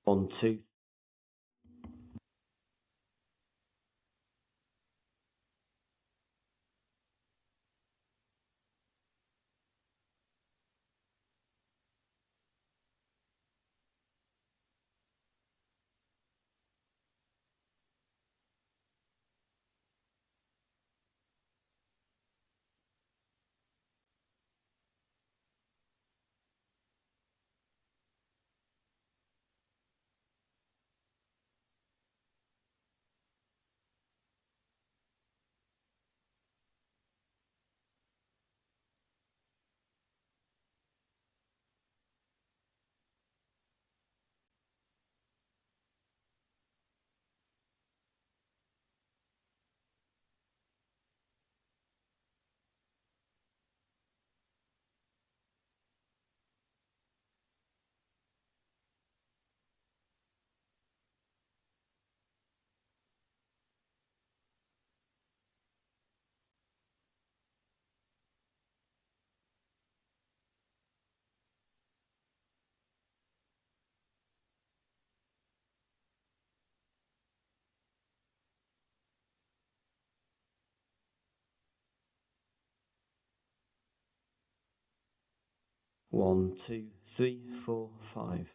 1, 2. One, two, three, four, five.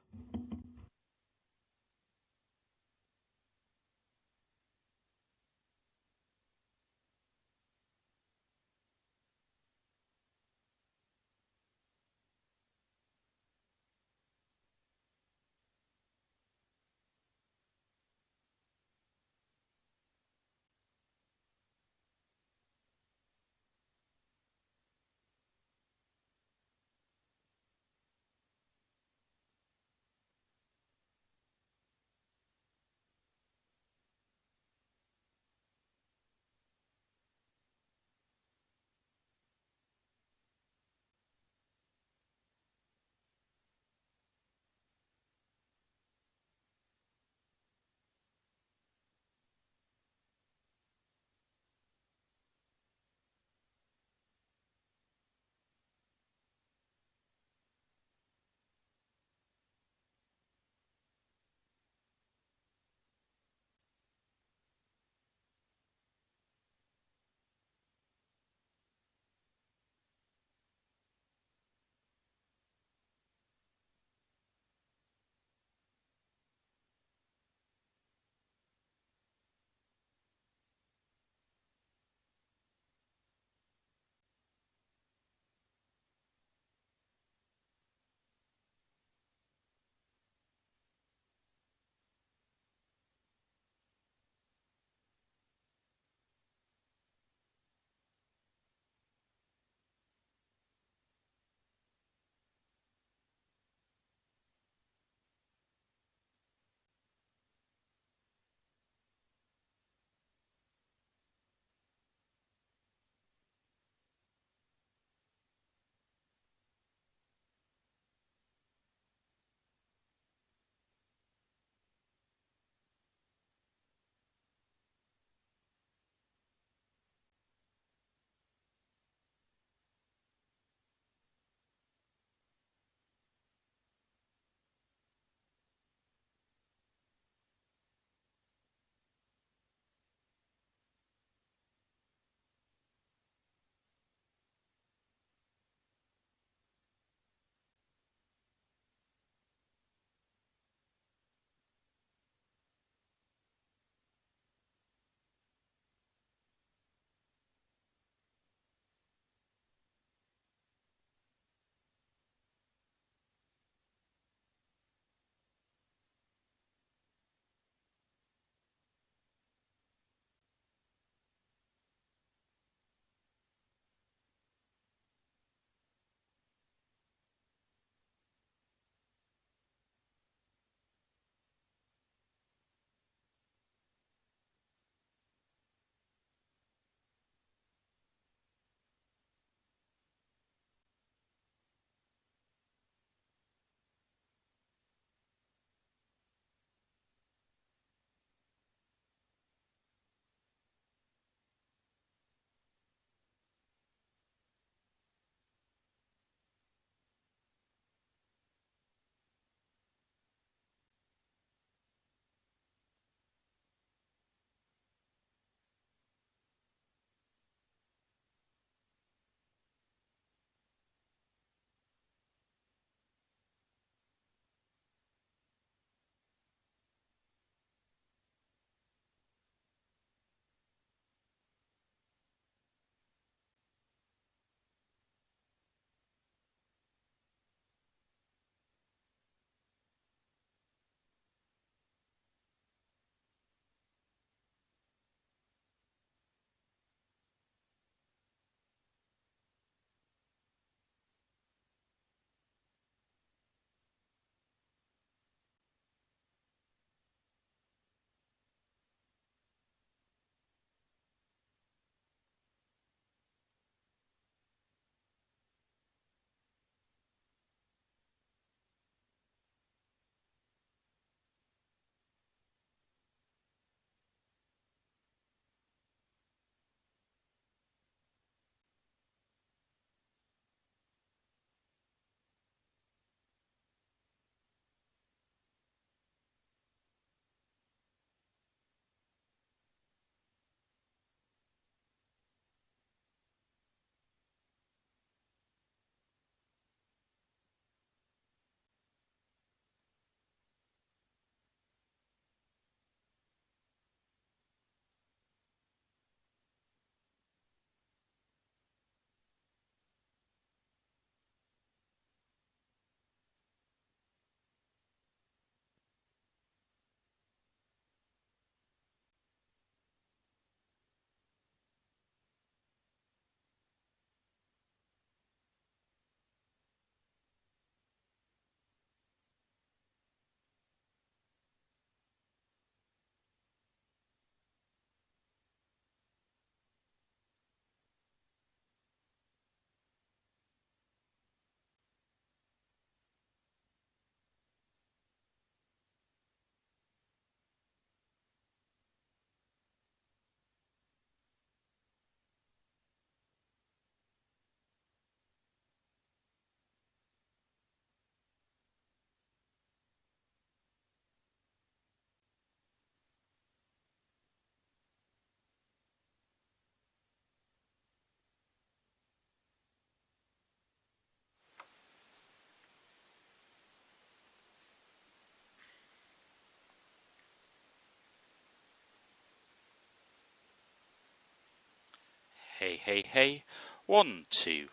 Hey, hey, hey. 1, 2.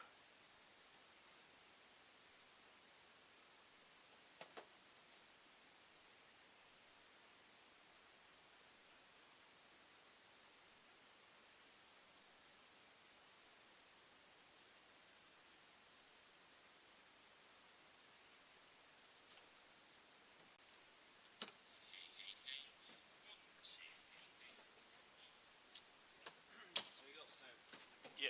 Yeah.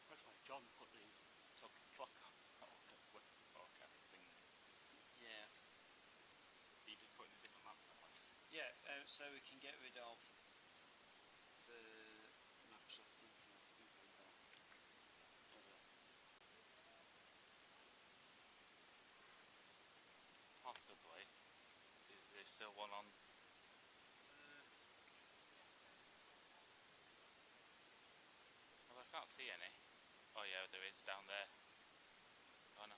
Where's my John put the clock on? Oh, weather forecast thing. Yeah. You just put in a different map that way. Yeah, so we can get rid of the Microsoft informal. Possibly. Is there still one on? Well, I can't see any. Oh yeah, there is down there. Oh no.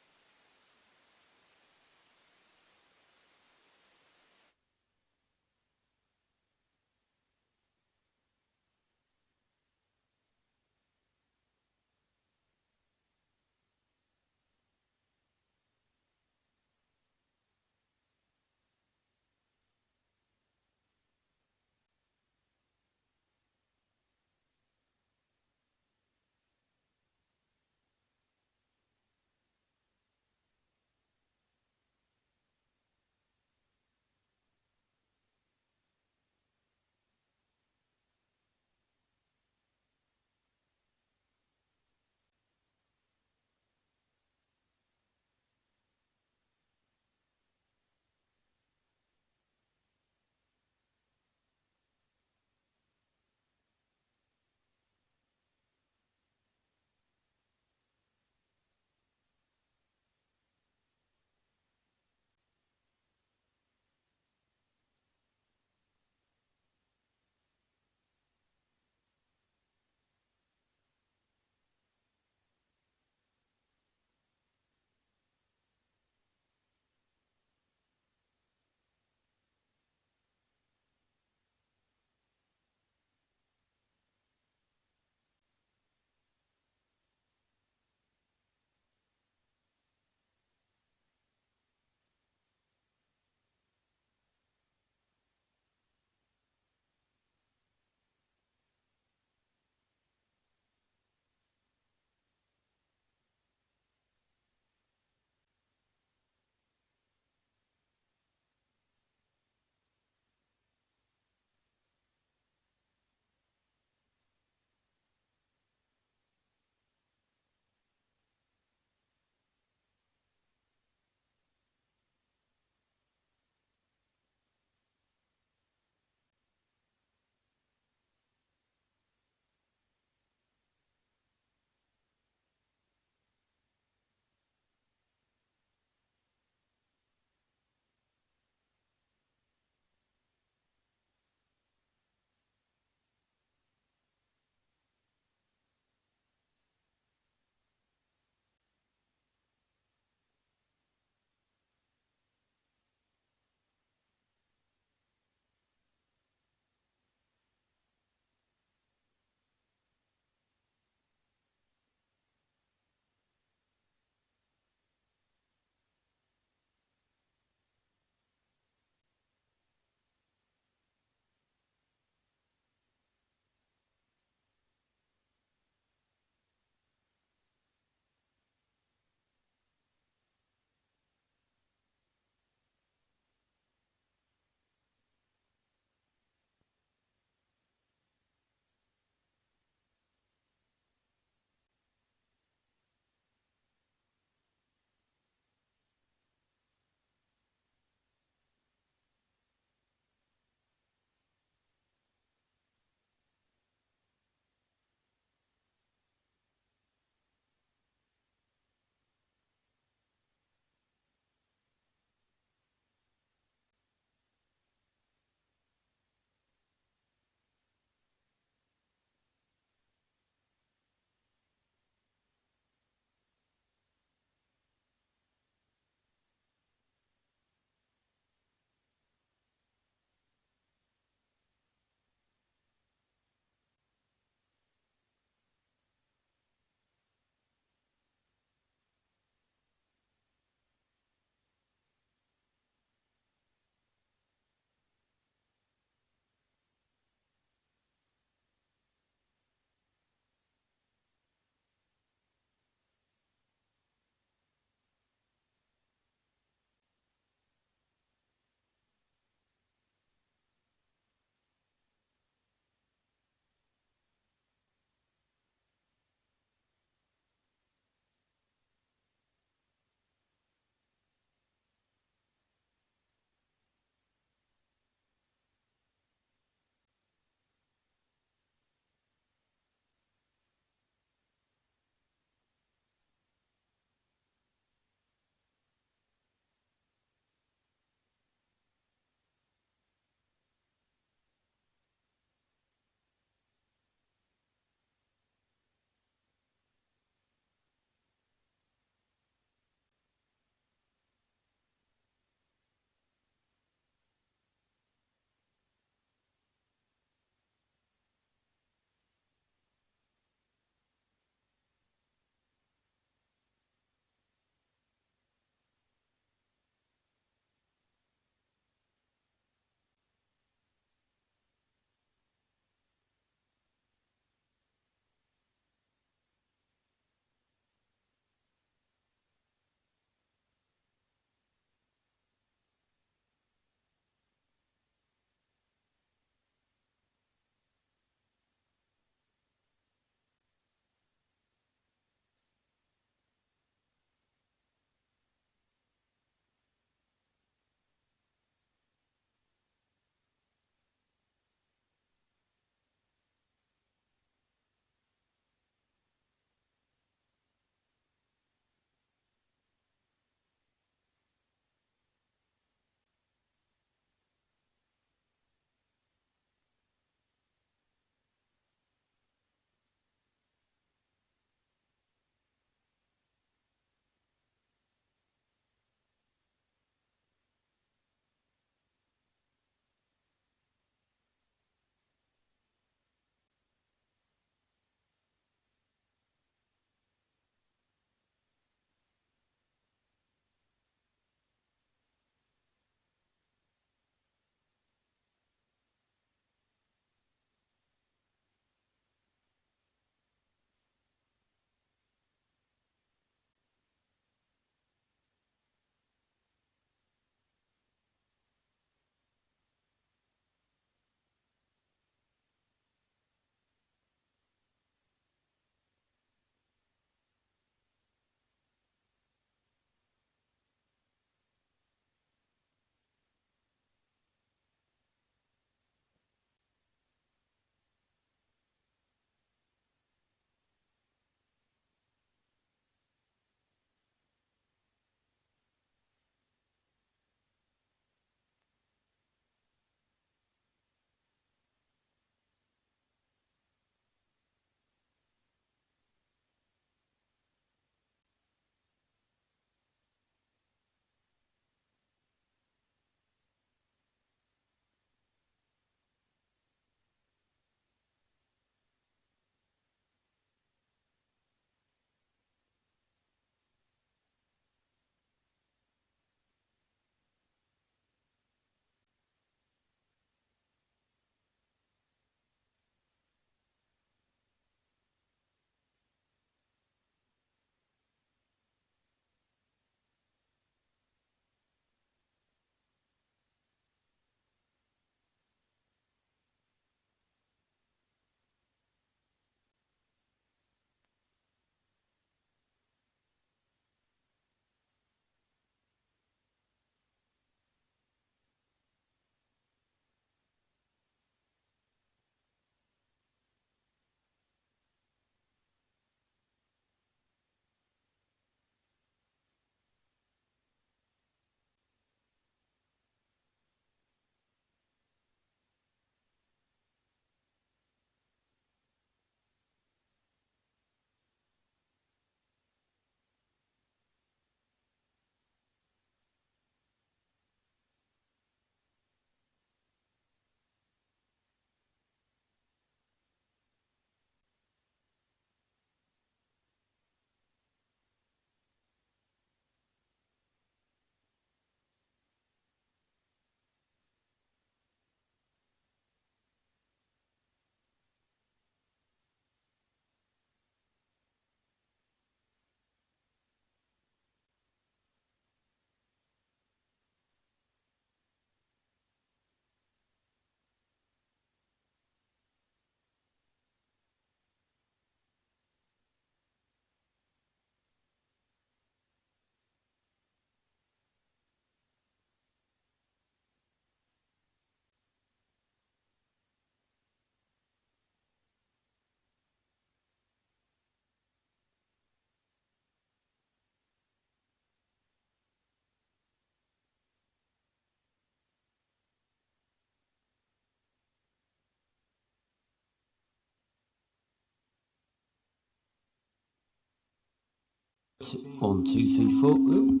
1, 2, 3, 4. Ooh.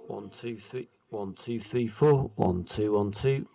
1, 2, 3, 1, 2, 3, 4. 1, 2, 1, 2.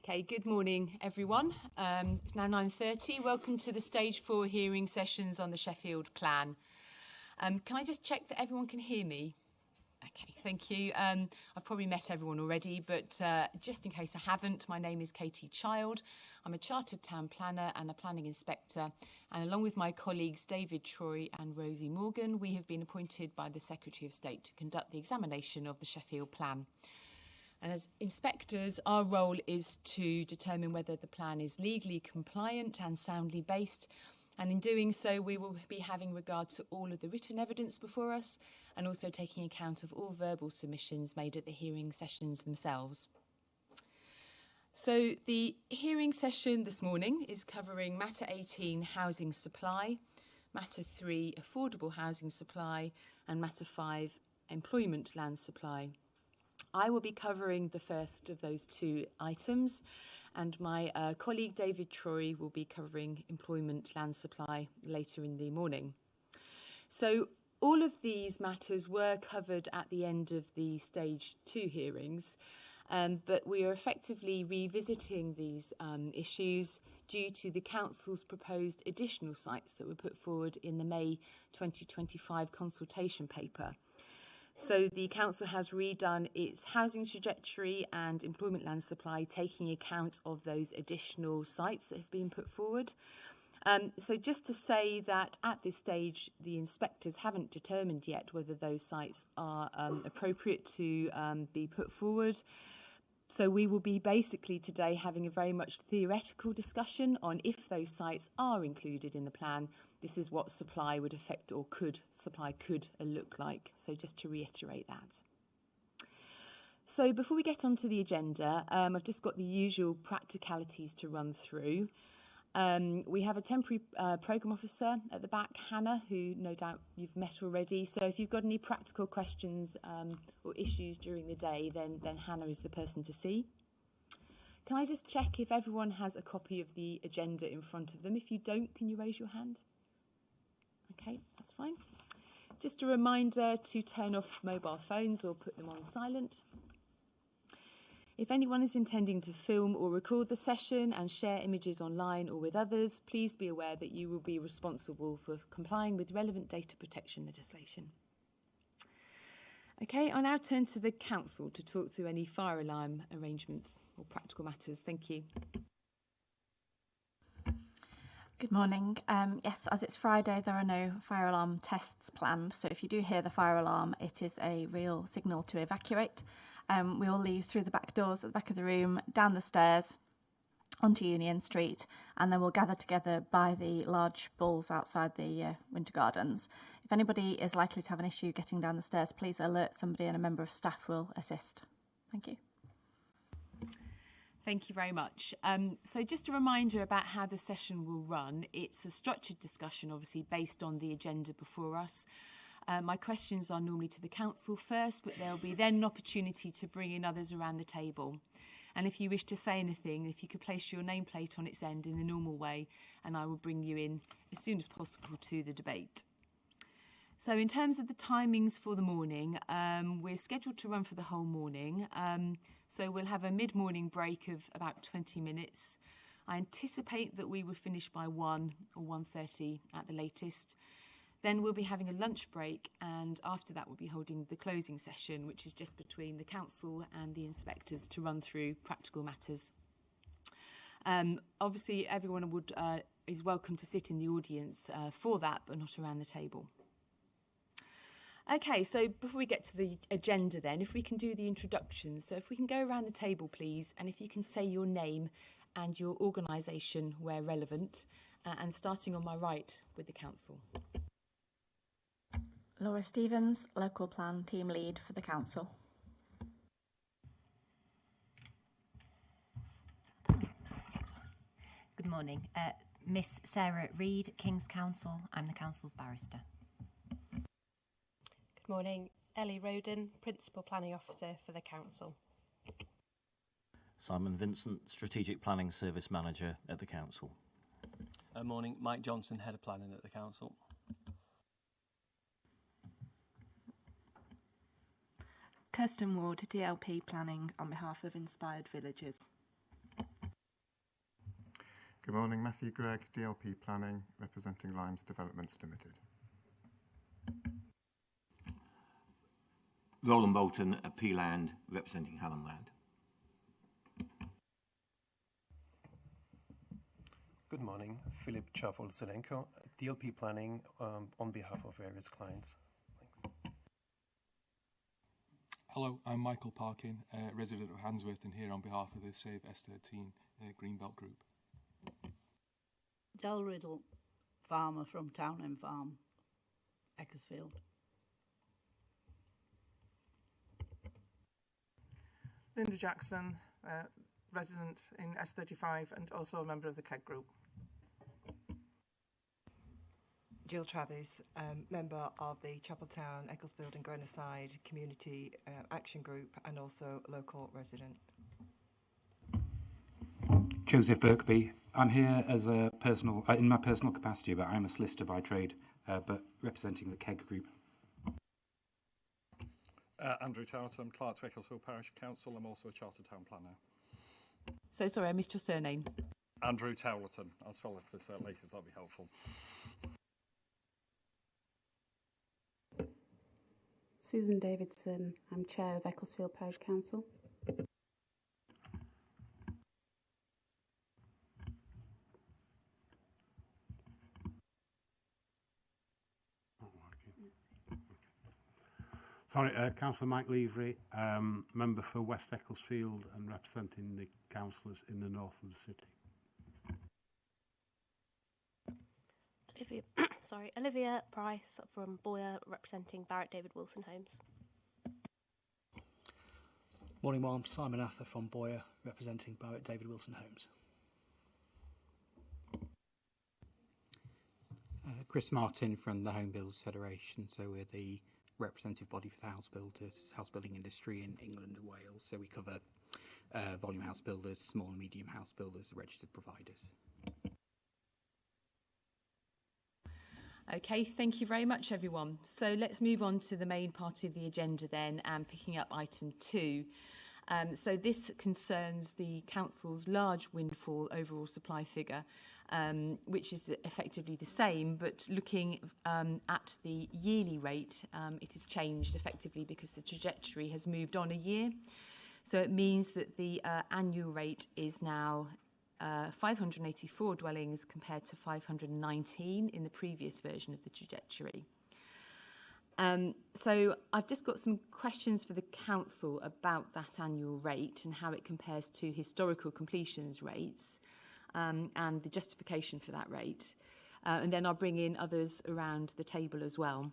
Okay, good morning everyone. It's now 9:30. Welcome to the Stage 4 hearing sessions on the Sheffield Plan. Can I just check that everyone can hear me? Okay, thank you. I've probably met everyone already, but just in case I haven't, my name is Katie Child. I'm a Chartered Town Planner and a Planning Inspector, and along with my colleagues David, Troy and Rosie Morgan, we have been appointed by the Secretary of State to conduct the examination of the Sheffield Plan. And as inspectors, our role is to determine whether the plan is legally compliant and soundly based. And in doing so, we will be having regard to all of the written evidence before us and also taking account of all verbal submissions made at the hearing sessions themselves. So the hearing session this morning is covering Matter 18, Housing Supply, Matter 3, Affordable Housing Supply, and Matter 5, Employment Land Supply. I will be covering the first of those two items, and my colleague David Troy will be covering employment land supply later in the morning. So all of these matters were covered at the end of the Stage 2 hearings, but we are effectively revisiting these issues due to the Council's proposed additional sites that were put forward in the May 2025 consultation paper. So the Council has redone its housing trajectory and employment land supply, taking account of those additional sites that have been put forward. So just to say that at this stage, the inspectors haven't determined yet whether those sites are appropriate to be put forward. So we will be basically today having a very much theoretical discussion on if those sites are included in the plan. This is what supply would affect or supply could look like. So just to reiterate that. So before we get onto the agenda, I've just got the usual practicalities to run through. We have a temporary programme officer at the back, Hannah, who no doubt you've met already. So if you've got any practical questions or issues during the day, then Hannah is the person to see. Can I just check if everyone has a copy of the agenda in front of them? If you don't, can you raise your hand? Okay, that's fine. Just a reminder to turn off mobile phones or put them on silent. If anyone is intending to film or record the session and share images online or with others, please be aware that you will be responsible for complying with relevant data protection legislation. Okay, I now turn to the Council to talk through any fire alarm arrangements or practical matters. Thank you. Good morning. Yes, as it's Friday, there are no fire alarm tests planned. So if you do hear the fire alarm, it is a real signal to evacuate. We all leave through the back doors at the back of the room, down the stairs, onto Union Street, and then we'll gather together by the large bulls outside the Winter Gardens. If anybody is likely to have an issue getting down the stairs, please alert somebody and a member of staff will assist. Thank you. Thank you very much. So just a reminder about how the session will run. It's a structured discussion, obviously, based on the agenda before us. My questions are normally to the Council first, but there'll be then an opportunity to bring in others around the table. And if you wish to say anything, if you could place your nameplate on its end in the normal way, and I will bring you in as soon as possible to the debate. So in terms of the timings for the morning, we're scheduled to run for the whole morning. So we'll have a mid-morning break of about 20 minutes. I anticipate that we will finish by 1 or 1:30 at the latest. Then we'll be having a lunch break, and after that we'll be holding the closing session, which is just between the Council and the inspectors to run through practical matters. Obviously everyone is welcome to sit in the audience for that, but not around the table. Okay, so before we get to the agenda then, if we can do the introductions. So if we can go around the table, please, and if you can say your name and your organisation where relevant, and starting on my right with the Council. Laura Stevens, Local Plan Team Lead for the Council. Good morning. Miss Sarah Reid, King's Counsel. I'm the Council's barrister. Good morning. Ellie Roden, Principal Planning Officer for the Council. Simon Vincent, Strategic Planning Service Manager at the Council. Morning. Mike Johnson, Head of Planning at the Council. Kirsten Ward, DLP Planning on behalf of Inspired Villages. Good morning, Matthew Gregg, DLP Planning, representing Limes Developments Limited. Roland Bolton, P Land, representing Hallam Land. Good morning, Philip Chafol-Selenko, DLP Planning on behalf of various clients. Thanks. Hello, I'm Michael Parkin, resident of Handsworth, and here on behalf of the Save S13 Greenbelt Group. Del Riddle, farmer from Townend Farm, Eckersfield. Linda Jackson, resident in S35 and also a member of the KEG Group. Jill Travis, member of the Chapeltown, Ecclesfield and Grenoside Community Action Group and also local resident. Joseph Birkby. I'm here as a personal, in my personal capacity, but I'm a solicitor by trade, but representing the KEG Group. Andrew Tarleton, Clerk to Ecclesfield Parish Council. I'm also a Chartered Town Planner. So sorry, I missed your surname. Andrew Tarleton. I'll spell it this later if that'd be helpful. Susan Davidson. I'm Chair of Ecclesfield Parish Council. Sorry, Councillor Mike Levery, member for West Ecclesfield and representing the councillors in the north of the city. Olivia Price from Boyer, representing Barrett David Wilson Homes. Morning, Mom. Simon Ather from Boyer, representing Barrett David Wilson Homes. Chris Martin from the Home Builders Federation, so we're the representative body for the house building industry in England and Wales. So we cover volume house builders, small and medium house builders, registered providers. Okay, thank you very much, everyone. So let's move on to the main part of the agenda then, and picking up item 2. So this concerns the council's large windfall overall supply figure, which is effectively the same, but looking at the yearly rate, it has changed effectively because the trajectory has moved on a year. So it means that the annual rate is now 584 dwellings compared to 519 in the previous version of the trajectory. So I've just got some questions for the council about that annual rate and how it compares to historical completions rates, and the justification for that rate. And then I'll bring in others around the table as well.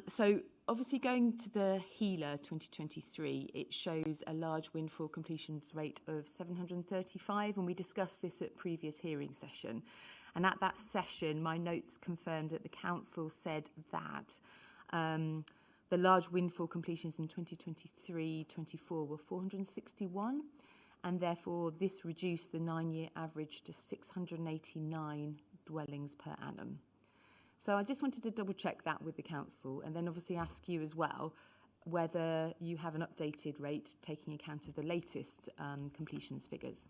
So obviously going to the HELA 2023, it shows a large windfall completions rate of 735, and we discussed this at previous hearing session. And at that session, my notes confirmed that the council said that the large windfall completions in 2023-24 were 461, and therefore this reduced the 9-year average to 689 dwellings per annum. So I just wanted to double check that with the council, and then obviously ask you as well whether you have an updated rate taking account of the latest completions figures.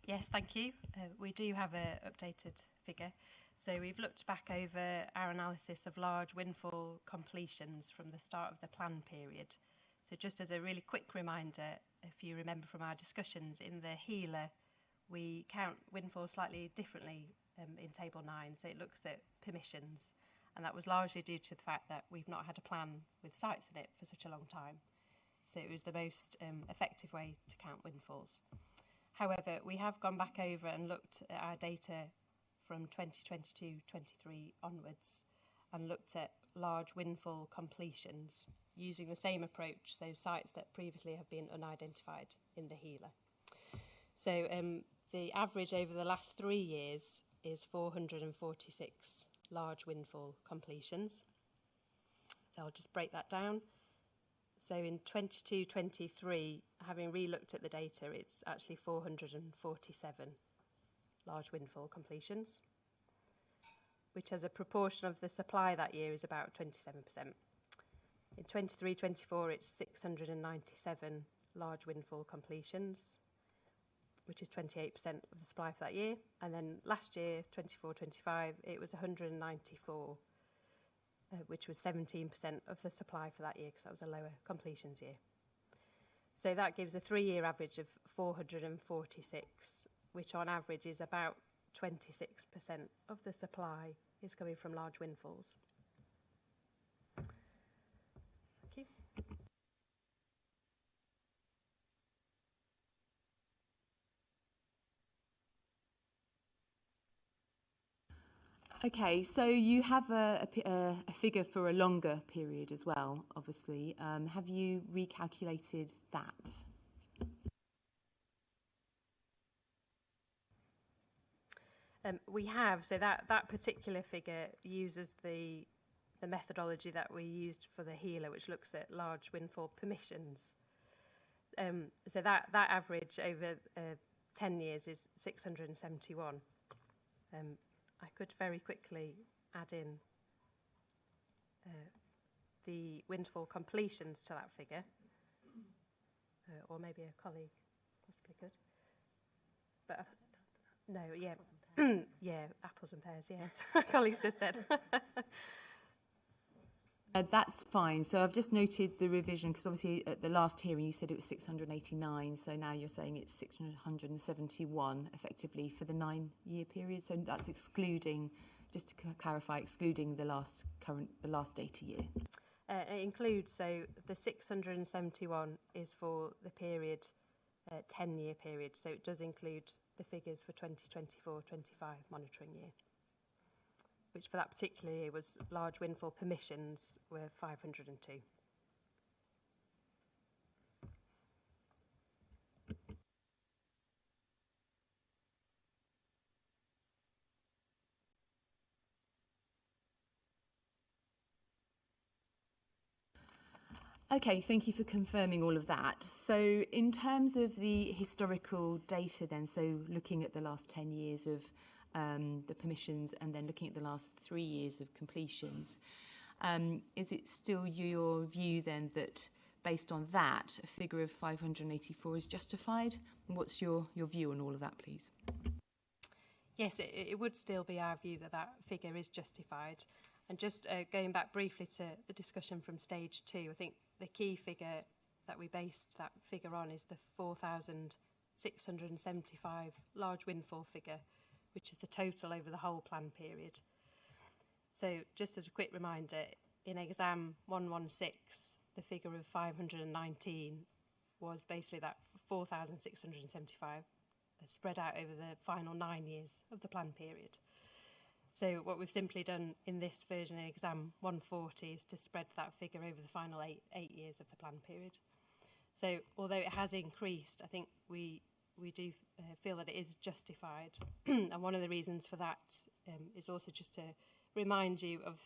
Yes, thank you. We do have an updated figure. So we've looked back over our analysis of large windfall completions from the start of the plan period. So just as a really quick reminder, if you remember from our discussions in the HELA, we count windfall slightly differently in Table 9. So it looks at permissions, and that was largely due to the fact that we've not had a plan with sites in it for such a long time. So it was the most effective way to count windfalls. However, we have gone back over and looked at our data from 2022-23 onwards and looked at large windfall completions using the same approach, so sites that previously have been unidentified in the HELA. So the average over the last 3 years is 446 large windfall completions. So I'll just break that down. So in 22-23, having re-looked at the data, it's actually 447 large windfall completions, which as a proportion of the supply that year is about 27%. In 23-24, it's 697 large windfall completions, which is 28% of the supply for that year. And then last year, 24-25, it was 194, which was 17% of the supply for that year, because that was a lower completions year. So that gives a 3-year average of 446, which on average is about 26% of the supply is coming from large windfalls. Thank you. Okay, so you have a figure for a longer period as well, obviously. Have you recalculated that? We have. So that particular figure uses the methodology that we used for the HELA, which looks at large windfall permissions. So that average over 10 years is 671. I could very quickly add in the windfall completions to that figure, or maybe a colleague possibly could. But no, yeah, yeah, apples and pears. Yes, colleagues just said. That's fine. So I've just noted the revision, because obviously at the last hearing you said it was 689, so now you're saying it's 671 effectively for the 9-year period. So that's excluding, just to clarify, excluding the last data year. It includes, so the 671 is for the period, 10-year period. So it does include the figures for 2024-25 monitoring year, which for that particular year was large windfall permissions were 502. Okay, thank you for confirming all of that. So in terms of the historical data then, so looking at the last 10 years of the permissions and then looking at the last 3 years of completions, is it still your view then that based on that, a figure of 584 is justified? And what's your view on all of that, please? Yes, it would still be our view that that figure is justified. And just going back briefly to the discussion from stage 2, I think the key figure that we based that figure on is the 4,675 large windfall figure, which is the total over the whole plan period. So just as a quick reminder, in exam 116, the figure of 519 was basically that 4,675 spread out over the final 9 years of the plan period. So what we've simply done in this version in exam 140 is to spread that figure over the final eight years of the plan period. So although it has increased, I think we do feel that it is justified. And one of the reasons for that is also just to remind you of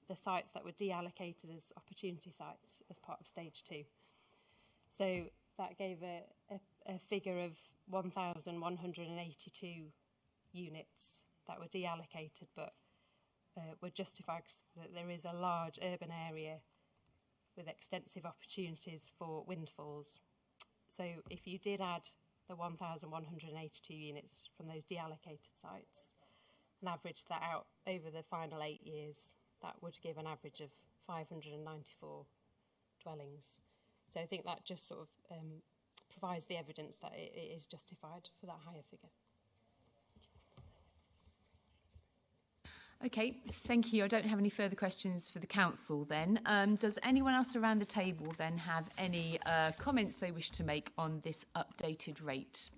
the sites that were deallocated as opportunity sites as part of stage 2. So that gave a figure of 1,182 units that were deallocated, but were justified because there is a large urban area with extensive opportunities for windfalls. So if you did add the 1,182 units from those deallocated sites and average that out over the final 8 years, that would give an average of 594 dwellings. So I think that just sort of provides the evidence that it is justified for that higher figure. Okay, thank you. I don't have any further questions for the council then. Does anyone else around the table then have any comments they wish to make on this updated rate?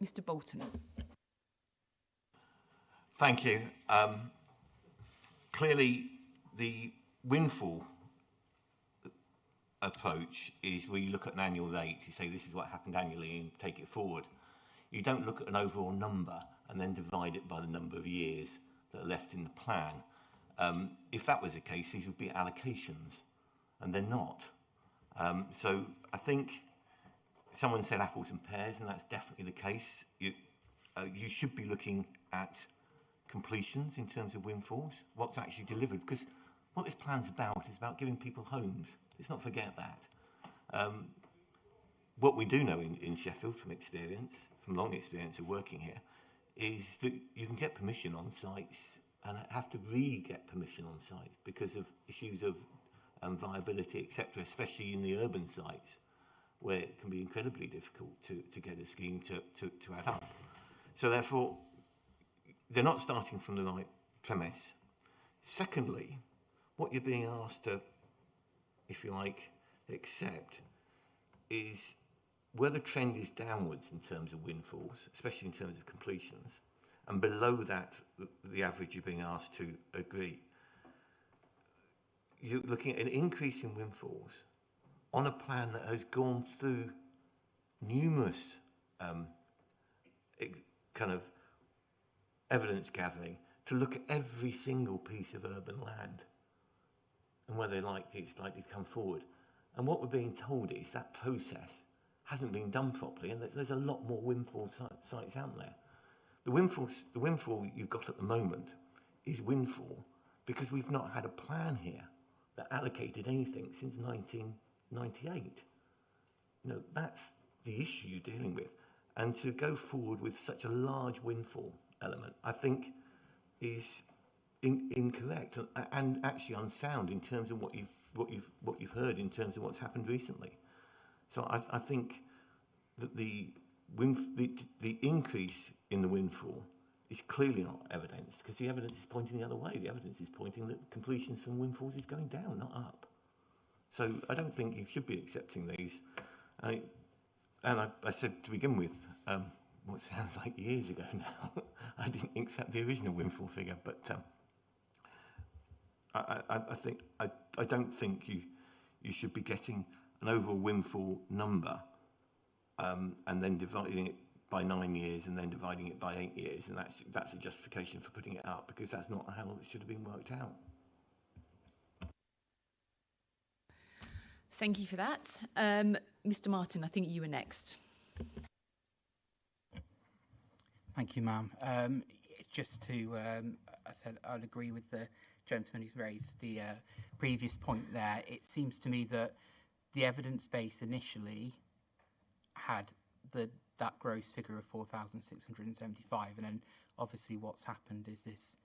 Mr. Bolton. Thank you. Clearly, the windfall approach is where you look at an annual rate, you say this is what happened annually and take it forward. You don't look at an overall number and then divide it by the number of years that are left in the plan. If that was the case, these would be allocations, and they're not. So I think someone said apples and pears, and that's definitely the case. You should be looking at completions in terms of windfalls, what's actually delivered, because what this plan's about is about giving people homes. Let's not forget that. what we do know in Sheffield from experience, from long experience of working here, is that you can get permission on sites and have to re-get permission on sites because of issues of viability, etc., especially in the urban sites, where it can be incredibly difficult to get a scheme to add up. So therefore, they're not starting from the right premise. Secondly, what you're being asked to, if you like, accept is where the trend is downwards in terms of windfalls, especially in terms of completions, and below that, the average you're being asked to agree. You're looking at an increase in windfalls on a plan that has gone through numerous kind of evidence gathering to look at every single piece of urban land and whether it's likely to come forward. And what we're being told is that process hasn't been done properly, and there's a lot more windfall sites out there. The windfall you've got at the moment is windfall because we've not had a plan here that allocated anything since 1998. You know, that's the issue you're dealing with. And to go forward with such a large windfall element, I think, is incorrect and actually unsound in terms of what you've heard in terms of what's happened recently. So I think that the increase in the windfall is clearly not evidence, because the evidence is pointing the other way. The evidence is pointing that completions from windfalls is going down, not up. So I don't think you should be accepting these. I said to begin with, what sounds like years ago now, I didn't accept the original windfall figure, but I don't think you should be getting an overall windfall number and then dividing it by 9 years and then dividing it by 8 years, and that's a justification for putting it up, because that's not how it should have been worked out. Thank you for that. Mr. Martin, I think you were next. Thank you, ma'am. It's just to, I said I'd agree with the gentleman who's raised the previous point there. It seems to me that the evidence base initially had that gross figure of 4,675, and then obviously what's happened is this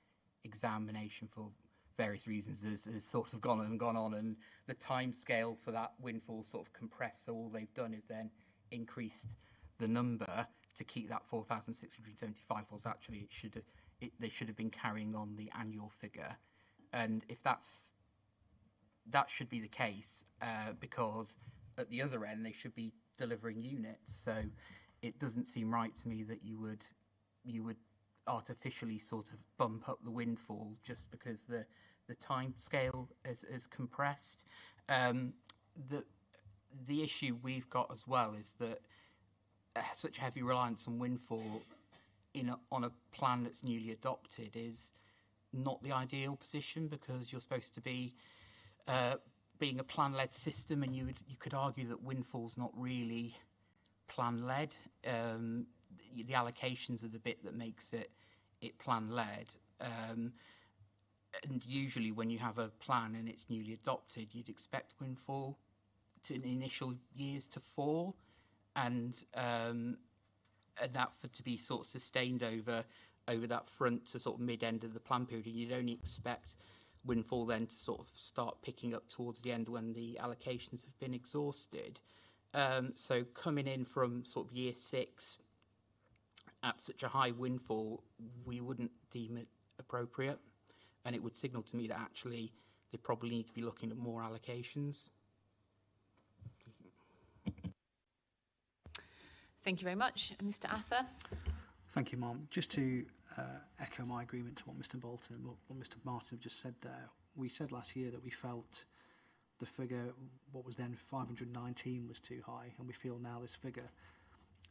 examination for various reasons has sort of gone on, and the time scale for that windfall sort of compressed, so all they've done is then increased the number to keep that 4,675, was actually they should have been carrying on the annual figure. And if that should be the case, because at the other end they should be delivering units, so it doesn't seem right to me that you would artificially sort of bump up the windfall just because the time scale is compressed. The issue we've got as well is that such heavy reliance on windfall on a plan that's newly adopted is not the ideal position, because you're supposed to be being a plan-led system, and you could argue that windfall's not really plan-led. The allocations are the bit that makes it plan-led. And usually when you have a plan and it's newly adopted, you'd expect windfall in the initial years to fall, and that to be sort of sustained over that front to sort of mid-end of the plan period. And you'd only expect windfall then to sort of start picking up towards the end when the allocations have been exhausted. So coming in from sort of year 6 at such a high windfall, we wouldn't deem it appropriate, and it would signal to me that actually they probably need to be looking at more allocations. Thank you very much. Mr. Ather? Thank you, Ma'am. Just to echo my agreement to what Mr. Bolton and what Mr. Martin just said there, we said last year that we felt the figure, what was then 519, was too high, and we feel now this figure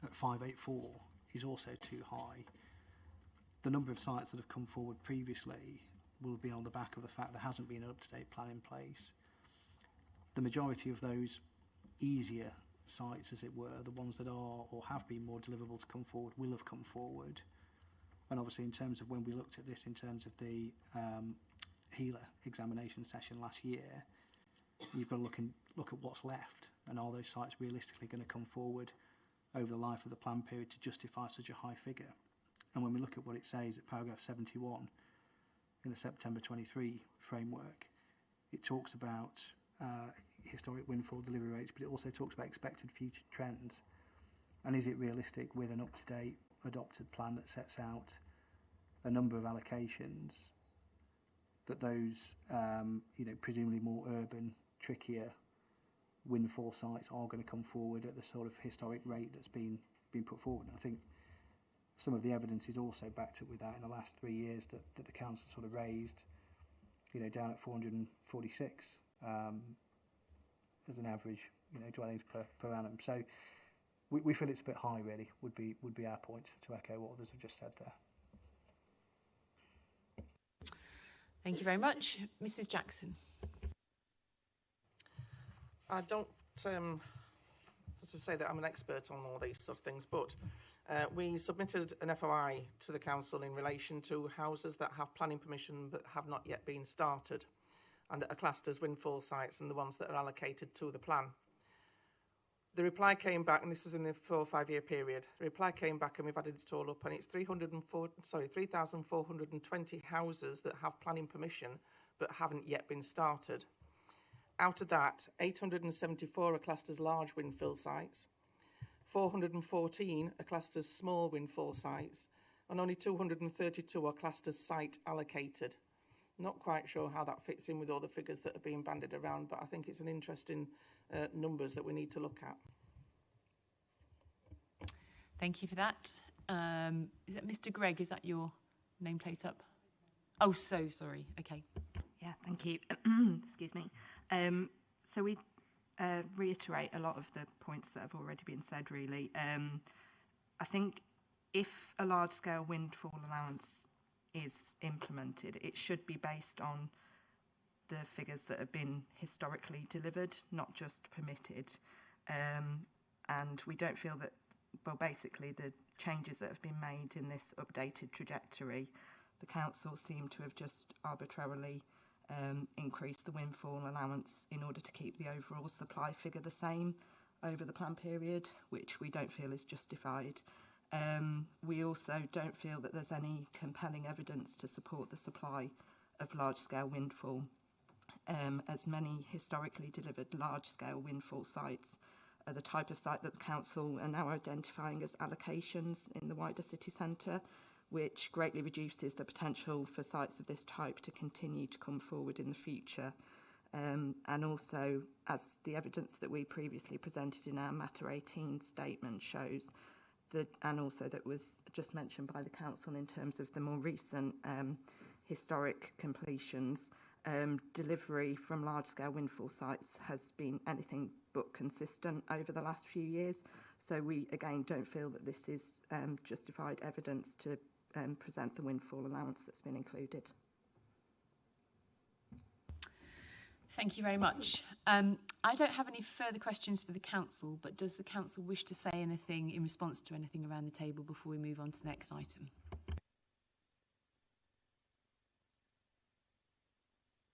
at 584 is also too high. The number of sites that have come forward previously will be on the back of the fact there hasn't been an up-to-date plan in place. The majority of those easier sites, as it were, the ones that are or have been more deliverable to come forward, will have come forward. And obviously in terms of when we looked at this in terms of the HELA examination session last year, you've got to look at what's left. and are those sites realistically going to come forward over the life of the plan period to justify such a high figure? And when we look at what it says at paragraph 71 in the September 23 framework, it talks about historic windfall delivery rates, but it also talks about expected future trends. And is it realistic with an up-to-date adopted plan that sets out a number of allocations that those, presumably more urban, trickier windfall sites are going to come forward at the sort of historic rate that's been put forward? And I think some of the evidence is also backed up with that in the last 3 years that the council sort of raised, down at 446 as an average, dwellings per annum. So we feel it's a bit high, really, would be our point, to echo what others have just said there. Thank you very much. Mrs. Jackson. I don't sort of say that I'm an expert on all these sort of things, but we submitted an FOI to the council in relation to houses that have planning permission but have not yet been started and that are classed as windfall sites and the ones that are allocated to the plan. The reply came back, and this was in the 4 or 5 year period. The reply came back and we've added it all up, and it's 3,420 houses that have planning permission but haven't yet been started. Out of that, 874 are classed as large windfall sites, 414 are classed as small windfall sites, and only 232 are classed as site allocated. Not quite sure how that fits in with all the figures that are being bandied around, but I think it's an interesting numbers that we need to look at. Thank you for that. Is that Mr. Gregg? Is that your nameplate up? Oh, so sorry. Okay. Yeah, thank you. Excuse me. So we reiterate a lot of the points that have already been said, really. I think if a large-scale windfall allowance is implemented, it should be based on the figures that have been historically delivered, not just permitted. And we don't feel that, well, basically the changes that have been made in this updated trajectory, the council seem to have just arbitrarily increased the windfall allowance in order to keep the overall supply figure the same over the plan period, which we don't feel is justified. We also don't feel that there's any compelling evidence to support the supply of large-scale windfall, as many historically delivered large-scale windfall sites are the type of site that the council are now identifying as allocations in the wider city centre, which greatly reduces the potential for sites of this type to continue to come forward in the future. And also, as the evidence that we previously presented in our Matter 18 statement shows, and also that was just mentioned by the council in terms of the more recent historic completions, delivery from large-scale windfall sites has been anything but consistent over the last few years. So we, again, don't feel that this is justified evidence to present the windfall allowance that's been included. Thank you very much. I don't have any further questions for the council, but does the council wish to say anything in response to anything around the table before we move on to the next item?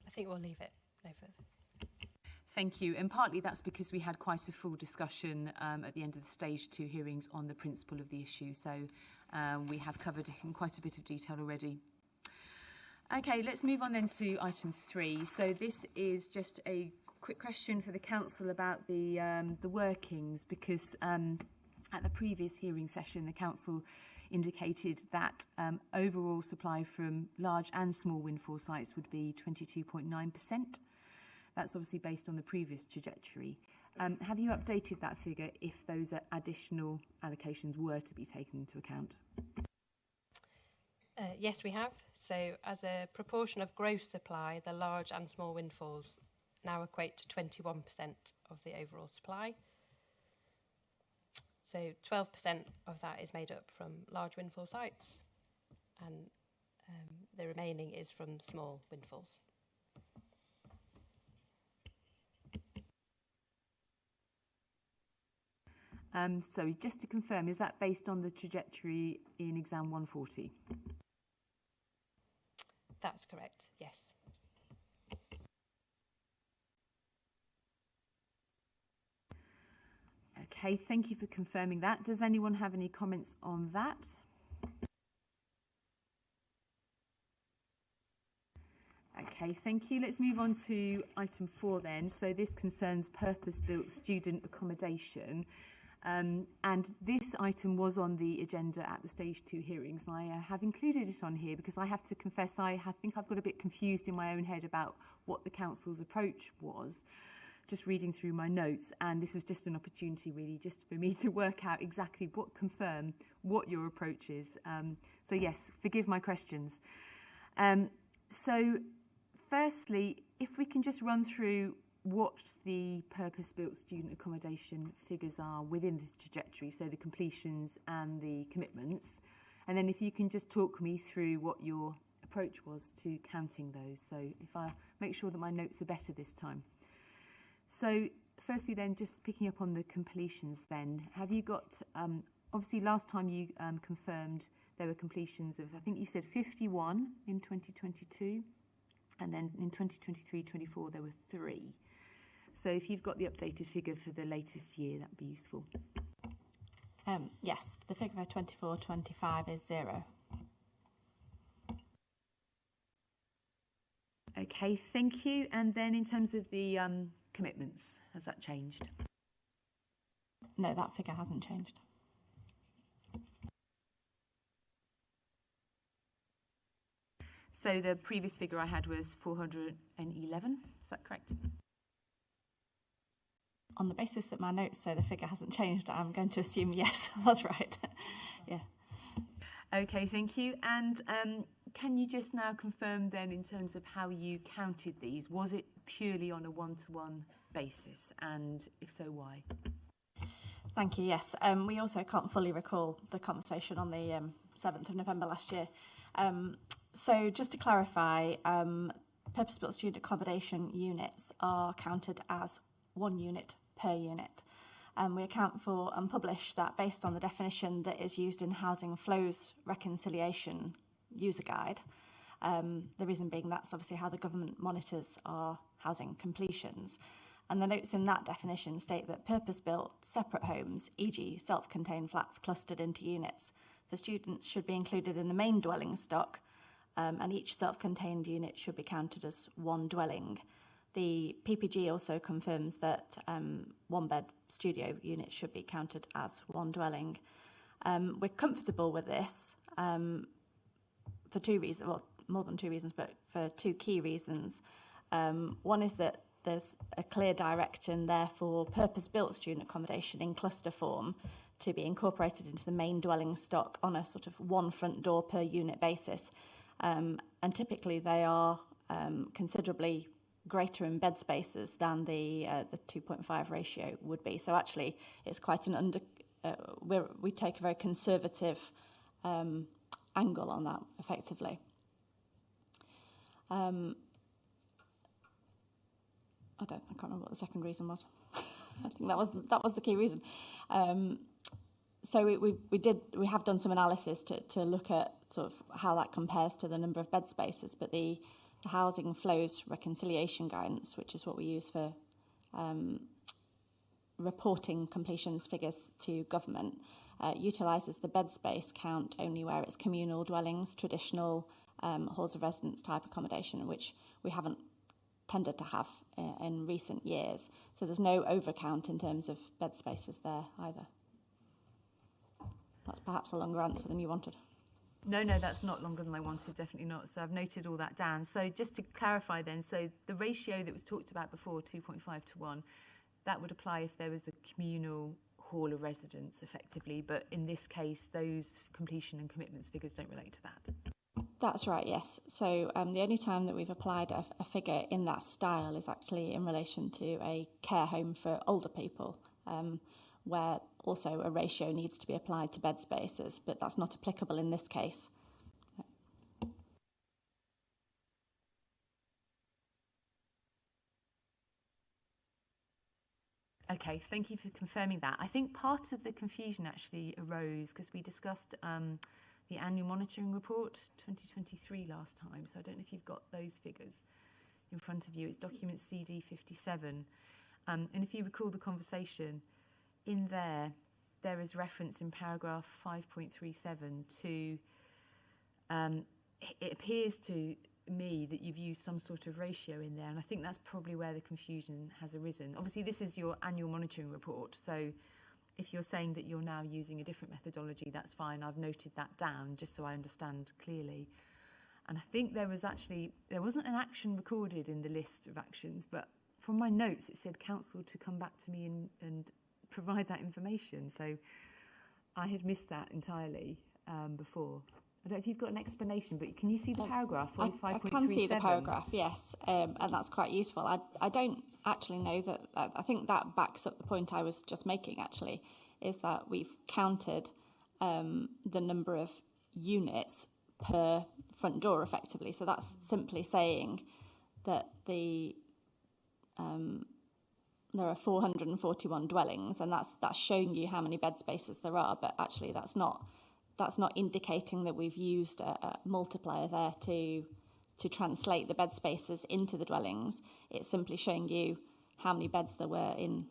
I think we'll leave it no further. Thank you. And partly that's because we had quite a full discussion at the end of the stage 2 hearings on the principle of the issue. So we have covered it in quite a bit of detail already. Okay, let's move on then to item 3. So this is just a quick question for the council about the workings, because at the previous hearing session, the council indicated that overall supply from large and small windfall sites would be 22.9%. That's obviously based on the previous trajectory. Have you updated that figure if those additional allocations were to be taken into account? Yes, we have. So as a proportion of gross supply, the large and small windfalls now equate to 21% of the overall supply. So 12% of that is made up from large windfall sites, and the remaining is from small windfalls. So just to confirm, is that based on the trajectory in exam 140? That's correct, yes. Okay, thank you for confirming that. Does anyone have any comments on that? Okay, thank you. Let's move on to item 4 then. So this concerns purpose-built student accommodation. And this item was on the agenda at the stage 2 hearings. I have included it on here because I have to confess I think I've got a bit confused in my own head about what the council's approach was, just reading through my notes, and this was just an opportunity really just for me to work out exactly confirm what your approach is. So yes, forgive my questions. So firstly, if we can just run through what the purpose-built student accommodation figures are within this trajectory, so the completions and the commitments, and then if you can just talk me through what your approach was to counting those. So if I make sure that my notes are better this time. So firstly then, just picking up on the completions then, have you got, obviously last time you confirmed there were completions of, I think you said 51 in 2022, and then in 2023-24 there were 3. So if you've got the updated figure for the latest year, that'd be useful. Yes, the figure for 24-25 is 0. Okay, thank you. And then in terms of the commitments, has that changed? No, that figure hasn't changed. So the previous figure I had was 411, is that correct? On the basis that my notes say the figure hasn't changed, I'm going to assume yes, that's right. Yeah. Okay, thank you. And can you just now confirm then in terms of how you counted these? Was it purely on a one-to-one basis? And if so, why? Thank you, yes. We also can't fully recall the conversation on the 7th of November last year. So just to clarify, purpose-built student accommodation units are counted as 1 unit per unit. We account for and publish that based on the definition that is used in Housing Flows Reconciliation User Guide. The reason being that's obviously how the government monitors our housing completions. And the notes in that definition state that purpose-built separate homes, e.g. self-contained flats clustered into units, for students should be included in the main dwelling stock, and each self-contained unit should be counted as 1 dwelling. The PPG also confirms that 1-bed studio units should be counted as 1 dwelling. We're comfortable with this for 2 reasons, well, more than 2 reasons, but for 2 key reasons. One is that there's a clear direction there for purpose-built student accommodation in cluster form to be incorporated into the main dwelling stock on a sort of 1 front door per unit basis. And typically they are considerably greater in bed spaces than the 2.5 ratio would be. So actually it's quite an we take a very conservative angle on that effectively. I can't remember what the second reason was. I think that was the key reason. So we have done some analysis to look at sort of how that compares to the number of bed spaces, but the Housing Flows Reconciliation Guidance, which is what we use for reporting completions figures to government, utilises the bed space count only where it's communal dwellings, traditional halls of residence type accommodation, which we haven't tended to have in recent years. So there's no overcount in terms of bed spaces there either. That's perhaps a longer answer than you wanted. No, that's not longer than I wanted, definitely not. So I've noted all that down. So just to clarify then, so the ratio that was talked about before, 2.5 to 1, that would apply if there was a communal hall of residence effectively, but in this case, those completion and commitments figures don't relate to that. That's right, yes. So the only time that we've applied a figure in that style is actually in relation to a care home for older people, where also a ratio needs to be applied to bed spaces, but that's not applicable in this case. Okay, thank you for confirming that. I think part of the confusion actually arose because we discussed the annual monitoring report 2023 last time, so I don't know if you've got those figures in front of you. It's document CD 57, and if you recall the conversation, in there is reference in paragraph 5.37 to, it appears to me that you've used some sort of ratio in there, and I think that's probably where the confusion has arisen. Obviously, this is your annual monitoring report, so if you're saying that you're now using a different methodology, that's fine. I've noted that down just so I understand clearly. And I think there wasn't an action recorded in the list of actions, but from my notes it said council to come back to me and provide that information. So I had missed that entirely before. I don't know if you've got an explanation, but can you see the paragraph? I can see the paragraph, yes, and that's quite useful. I don't actually know that. I think that backs up the point I was just making, actually, is that we've counted the number of units per front door, effectively. So that's simply saying that there are 441 dwellings, and that's showing you how many bed spaces there are, but actually that's not indicating that we've used a multiplier there to translate the bed spaces into the dwellings. It's simply showing you how many beds there were in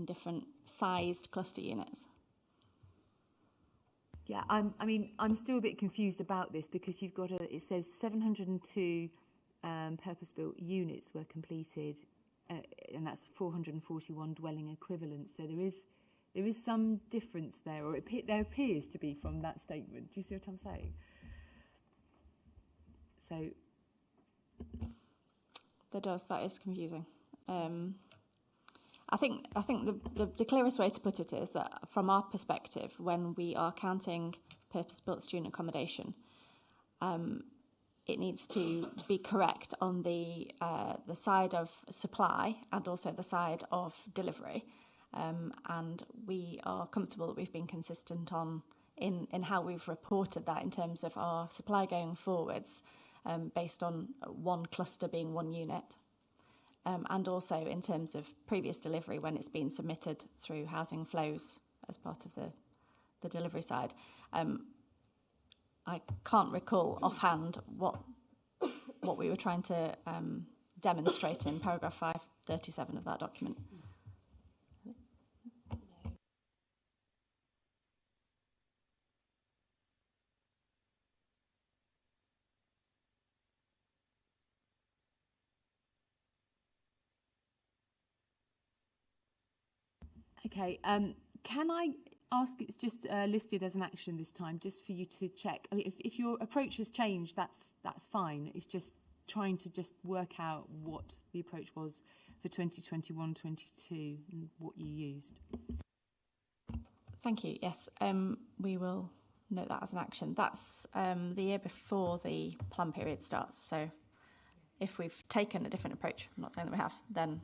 different sized cluster units. Yeah, I'm still a bit confused about this because you've got it says 702 purpose-built units were completed, and that's 441 dwelling equivalents. So there is some difference there, or there appears to be from that statement. Do you see what I'm saying? So there does. That is confusing. I think the clearest way to put it is that from our perspective, when we are counting purpose-built student accommodation, it needs to be correct on the side of supply and also the side of delivery. And we are comfortable that we've been consistent in how we've reported that in terms of our supply going forwards, based on one cluster being one unit, and also in terms of previous delivery when it's been submitted through housing flows as part of the delivery side. I can't recall offhand what we were trying to demonstrate in paragraph 537 of that document. okay, can I ask, it's just listed as an action this time, just for you to check. I mean, if your approach has changed, that's fine. It's just trying to just work out what the approach was for 2021-22 and what you used. Thank you. Yes, we will note that as an action. That's the year before the plan period starts. So if we've taken a different approach, I'm not saying that we have, then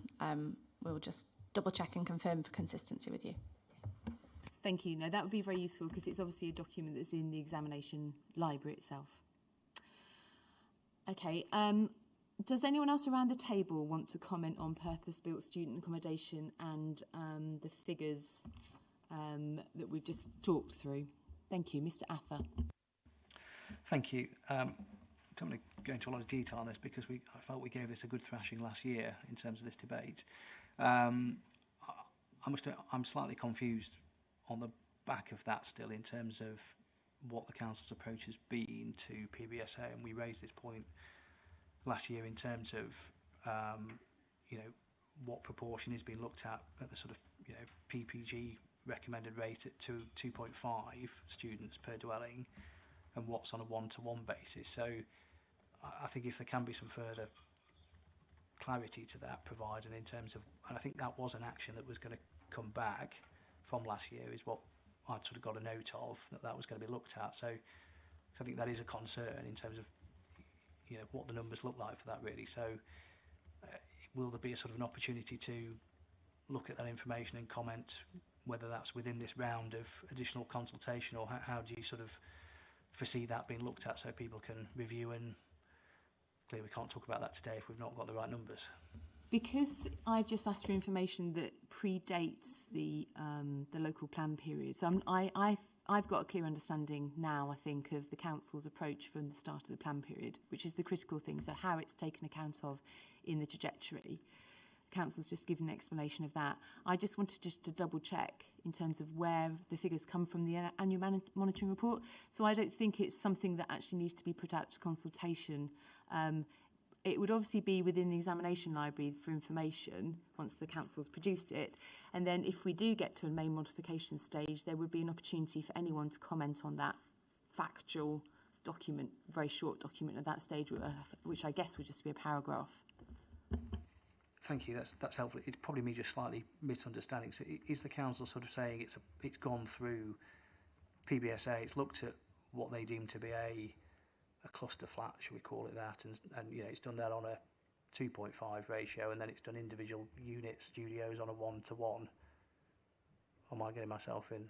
we'll just double check and confirm for consistency with you. Thank you. No, that would be very useful because it's obviously a document that's in the examination library itself. Okay. Does anyone else around the table want to comment on purpose-built student accommodation and the figures that we've just talked through? Thank you. Mr. Ather. Thank you. I don't want to go into a lot of detail on this because I felt we gave this a good thrashing last year in terms of this debate. I must admit, I'm slightly confused on the back of that still in terms of what the council's approach has been to PBSA, and we raised this point last year in terms of what proportion is being looked at the sort of PPG recommended rate at 2.5 students per dwelling, and what's on a one-to-one basis. So I think if there can be some further clarity to that provided in terms of, and I think that was an action that was going to come back from last year, is what I'd sort of got a note of, that was going to be looked at. So I think that is a concern in terms of what the numbers look like for that, really. So will there be a sort of an opportunity to look at that information and comment whether that's within this round of additional consultation, or how do you sort of foresee that being looked at so people can review? And clearly we can't talk about that today if we've not got the right numbers. Because I've just asked for information that predates the local plan period, so I've got a clear understanding now, I think, of the council's approach from the start of the plan period, which is the critical thing, so how it's taken account of in the trajectory. Council's just given an explanation of that. I just wanted just to double check in terms of where the figures come from the annual monitoring report. So I don't think it's something that actually needs to be put out to consultation. It would obviously be within the examination library for information once the council's produced it. And then if we do get to a main modification stage, there would be an opportunity for anyone to comment on that factual document, very short document at that stage, which I guess would just be a paragraph. Thank you. That's helpful. It's probably me just slightly misunderstanding. So is the council sort of saying it's gone through PBSA, it's looked at what they deem to be a cluster flat, should we call it that, and you know, it's done that on a 2.5 ratio, and then it's done individual unit studios on a 1-to-1. Am I getting myself in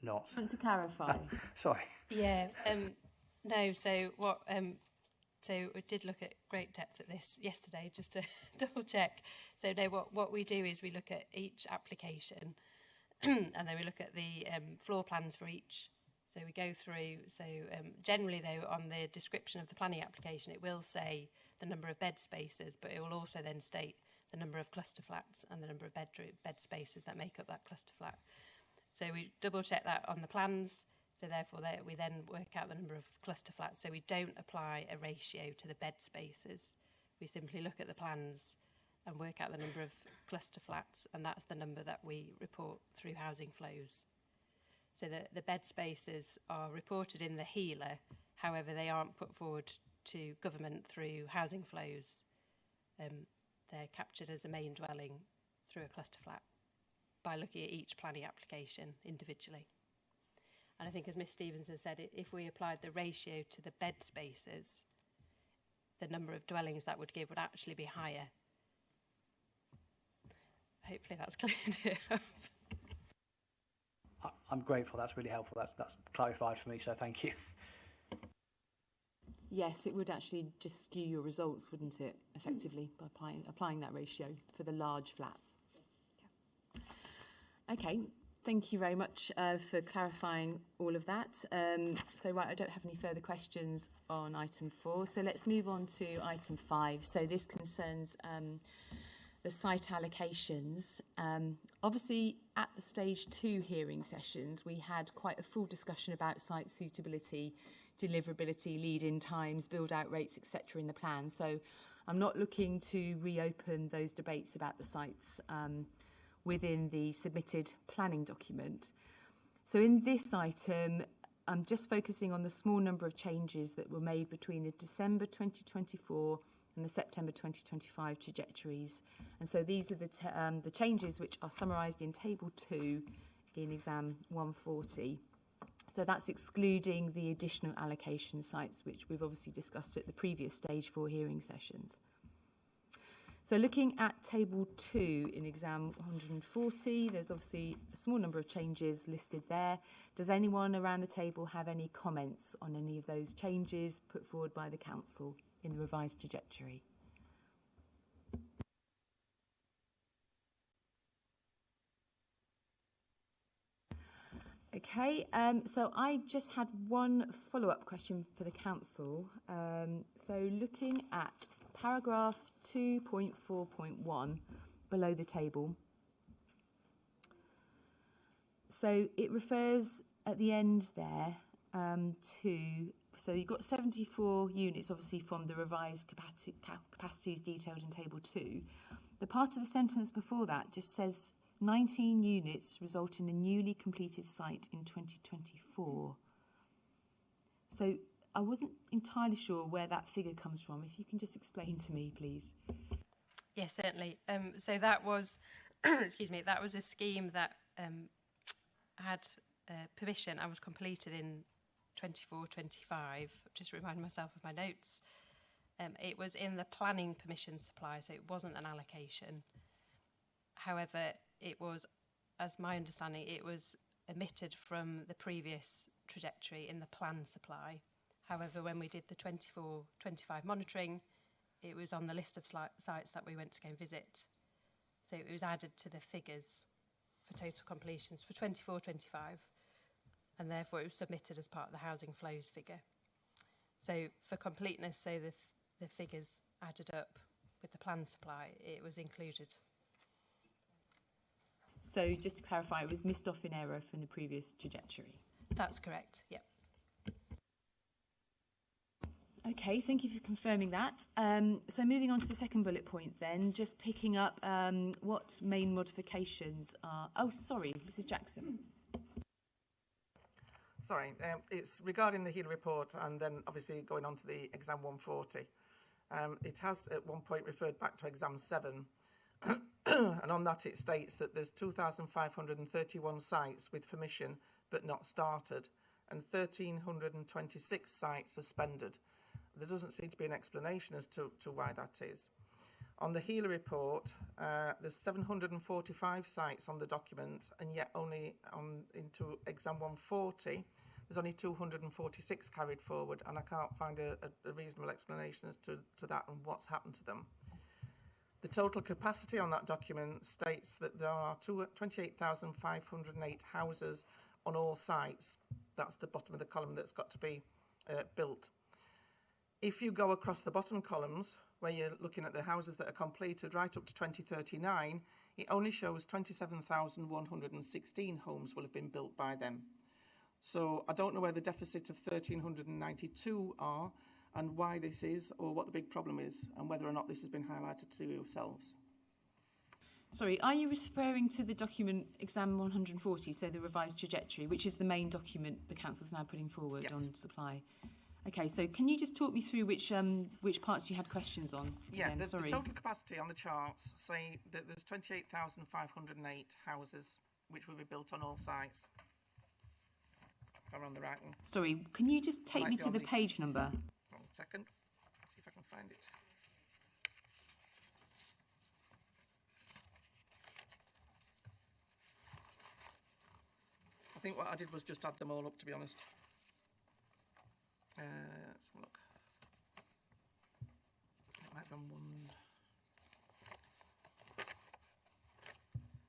knots? Want to clarify? Sorry. Yeah. No. So what? So we did look at great depth at this yesterday, just to double check. So no, what we do is we look at each application, and then we look at the floor plans for each. So we go through, generally though, on the description of the planning application, it will say the number of bed spaces, but it will also then state the number of cluster flats and the number of bed spaces that make up that cluster flat. So we double check that on the plans, so therefore we then work out the number of cluster flats. So we don't apply a ratio to the bed spaces. We simply look at the plans and work out the number of cluster flats, and that's the number that we report through housing flows. So the bed spaces are reported in the HELA, however they aren't put forward to government through housing flows. They're captured as a main dwelling through a cluster flat by looking at each planning application individually. And I think, as Ms Stevenson said, if we applied the ratio to the bed spaces, the number of dwellings that would give would actually be higher. Hopefully that's cleared up. I'm grateful. That's really helpful. That's clarified for me. So thank you. Yes, it would actually just skew your results, wouldn't it, effectively, by applying that ratio for the large flats. Yeah. Okay, thank you very much for clarifying all of that. So, right, I don't have any further questions on item 4. So let's move on to item 5. So this concerns the site allocations. Obviously, at the stage 2 hearing sessions, we had quite a full discussion about site suitability, deliverability, lead-in times, build-out rates, etc. in the plan. So I'm not looking to reopen those debates about the sites within the submitted planning document. So in this item, I'm just focusing on the small number of changes that were made between the December 2024 and the September 2025 trajectories. And so these are the changes which are summarised in Table 2 in Exam 140. So that's excluding the additional allocation sites, which we've obviously discussed at the previous Stage 4 hearing sessions. So looking at Table 2 in Exam 140, there's obviously a small number of changes listed there. Does anyone around the table have any comments on any of those changes put forward by the Council in the revised trajectory? Okay, so I just had one follow-up question for the Council. So looking at paragraph 2.4.1 below the table. So it refers at the end there so you've got 74 units obviously from the revised capacities detailed in Table 2. The part of the sentence before that just says 19 units result in a newly completed site in 2024. So I wasn't entirely sure where that figure comes from. If you can just explain to me, please. Yes, certainly. So that was, excuse me, that was a scheme that had permission and was completed in 24-25. Just remind myself of my notes. It was in the planning permission supply, so it wasn't an allocation. However, it was, as my understanding, it was omitted from the previous trajectory in the plan supply. However, when we did the 24-25 monitoring, it was on the list of sites that we went to go and visit. So it was added to the figures for total completions for 24-25, and therefore it was submitted as part of the housing flows figure. So for completeness, so the figures added up with the plan supply, it was included. So just to clarify, it was missed off in error from the previous trajectory. That's correct, yep. Okay, thank you for confirming that. So moving on to the second bullet point then, just picking up what main modifications are... Oh, sorry, Mrs Jackson. Sorry, it's regarding the HEALA report and then obviously going on to the exam 140. It has at one point referred back to exam 7 and on that it states that there's 2,531 sites with permission but not started and 1,326 sites suspended. There doesn't seem to be an explanation as to why that is. On the HEALA report, there's 745 sites on the document, and yet only into exam 140, there's only 246 carried forward, and I can't find a reasonable explanation as to that and what's happened to them. The total capacity on that document states that there are 28,508 houses on all sites. That's the bottom of the column that's got to be built. If you go across the bottom columns, where you're looking at the houses that are completed right up to 2039, it only shows 27,116 homes will have been built by them. So I don't know where the deficit of 1,392 are and why this is, or what the big problem is, and whether or not this has been highlighted to yourselves. Sorry, are you referring to the document exam 140, so the revised trajectory, which is the main document the council's now putting forward on supply? Okay, so can you just talk me through which parts you had questions on? Yeah, the total capacity on the charts say that there's 28,508 houses which will be built on all sites. If I'm on the right one. Sorry, can you just take me to the page number? 1 second, see if I can find it. I think what I did was just add them all up, to be honest. Let's have a look. It might be on one.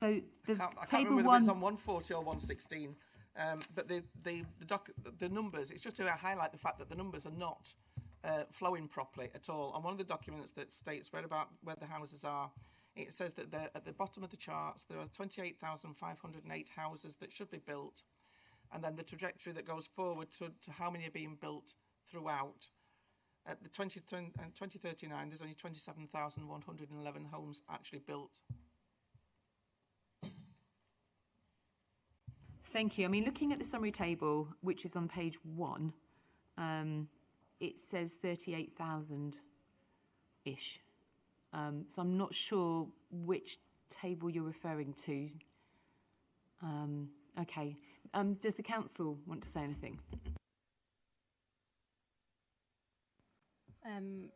So the I can't table remember one. Whether it's on 140 or 116. But the numbers, it's just to highlight the fact that the numbers are not flowing properly at all. On one of the documents that states where the houses are, it says that they're at the bottom of the charts there are 28,508 houses that should be built, and then the trajectory that goes forward to how many are being built throughout. At the 2039, there's only 27,111 homes actually built. Thank you. I mean, looking at the summary table, which is on page 1, it says 38,000-ish. So I'm not sure which table you're referring to. Okay. Does the council want to say anything?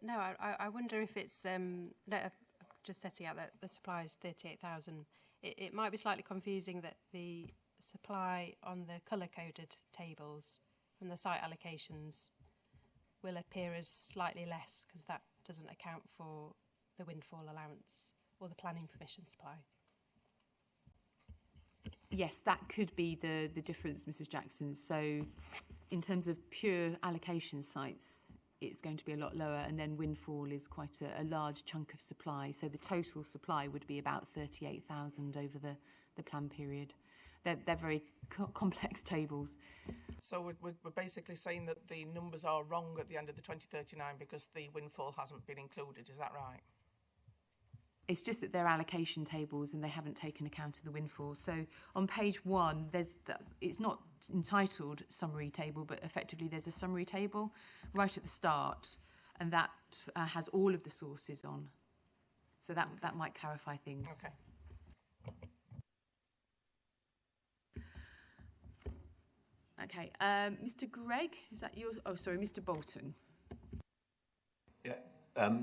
No, I wonder if it's just setting out that the supply is 38,000. It might be slightly confusing that the supply on the colour-coded tables from the site allocations will appear as slightly less because that doesn't account for the windfall allowance or the planning permission supply. Yes, that could be the difference, Mrs Jackson. So in terms of pure allocation sites, it's going to be a lot lower, and then windfall is quite a large chunk of supply. So the total supply would be about 38,000 over the plan period. They're very complex tables. So we're basically saying that the numbers are wrong at the end of the 2039 because the windfall hasn't been included, is that right? It's just that they're allocation tables and they haven't taken account of the windfall. So on page 1, it's not entitled summary table, but effectively there's a summary table right at the start, and that has all of the sources on. So that might clarify things. Okay. Okay, Mr. Gregg, is that yours? Oh, sorry, Mr. Bolton. Yeah,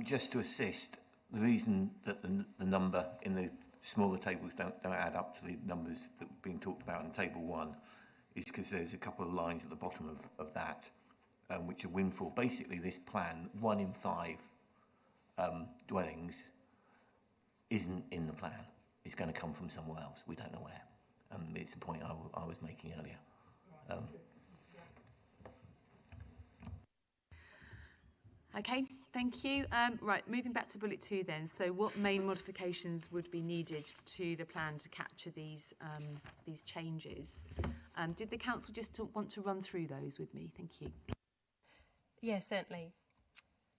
just to assist, the reason that the number in the smaller tables don't add up to the numbers that are being talked about in table 1 is because there's a couple of lines at the bottom of that which are windfall. Basically, this plan, 1 in 5 dwellings isn't in the plan. It's going to come from somewhere else. We don't know where. It's the point I was making earlier. Okay, Thank you. Right, moving back to bullet 2 then. So what main modifications would be needed to the plan to capture these changes? Did the council just want to run through those with me? Thank you. Yeah, certainly.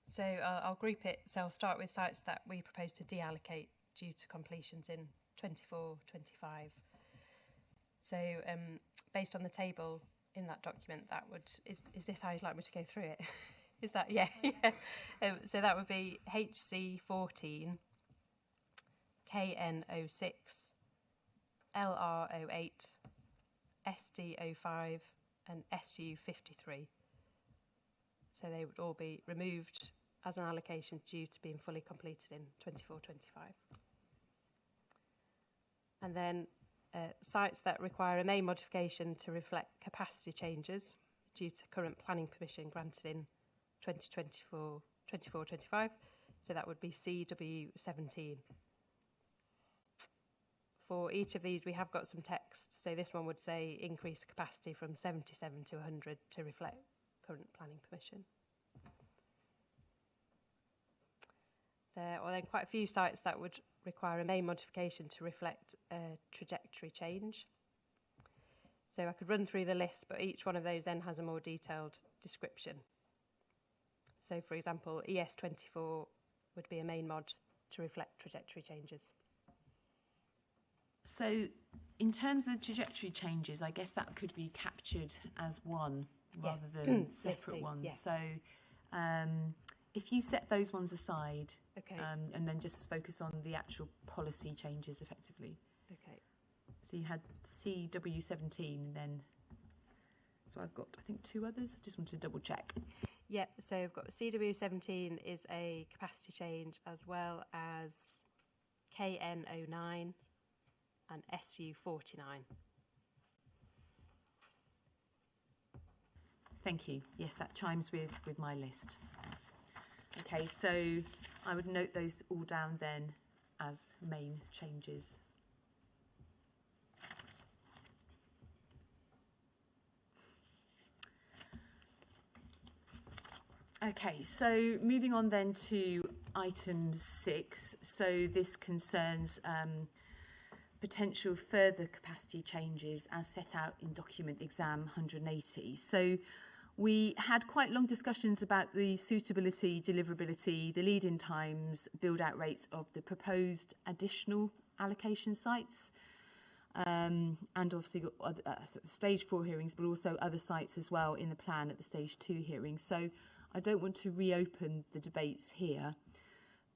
So I'll group it. So I'll start with sites that we propose to deallocate due to completions in 24-25. So based on the table in that document, that would is this how you'd like me to go through it? Is that yeah? So that would be HC14, KN06, LR08, SD05, and SU53. So they would all be removed as an allocation due to being fully completed in 24-25. And then sites that require a main modification to reflect capacity changes due to current planning permission granted in 2024-25. So that would be CW17. For each of these, we have got some text. So this one would say increase capacity from 77 to 100 to reflect current planning permission. There are then quite a few sites that would require a main modification to reflect a trajectory change. So I could run through the list, but each one of those then has a more detailed description. So for example, ES24 would be a main mod to reflect trajectory changes. So in terms of trajectory changes, I guess that could be captured as one rather than separate ones. Yeah. So if you set those ones aside, okay, and then just focus on the actual policy changes effectively. Okay. So you had CW17 and then, so I've got, I think, 2 others. I just want to double check. Yeah, so we've got CW17 is a capacity change, as well as KN09 and SU49. Thank you. Yes, that chimes with my list. Okay, so I would note those all down then as main changes. Okay, so moving on then to item 6. So this concerns potential further capacity changes as set out in document exam 180. So we had quite long discussions about the suitability, deliverability, the lead-in times, build-out rates of the proposed additional allocation sites, and obviously got other, stage 4 hearings, but also other sites as well in the plan at the stage 2 hearing. So I don't want to reopen the debates here,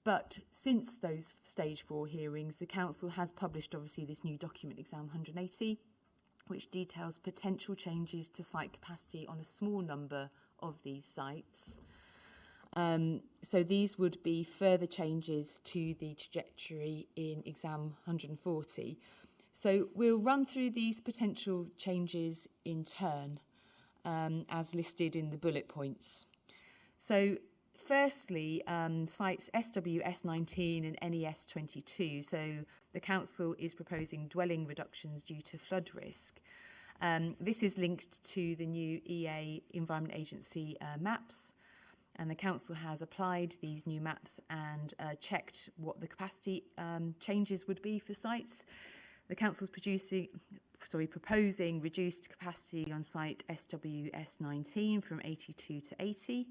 but since those stage 4 hearings, the council has published obviously this new document exam 180, which details potential changes to site capacity on a small number of these sites. So these would be further changes to the trajectory in exam 140. So we'll run through these potential changes in turn, as listed in the bullet points. So firstly, sites SWS19 and NES22. So the council is proposing dwelling reductions due to flood risk. This is linked to the new EA Environment Agency maps, and the council has applied these new maps and checked what the capacity changes would be for sites. The council is proposing reduced capacity on site SWS19 from 82 to 80.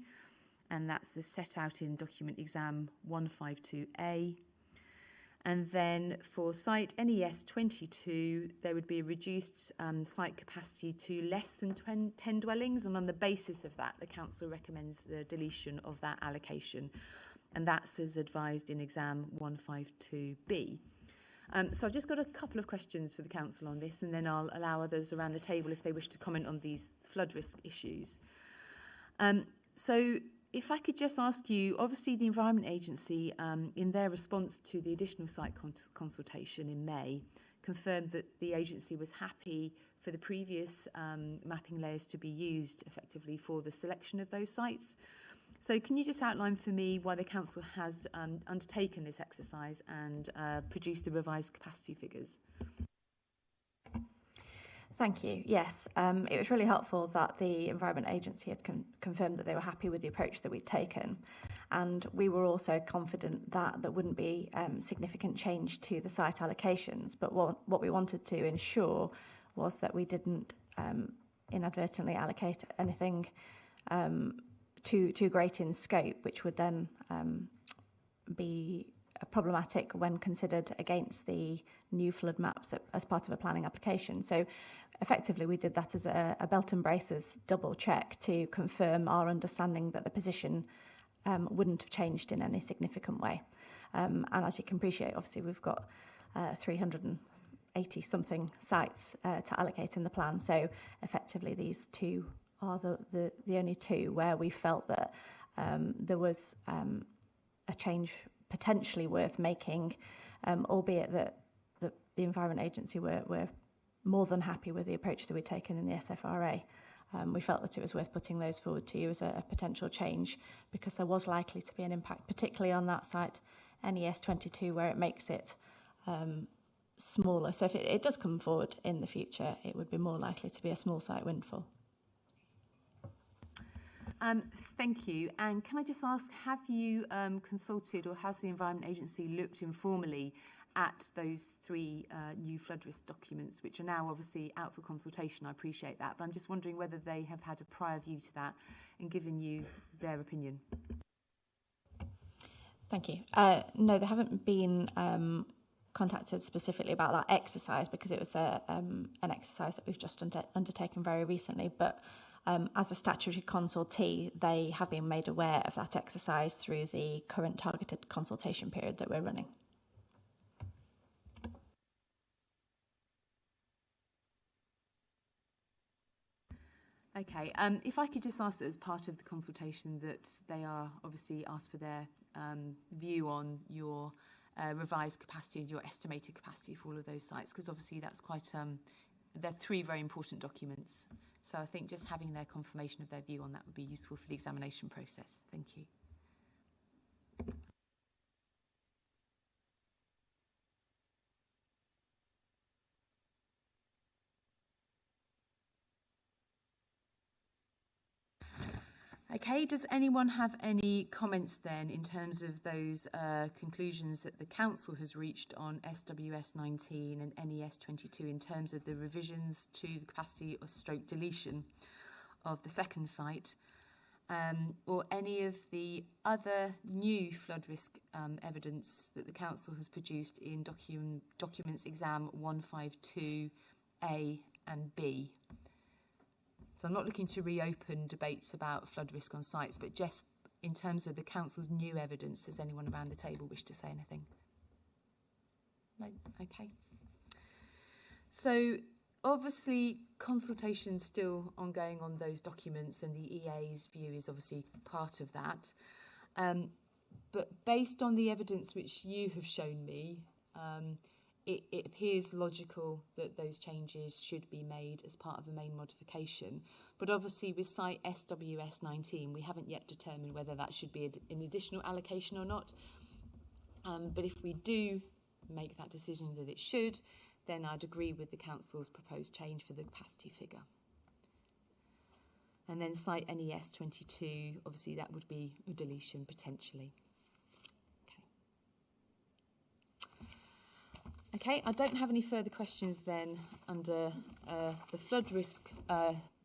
And that's as set out in document exam 152A. And then for site NES22, there would be a reduced site capacity to less than 10 dwellings, and on the basis of that, the council recommends the deletion of that allocation, and that's as advised in exam 152B. So I've just got a couple of questions for the council on this, and then I'll allow others around the table if they wish to comment on these flood risk issues. So if I could just ask you, obviously the Environment Agency, in their response to the additional site consultation in May, confirmed that the agency was happy for the previous mapping layers to be used effectively for the selection of those sites. So can you just outline for me why the council has undertaken this exercise and produced the revised capacity figures? Thank you. Yes, it was really helpful that the Environment Agency had confirmed that they were happy with the approach that we'd taken. And we were also confident that there wouldn't be significant change to the site allocations. But what we wanted to ensure was that we didn't inadvertently allocate anything too great in scope, which would then be problematic when considered against the new flood maps as part of a planning application. So effectively we did that as a belt and braces double check to confirm our understanding that the position wouldn't have changed in any significant way. And as you can appreciate, obviously we've got 380 something sites to allocate in the plan. So effectively these two are the only two where we felt that there was a change potentially worth making, albeit that the Environment Agency were more than happy with the approach that we'd taken in the SFRA. We felt that it was worth putting those forward to you as a potential change, because there was likely to be an impact, particularly on that site, NES 22, where it makes it smaller. So if it does come forward in the future, it would be more likely to be a small site windfall. Thank you. And can I just ask, have you consulted, or has the Environment Agency looked informally at those three new flood risk documents, which are now obviously out for consultation? I appreciate that, but I'm just wondering whether they have had a prior view to that and given you their opinion. Thank you. No, they haven't been contacted specifically about that exercise, because it was an exercise that we've just undertaken very recently. But as a statutory consultee, they have been made aware of that exercise through the current targeted consultation period that we're running. Okay, if I could just ask that as part of the consultation that they are obviously asked for their view on your revised capacity and your estimated capacity for all of those sites, because obviously that's quite, they're three very important documents. So I think just having their confirmation of their view on that would be useful for the examination process. Thank you. Okay, does anyone have any comments then in terms of those conclusions that the Council has reached on SWS 19 and NES 22 in terms of the revisions to the capacity or stroke deletion of the second site, or any of the other new flood risk evidence that the Council has produced in documents exam 152A and B? So I'm not looking to reopen debates about flood risk on sites, but just in terms of the Council's new evidence, does anyone around the table wish to say anything? No? Okay. So obviously consultation still ongoing on those documents, and the EA's view is obviously part of that. But based on the evidence which you have shown me, it appears logical that those changes should be made as part of a main modification. But obviously with site SWS 19, we haven't yet determined whether that should be an additional allocation or not. But if we do make that decision that it should, then I'd agree with the Council's proposed change for the capacity figure. And then site NES 22, obviously that would be a deletion potentially. Okay, I don't have any further questions then under the flood risk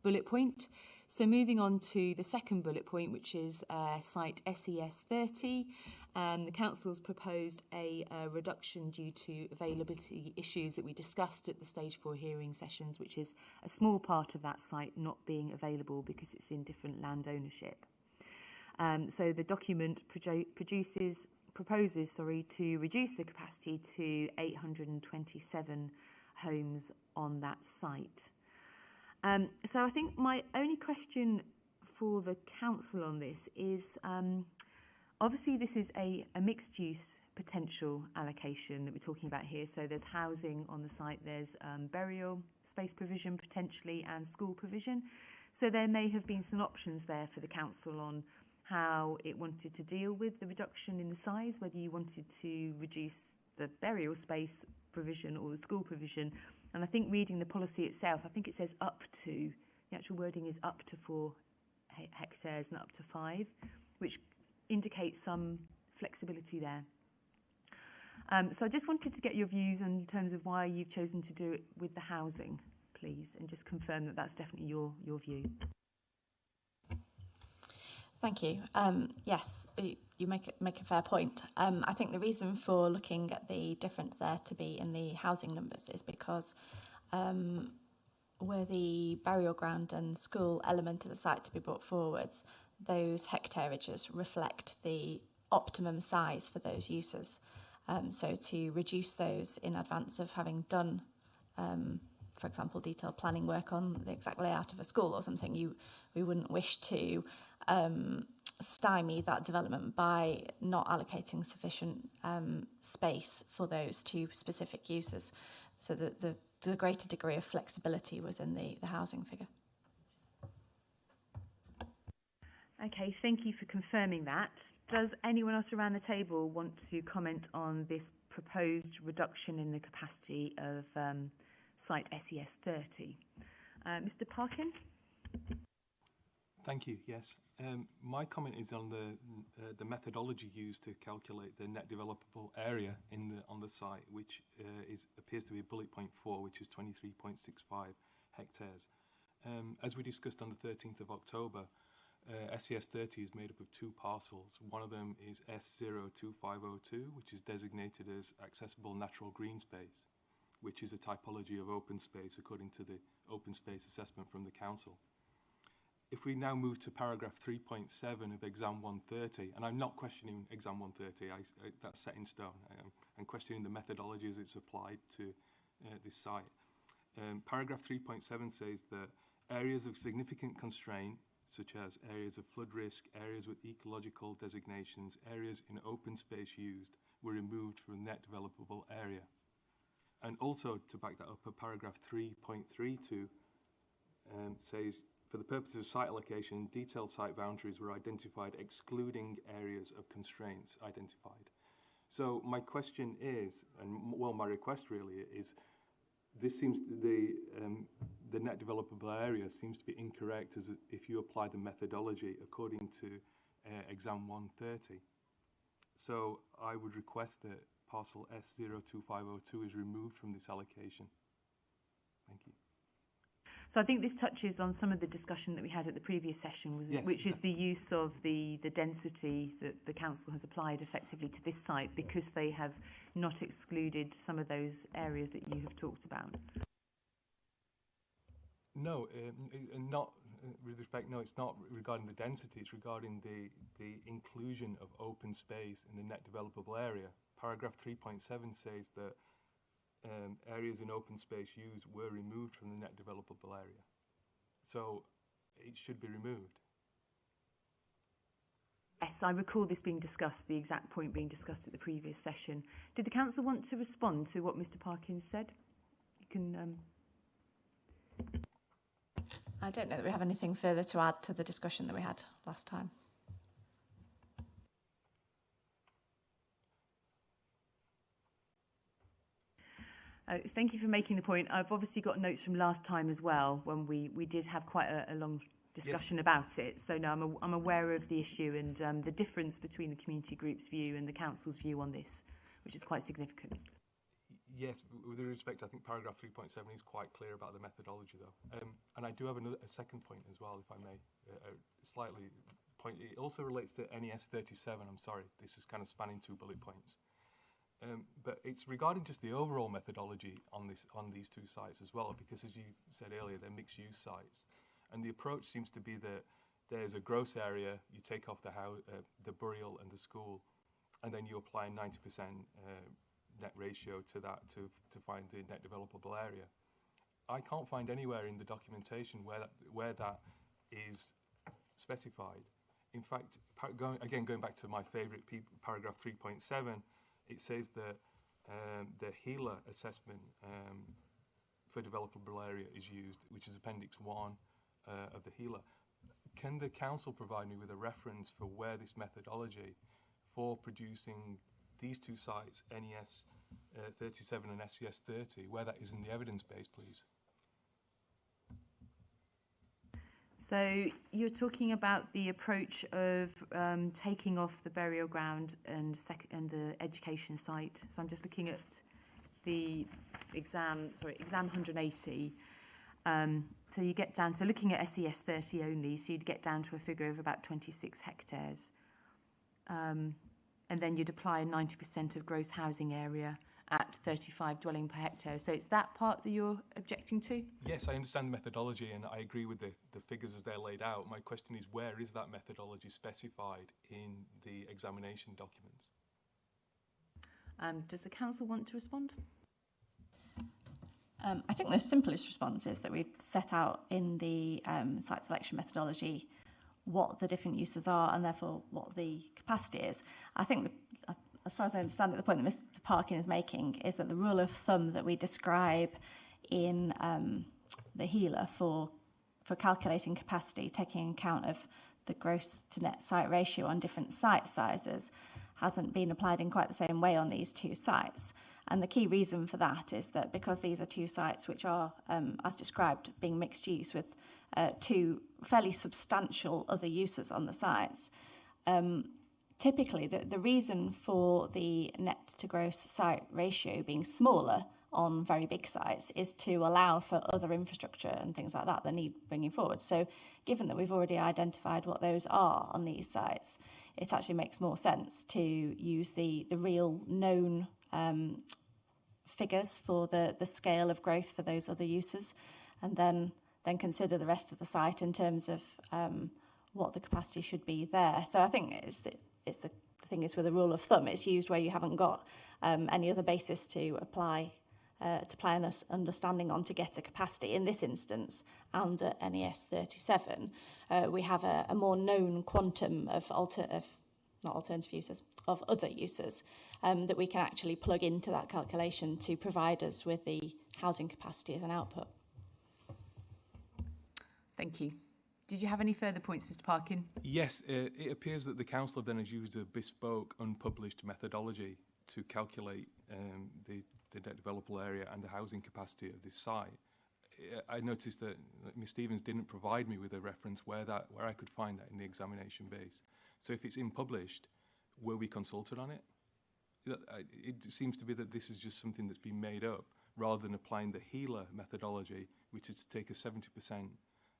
bullet point. So moving on to the second bullet point, which is site SES 30. The Council's proposed a reduction due to availability issues that we discussed at the Stage 4 hearing sessions, which is a small part of that site not being available because it's in different land ownership. So the document proposes to reduce the capacity to 827 homes on that site. So I think my only question for the Council on this is, obviously this is a mixed use potential allocation that we're talking about here. So there's housing on the site, there's burial space provision potentially, and school provision. So there may have been some options there for the Council on how it wanted to deal with the reduction in the size, whether you wanted to reduce the burial space provision or the school provision, And I think reading the policy itself, I think it says up to, the actual wording is up to 4 hectares and up to 5, which indicates some flexibility there. So I just wanted to get your views in terms of why you've chosen to do it with the housing, please, and just confirm that that's definitely your view. Thank you. Yes, you make a fair point. I think the reason for looking at the difference there to be in the housing numbers is because were the burial ground and school element of the site to be brought forwards, those hectareages reflect the optimum size for those uses. So to reduce those in advance of having done, for example, detailed planning work on the exact layout of a school or something, we wouldn't wish to stymie that development by not allocating sufficient space for those two specific uses. So that the greater degree of flexibility was in the housing figure. Okay, thank you for confirming that. Does anyone else around the table want to comment on this proposed reduction in the capacity of site SES 30? Mr. Parkin? Thank you. Yes. My comment is on the methodology used to calculate the net developable area on the site, which appears to be bullet point 4, which is 23.65 hectares. As we discussed on the 13th of October, SES 30 is made up of 2 parcels. One of them is S02502, which is designated as accessible natural green space, which is a typology of open space according to the open space assessment from the council. If we now move to paragraph 3.7 of exam 130, and I'm not questioning exam 130, that's set in stone. I'm questioning the methodology as it's applied to this site. Paragraph 3.7 says that areas of significant constraint, such as areas of flood risk, areas with ecological designations, areas in open space used, were removed from net developable area. And also, to back that up, paragraph 3.32 says, for the purposes of site allocation, detailed site boundaries were identified excluding areas of constraints identified. So my question is, and well, my request really is, this seems to the net developable area seems to be incorrect as if you apply the methodology according to exam 130. So I would request that parcel S02502 is removed from this allocation. Thank you. So I think this touches on some of the discussion that we had at the previous session, which is the use of the density that the council has applied effectively to this site because they have not excluded some of those areas that you have talked about. No, not with respect. No, it's not regarding the density. It's regarding the inclusion of open space in the net developable area. Paragraph 3.7 says that areas in open space used were removed from the net developable area. So it should be removed. Yes, I recall this being discussed, the exact point being discussed at the previous session. Did the council want to respond to what Mr. Parkins said? You can... I don't know that we have anything further to add to the discussion that we had last time. Thank you for making the point. I've obviously got notes from last time as well, when we did have quite a long discussion about it. So no, I'm aware of the issue and the difference between the community group's view and the council's view on this, which is quite significant. Yes, with respect, I think paragraph 3.7 is quite clear about the methodology, though. And I do have a second point as well, if I may, slightly point. It also relates to NES 37. I'm sorry, this is kind of spanning 2 bullet points. But it's regarding just the overall methodology on these 2 sites as well, because as you said earlier, they're mixed-use sites. And the approach seems to be that there's a gross area, you take off the burial and the school, and then you apply a 90% net ratio to that to find the net developable area. I can't find anywhere in the documentation where that is specified. In fact, going back to my favourite paragraph 3.7, it says that the HELA assessment for developable area is used, which is Appendix 1 of the HELA. Can the council provide me with a reference for where this methodology for producing these 2 sites, NES 37 and SES 30, where that is in the evidence base, please. So you're talking about the approach of taking off the burial ground and the education site. So I'm just looking at the exam 180. So you get down to looking at SES 30 only, so you'd get down to a figure of about 26 hectares. And then you'd apply 90% of gross housing area at 35 dwelling per hectare. So it's that part that you're objecting to? Yes, I understand the methodology and I agree with the figures as they're laid out. My question is, where is that methodology specified in the examination documents? Does the council want to respond? I think the simplest response is that we've set out in the site selection methodology what the different uses are and therefore what the capacity is. I think, as far as I understand it, the point that Mr. Parkin is making is that the rule of thumb that we describe in the HELA for calculating capacity, taking account of the gross to net site ratio on different site sizes, hasn't been applied in quite the same way on these two sites. And the key reason for that is that because these are two sites which are, as described, being mixed use with two fairly substantial other uses on the sites, typically the reason for the net to gross site ratio being smaller on very big sites is to allow for other infrastructure and things like that need bringing forward. So given that we've already identified what those are on these sites, it actually makes more sense to use the real known figures for the scale of growth for those other uses, and then consider the rest of the site in terms of what the capacity should be there. So I think the thing is, with a rule of thumb, it's used where you haven't got any other basis to apply an understanding on to get a capacity. In this instance, and at NES 37, we have a more known quantum of other uses that we can actually plug into that calculation to provide us with the housing capacity as an output. Thank you. Did you have any further points, Mr. Parkin? Yes, it appears that the council then has used a bespoke, unpublished methodology to calculate the net developable area and the housing capacity of this site. I noticed that Ms Stevens didn't provide me with a reference where I could find that in the examination base. So if it's unpublished, were we consulted on it? It seems to be that this is just something that's been made up rather than applying the HELA methodology, which is to take a 70%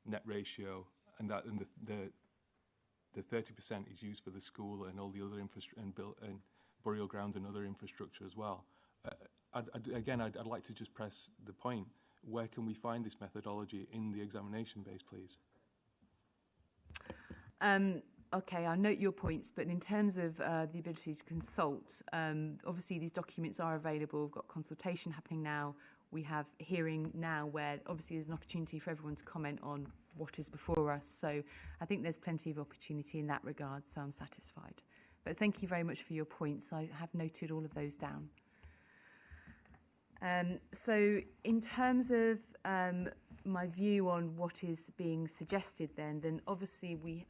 net ratio and the 30% is used for the school and all the other infrastructure and burial grounds and other infrastructure as well. I'd like to just press the point. Where can we find this methodology in the examination base, please? Okay, I note your points, but in terms of the ability to consult, obviously these documents are available. We've got consultation happening now. We have a hearing now where obviously there's an opportunity for everyone to comment on what is before us. So I think there's plenty of opportunity in that regard, so I'm satisfied. But thank you very much for your points. I have noted all of those down. So in terms of my view on what is being suggested then obviously we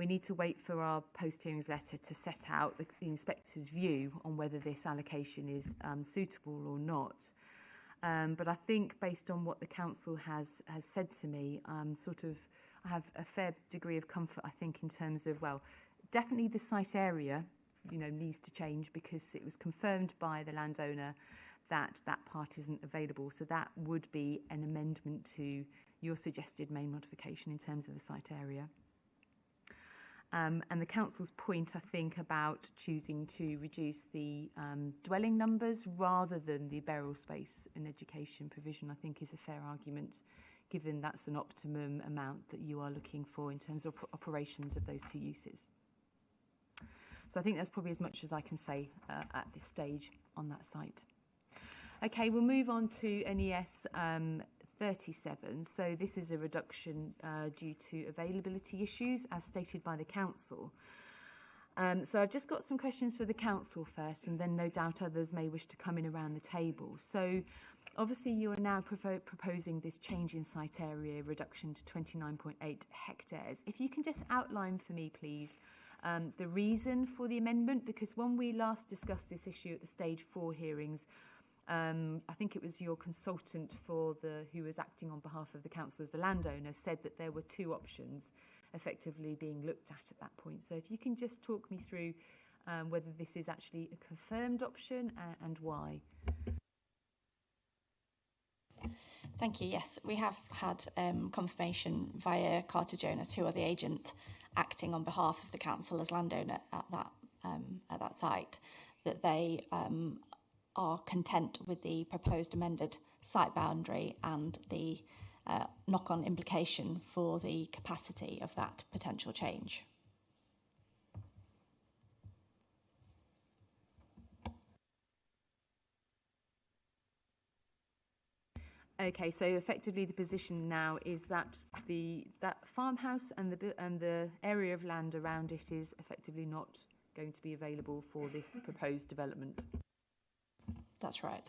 need to wait for our post-hearings letter to set out the inspector's view on whether this allocation is suitable or not. But I think based on what the council has said to me, I have a fair degree of comfort, I think, in terms of, well, definitely the site area, needs to change because it was confirmed by the landowner that part isn't available. So that would be an amendment to your suggested main modification in terms of the site area. And the council's point, I think, about choosing to reduce the dwelling numbers rather than the burial space and education provision, I think is a fair argument, given that's an optimum amount that you are looking for in terms of operations of those two uses. So I think that's probably as much as I can say at this stage on that site. Okay, we'll move on to NES 37. So this is a reduction due to availability issues as stated by the council. So I've just got some questions for the council first, and then no doubt others may wish to come in around the table. So obviously you are now proposing this change in site area reduction to 29.8 hectares. If you can just outline for me, please, the reason for the amendment, because when we last discussed this issue at the stage 4 hearings, I think it was your consultant who was acting on behalf of the council as the landowner said that there were 2 options effectively being looked at that point. So if you can just talk me through whether this is actually a confirmed option and why. Thank you. Yes, we have had confirmation via Carter Jonas, who are the agent acting on behalf of the council as landowner at that site, that they are content with the proposed amended site boundary and the knock-on implication for the capacity of that potential change. Okay, so effectively the position now is that that farmhouse and the area of land around it is effectively not going to be available for this proposed development. That's right.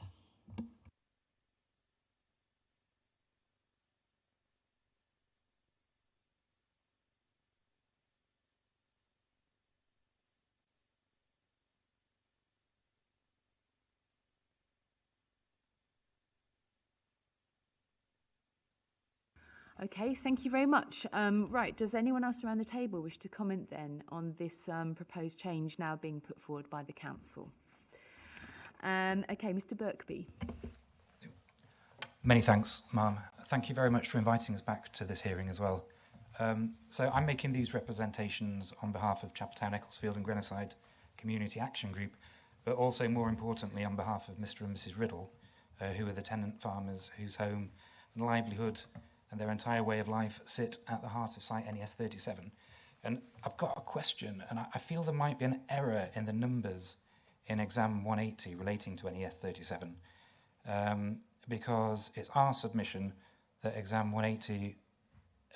Okay, thank you very much. Right, does anyone else around the table wish to comment then on this proposed change now being put forward by the council? Okay, Mr. Birkby. Many thanks, Ma'am. Thank you very much for inviting us back to this hearing as well. So I'm making these representations on behalf of Chapeltown, Ecclesfield and Grenoside Community Action Group, but also more importantly on behalf of Mr. and Mrs. Riddle, who are the tenant farmers whose home and livelihood and their entire way of life sit at the heart of site NES 37. And I've got a question, and I feel there might be an error in the numbers in exam 180 relating to NES 37, because it's our submission that exam 180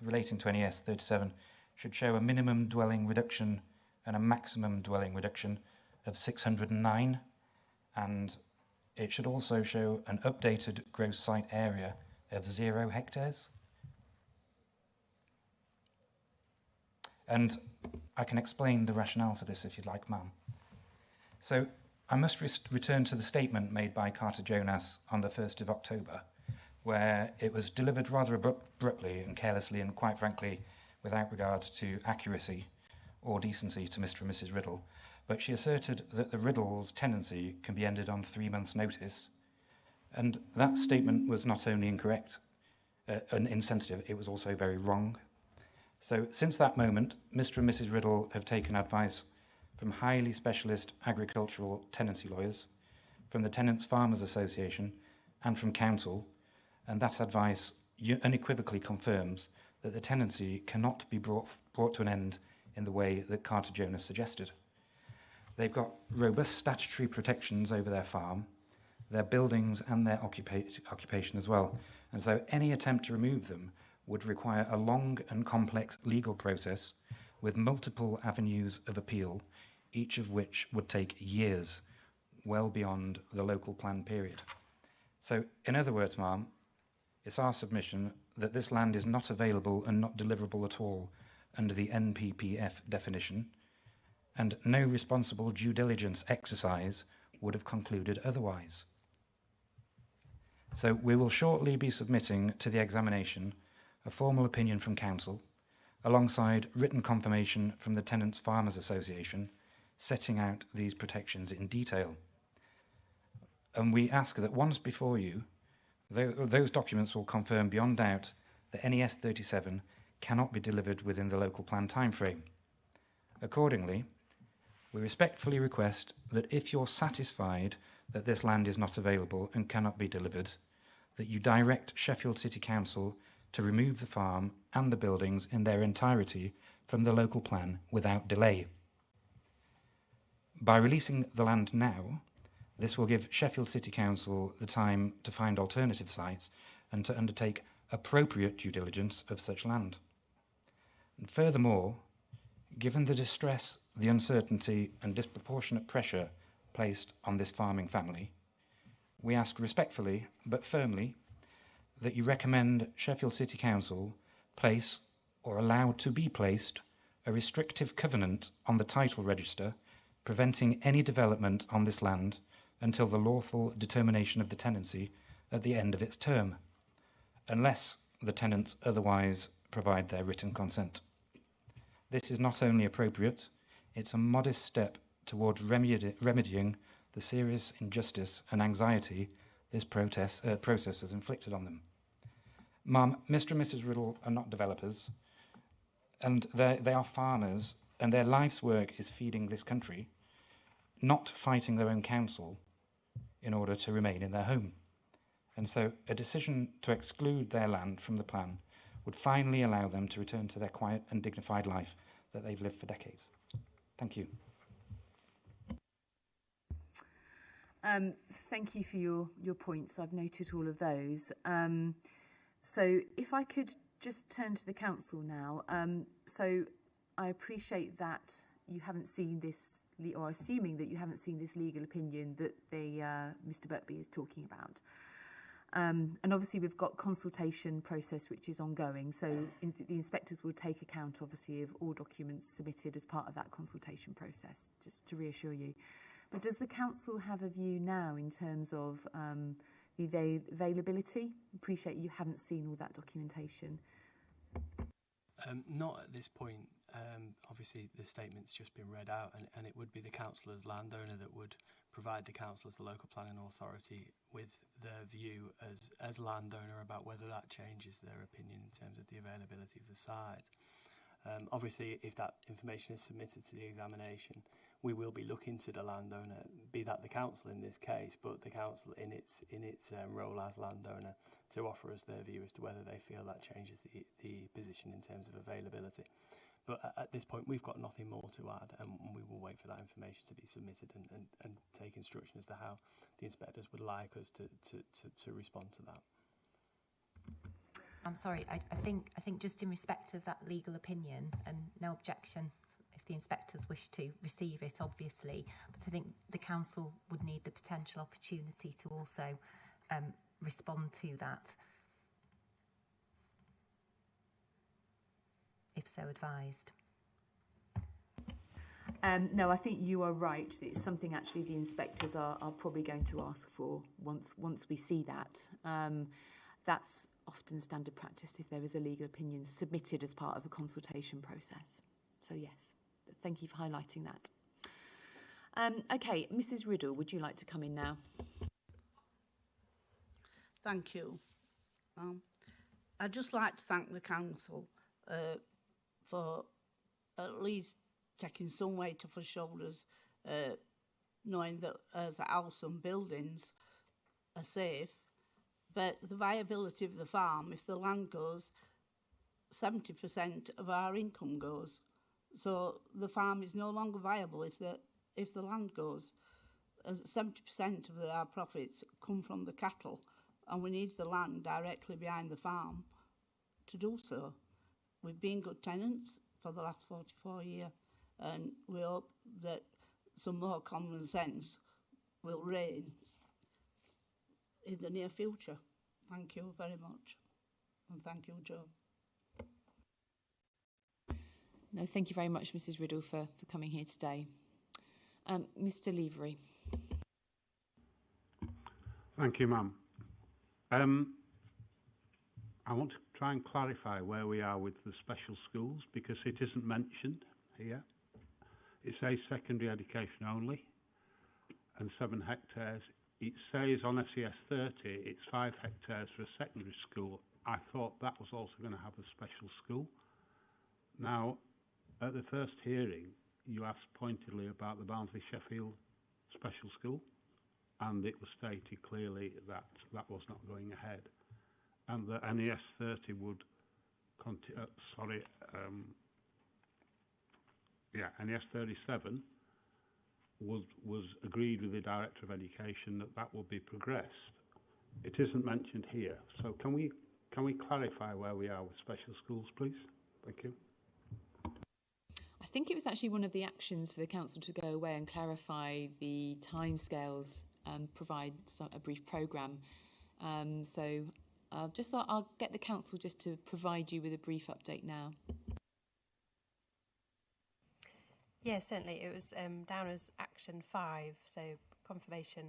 relating to NES 37 should show a minimum dwelling reduction and a maximum dwelling reduction of 609, and it should also show an updated gross site area of 0 hectares. And I can explain the rationale for this if you'd like, ma'am. So I must return to the statement made by Carter Jonas on the 1st of October, where it was delivered rather abruptly and carelessly and quite frankly without regard to accuracy or decency to Mr. and Mrs. Riddle. But she asserted that the Riddle's tenancy can be ended on 3 months' notice. And that statement was not only incorrect and insensitive, it was also very wrong. So since that moment, Mr. and Mrs. Riddle have taken advice from highly specialist agricultural tenancy lawyers, from the Tenants Farmers Association and from council, and that advice unequivocally confirms that the tenancy cannot be brought to an end in the way that Carter Jonas suggested. They've got robust statutory protections over their farm, their buildings and their occupation as well, and so any attempt to remove them would require a long and complex legal process with multiple avenues of appeal, each of which would take years, well beyond the local plan period. So, in other words, ma'am, it's our submission that this land is not available and not deliverable at all under the NPPF definition, and no responsible due diligence exercise would have concluded otherwise. So we will shortly be submitting to the examination a formal opinion from council, alongside written confirmation from the Tenants Farmers Association, setting out these protections in detail. And we ask that once before you, those documents will confirm beyond doubt that NES 37 cannot be delivered within the local plan timeframe. Accordingly, we respectfully request that if you're satisfied that this land is not available and cannot be delivered, that you direct Sheffield City Council to remove the farm and the buildings in their entirety from the local plan without delay. By releasing the land now, this will give Sheffield City Council the time to find alternative sites and to undertake appropriate due diligence of such land. And furthermore, given the distress, the uncertainty and disproportionate pressure placed on this farming family, we ask respectfully but firmly that you recommend Sheffield City Council place or allow to be placed a restrictive covenant on the title register preventing any development on this land until the lawful determination of the tenancy at the end of its term, unless the tenants otherwise provide their written consent. This is not only appropriate, it's a modest step towards remedying the serious injustice and anxiety this process has inflicted on them. Ma'am, Mr. and Mrs. Riddle are not developers, and they are farmers, and their life's work is feeding this country, not fighting their own council in order to remain in their home. And so a decision to exclude their land from the plan would finally allow them to return to their quiet and dignified life that they've lived for decades. Thank you. Thank you for your points. I've noted all of those. So if I could just turn to the council now. So I appreciate that you haven't seen this, or assuming that you haven't seen this legal opinion that Mr. Birkby is talking about. And obviously we've got consultation process which is ongoing, so the inspectors will take account obviously of all documents submitted as part of that consultation process, just to reassure you. But does the council have a view now in terms of the availability? Appreciate you haven't seen all that documentation. Not at this point. Obviously the statement's just been read out, and it would be the council as landowner that would provide the council as the local planning authority with their view as landowner about whether that changes their opinion in terms of the availability of the site. Obviously, if that information is submitted to the examination, we will be looking to the landowner, be that the council in this case, but the council in its role as landowner, to offer us their view as to whether they feel that changes the position in terms of availability. But at this point, we've got nothing more to add, and we will wait for that information to be submitted and take instruction as to how the inspectors would like us to respond to that. I'm sorry, I think just in respect of that legal opinion, and no objection if the inspectors wish to receive it, obviously, but I think the council would need the potential opportunity to also respond to that, if so advised. No, I think you are right. It's something actually the inspectors are probably going to ask for once we see that. That's often standard practice if there is a legal opinion submitted as part of a consultation process. So yes, thank you for highlighting that. Okay, Mrs. Riddle, would you like to come in now? Thank you. I'd just like to thank the council for at least taking some weight off our shoulders, knowing that as a house and buildings are safe, but the viability of the farm, if the land goes, 70% of our income goes. So the farm is no longer viable if the land goes. As 70% of our profits come from the cattle, and we need the land directly behind the farm to do so. We've been good tenants for the last 44 years, and we hope that some more common sense will reign in the near future. Thank you very much, and thank you, Joe. No, thank you very much, Mrs. Riddle, for coming here today. Mr. Levery. Thank you, ma'am. I want to try and clarify where we are with the special schools, because it isn't mentioned here. It says secondary education only and 7 hectares. It says on SES 30 it's 5 hectares for a secondary school. I thought that was also going to have a special school. Now, at the first hearing, you asked pointedly about the Barnsley Sheffield special school, and it was stated clearly that that was not going ahead, and the NES 30 would NES 37 was agreed with the Director of Education that would be progressed. It isn't mentioned here, so can we clarify where we are with special schools, please? Thank you. I think it was actually one of the actions for the council to go away and clarify the timescales and provide a brief programme. So I'll get the council just to provide you with a brief update now. Yeah, certainly. It was down as Action 5, so confirmation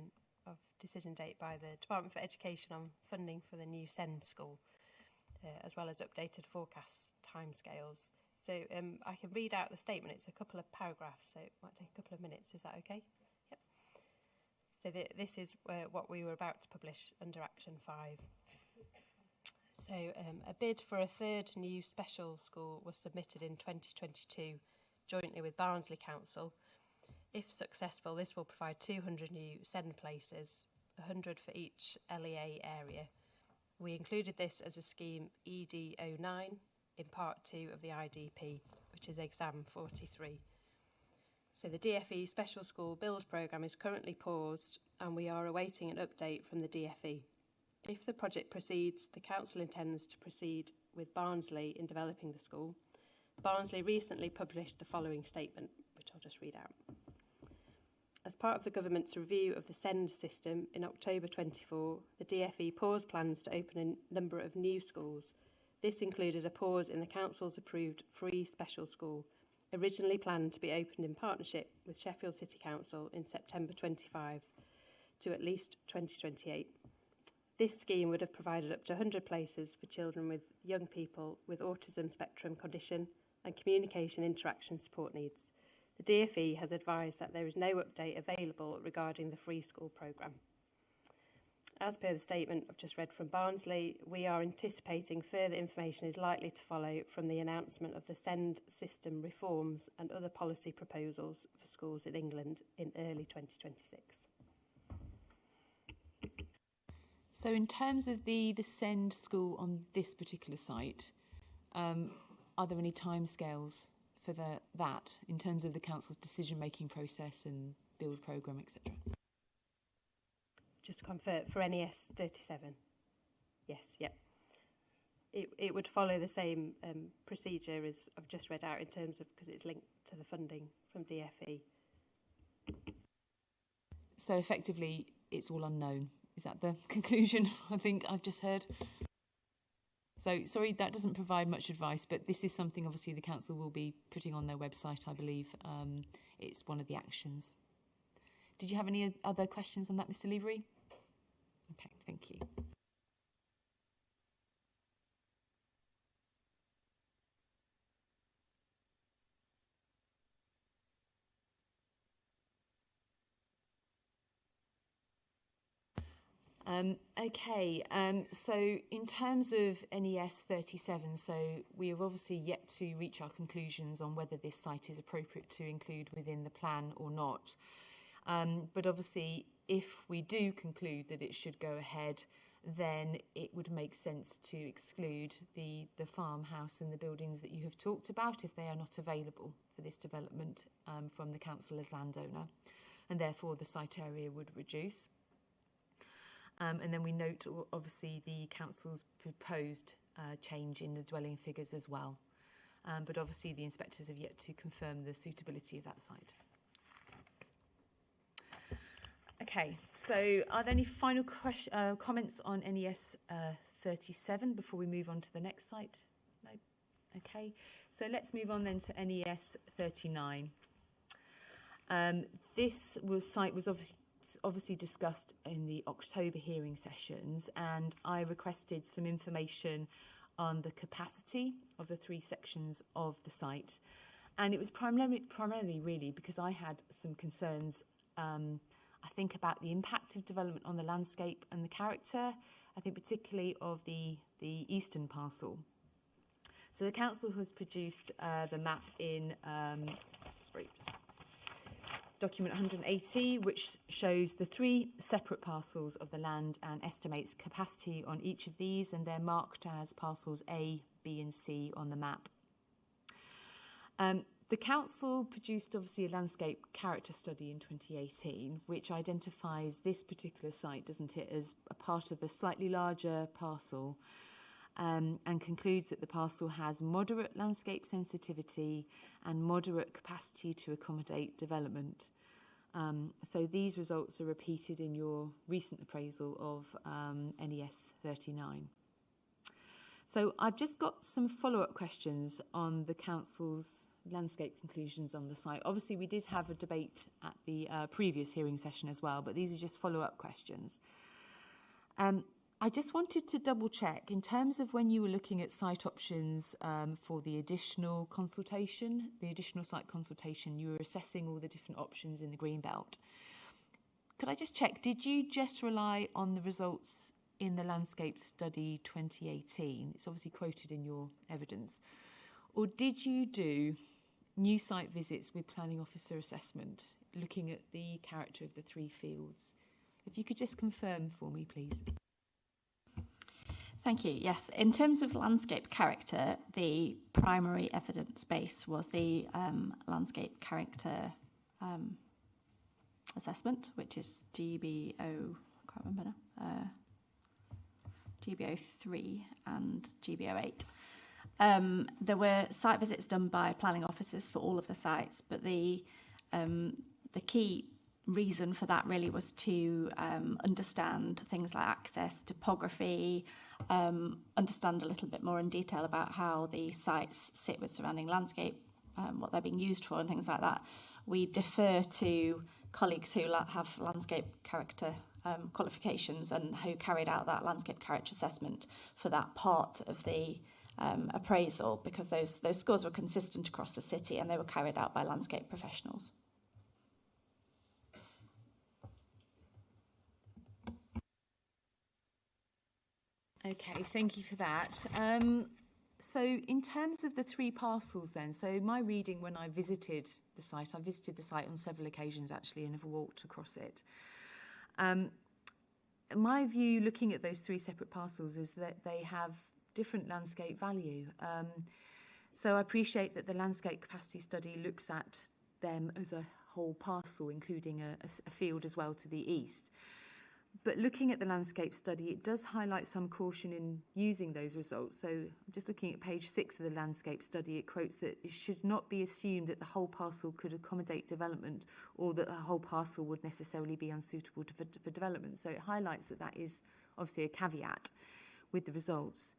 of decision date by the Department for Education on funding for the new SEND school, as well as updated forecast timescales. So I can read out the statement. It's a couple of paragraphs, so it might take a couple of minutes. Is that okay? Yep. So this is what we were about to publish under Action 5. So a bid for a third new special school was submitted in 2022 jointly with Barnsley Council. If successful, this will provide 200 new SEND places, 100 for each LEA area. We included this as a scheme ED09 in part 2 of the IDP, which is exam 43. So the DFE Special School Build Programme is currently paused and we are awaiting an update from the DFE. If the project proceeds, the Council intends to proceed with Barnsley in developing the school. Barnsley recently published the following statement, which I'll just read out. As part of the government's review of the SEND system in October 24, the DFE paused plans to open a number of new schools. This included a pause in the Council's approved free special school, originally planned to be opened in partnership with Sheffield City Council in September 25 to at least 2028. This scheme would have provided up to 100 places for children with young people with autism spectrum condition and communication interaction support needs. The DFE has advised that there is no update available regarding the free school programme. As per the statement I've just read from Barnsley, we are anticipating further information is likely to follow from the announcement of the SEND system reforms and other policy proposals for schools in England in early 2026. So in terms of the SEND school on this particular site, are there any timescales for that in terms of the council's decision-making process and build programme, etc.? Just to confirm, for NES 37? Yes, yep. It would follow the same procedure as I've just read out in terms of, because it's linked to the funding from DFE. So effectively, it's all unknown. Is that the conclusion I think I've just heard? So, sorry, that doesn't provide much advice, but this is something obviously the council will be putting on their website, I believe. It's one of the actions. Did you have any other questions on that, Mr. Levery? Okay, thank you. So in terms of NES 37, so we have obviously yet to reach our conclusions on whether this site is appropriate to include within the plan or not. But obviously, if we do conclude that it should go ahead, then it would make sense to exclude the farmhouse and the buildings that you have talked about if they are not available for this development from the council as landowner, and therefore the site area would reduce. And then we note, obviously, the council's proposed change in the dwelling figures as well. But obviously, the inspectors have yet to confirm the suitability of that site. Okay, so are there any final comments on NES 37 before we move on to the next site? No? Okay, so let's move on then to NES 39. This site was obviously discussed in the October hearing sessions, and I requested some information on the capacity of the 3 sections of the site, and it was primarily really because I had some concerns I think about the impact of development on the landscape and the character, I think particularly of the eastern parcel. So the council has produced the map in document 180, which shows the 3 separate parcels of the land and estimates capacity on each of these, and they're marked as parcels A, B and C on the map. The council produced obviously a landscape character study in 2018, which identifies this particular site, doesn't it, as a part of a slightly larger parcel, and concludes that the parcel has moderate landscape sensitivity and moderate capacity to accommodate development. So these results are repeated in your recent appraisal of NES 39. So I've just got some follow-up questions on the council's landscape conclusions on the site. Obviously, we did have a debate at the previous hearing session as well, but these are just follow-up questions. I just wanted to double check in terms of when you were looking at site options for the additional consultation, the additional site consultation, you were assessing all the different options in the Greenbelt. Could I just check, did you just rely on the results in the landscape study 2018? It's obviously quoted in your evidence. Or did you do new site visits with planning officer assessment, looking at the character of the three fields? If you could just confirm for me, please. Thank you. Yes, in terms of landscape character, the primary evidence base was the landscape character assessment, which is GBO, I can't remember now, GBO3 and GBO8. There were site visits done by planning officers for all of the sites, but the key reason for that really was to understand things like access, topography, understand a little bit more in detail about how the sites sit with surrounding landscape, what they're being used for and things like that. We defer to colleagues who have landscape character qualifications and who carried out that landscape character assessment for that part of the appraisal, because those scores were consistent across the city and they were carried out by landscape professionals. Okay, thank you for that. So in terms of the three parcels then, so my reading when I visited the site on several occasions actually and have walked across it. My view looking at those three separate parcels is that they have different landscape value. So I appreciate that the landscape capacity study looks at them as a whole parcel, including a field as well to the east. But looking at the landscape study, it does highlight some caution in using those results. So I'm just looking at page 6 of the landscape study, it quotes that it should not be assumed that the whole parcel could accommodate development or that the whole parcel would necessarily be unsuitable for development. So it highlights that that is obviously a caveat with the results.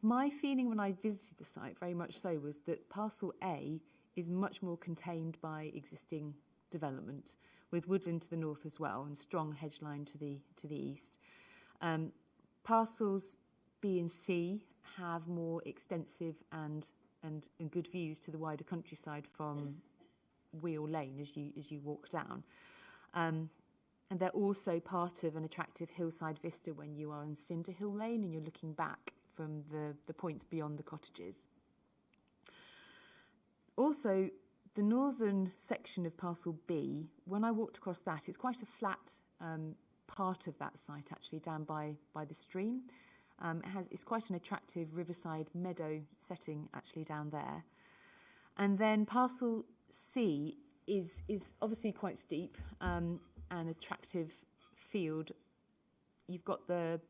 My feeling when I visited the site, very much so, was that parcel A is much more contained by existing development, with woodland to the north as well and strong hedge line to the east. Parcels B and C have more extensive and good views to the wider countryside from Wheel Lane as you walk down. And they're also part of an attractive hillside vista when you are in Cinder Hill Lane and you're looking back from the points beyond the cottages. Also, the northern section of parcel B, when I walked across that, it's quite a flat part of that site actually down by the stream. It's quite an attractive riverside meadow setting actually down there. And then parcel C is obviously quite steep, an attractive field. You've got the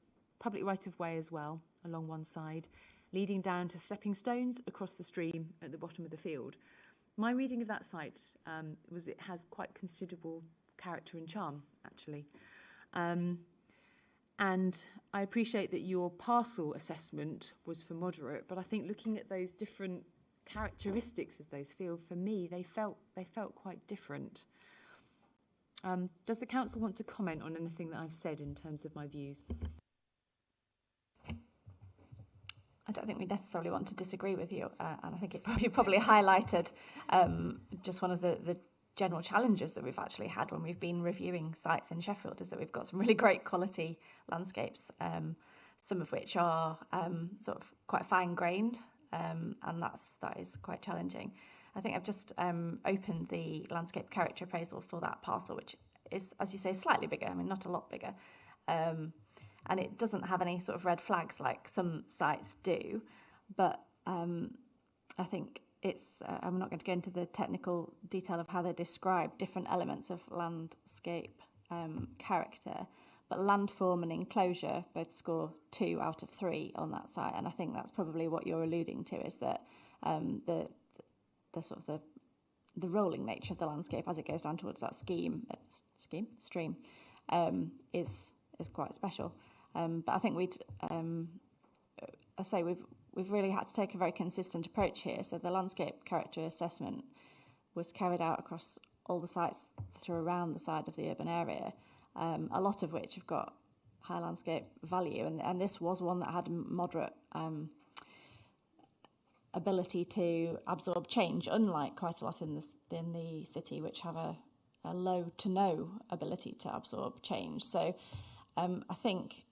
public right of way as well along one side, leading down to stepping stones across the stream at the bottom of the field. My reading of that site was it has quite considerable character and charm, actually. And I appreciate that your parcel assessment was for moderate, but I think looking at those different characteristics of those fields, for me, they felt quite different. Does the council want to comment on anything that I've said in terms of my views? I don't think we necessarily want to disagree with you, and I think you probably highlighted just one of the general challenges that we've actually had when we've been reviewing sites in Sheffield is that we've got some really great quality landscapes, some of which are sort of quite fine-grained, and that is quite challenging. I think I've just opened the landscape character appraisal for that parcel, which is, as you say, slightly bigger. I mean, not a lot bigger. And it doesn't have any sort of red flags like some sites do, but I think it's, I'm not going to go into the technical detail of how they describe different elements of landscape character, but landform and enclosure both score 2 out of 3 on that site, and I think that's probably what you're alluding to, is that the sort of the rolling nature of the landscape as it goes down towards that stream is quite special. But I think we've really had to take a very consistent approach here. So the landscape character assessment was carried out across all the sites that are around the side of the urban area, a lot of which have got high landscape value, and this was one that had moderate ability to absorb change, unlike quite a lot in the city, which have a low to no ability to absorb change. So I think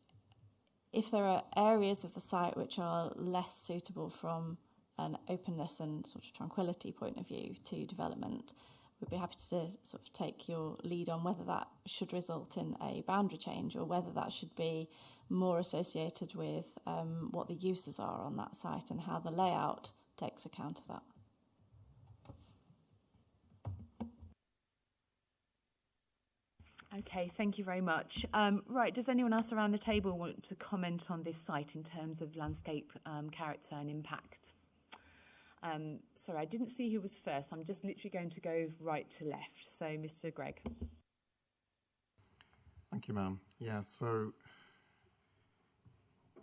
if there are areas of the site which are less suitable from an openness and sort of tranquility point of view to development, we'd be happy to sort of take your lead on whether that should result in a boundary change or whether that should be more associated with what the uses are on that site and how the layout takes account of that. Okay, thank you very much. Right, does anyone else around the table want to comment on this site in terms of landscape character and impact? Sorry, I didn't see who was first. I'm just literally going to go right to left. So, Mr. Gregg. Thank you, ma'am. Yeah, so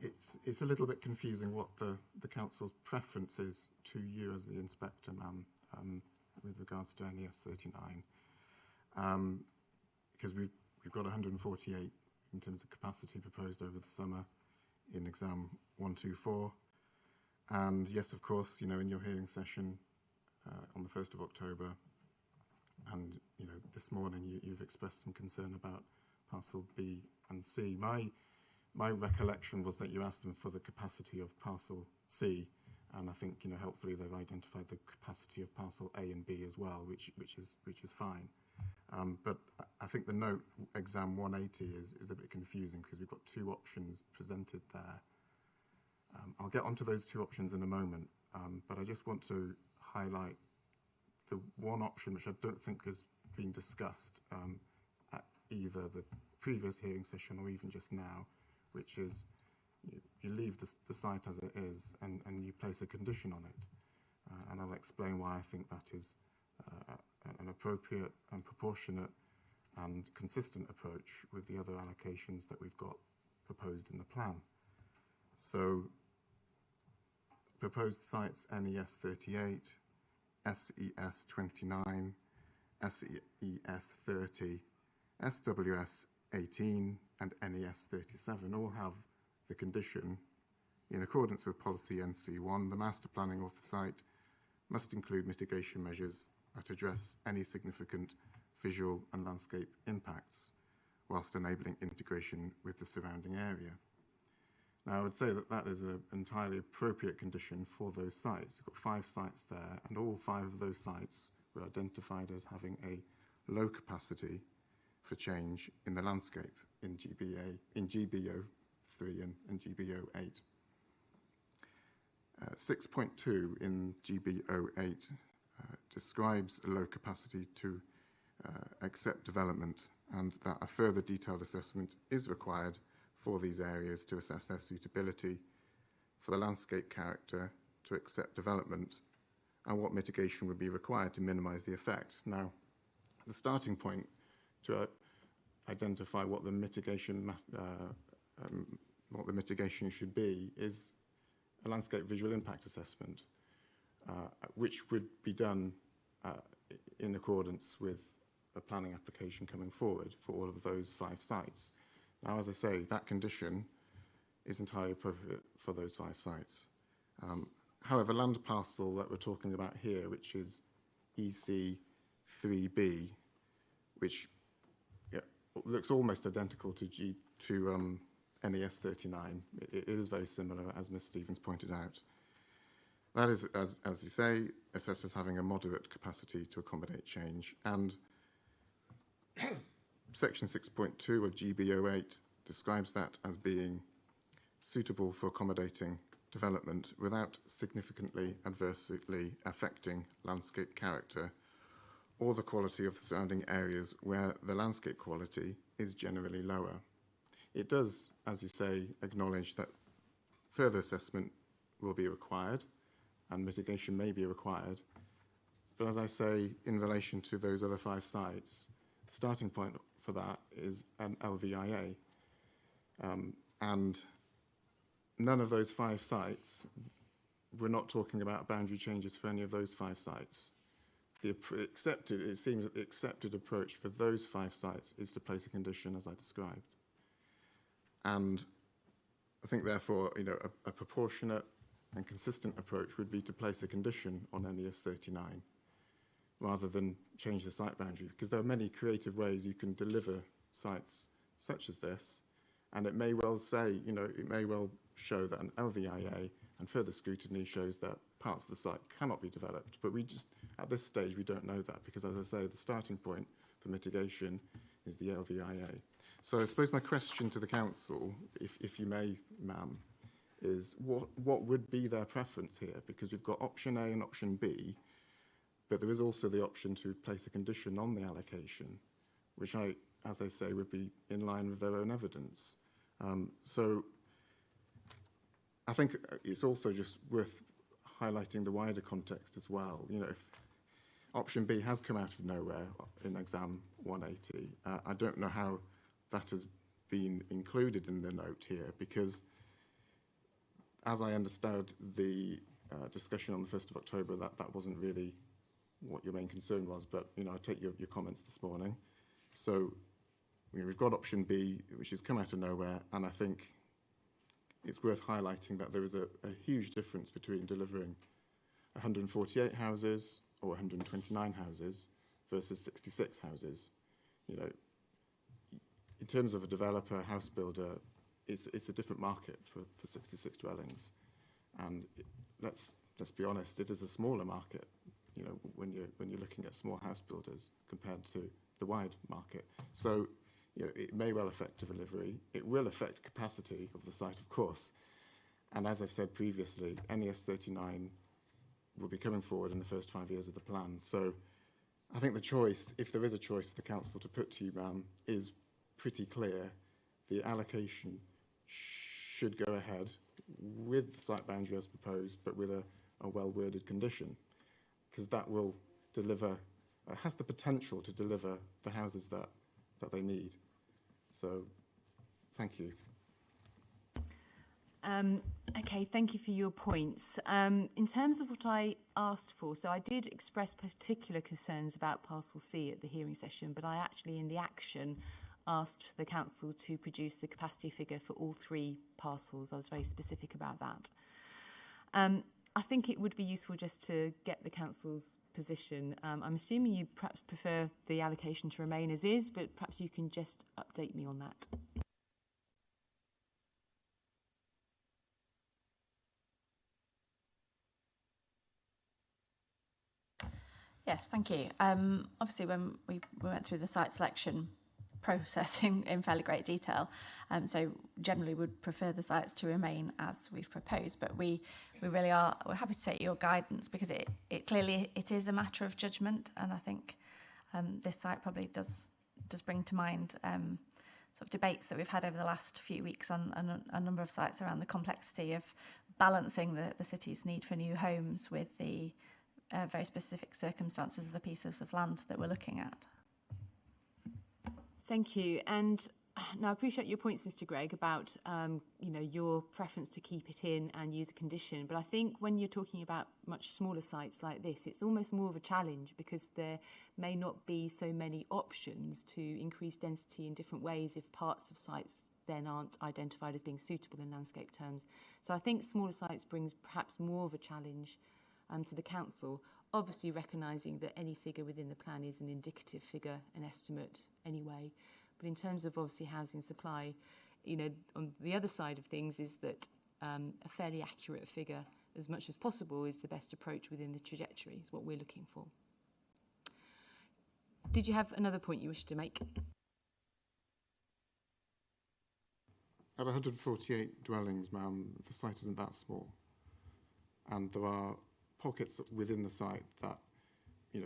it's a little bit confusing what the council's preference is to you as the inspector, ma'am, with regards to NES 39. Because we've got 148 in terms of capacity proposed over the summer in exam 124. And yes, of course, you know, in your hearing session on the 1st of October, and, you know, this morning you've expressed some concern about parcel B and C. My recollection was that you asked them for the capacity of parcel C, and I think, you know, helpfully they've identified the capacity of parcel A and B as well, which is fine. But I think the note exam 180 is a bit confusing because we've got two options presented there. I'll get onto those two options in a moment, but I just want to highlight the one option which I don't think has been discussed at either the previous hearing session or even just now, which is you leave the site as it is and you place a condition on it. And I'll explain why I think that is an appropriate and proportionate and consistent approach with the other allocations that we've got proposed in the plan. So, proposed sites NES 38, SES 29, SES 30, SWS 18 and NES 37 all have the condition, in accordance with policy NC1, the master planning of the site must include mitigation measures that address any significant visual and landscape impacts whilst enabling integration with the surrounding area. Now, I would say that that is an entirely appropriate condition for those sites. We've got 5 sites there, and all 5 of those sites were identified as having a low capacity for change in the landscape in GBO 3 and GBO 8. 6.2 in GBO 8 describes a low capacity to accept development, and that a further detailed assessment is required for these areas to assess their suitability for the landscape character to accept development and what mitigation would be required to minimise the effect. Now, the starting point to identify what the mitigation should be is a landscape visual impact assessment, which would be done in accordance with a planning application coming forward for all of those 5 sites. Now, as I say, that condition is entirely appropriate for those 5 sites. However, land parcel that we're talking about here, which is EC3B, which looks almost identical to NES 39. It is very similar, as Ms. Stevens pointed out. That is, as you say, assessed as having a moderate capacity to accommodate change, and Section 6.2 of GBO 8 describes that as being suitable for accommodating development without significantly adversely affecting landscape character or the quality of the surrounding areas where the landscape quality is generally lower. It does, as you say, acknowledge that further assessment will be required and mitigation may be required, but as I say, in relation to those other 5 sites, the starting point for that is an LVIA, and none of those 5 sites we're not talking about boundary changes for any of those 5 sites. It seems that the accepted approach for those 5 sites is to place a condition as I described. And I think therefore, a proportionate and consistent approach would be to place a condition on NES 39 rather than change the site boundary, because there are many creative ways you can deliver sites such as this, and it may well say, it may well show that an LVIA and further scrutiny shows that parts of the site cannot be developed, but at this stage we don't know that, because as I say, the starting point for mitigation is the LVIA. So I suppose my question to the council, if you may, ma'am, is what would be their preference here? Because we've got option A and option B, but there is also the option to place a condition on the allocation, which as I say, would be in line with their own evidence. So I think it's also just worth highlighting the wider context as well. If option B has come out of nowhere in exam 180, I don't know how that has been included in the note here, because as I understood the discussion on the 1st of October, that wasn't really what your main concern was, but I take your comments this morning. So we've got option B, which has come out of nowhere, and I think it's worth highlighting that there is a huge difference between delivering 148 houses or 129 houses versus 66 houses. In terms of a developer, house builder, it's a different market for 66 dwellings, and let's be honest, it is a smaller market. When you're looking at small house builders compared to the wide market. So it may well affect delivery. It will affect capacity of the site, of course. And as I've said previously, NES 39 will be coming forward in the first 5 years of the plan. So I think the choice, if there is a choice for the council to put to you, ma'am, is pretty clear. The allocation should go ahead with the site boundary as proposed, but with a well-worded condition, because that will deliver, has the potential to deliver the houses that they need. So, thank you. Okay, thank you for your points. In terms of what I asked for, so I did express particular concerns about Parcel C at the hearing session, but I actually, in the action, asked the council to produce the capacity figure for all 3 parcels. I was very specific about that. I think it would be useful just to get the council's position. I'm assuming you perhaps prefer the allocation to remain as is, but perhaps you can just update me on that. Yes, thank you. Obviously, when we went through the site selection process in fairly great detail, so generally would prefer the sites to remain as we've proposed, but we're happy to take your guidance, because it clearly is a matter of judgment, and I think this site probably does bring to mind sort of debates that we've had over the last few weeks on a number of sites around the complexity of balancing the city's need for new homes with the very specific circumstances of the pieces of land that we're looking at. Thank you. And now I appreciate your points, Mr. Gregg, about your preference to keep it in and use a condition. But I think when you're talking about much smaller sites like this, it's almost more of a challenge, because there may not be so many options to increase density in different ways if parts of sites then aren't identified as being suitable in landscape terms. So I think smaller sites brings perhaps more of a challenge to the council, obviously recognising that any figure within the plan is an indicative figure, an estimate anyway. But in terms of obviously housing supply, on the other side of things is that a fairly accurate figure as much as possible is the best approach within the trajectory, is what we're looking for. Did you have another point you wished to make? At 148 dwellings, ma'am, the site isn't that small. And there are pockets within the site that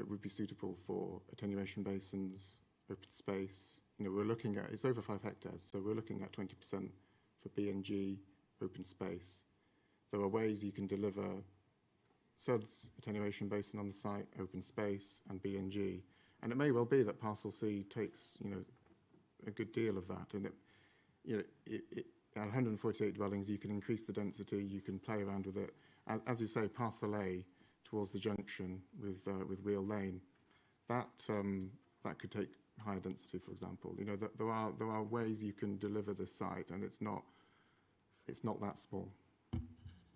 would be suitable for attenuation basins, open space. We're looking at, it's over 5 hectares, so we're looking at 20% for B&G, open space. There are ways you can deliver SUDS, attenuation basin on the site, open space, and B&G. And it may well be that Parcel C takes, a good deal of that. And at 148 dwellings, you can increase the density, you can play around with it. as you say, Parcel A towards the junction with Wheel Lane, that could take higher density, for example. You know, there are ways you can deliver this site, and it's not that small.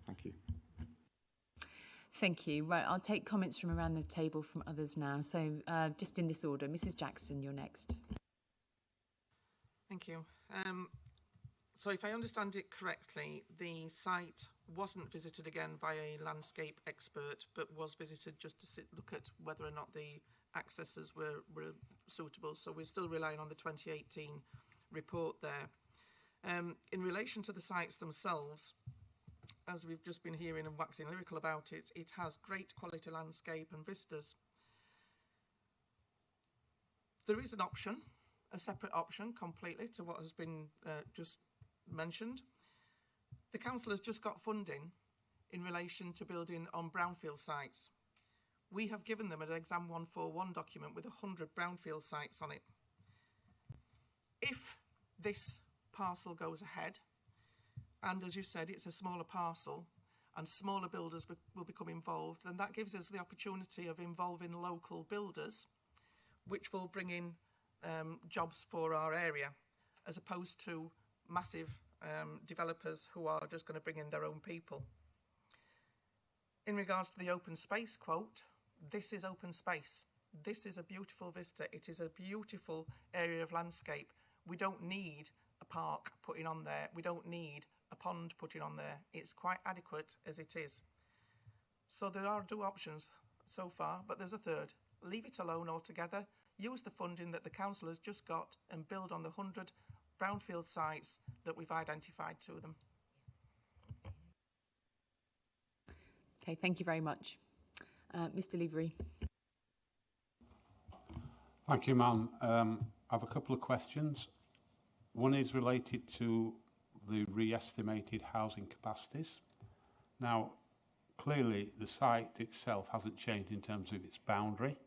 Thank you. Thank you. Right, I'll take comments from around the table from others now. So just in this order, Mrs. Jackson, you're next. Thank you. So if I understand it correctly, the site wasn't visited again by a landscape expert, but was visited just to look at whether or not the accesses were suitable. So we're still relying on the 2018 report there. In relation to the sites themselves, as we've just been hearing and waxing lyrical about it, it has great quality landscape and vistas. There is an option, a separate option completely to what has been just mentioned. The council has just got funding in relation to building on brownfield sites. We have given them an exam 141 document with 100 brownfield sites on it. If this parcel goes ahead, and as you said, it's a smaller parcel and smaller builders will become involved, then that gives us the opportunity of involving local builders, which will bring in jobs for our area, as opposed to massive developers who are just going to bring in their own people. In regards to the open space quote, this is open space. This is a beautiful vista. It is a beautiful area of landscape. We don't need a park putting on there. We don't need a pond putting on there. It's quite adequate as it is. So there are two options so far, but there's a third. Leave it alone altogether. Use the funding that the council has just got and build on the 100 brownfield sites that we've identified to them. Okay, thank you very much. Mr. Levery. Thank you, ma'am. I have a couple of questions. One is related to the re-estimated housing capacities. Now, clearly the site itself hasn't changed in terms of its boundary,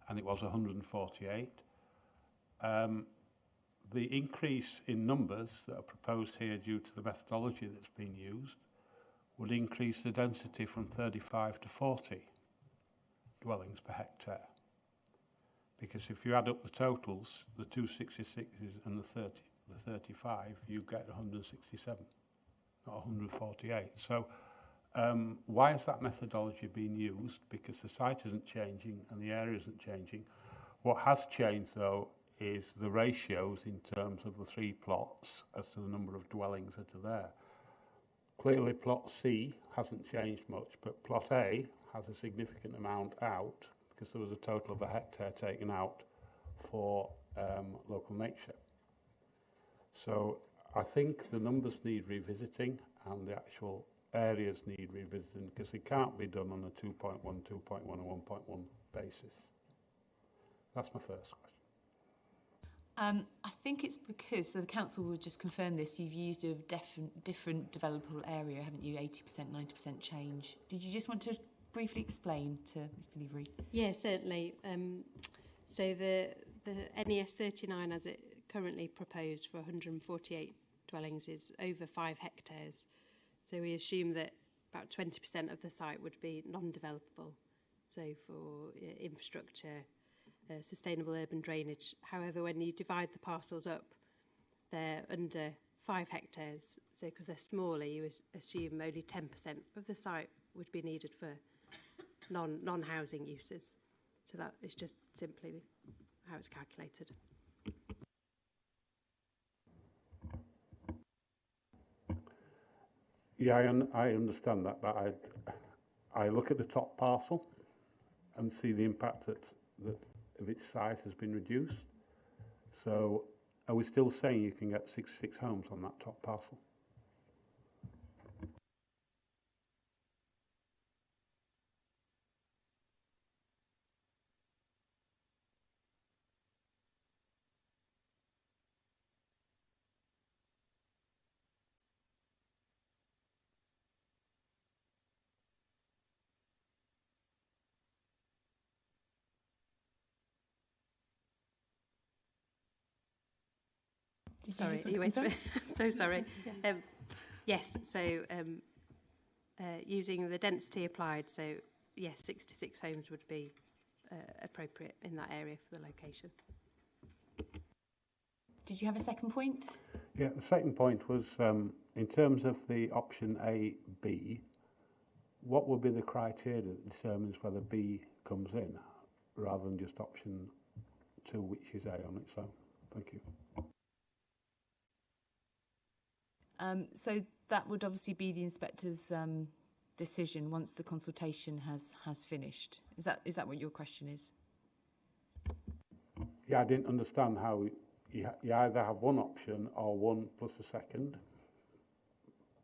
and it was 148. The increase in numbers that are proposed here due to the methodology that's been used would increase the density from 35 to 40 dwellings per hectare. Because if you add up the totals, the 266s and the 35, you get 167, not 148. So why has that methodology been used? Because the site isn't changing and the area isn't changing. What has changed, though, is the ratios in terms of the three plots as to the number of dwellings that are there. Clearly, plot C hasn't changed much, but plot A has a significant amount out because there was a total of a hectare taken out for local nature. So I think the numbers need revisiting and the actual areas need revisiting because it can't be done on a 2.1, 2.1 and 1.1 basis. That's my first question. I think it's because, so the council will just confirm this, you've used a different developable area, haven't you? 80%, 90% change. Did you just want to briefly explain to Mr. Levery? Yeah, certainly. So the NES 39 as it currently proposed for 148 dwellings is over 5 hectares. So we assume that about 20% of the site would be non-developable. So for infrastructure, sustainable urban drainage. However, when you divide the parcels up, they're under 5 hectares. So because they're smaller, you assume only 10% of the site would be needed for non-housing uses. So that is just simply how it's calculated. Yeah, I understand that, but I look at the top parcel and see the impact that of its size has been reduced. So are we still saying you can get 66 homes on that top parcel? Sorry, you wait a minute. So sorry. Yes, so using the density applied. So yes, 66 homes would be appropriate in that area for the location. Did you have a second point? Yeah, the second point was in terms of the option A, B, what would be the criteria that determines whether B comes in rather than just option 2, which is A on its own? Thank you. So that would obviously be the inspector's decision once the consultation has finished. Is that what your question is? Yeah, I didn't understand how you either have one option or 1 plus a second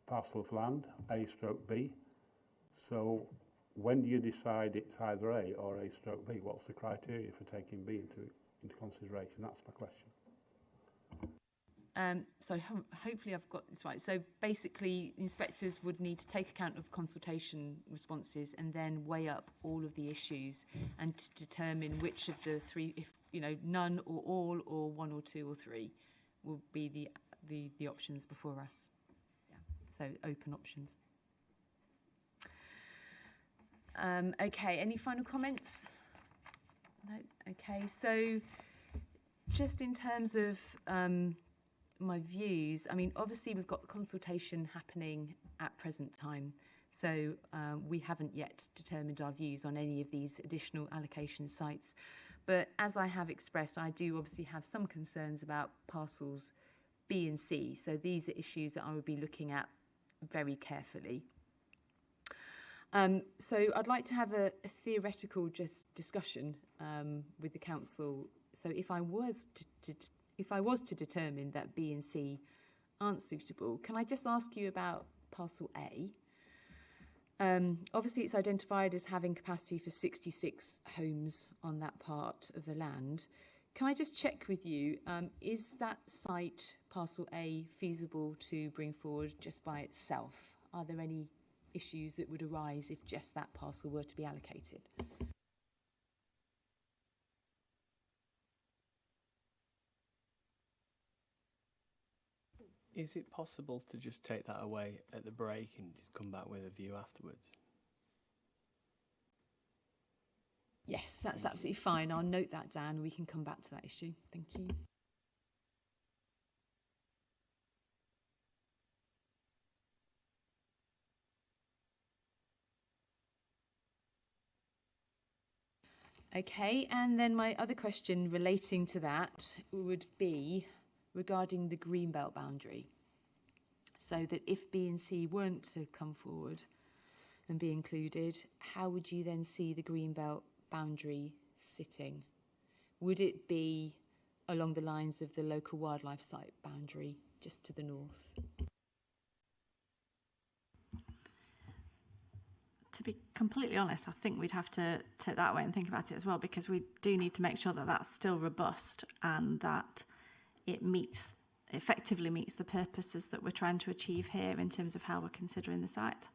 parcel of land, A stroke B. So when do you decide it's either A or A stroke B? What's the criteria for taking B into consideration? That's my question. So hopefully I've got this right. So basically, inspectors would need to take account of consultation responses and then weigh up all of the issues and to determine which of the 3, if none or all or 1 or 2 or 3, will be the options before us. Yeah. So open options. Okay. Any final comments? No. Okay. So just in terms of my views, I mean, obviously we've got the consultation happening at present time, so we haven't yet determined our views on any of these additional allocation sites. But as I have expressed, I do obviously have some concerns about parcels B and C. So these are issues that I would be looking at very carefully. So I'd like to have a theoretical discussion with the council. So if I was to determine that B and C aren't suitable, can I just ask you about parcel A? Obviously, it's identified as having capacity for 66 homes on that part of the land. Can I just check with you, is that site, parcel A, feasible to bring forward just by itself? Are there any issues that would arise if just that parcel were to be allocated? Is it possible to just take that away at the break and just come back with a view afterwards? Yes, that's absolutely fine. I'll note that down and we can come back to that issue. Thank you. Okay, and then my other question relating to that would be regarding the greenbelt boundary. So that if B and C weren't to come forward and be included, how would you then see the greenbelt boundary sitting? Would it be along the lines of the local wildlife site boundary, just to the north? To be completely honest, I think we'd have to take that way and think about it as well, because we do need to make sure that that's still robust and that it effectively meets the purposes that we're trying to achieve here in terms of how we're considering the site.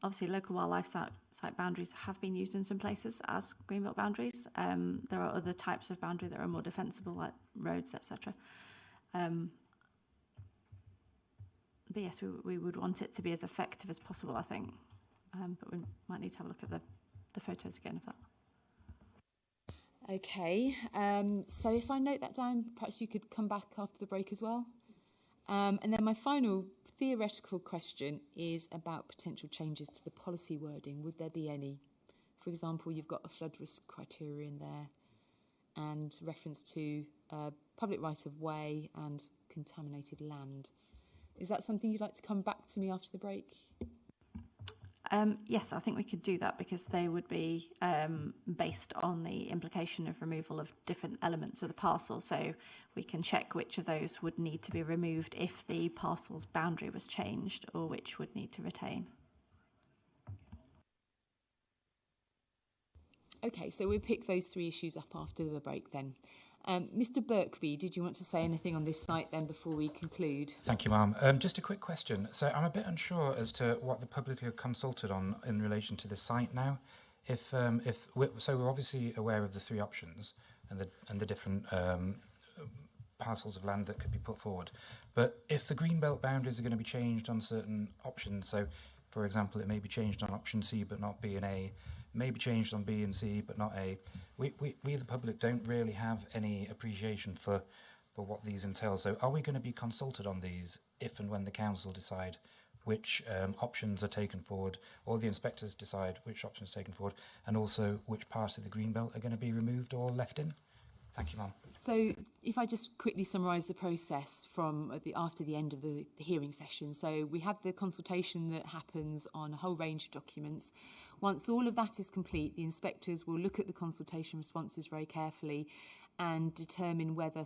Obviously, local wildlife site boundaries have been used in some places as greenbelt boundaries. There are other types of boundary that are more defensible, like roads, etc. But yes, we would want it to be as effective as possible, I think. But we might need to have a look at the photos again of that. Okay, so if I note that down, perhaps you could come back after the break as well. And then my final theoretical question is about potential changes to the policy wording. Would there be any? For example, you've got a flood risk criterion there and reference to public right-of-way and contaminated land. Is that something you'd like to come back to me after the break? Yes, I think we could do that, because they would be based on the implication of removal of different elements of the parcel. So we can check which of those would need to be removed if the parcel's boundary was changed, or which would need to retain. Okay, so we'll pick those 3 issues up after the break then. Mr. Birkby, did you want to say anything on this site then before we conclude? Thank you, ma'am. Just a quick question. So I'm a bit unsure as to what the public are consulted on in relation to the site now. So we're obviously aware of the 3 options and the different parcels of land that could be put forward. But if the greenbelt boundaries are going to be changed on certain options, so for example, it may be changed on option C but not B and A, may be changed on B and C but not A, we the public don't really have any appreciation for what these entail. So are we going to be consulted on these if and when the council decide which options are taken forward, or the inspectors decide which options are taken forward, and also which parts of the greenbelt are going to be removed or left in? Thank you, ma'am. So if I just quickly summarise the process from after the end of the hearing session. So we have the consultation that happens on a whole range of documents. Once all of that is complete, the inspectors will look at the consultation responses very carefully and determine whether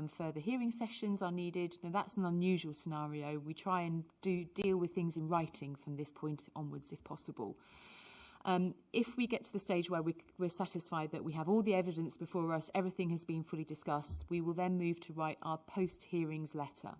further hearing sessions are needed. Now that's an unusual scenario. We try and deal with things in writing from this point onwards if possible. If we get to the stage where we're satisfied that we have all the evidence before us, everything has been fully discussed, we will then move to write our post-hearings letter.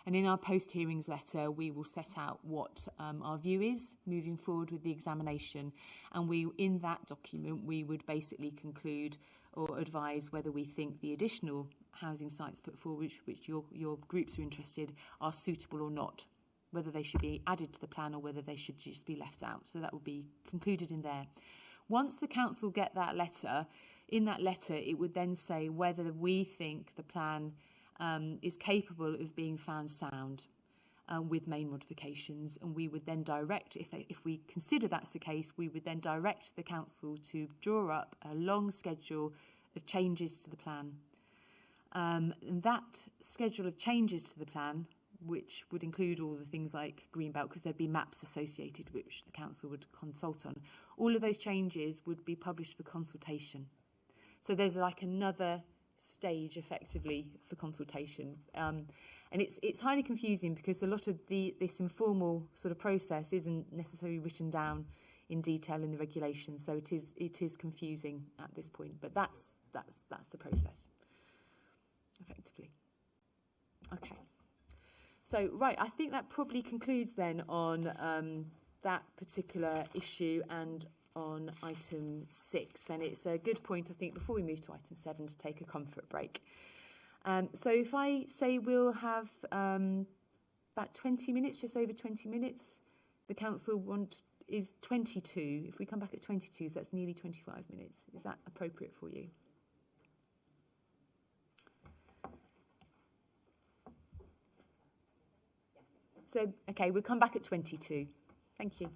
And in our post-hearings letter, we will set out what our view is moving forward with the examination. And in that document, we would basically conclude or advise whether we think the additional housing sites put forward, which your groups are interested, are suitable or not, whether they should be added to the plan or whether they should just be left out. So that will be concluded in there. Once the council get that letter, in that letter it would then say whether we think the plan is capable of being found sound with main modifications, and we would then direct, if we consider that's the case, we would then direct the council to draw up a long schedule of changes to the plan. And that schedule of changes to the plan, which would include all the things like greenbelt, because there'd be maps associated which the council would consult on. All of those changes would be published for consultation. So there's like another stage effectively for consultation. And it's highly confusing because a lot of this informal sort of process isn't necessarily written down in detail in the regulations. So it is confusing at this point, but that's the process effectively. Okay. So, right, I think that probably concludes then on that particular issue and on item 6. And it's a good point, I think, before we move to item 7, to take a comfort break. So if I say we'll have about 20 minutes, just over 20 minutes, the council is 22. If we come back at 22, that's nearly 25 minutes. Is that appropriate for you? So, okay, we'll come back at 22. Thank you.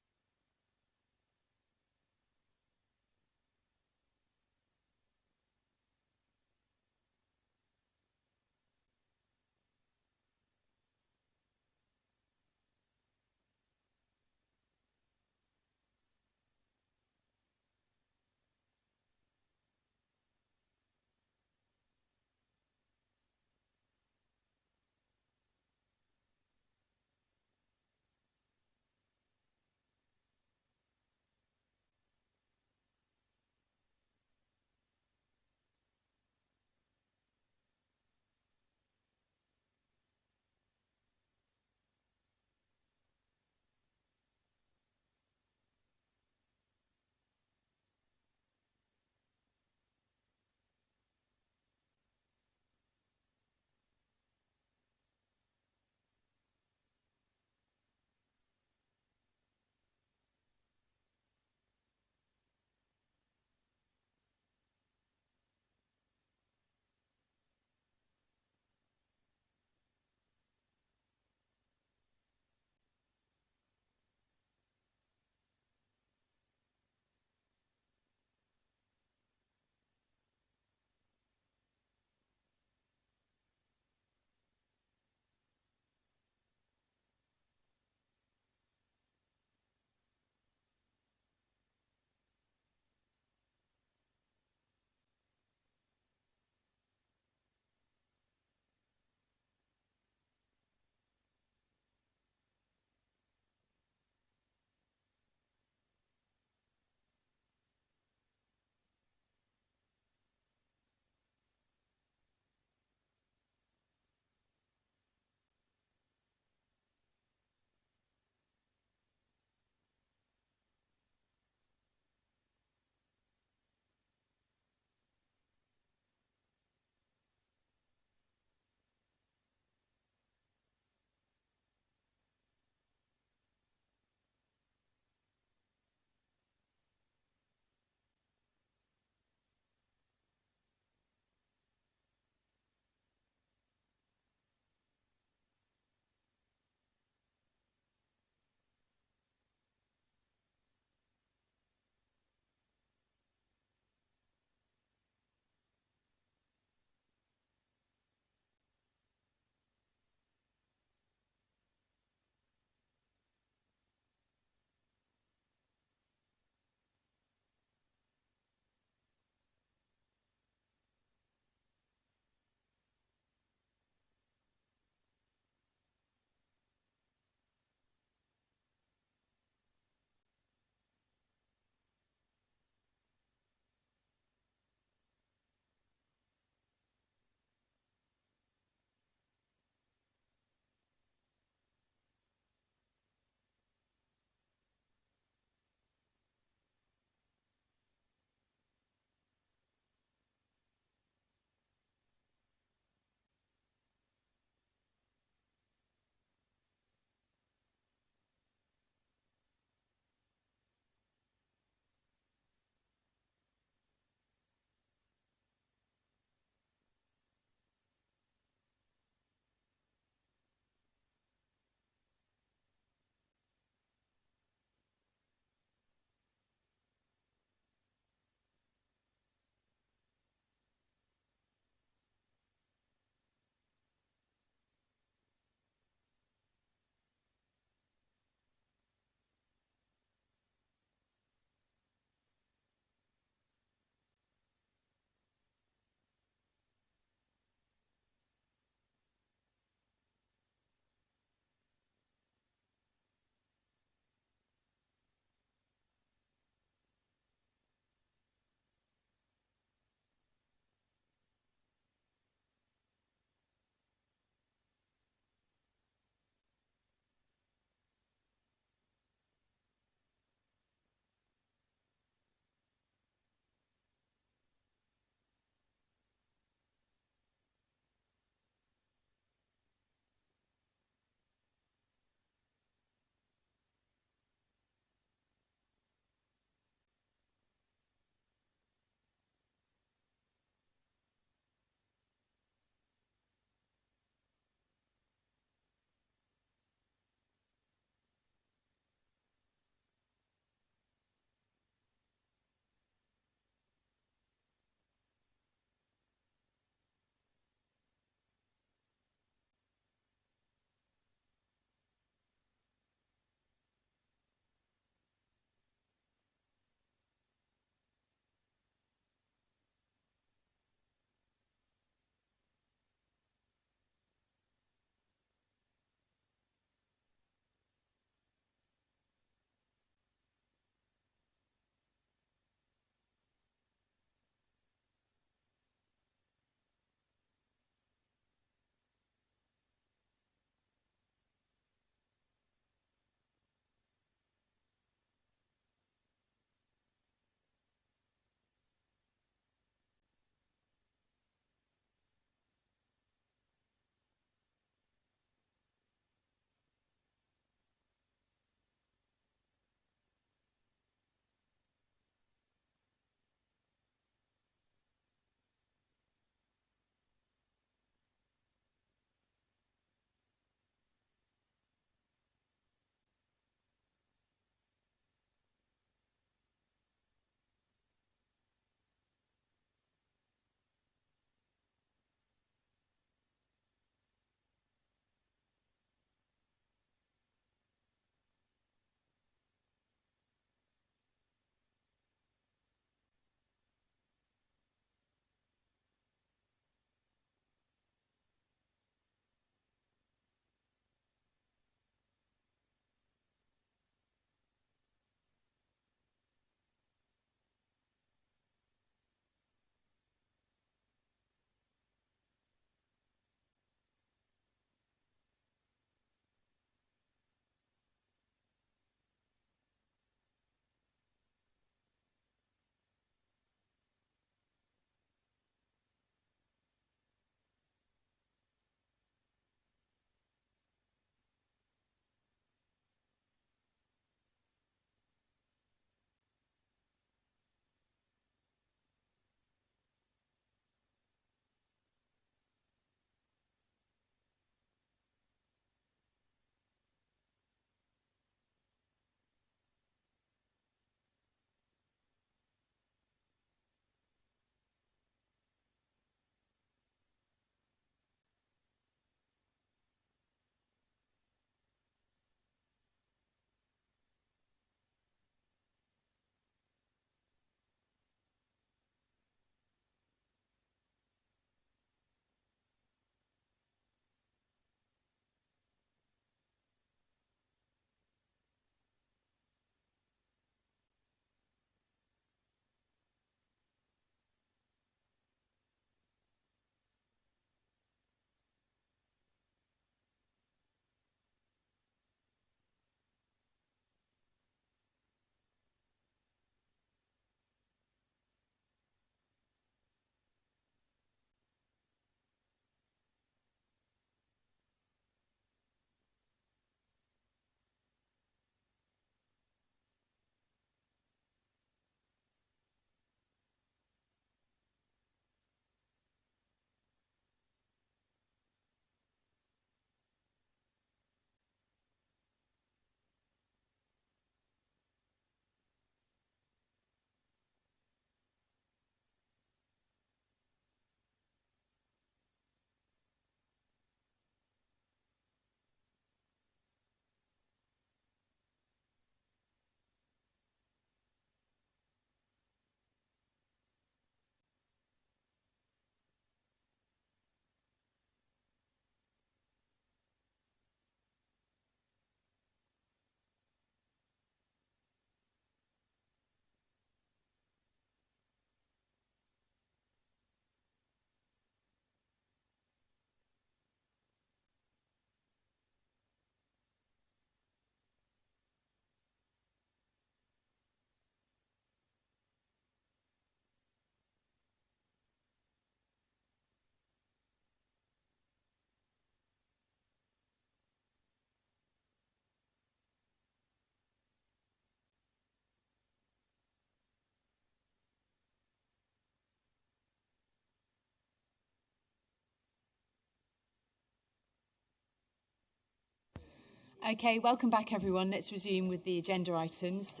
Okay, welcome back everyone. Let's resume with the agenda items.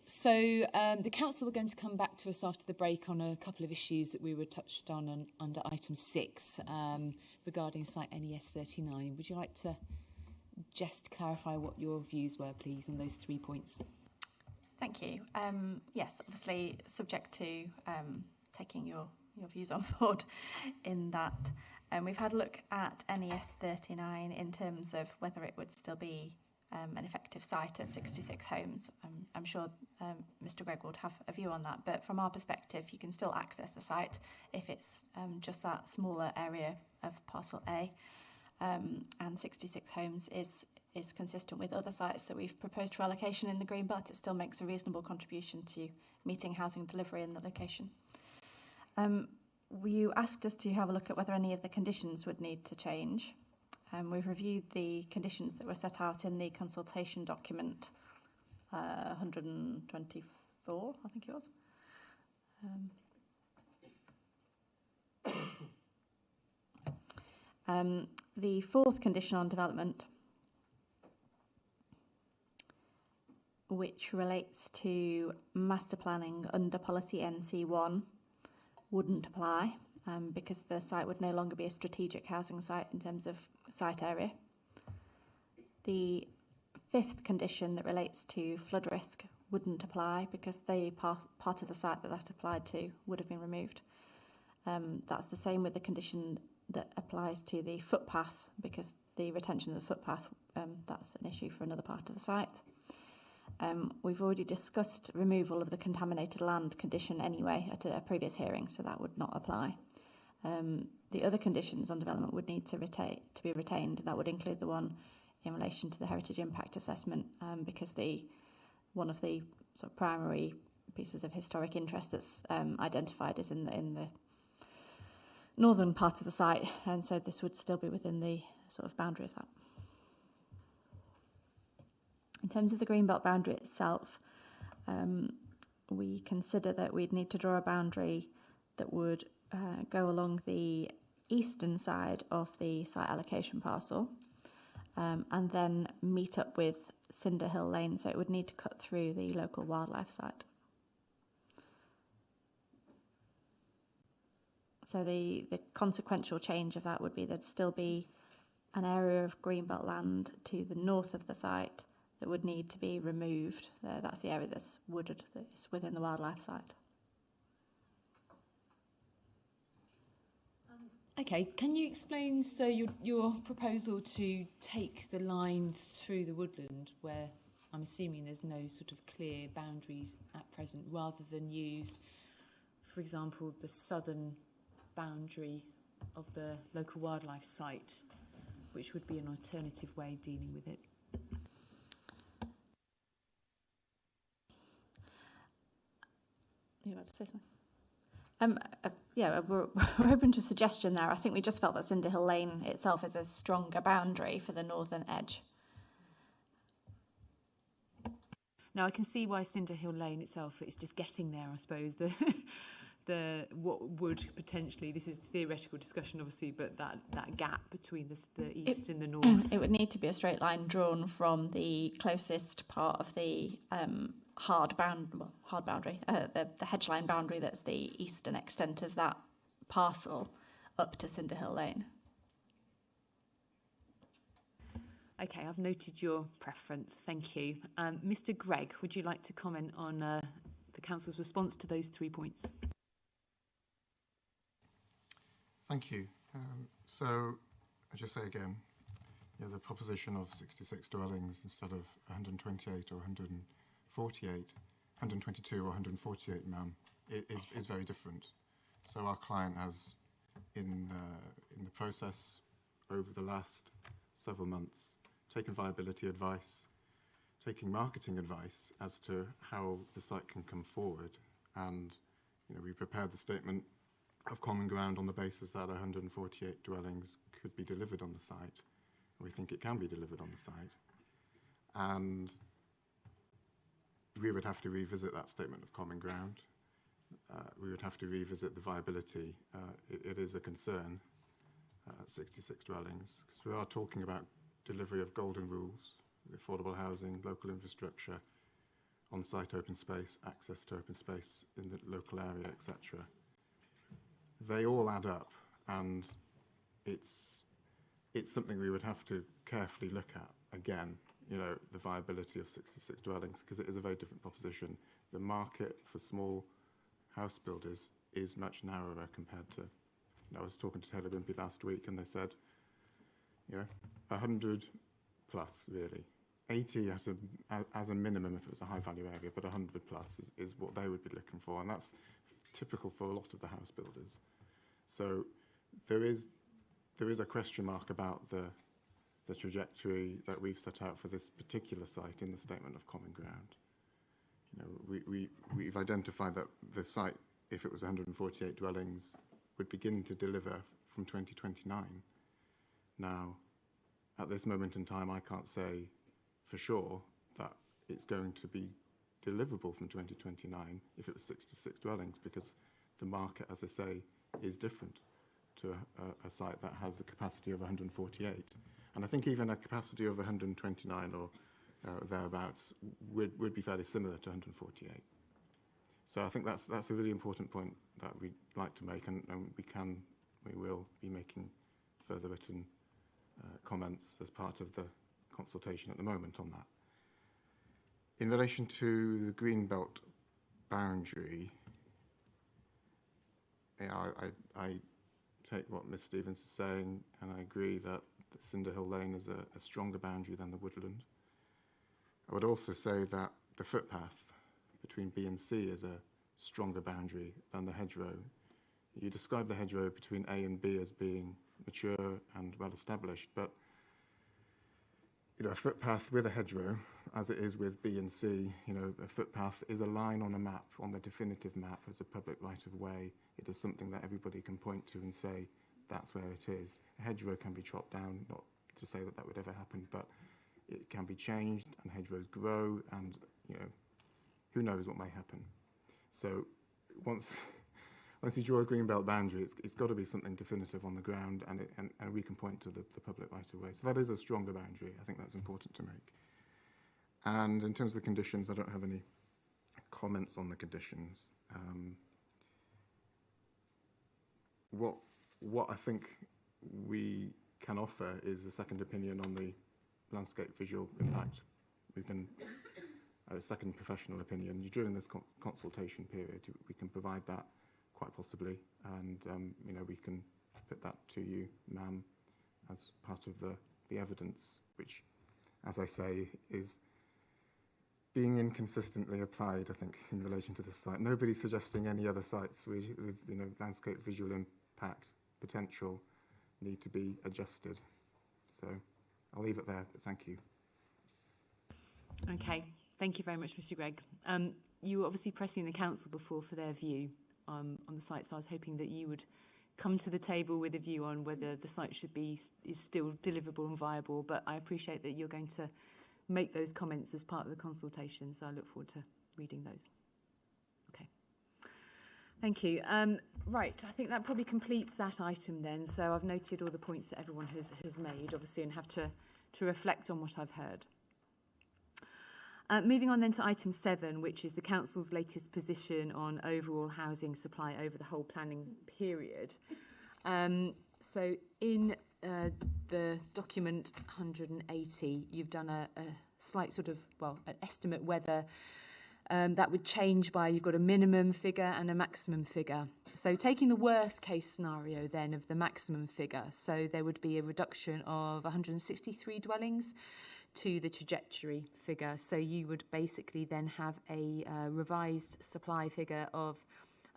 So the council were going to come back to us after the break on a couple of issues that we were touched on under item 6 regarding site NES 39. Would you like to just clarify what your views were, please, on those 3 points? Thank you. Yes, obviously subject to taking your views on board in that. We've had a look at NES 39 in terms of whether it would still be an effective site at 66 homes. I'm sure Mr Gregg would have a view on that, but from our perspective you can still access the site if it's just that smaller area of parcel A, and 66 homes is consistent with other sites that we've proposed for allocation in the Green Belt. It still makes a reasonable contribution to meeting housing delivery in the location. You asked us to have a look at whether any of the conditions would need to change. We've reviewed the conditions that were set out in the consultation document 124, I think it was. The fourth condition on development, which relates to master planning under policy NC1, wouldn't apply because the site would no longer be a strategic housing site in terms of site area. The fifth condition that relates to flood risk wouldn't apply because the part of the site that applied to would have been removed. That's the same with the condition that applies to the footpath, because the retention of the footpath, that's an issue for another part of the site. We've already discussed removal of the contaminated land condition anyway at a previous hearing, so that would not apply. The other conditions on development would need to be retained. That would include the one in relation to the heritage impact assessment, because one of the sort of primary pieces of historic interest that's identified is in the northern part of the site, and so this would still be within the sort of boundary of that. In terms of the Greenbelt boundary itself, we consider that we'd need to draw a boundary that would go along the eastern side of the site allocation parcel, and then meet up with Cinder Hill Lane, so it would need to cut through the local wildlife site. So the consequential change of that would be there'd still be an area of Greenbelt land to the north of the site that would need to be removed. That's the area that's wooded, that's within the wildlife site. Okay, can you explain, so your proposal to take the line through the woodland, where I'm assuming there's no sort of clear boundaries at present, rather than use, for example, the southern boundary of the local wildlife site, which would be an alternative way of dealing with it? You want to say something? Yeah, we're open to a suggestion there. I think we just felt that Cinder Hill Lane itself is a stronger boundary for the northern edge. Now I can see why Cinder Hill Lane itself, it's just getting there, I suppose. The what would potentially, this is theoretical discussion obviously, but that gap between the east and the north. It would need to be a straight line drawn from the closest part of the hard boundary, the hedgeline boundary that's the eastern extent of that parcel up to Cinder Hill Lane. Okay, I've noted your preference, thank you. Mr Gregg, would you like to comment on the Council's response to those 3 points? Thank you. So, I'll just say again, the proposition of 66 dwellings instead of 128 or 122 or 148, ma'am, is very different. So our client has, in the process over the last several months, taken viability advice, taking marketing advice as to how the site can come forward, and we prepared the statement of common ground on the basis that 148 dwellings could be delivered on the site. We think it can be delivered on the site, and we would have to revisit that statement of common ground. We would have to revisit the viability. It is a concern at 66 dwellings, because we are talking about delivery of golden rules, affordable housing, local infrastructure, on-site open space, access to open space in the local area, etc. They all add up, and it's something we would have to carefully look at again, you know, the viability of 66 dwellings, because it is a very different proposition. The market for small house builders is much narrower compared to, you know, I was talking to Taylor Wimpey last week, and they said, you know, 100 plus, really. 80 as a minimum if it was a high value area, but 100 plus is what they would be looking for, and that's typical for a lot of the house builders. So there is a question mark about the trajectory that we've set out for this particular site in the Statement of Common Ground. You know, we've identified that the site, if it was 148 dwellings, would begin to deliver from 2029. Now, at this moment in time, I can't say for sure that it's going to be deliverable from 2029 if it was 66 dwellings, because the market, as I say, is different to a site that has a capacity of 148. And I think even a capacity of 129 or thereabouts would be fairly similar to 148. So I think that's a really important point that we'd like to make, and we will be making further written comments as part of the consultation at the moment on that. In relation to the green belt boundary, yeah, I take what Ms Stevens is saying, and I agree that Cinder Hill Lane is a stronger boundary than the woodland. I would also say that the footpath between B and C is a stronger boundary than the hedgerow. You describe the hedgerow between A and B as being mature and well established, but you know, a footpath with a hedgerow, as it is with B and C, you know, a footpath is a line on a map, on the definitive map, as a public right of way. It is something that everybody can point to and say, that's where it is. A hedgerow can be chopped down, not to say that that would ever happen, but it can be changed, and hedgerows grow, and you know, who knows what may happen. So once you draw a green belt boundary, it's got to be something definitive on the ground, and we can point to the public right of way. So that is a stronger boundary. I think that's important to make. And in terms of the conditions, I don't have any comments on the conditions. What I think we can offer is a second opinion on the landscape visual impact. We can, a second professional opinion. During this consultation period, we can provide that quite possibly, and you know, we can put that to you, ma'am, as part of the evidence, which, as I say, is being inconsistently applied, I think, in relation to this site. Nobody's suggesting any other sites with you know, landscape visual impact potential need to be adjusted. So I'll leave it there, but thank you. Okay, thank you very much, Mr. Gregg. You were obviously pressing the council before for their view on the site, so I was hoping that you would come to the table with a view on whether the site is still deliverable and viable, but I appreciate that you're going to make those comments as part of the consultation, so I look forward to reading those. Okay, thank you. Right, I think that probably completes that item then, so I've noted all the points that everyone has made, obviously, and have to reflect on what I've heard. Moving on then to item 7, which is the council's latest position on overall housing supply over the whole planning period. So in the document 180, you've done a slight sort of, well, an estimate whether that would change by, you've got a minimum figure and a maximum figure. So taking the worst case scenario then of the maximum figure, so there would be a reduction of 163 dwellings to the trajectory figure. So you would basically then have a revised supply figure of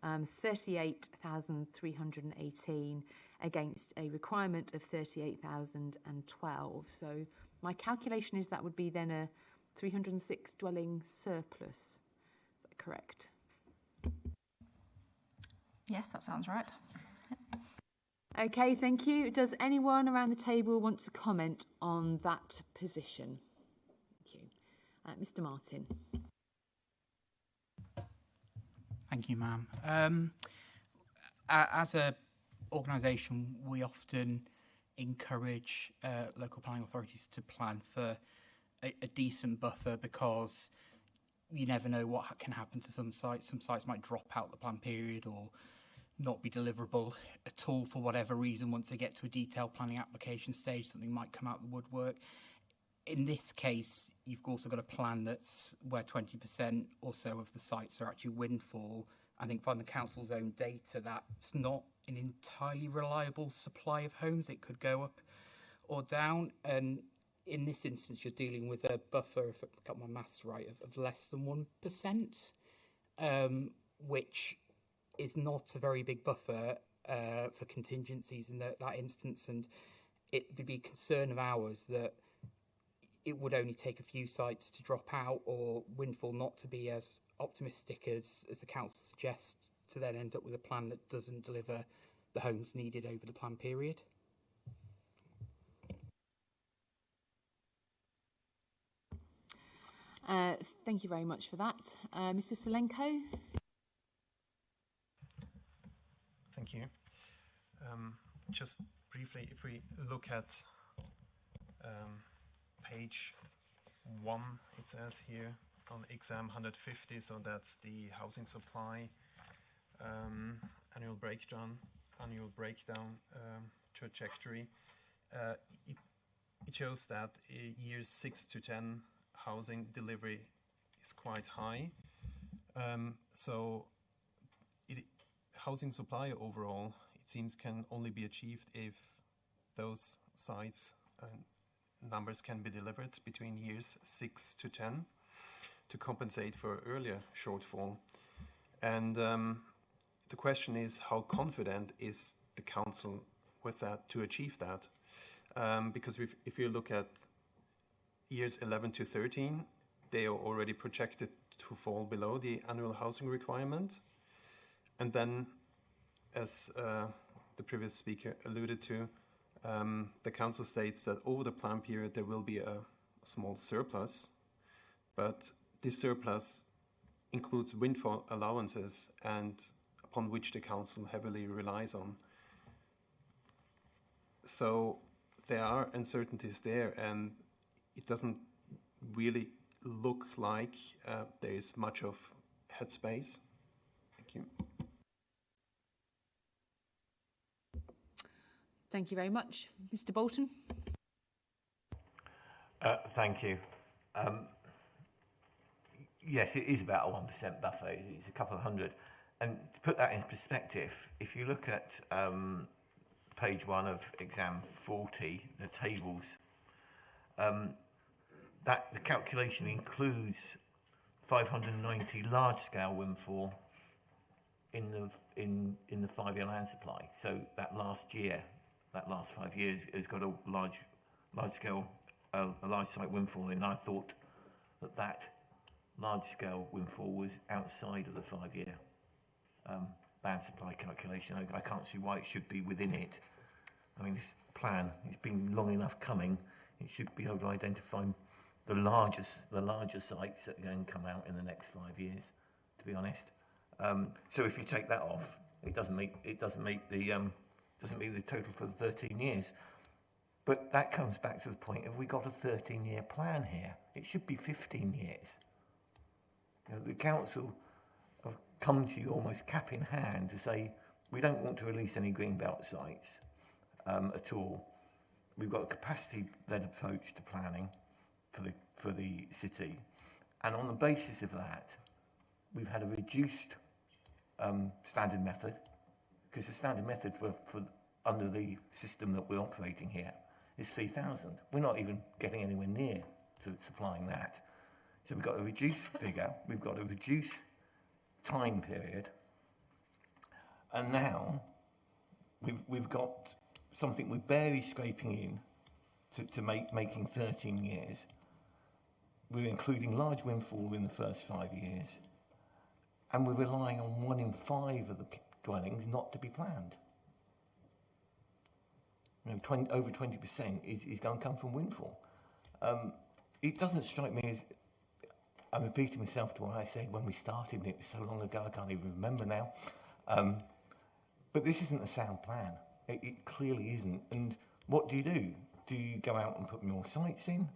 38,318 against a requirement of 38,012. So my calculation is that would be then a 306 dwelling surplus. Is that correct? Yes, that sounds right. Okay, thank you. Does anyone around the table want to comment on that position? Thank you. Mr. Martin. Thank you, ma'am. As an organisation, we often encourage local planning authorities to plan for a decent buffer, because you never know what can happen to some sites. Some sites might drop out the plan period or not be deliverable at all for whatever reason. Once they get to a detailed planning application stage, something might come out of the woodwork. In this case, you've also got a plan that's where 20% or so of the sites are actually windfall. I think from the council's own data, that's not an entirely reliable supply of homes. It could go up or down. And in this instance, you're dealing with a buffer, if I've got my maths right, of less than 1%, which is not a very big buffer for contingencies in that instance. And it would be a concern of ours that it would only take a few sites to drop out, or windfall not to be as optimistic as the council suggests, to then end up with a plan that doesn't deliver the homes needed over the plan period. Thank you very much for that. Mr. Solenko? Thank you. Just briefly, if we look at page 1, it says here on exam 150, so that's the housing supply annual breakdown trajectory. It shows that years 6 to 10 housing delivery is quite high. So housing supply overall, it seems, can only be achieved if those sites numbers can be delivered between years 6 to 10 to compensate for earlier shortfall. And the question is, how confident is the council with that to achieve that? Because if you look at years 11 to 13, they are already projected to fall below the annual housing requirement. And then, as the previous speaker alluded to, the council states that over the plan period there will be a small surplus, but this surplus includes windfall allowances, and upon which the council heavily relies on. So there are uncertainties there, and it doesn't really look like there is much of headspace. Thank you. Thank you very much. Mr. Bolton? Thank you. Yes, it is about a 1% buffer. It's a couple of hundred. And to put that in perspective, if you look at page 1 of exam 40, the tables, that the calculation includes 590 large-scale windfall in the 5-year land supply. So that last year, that last 5 years, has got a large site windfall in. I thought that large-scale windfall was outside of the 5-year land supply calculation. I can't see why it should be within it. I mean, this plan, it's been long enough coming. It should be able to identify the larger sites that are going to come out in the next 5 years, to be honest. So if you take that off, it doesn't meet the total for the 13 years. But that comes back to the point of, we got a 13-year plan here. It should be 15 years. You know, the council have come to you almost cap in hand to say, we don't want to release any greenbelt sites at all. We've got a capacity-led approach to planning for the city, and on the basis of that, we've had a reduced standard method, because the standard method for under the system that we're operating here is 3,000. We're not even getting anywhere near to supplying that. So we've got a reduced figure, we've got a reduced time period, and now we've got something we're barely scraping in to making 13 years. We're including large windfall in the first 5 years, and we're relying on 1 in 5 of the dwellings not to be planned. You know, over 20% is going to come from windfall. It doesn't strike me as, I'm repeating myself to what I said when we started, and it was so long ago I can't even remember now. But this isn't a sound plan. It clearly isn't. And what do? Do you go out and put more sites in?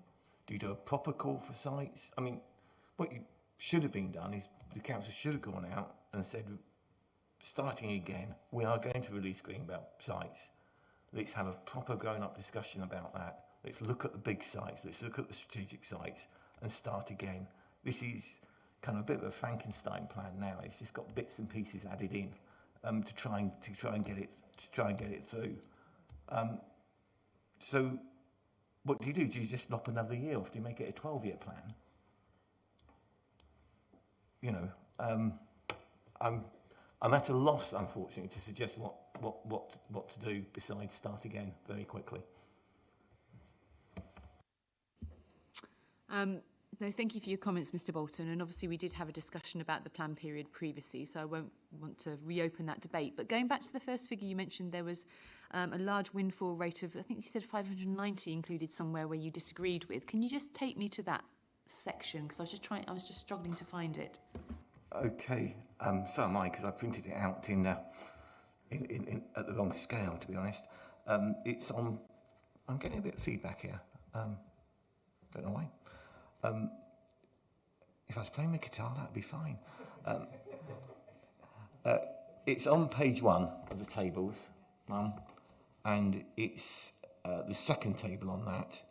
Do you do a proper call for sites? I mean, what you should have been done is the council should have gone out and said, starting again, we are going to release greenbelt sites. Let's have a proper grown-up discussion about that. Let's look at the big sites. Let's look at the strategic sites and start again. This is kind of a bit of a Frankenstein plan now. It's just got bits and pieces added in to try and get it through. So, what do? Do you just lop another year off? Do you make it a 12-year plan? You know, I'm at a loss, unfortunately, to suggest what to do besides start again very quickly. No, thank you for your comments, Mr. Bolton. And obviously we did have a discussion about the plan period previously, so I won't want to reopen that debate. But going back to the first figure you mentioned, there was a large windfall rate of, I think you said 590 included somewhere where you disagreed with. Can you just take me to that section? Because I was just struggling to find it. Okay, so am I, because I printed it out in at the wrong scale, to be honest. It's on. I'm getting a bit of feedback here. Don't know why. If I was playing the guitar, that'd be fine. It's on page 1 of the tables, Mum, and it's the second table on that,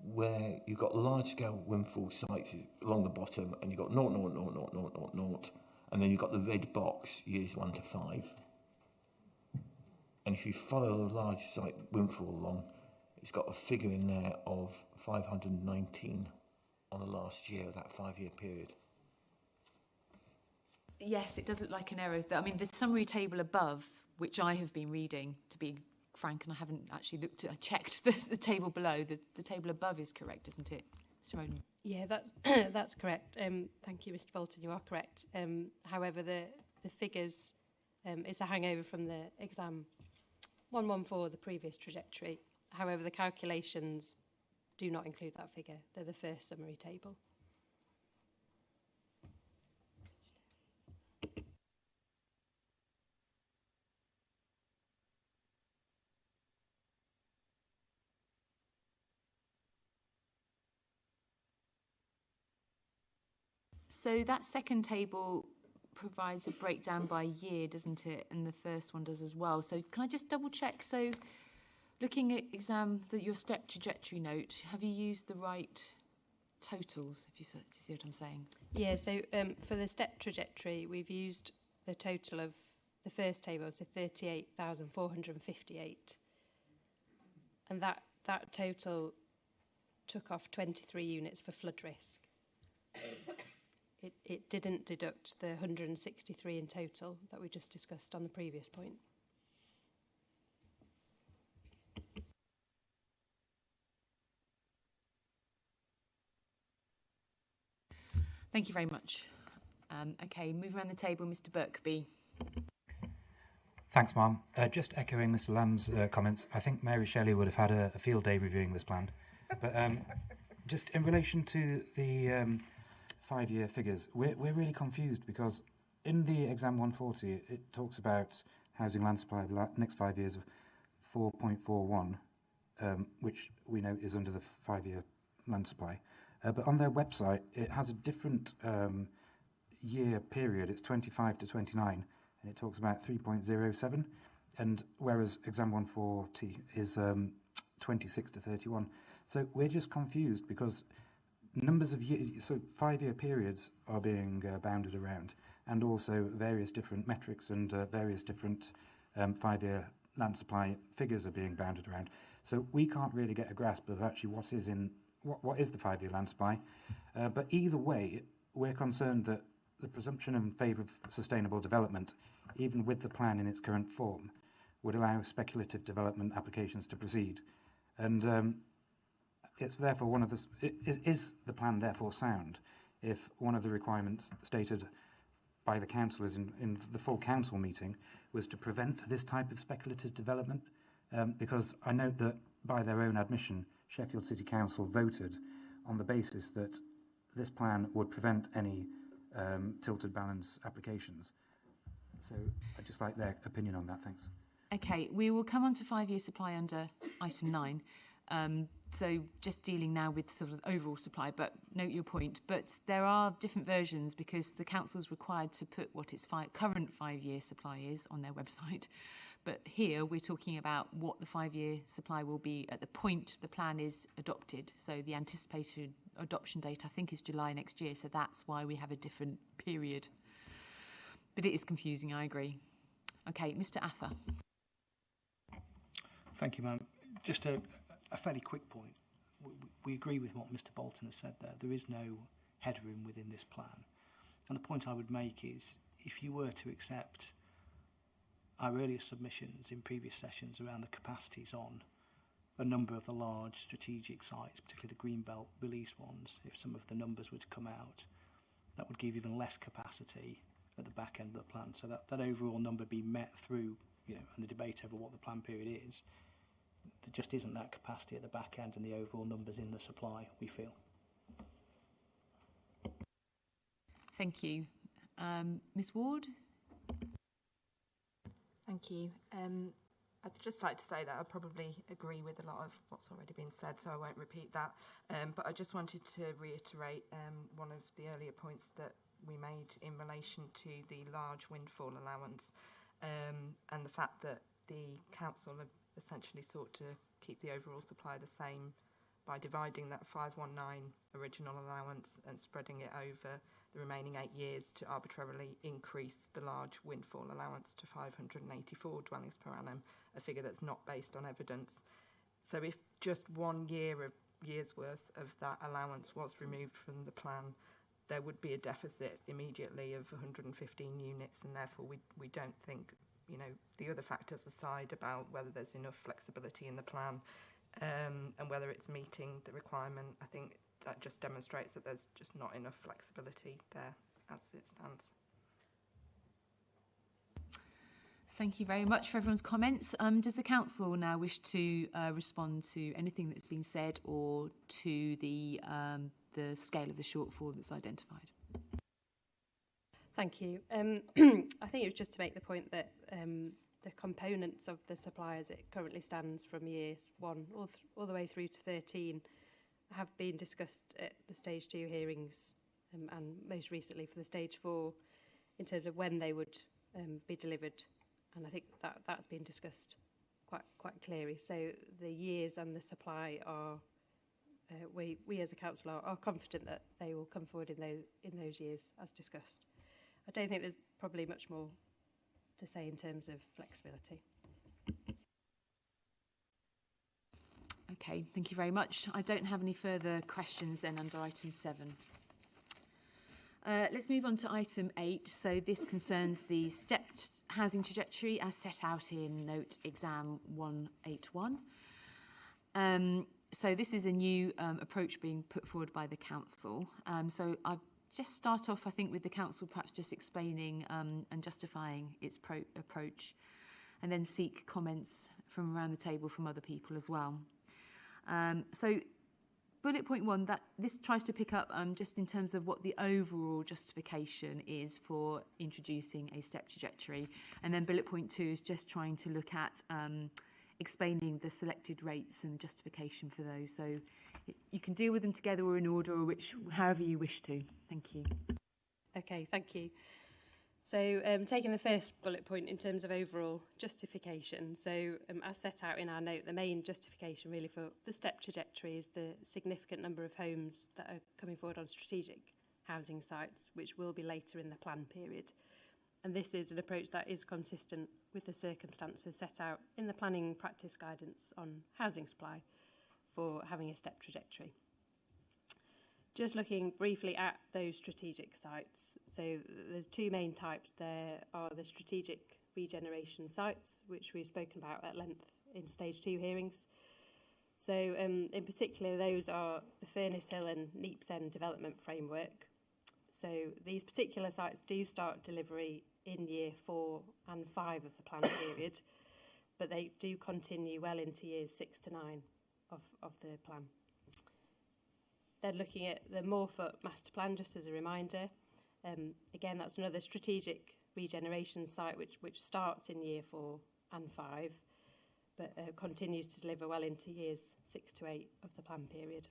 where you've got large-scale windfall sites along the bottom, and you've got 0, 0, 0, 0, 0, 0, 0, and then you've got the red box, years 1 to 5. And if you follow the large site windfall along, it's got a figure in there of 519 on the last year of that 5-year period. Yes, it does look like an error. I mean, the summary table above, which I have been reading, to be frank, and I haven't actually checked the table below. The table above is correct, isn't it, Mr. Roden? Yeah, that's correct. Thank you, Mr. Bolton. You are correct. However, the figures is a hangover from the exam 114, the previous trajectory. However, the calculations do not include that figure. They're the first summary table. So that second table provides a breakdown by year, doesn't it? And the first one does as well. So can I just double check? So looking at your step trajectory note, have you used the right totals, if you see what I'm saying? Yeah, so for the step trajectory, we've used the total of the first table, so 38,458. And that total took off 23 units for flood risk. It didn't deduct the 163 in total that we just discussed on the previous point. Thank you very much. Okay, move around the table, Mr. Birkby. Thanks, Ma'am. Just echoing Mr. Lamb's comments, I think Mary Shelley would have had a field day reviewing this plan. But just in relation to the 5-year figures, we're really confused because in the exam 140, it talks about housing land supply of the next 5 years of 4.41, which we know is under the 5-year land supply. But on their website, it has a different year period. It's 25 to 29, and it talks about 3.07, and whereas exam 140 is 26 to 31. So we're just confused because numbers of years, so 5-year periods are being bounded around, and also various different metrics and various different 5-year land supply figures are being bounded around. So we can't really get a grasp of actually what is the 5-year land supply. But either way, we're concerned that the presumption in favour of sustainable development, even with the plan in its current form, would allow speculative development applications to proceed. And it's therefore one of the... Is the plan therefore sound if one of the requirements stated by the councillors in the full council meeting was to prevent this type of speculative development? Because I note that by their own admission, Sheffield City Council voted on the basis that this plan would prevent any tilted balance applications. So I'd just like their opinion on that, thanks. Okay, we will come on to 5-year supply under item 9. So just dealing now with sort of overall supply, but note your point. But there are different versions because the council is required to put what its current 5-year supply is on their website. But here we're talking about what the 5-year supply will be at the point the plan is adopted. So the anticipated adoption date, I think, is July next year. So that's why we have a different period. But it is confusing, I agree. Okay, Mr. Ather. Thank you, ma'am. Just a fairly quick point. We agree with what Mr. Bolton has said there. There is no headroom within this plan. And the point I would make is, if you were to accept our earlier submissions in previous sessions around the capacities on a number of the large strategic sites, particularly the Greenbelt release ones, if some of the numbers were to come out, that would give even less capacity at the back end of the plan. So that overall number being met through, and the debate over what the plan period is, there just isn't that capacity at the back end and the overall numbers in the supply, we feel. Thank you. Ms. Ward? Thank you. I'd just like to say that I probably agree with a lot of what's already been said, so I won't repeat that. But I just wanted to reiterate one of the earlier points that we made in relation to the large windfall allowance and the fact that the council have essentially sought to keep the overall supply the same by dividing that 519 original allowance and spreading it over the remaining 8 years to arbitrarily increase the large windfall allowance to 584 dwellings per annum, a figure that's not based on evidence. So if just 1 year's worth of that allowance was removed from the plan, there would be a deficit immediately of 115 units, and therefore we don't think, the other factors aside about whether there's enough flexibility in the plan and whether it's meeting the requirement, I think that just demonstrates that there's just not enough flexibility there as it stands. Thank you very much for everyone's comments. Does the council now wish to respond to anything that's been said or to the scale of the shortfall that's identified? Thank you. I think it was just to make the point that the components of the supply as it currently stands from years 1 all the way through to 13 have been discussed at the stage 2 hearings and most recently for the stage 4 in terms of when they would be delivered, and I think that's been discussed quite clearly. So the years and the supply are we as a council are confident that they will come forward in those years as discussed. I don't think there's probably much more to say in terms of flexibility. Okay, thank you very much. I don't have any further questions then under item 7. Let's move on to item 8. So this concerns the stepped housing trajectory as set out in note exam 181. So this is a new approach being put forward by the council. So I've just start off, I think, with the council perhaps just explaining and justifying its approach, and then seek comments from around the table from other people as well. So bullet point 1, that this tries to pick up just in terms of what the overall justification is for introducing a step trajectory, and then bullet point 2 is just trying to look at explaining the selected rates and justification for those. So you can deal with them together or in order, or however you wish to. Thank you. Okay, thank you. So taking the first bullet point in terms of overall justification, so as set out in our note, the main justification really for the step trajectory is the significant number of homes that are coming forward on strategic housing sites, which will be later in the plan period. And this is an approach that is consistent with the circumstances set out in the planning practice guidance on housing supply for having a step trajectory. Just looking briefly at those strategic sites, so there's 2 main types. There are the strategic regeneration sites, which we've spoken about at length in stage 2 hearings. So in particular, those are the Furnace Hill and Neeps End development framework. So these particular sites do start delivery in year 4 and 5 of the plan period, but they do continue well into years 6 to 9 of the plan. Then looking at the Morfoot master plan, just as a reminder, again, that's another strategic regeneration site which starts in year 4 and 5, but continues to deliver well into years 6 to 8 of the plan period.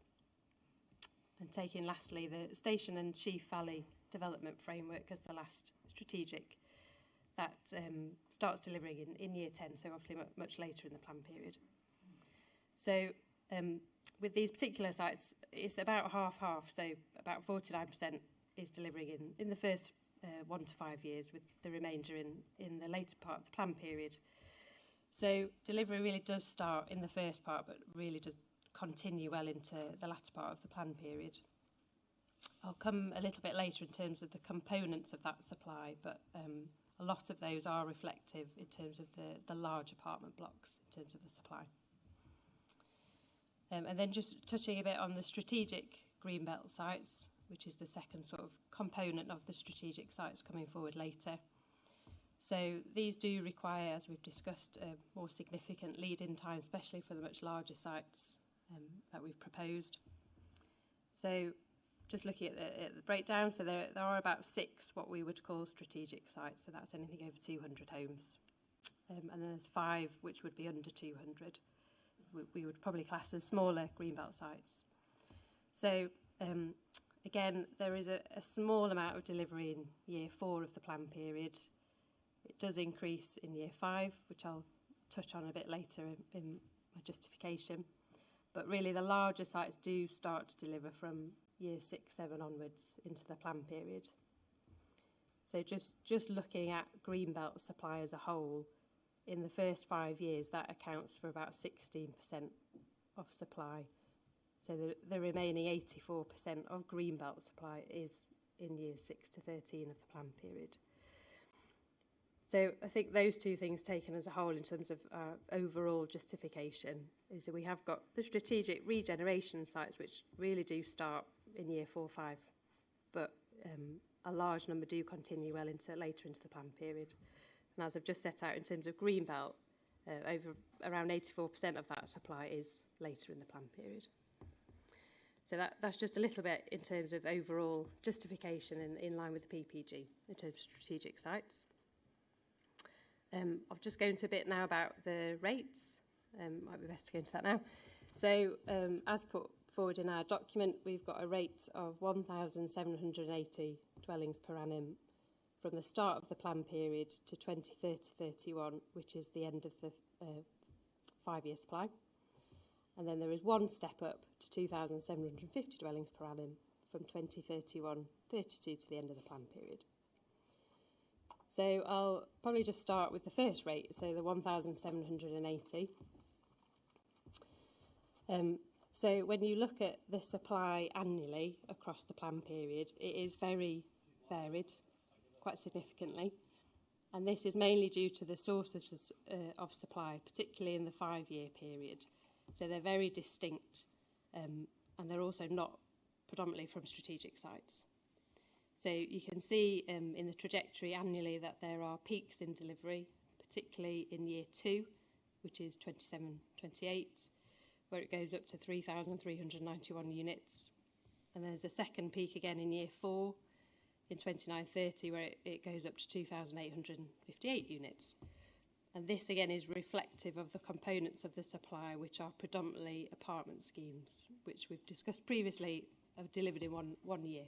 And taking lastly the Station and Sheaf Valley Development Framework as the last strategic, that starts delivering in year 10, so obviously much later in the plan period. So with these particular sites, it's about half-half, so about 49% is delivering in the first 1 to 5 years, with the remainder in the later part of the plan period. So delivery really does start in the first part, but really does continue well into the latter part of the plan period. I'll come a little bit later in terms of the components of that supply, but a lot of those are reflective in terms of the large apartment blocks in terms of the supply. And then just touching a bit on the strategic greenbelt sites, which is the second sort of component of the strategic sites coming forward later. So these do require, as we've discussed, a more significant lead-in time, especially for the much larger sites that we've proposed. So just looking at the breakdown, so there are about 6 what we would call strategic sites, so that's anything over 200 homes. And then there's 5 which would be under 200. We would probably class as smaller greenbelt sites. So again, there is a small amount of delivery in year 4 of the plan period. It does increase in year 5, which I'll touch on a bit later in my justification. But really the larger sites do start to deliver from year 6, 7 onwards into the plan period. So just looking at greenbelt supply as a whole, in the first 5 years, that accounts for about 16% of supply. So the remaining 84% of greenbelt supply is in years 6 to 13 of the plan period. So I think those two things taken as a whole in terms of our overall justification is that we have got the strategic regeneration sites, which really do start in year 4, 5, but a large number do continue well later into the plan period. And as I've just set out in terms of greenbelt, around 84% of that supply is later in the plan period. So that's just a little bit in terms of overall justification in line with the PPG in terms of strategic sites. I'll just go into a bit now about the rates. Might be best to go into that now. So as put forward in our document, we've got a rate of 1,780 dwellings per annum from the start of the plan period to 2030-31, which is the end of the 5-year supply. And then there is one step up to 2,750 dwellings per annum from 2031-32 to the end of the plan period. So I'll probably just start with the first rate, so the 1,780. So when you look at the supply annually across the plan period, it is very varied, quite significantly. And this is mainly due to the sources of supply, particularly in the 5-year period. So they're very distinct, and they're also not predominantly from strategic sites. So you can see in the trajectory annually that there are peaks in delivery, particularly in year 2, which is 27-28, where it goes up to 3,391 units. And there's a second peak again in year 4, in 29-30, where it goes up to 2,858 units. And this again is reflective of the components of the supply, which are predominantly apartment schemes, which we've discussed previously, are delivered in one year.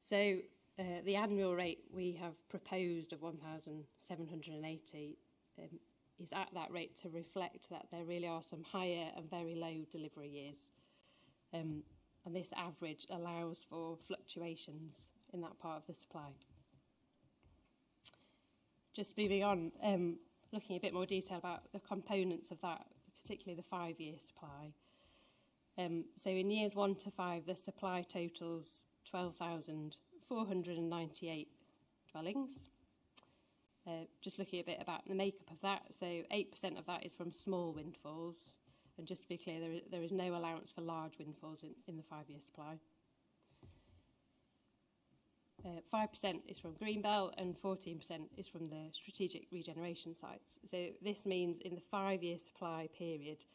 So the annual rate we have proposed of 1,780 is at that rate to reflect that there really are some higher and very low delivery years. And this average allows for fluctuations in that part of the supply. Just moving on, looking a bit more detail about the components of that, particularly the 5-year supply. So in years 1 to 5, the supply totals 12,498 dwellings. Just looking a bit about the makeup of that, so 8% of that is from small windfalls, and just to be clear, there is no allowance for large windfalls in the 5-year supply. 5% is from Greenbelt and 14% is from the strategic regeneration sites. So this means in the 5-year supply period,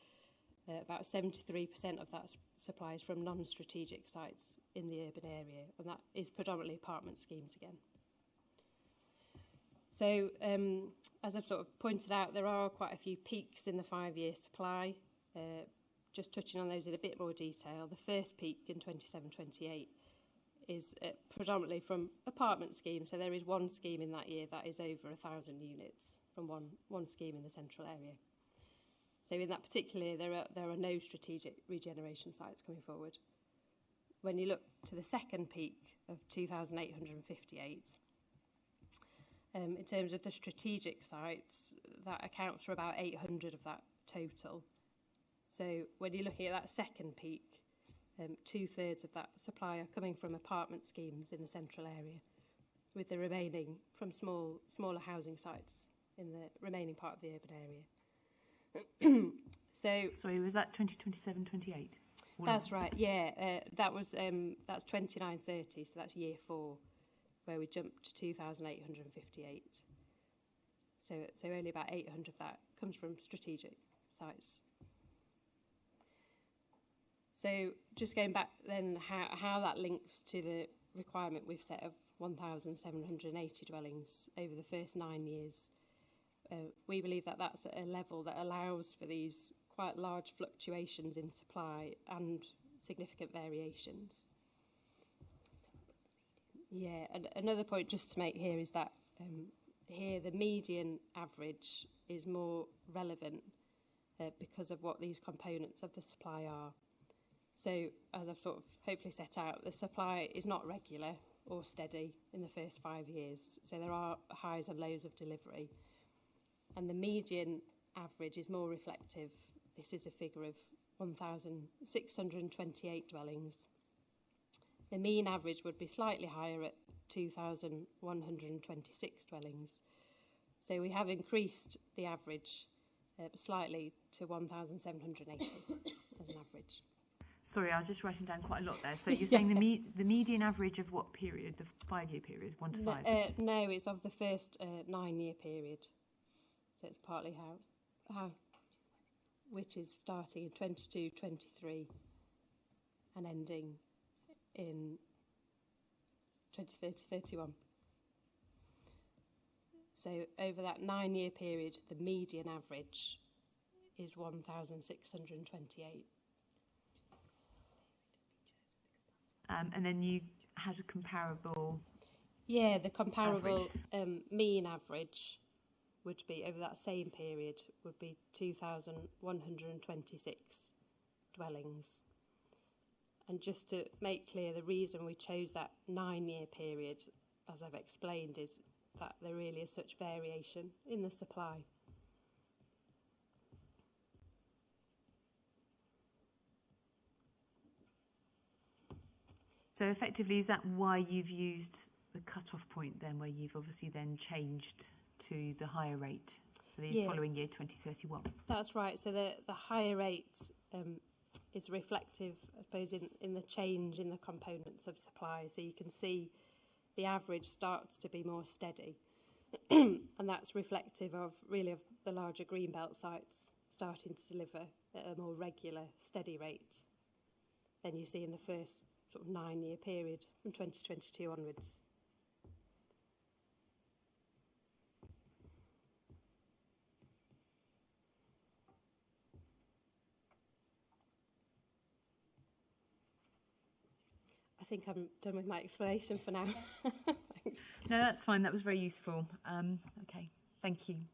about 73% of that supply is from non-strategic sites in the urban area, and that is predominantly apartment schemes again. So, as I've sort of pointed out, there are quite a few peaks in the 5-year supply. Just touching on those in a bit more detail, the first peak in 27-28 is predominantly from apartment schemes. So there is one scheme in that year that is over 1,000 units from one scheme in the central area. So in that particular year, there are no strategic regeneration sites coming forward. When you look to the second peak of 2,858, in terms of the strategic sites, that accounts for about 800 of that total. So when you're looking at that second peak, 2/3 of that supply are coming from apartment schemes in the central area, with the remaining from smaller housing sites in the remaining part of the urban area. So, sorry, was that 2027-28? That's right. Yeah, that's 29-30. So that's year 4, where we jumped to 2,858. So only about 800 of that comes from strategic sites. So just going back then, how that links to the requirement we've set of 1,780 dwellings over the first 9 years. We believe that that's at a level that allows for these quite large fluctuations in supply and significant variations. Yeah, and another point just to make here is that here the median average is more relevant because of what these components of the supply are. So, as I've sort of hopefully set out, the supply is not regular or steady in the first 5 years. So there are highs and lows of delivery. And the median average is more reflective. This is a figure of 1,628 dwellings. The mean average would be slightly higher at 2,126 dwellings. So we have increased the average slightly to 1,780 as an average. Sorry, I was just writing down quite a lot there. So you're saying the median average of what period? The 5-year period, 1 to 5? No, it's of the first 9-year period. So it's partly how which is starting in 22-23 and ending in 23-31. So over that 9-year period, the median average is 1,628. And then you had a comparable... Yeah, the comparable mean average would be, over that same period, would be 2,126 dwellings. And just to make clear, the reason we chose that 9-year period, as I've explained, is that there really is such variation in the supply. So effectively, is that why you've used the cut-off point then, where you've obviously then changed to the higher rate for the following year, 2031? That's right. So the higher rate is reflective, I suppose, in the change in the components of supply. So you can see the average starts to be more steady. And that's reflective of the larger greenbelt sites starting to deliver at a more regular, steady rate than you see in the first sort of 9-year period from 2022 onwards. I think I'm done with my explanation for now. Thanks. No, that's fine. That was very useful. Okay, thank you.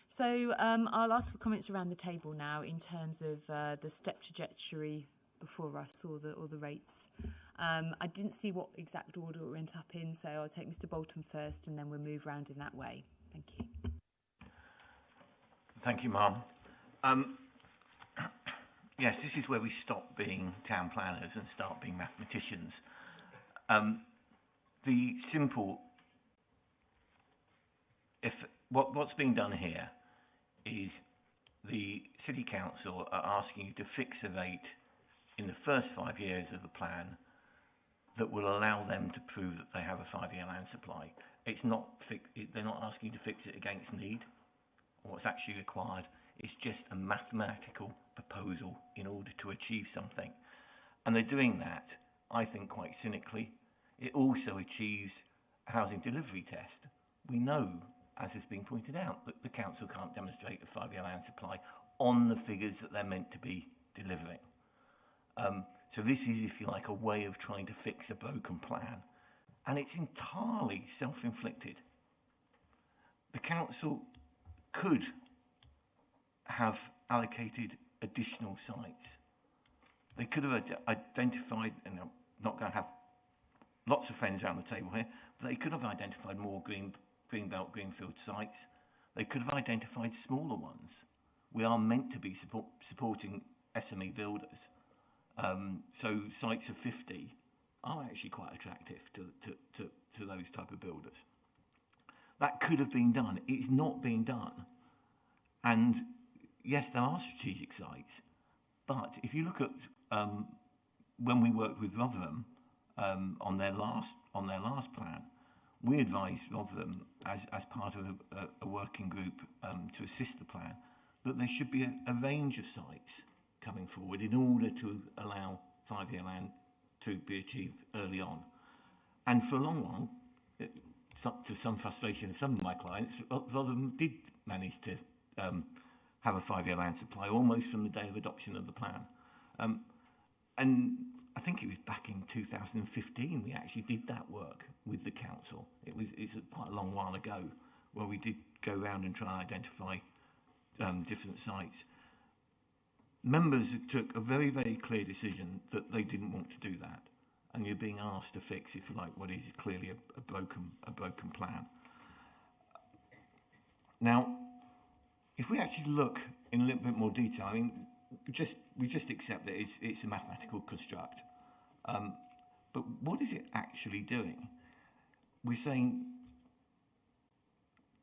So I'll ask for comments around the table now in terms of the step trajectory before us, or the rates. I didn't see what exact order it went up in, so I'll take Mr. Bolton first, and then we'll move around in that way. Thank you. Thank you, Ma'am. Yes, this is where we stop being town planners and start being mathematicians. The simple, what's being done here is the City Council are asking you to fix a rate in the first 5 years of the plan that will allow them to prove that they have a 5-year land supply. It's not they're not asking you to fix it against need or what's actually required. It's just a mathematical proposal in order to achieve something. And they're doing that, I think, quite cynically. It also achieves a housing delivery test. We know as has been pointed out, that the council can't demonstrate a 5-year land supply on the figures that they're meant to be delivering. So this is, if you like, a way of trying to fix a broken plan, and it's entirely self-inflicted. The council could have allocated additional sites. They could have identified, and I'm not going to have lots of friends around the table here, but they could have identified more greenbelt, greenfield sites. They could have identified smaller ones. We are meant to be supporting SME builders. So sites of 50 are actually quite attractive to those type of builders. That could have been done. It's not being done. And yes, there are strategic sites, but if you look at when we worked with Rotherham on their last plan, we advised Rotherham as part of a working group to assist the plan that there should be a range of sites coming forward in order to allow 5-year land to be achieved early on. And for a long while, to some frustration of some of my clients, Rotherham did manage to have a 5-year land supply almost from the day of adoption of the plan. And I think it was back in 2015 we actually did that work with the council. It's quite a long while ago where we did go around and try and identify different sites. Members took a very, very clear decision that they didn't want to do that, and you're being asked to fix, if you like, what is clearly a broken plan. Now, if we actually look in a little bit more detail, I mean, we just accept that it's a mathematical construct. But what is it actually doing? We're saying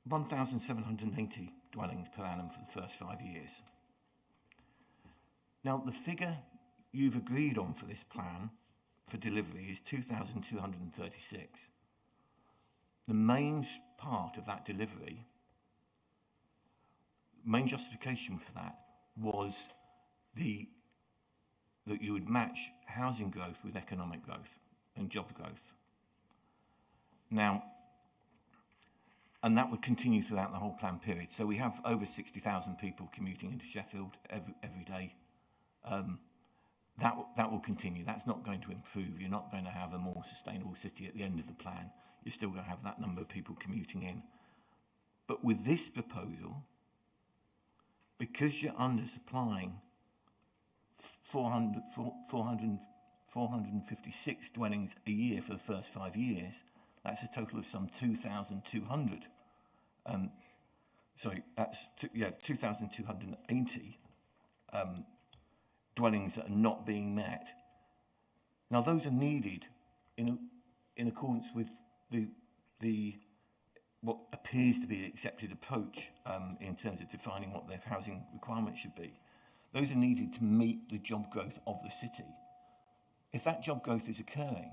1,780 dwellings per annum for the first 5 years. Now, the figure you've agreed on for this plan for delivery is 2,236. The main part of that delivery, main justification for that was that you would match housing growth with economic growth and job growth. Now, and that would continue throughout the whole plan period. So we have over 60,000 people commuting into Sheffield every day. That will continue. That's not going to improve. You're not going to have a more sustainable city at the end of the plan. You're still going to have that number of people commuting in. But with this proposal, because you're undersupplying 456 dwellings a year for the first 5 years, that's a total of some 2,200. Sorry, that's 2,280 dwellings that are not being met. Now, those are needed in accordance with the what appears to be the accepted approach in terms of defining what their housing requirements should be. Those are needed to meet the job growth of the city. If that job growth is occurring,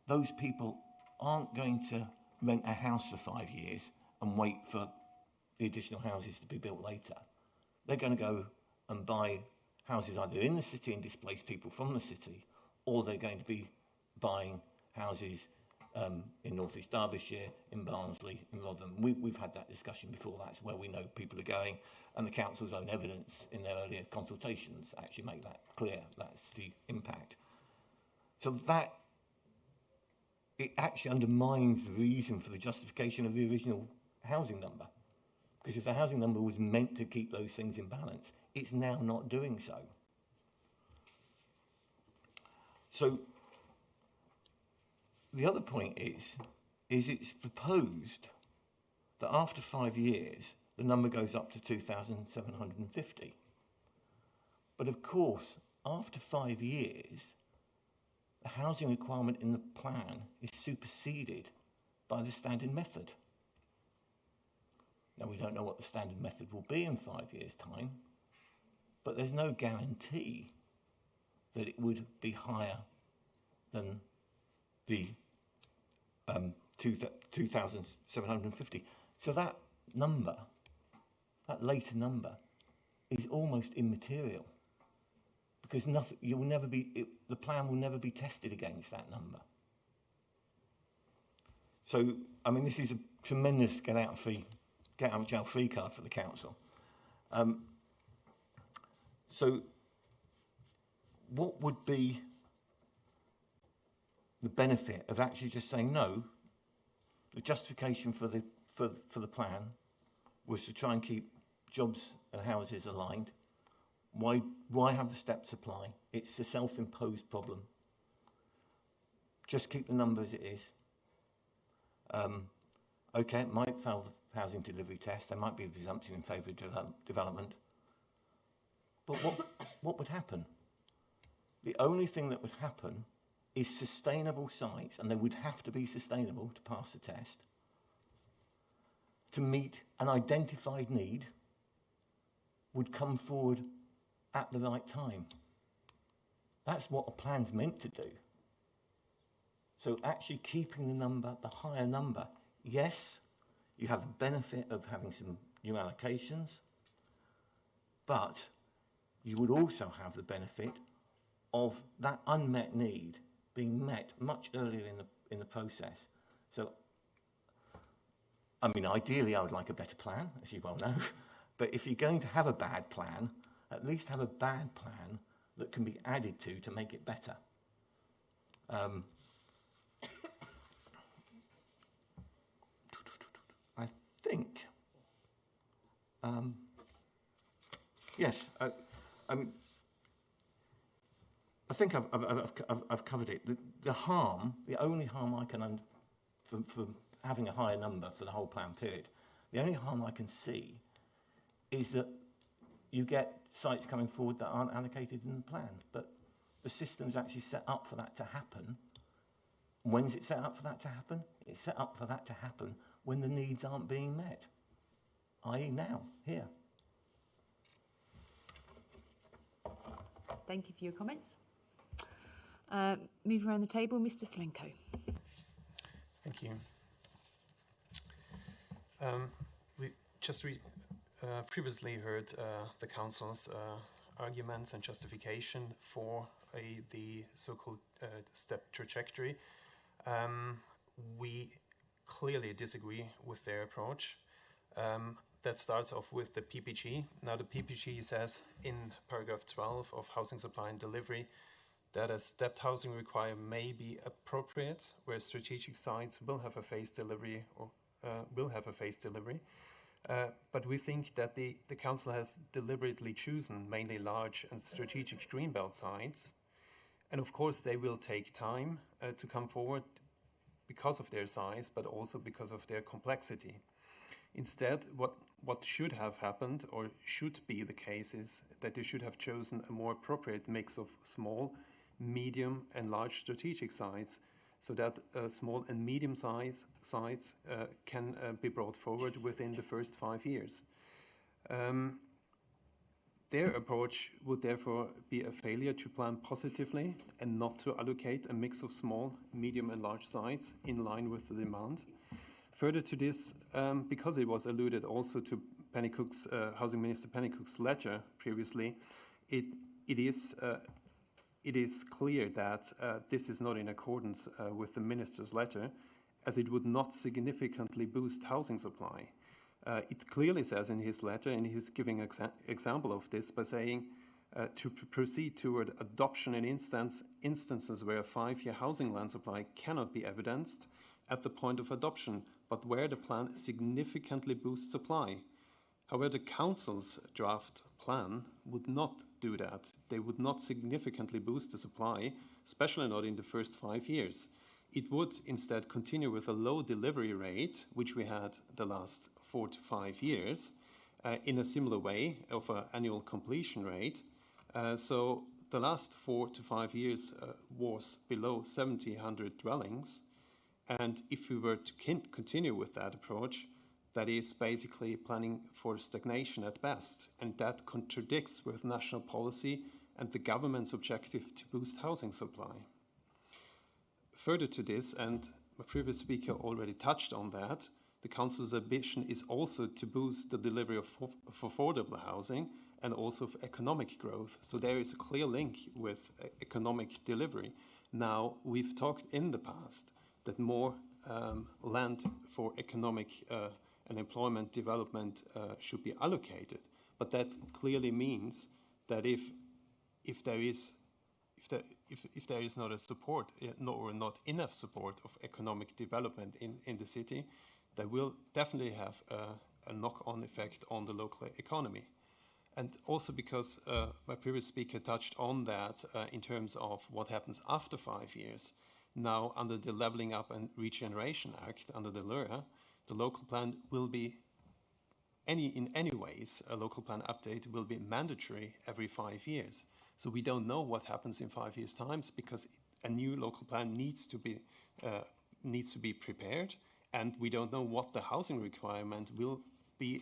those people aren't going to rent a house for 5 years and wait for the additional houses to be built later. They're going to go and buy houses either in the city and displace people from the city, or they're going to be buying houses in North East Derbyshire, in Barnsley, in Rotherham. We've had that discussion before. That's where we know people are going, and the council's own evidence in their earlier consultations actually make that clear. That's the impact. So that, it actually undermines the reason for the justification of the original housing number. Because if the housing number was meant to keep those things in balance, it's now not doing so. So the other point is it's proposed that after 5 years, the number goes up to 2,750. But of course, after 5 years, the housing requirement in the plan is superseded by the standard method. Now, we don't know what the standard method will be in 5 years' time, but there's no guarantee that it would be higher than the 2,750. So that number, that later number, is almost immaterial, because nothing, the plan will never be tested against that number. So, I mean, this is a tremendous get out of jail free card for the council. So, what would be the benefit of actually just saying no? The justification for the plan was to try and keep jobs and houses aligned. Why have the step supply? It's a self-imposed problem. Just keep the number as it is. Okay, it might fail the housing delivery test. There might be a presumption in favour of development. But what would happen? The only thing that would happen is sustainable sites, and they would have to be sustainable to pass the test, to meet an identified need, would come forward at the right time. That's what a plan's meant to do. So actually keeping the number, the higher number, yes, you have the benefit of having some new allocations, but you would also have the benefit of that unmet need being met much earlier in the process. So, I mean, ideally, I would like a better plan, as you well know. But if you're going to have a bad plan, at least have a bad plan that can be added to make it better. I think, yes, I mean, I think I've covered it. The only harm I can, for having a higher number for the whole plan period, the only harm I can see is that you get sites coming forward that aren't allocated in the plan, but the system's actually set up for that to happen. When's it set up for that to happen? It's set up for that to happen when the needs aren't being met, i.e. now, here. Thank you for your comments. Move around the table, Mr. Slenko. Thank you. We just previously heard the council's arguments and justification for the so-called step trajectory. We clearly disagree with their approach. That starts off with the PPG. Now the PPG says in paragraph 12 of Housing Supply and Delivery that a stepped housing requirement may be appropriate where strategic sites will have a phased delivery or but we think that the council has deliberately chosen mainly large and strategic greenbelt sites, and of course they will take time to come forward because of their size, but also because of their complexity. Instead, what should have happened, or should be the case, is that they should have chosen a more appropriate mix of small, medium and large strategic sites, so that small and medium sites can be brought forward within the first 5 years. Their approach would therefore be a failure to plan positively and not to allocate a mix of small, medium and large sites in line with the demand. Further to this, because it was alluded also to Pennycook's, Housing Minister Pennycook's letter previously, it is clear that this is not in accordance with the Minister's letter, as it would not significantly boost housing supply. It clearly says in his letter, and he's giving an example of this by saying to proceed toward adoption in instances where a 5-year housing land supply cannot be evidenced at the point of adoption, but where the plan significantly boosts supply. However, the Council's draft plan would not do that. They would not significantly boost the supply, especially not in the first 5 years. It would instead continue with a low delivery rate, which we had the last 4 to 5 years, in a similar way of an annual completion rate. So the last 4 to 5 years was below 1,700 dwellings. And if we were to continue with that approach, that is basically planning for stagnation at best. And that contradicts with national policy and the government's objective to boost housing supply. Further to this, and my previous speaker already touched on that, the Council's ambition is also to boost the delivery of affordable housing and also of economic growth. So there is a clear link with economic delivery. Now, we've talked in the past that more land for economic and employment development should be allocated. But that clearly means that if there is not a support or not enough support of economic development in the city, that will definitely have a knock-on effect on the local economy. And also because my previous speaker touched on that in terms of what happens after 5 years. Now, under the Levelling Up and Regeneration Act, under the LURA, the local plan will be, in any ways, a local plan update will be mandatory every 5 years. So we don't know what happens in 5 years' time, because a new local plan needs to be prepared, and we don't know what the housing requirement will be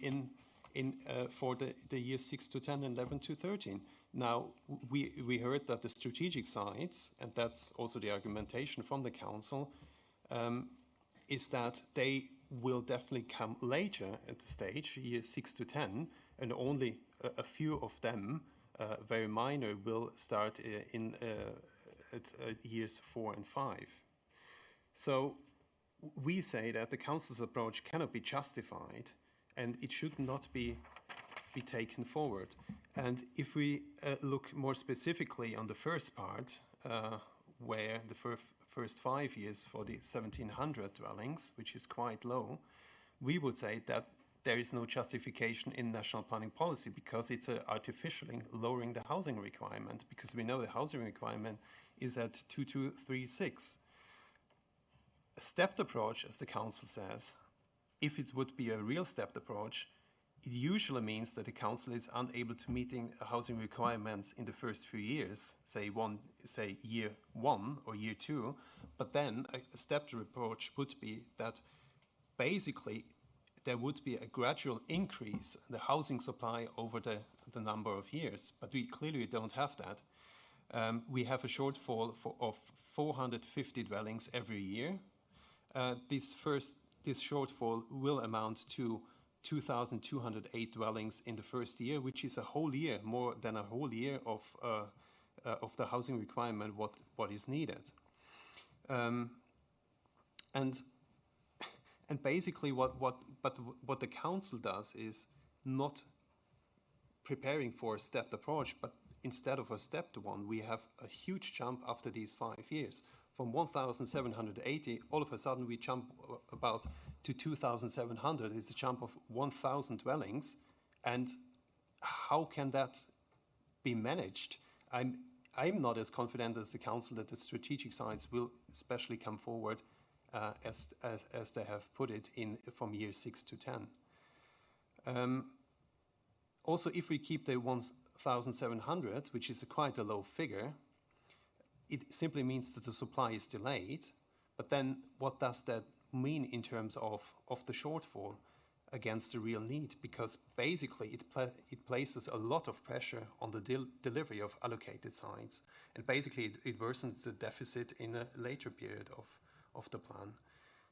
for the years 6 to 10 and 11 to 13. Now, we heard that the strategic sites, and that's also the argumentation from the council, is that they will definitely come later at the stage, years 6 to 10, and only a few of them, very minor, will start at years 4 and 5. So we say that the council's approach cannot be justified, and it should not be taken forward. And if we look more specifically on the first part, where the first 5 years for the 1700 dwellings, which is quite low, we would say that there is no justification in national planning policy, because it's artificially lowering the housing requirement, because we know the housing requirement is at 2236. A stepped approach, as the council says, if it would be a real stepped approach, it usually means that the council is unable to meeting housing requirements in the first few years, say year 1 or year 2, but then a stepped approach would be that basically there would be a gradual increase in the housing supply over the number of years, but we clearly don't have that. We have a shortfall of 450 dwellings every year. This shortfall will amount to 2,208 dwellings in the first year, which is a whole year, more than a whole year of the housing requirement, what is needed. And basically what the council does is not preparing for a stepped approach, but instead of a stepped one, we have a huge jump after these 5 years. From 1,780, all of a sudden we jump about to 2,700. It's a jump of 1,000 dwellings. And how can that be managed? I'm not as confident as the council that the strategic sites will especially come forward as they have put it in from year 6 to 10. Also, if we keep the 1,700, which is quite a low figure, it simply means that the supply is delayed. But then what does that mean in terms of the shortfall against the real need? Because basically it places a lot of pressure on the delivery of allocated sites. And basically it worsens the deficit in a later period of the plan.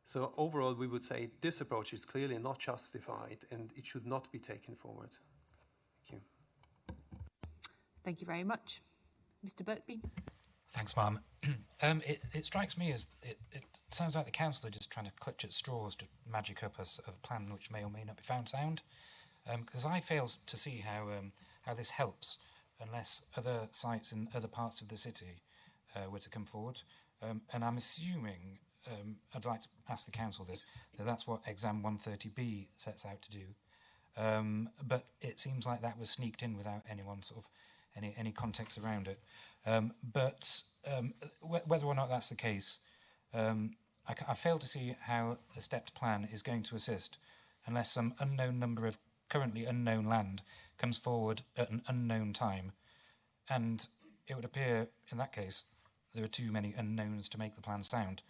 So overall, we would say this approach is clearly not justified and it should not be taken forward. Thank you. Thank you very much. Mr. Birkby. Thanks, Ma'am. It strikes me as it sounds like the council are just trying to clutch at straws to magic up a plan which may or may not be found sound. Because I fail to see how this helps unless other sites in other parts of the city were to come forward. And I'm assuming, I'd like to ask the council this, that's what Exam 130B sets out to do. But it seems like that was sneaked in without anyone sort of any context around it. But whether or not that's the case, I fail to see how a stepped plan is going to assist unless some unknown number of currently unknown land comes forward at an unknown time. And it would appear, in that case, there are too many unknowns to make the plan sound.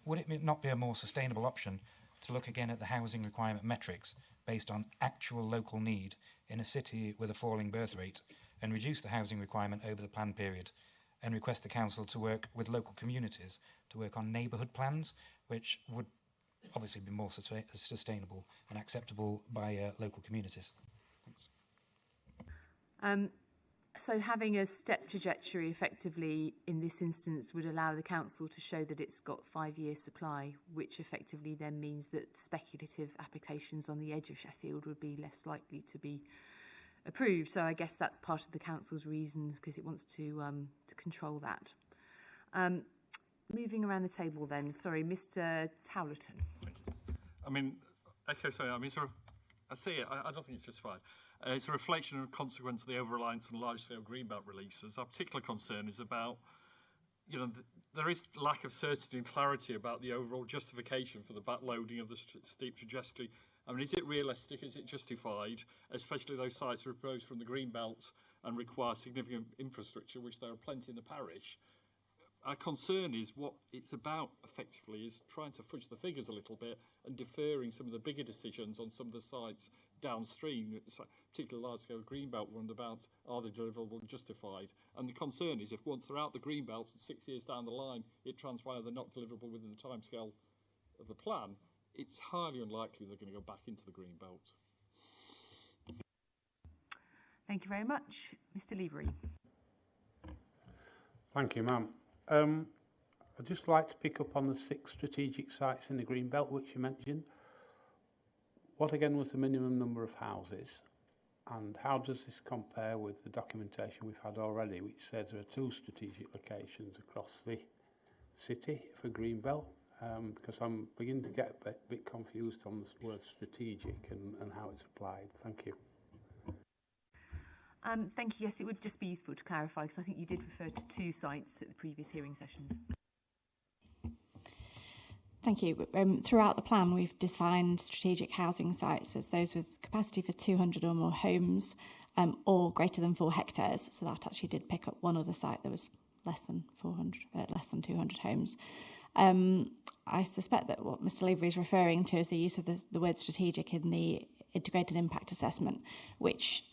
Would it not be a more sustainable option to look again at the housing requirement metrics based on actual local need in a city with a falling birth rate and reduce the housing requirement over the plan period and request the council to work with local communities to work on neighbourhood plans, which would obviously be more sustainable and acceptable by local communities? Thanks. So having a step trajectory effectively in this instance would allow the council to show that it's got 5-year supply, which effectively then means that speculative applications on the edge of Sheffield would be less likely to be approved. So I guess that's part of the council's reason, because it wants to control that. Moving around the table then, sorry, Mr. Towlerton. I mean, I see it. I don't think it's justified. It's a reflection and consequence of the over-reliance on large-scale greenbelt releases. Our particular concern is about, there is lack of certainty and clarity about the overall justification for the backloading of the steep trajectory. I mean, is it realistic? Is it justified? Especially those sites proposed from the greenbelt and require significant infrastructure, which there are plenty in the parish. Our concern is what it's about, effectively, is trying to fudge the figures a little bit and deferring some of the bigger decisions on some of the sites downstream, particularly large-scale greenbelt one about are they deliverable and justified. And the concern is if once they're out the greenbelt and 6 years down the line it transpires they're not deliverable within the timescale of the plan, it's highly unlikely they're going to go back into the greenbelt. Thank you very much. Mr. Levery. Thank you, ma'am. I'd just like to pick up on the 6 strategic sites in the Greenbelt which you mentioned. What again was the minimum number of houses, and how does this compare with the documentation we've had already, which says there are 2 strategic locations across the city for Greenbelt? Because I'm beginning to get a bit confused on the word strategic and how it's applied. Thank you. Thank you. Yes, it would just be useful to clarify, because I think you did refer to 2 sites at the previous hearing sessions. Thank you. Throughout the plan, we've defined strategic housing sites as those with capacity for 200 or more homes or greater than 4 hectares. So that actually did pick up one other site that was less than 200 homes. I suspect that what Mr. Levery is referring to is the use of the word strategic in the integrated impact assessment, which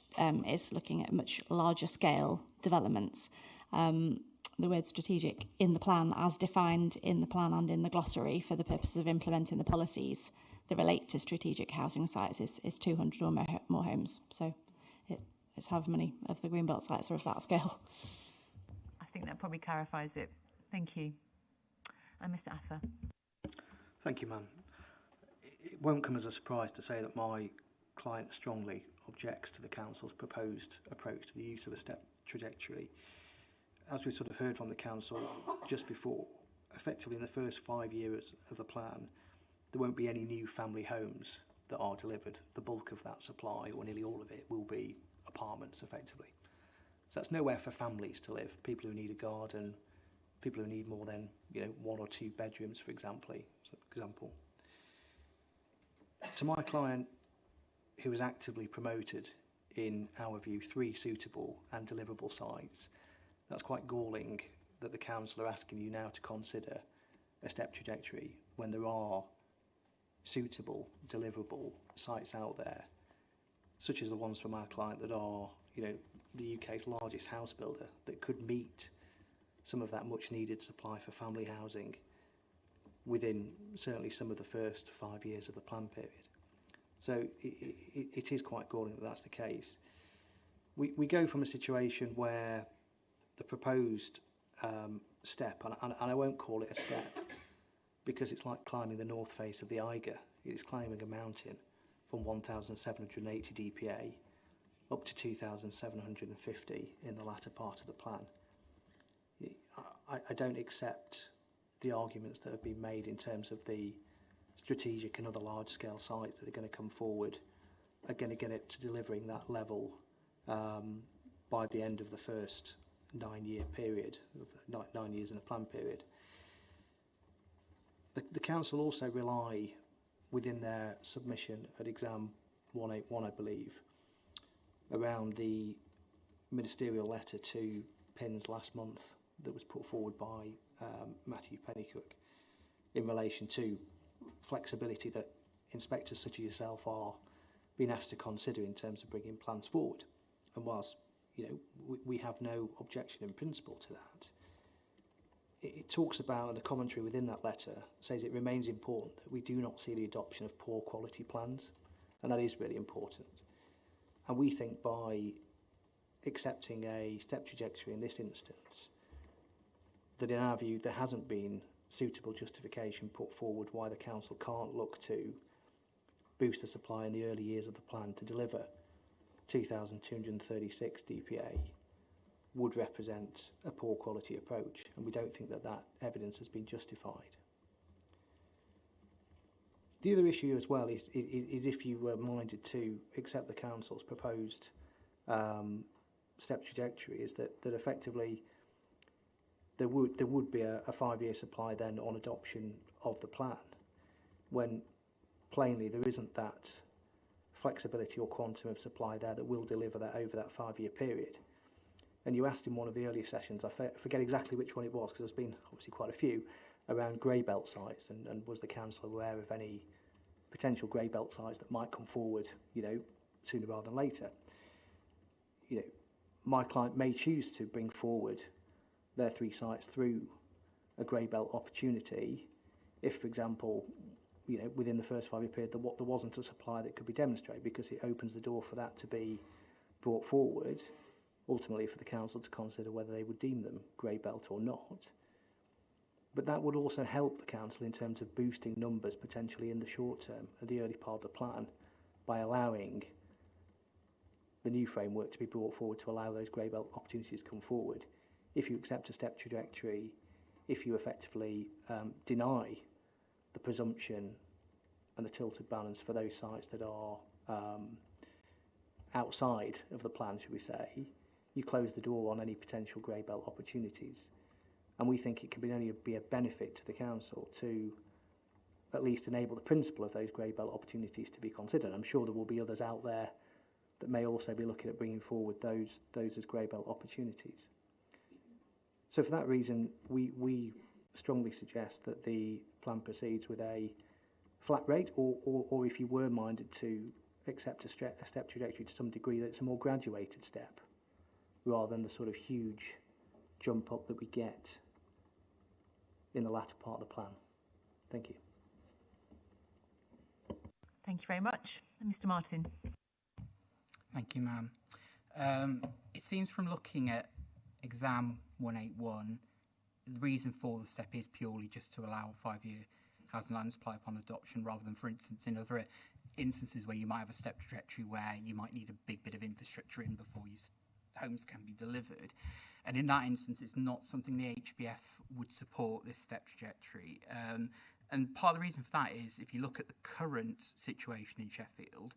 is looking at much larger scale developments. The word strategic in the plan, as defined in the plan and in the glossary for the purposes of implementing the policies that relate to strategic housing sites, is 200 or more homes. So it's however many of the Greenbelt sites are of that scale. I think that probably clarifies it. Thank you. And Mr. Ather. Thank you, ma'am. It won't come as a surprise to say that my client strongly objects to the council's proposed approach to the use of a step trajectory. As we sort of heard from the council just before, effectively in the first 5 years of the plan, there won't be any new family homes that are delivered. The bulk of that supply, or nearly all of it, will be apartments, effectively. So that's nowhere for families to live. People who need a garden, people who need more than 1 or 2 bedrooms, for example. To my client, who has actively promoted, in our view, 3 suitable and deliverable sites, that's quite galling that the council are asking you now to consider a step trajectory when there are suitable, deliverable sites out there, such as the ones from our client that are, the UK's largest house builder, that could meet some of that much needed supply for family housing within certainly some of the first 5 years of the plan period. So it is quite galling that that's the case. We go from a situation where the proposed step, and I won't call it a step because it's like climbing the north face of the Eiger. It's climbing a mountain from 1,780 DPA up to 2,750 in the latter part of the plan. I don't accept the arguments that have been made in terms of the strategic and other large-scale sites that are going to come forward are going to get it to delivering that level by the end of the first 9-year period, 9 years in the plan period. The council also rely, within their submission at exam 181, I believe, around the ministerial letter to PINS last month that was put forward by Matthew Pennycook in relation to flexibility that inspectors such as yourself are being asked to consider in terms of bringing plans forward. And whilst we have no objection in principle to that, it talks about, and the commentary within that letter says it remains important that we do not see the adoption of poor quality plans, and that is really important. And we think by accepting a step trajectory in this instance, that in our view there hasn't been suitable justification put forward why the council can't look to boost the supply in the early years of the plan to deliver 2,236 DPA would represent a poor quality approach, and we don't think that that evidence has been justified. The other issue as well is if you were minded to accept the council's proposed step trajectory, is that effectively there would be a 5-year supply then on adoption of the plan, when plainly there isn't that flexibility or quantum of supply there that will deliver that over that 5-year period. And you asked in one of the earlier sessions, I forget exactly which one it was, because there's been obviously quite a few, around grey belt sites, and was the council aware of any potential grey belt sites that might come forward, you know, sooner rather than later. You know, my client may choose to bring forward their 3 sites through a grey belt opportunity if, for example, you know, within the first 5-year period there wasn't a supply that could be demonstrated, because it opens the door for that to be brought forward, ultimately for the council to consider whether they would deem them grey belt or not. But that would also help the council in terms of boosting numbers potentially in the short term, at the early part of the plan, by allowing the new framework to be brought forward to allow those grey belt opportunities to come forward. If you accept a step trajectory, if you effectively deny the presumption and the tilted balance for those sites that are outside of the plan, should we say, you close the door on any potential grey belt opportunities. And we think it can only be a benefit to the council to at least enable the principle of those grey belt opportunities to be considered. I'm sure there will be others out there that may also be looking at bringing forward those as grey belt opportunities. So for that reason, we strongly suggest that the plan proceeds with a flat rate, or if you were minded to accept a step trajectory to some degree, that it's a more graduated step, rather than the sort of huge jump up that we get in the latter part of the plan. Thank you. Thank you very much. Mr. Martin. Thank you, ma'am. It seems from looking at exam 181, the reason for the step is purely just to allow a 5-year housing land supply upon adoption, rather than, for instance, in other instances where you might have a step trajectory where you might need a big bit of infrastructure in before homes can be delivered. And in that instance, it's not something the HBF would support, this step trajectory. And part of the reason for that is, if you look at the current situation in Sheffield,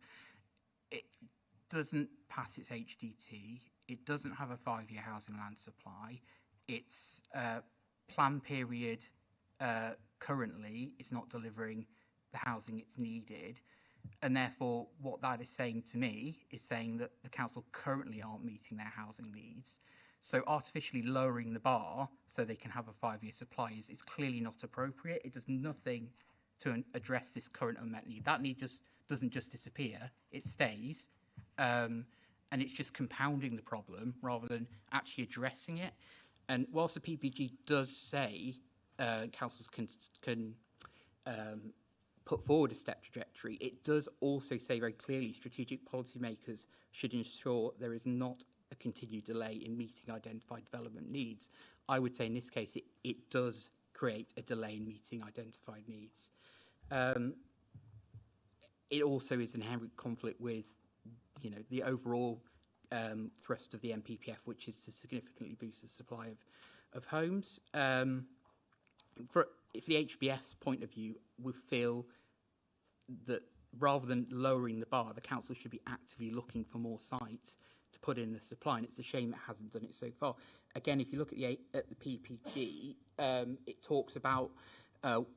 it doesn't pass its HDT, it doesn't have a 5-year housing land supply, its plan period currently is not delivering the housing it's needed, and therefore what that is saying to me is saying that the council currently aren't meeting their housing needs. So artificially lowering the bar so they can have a 5-year supply is clearly not appropriate. It does nothing to address this current unmet need. That need just doesn't just disappear, it stays, and it's just compounding the problem rather than actually addressing it. And whilst the PPG does say councils can put forward a step trajectory, it does also say very clearly strategic policymakers should ensure there is not a continued delay in meeting identified development needs. I would say in this case it does create a delay in meeting identified needs. It also is in inherent conflict with, you know, the overall thrust of the MPPF, which is to significantly boost the supply of homes. For the HBF's point of view, we feel that rather than lowering the bar, the council should be actively looking for more sites to put in the supply, and it's a shame it hasn't done it so far. Again, if you look at the PPG, it talks about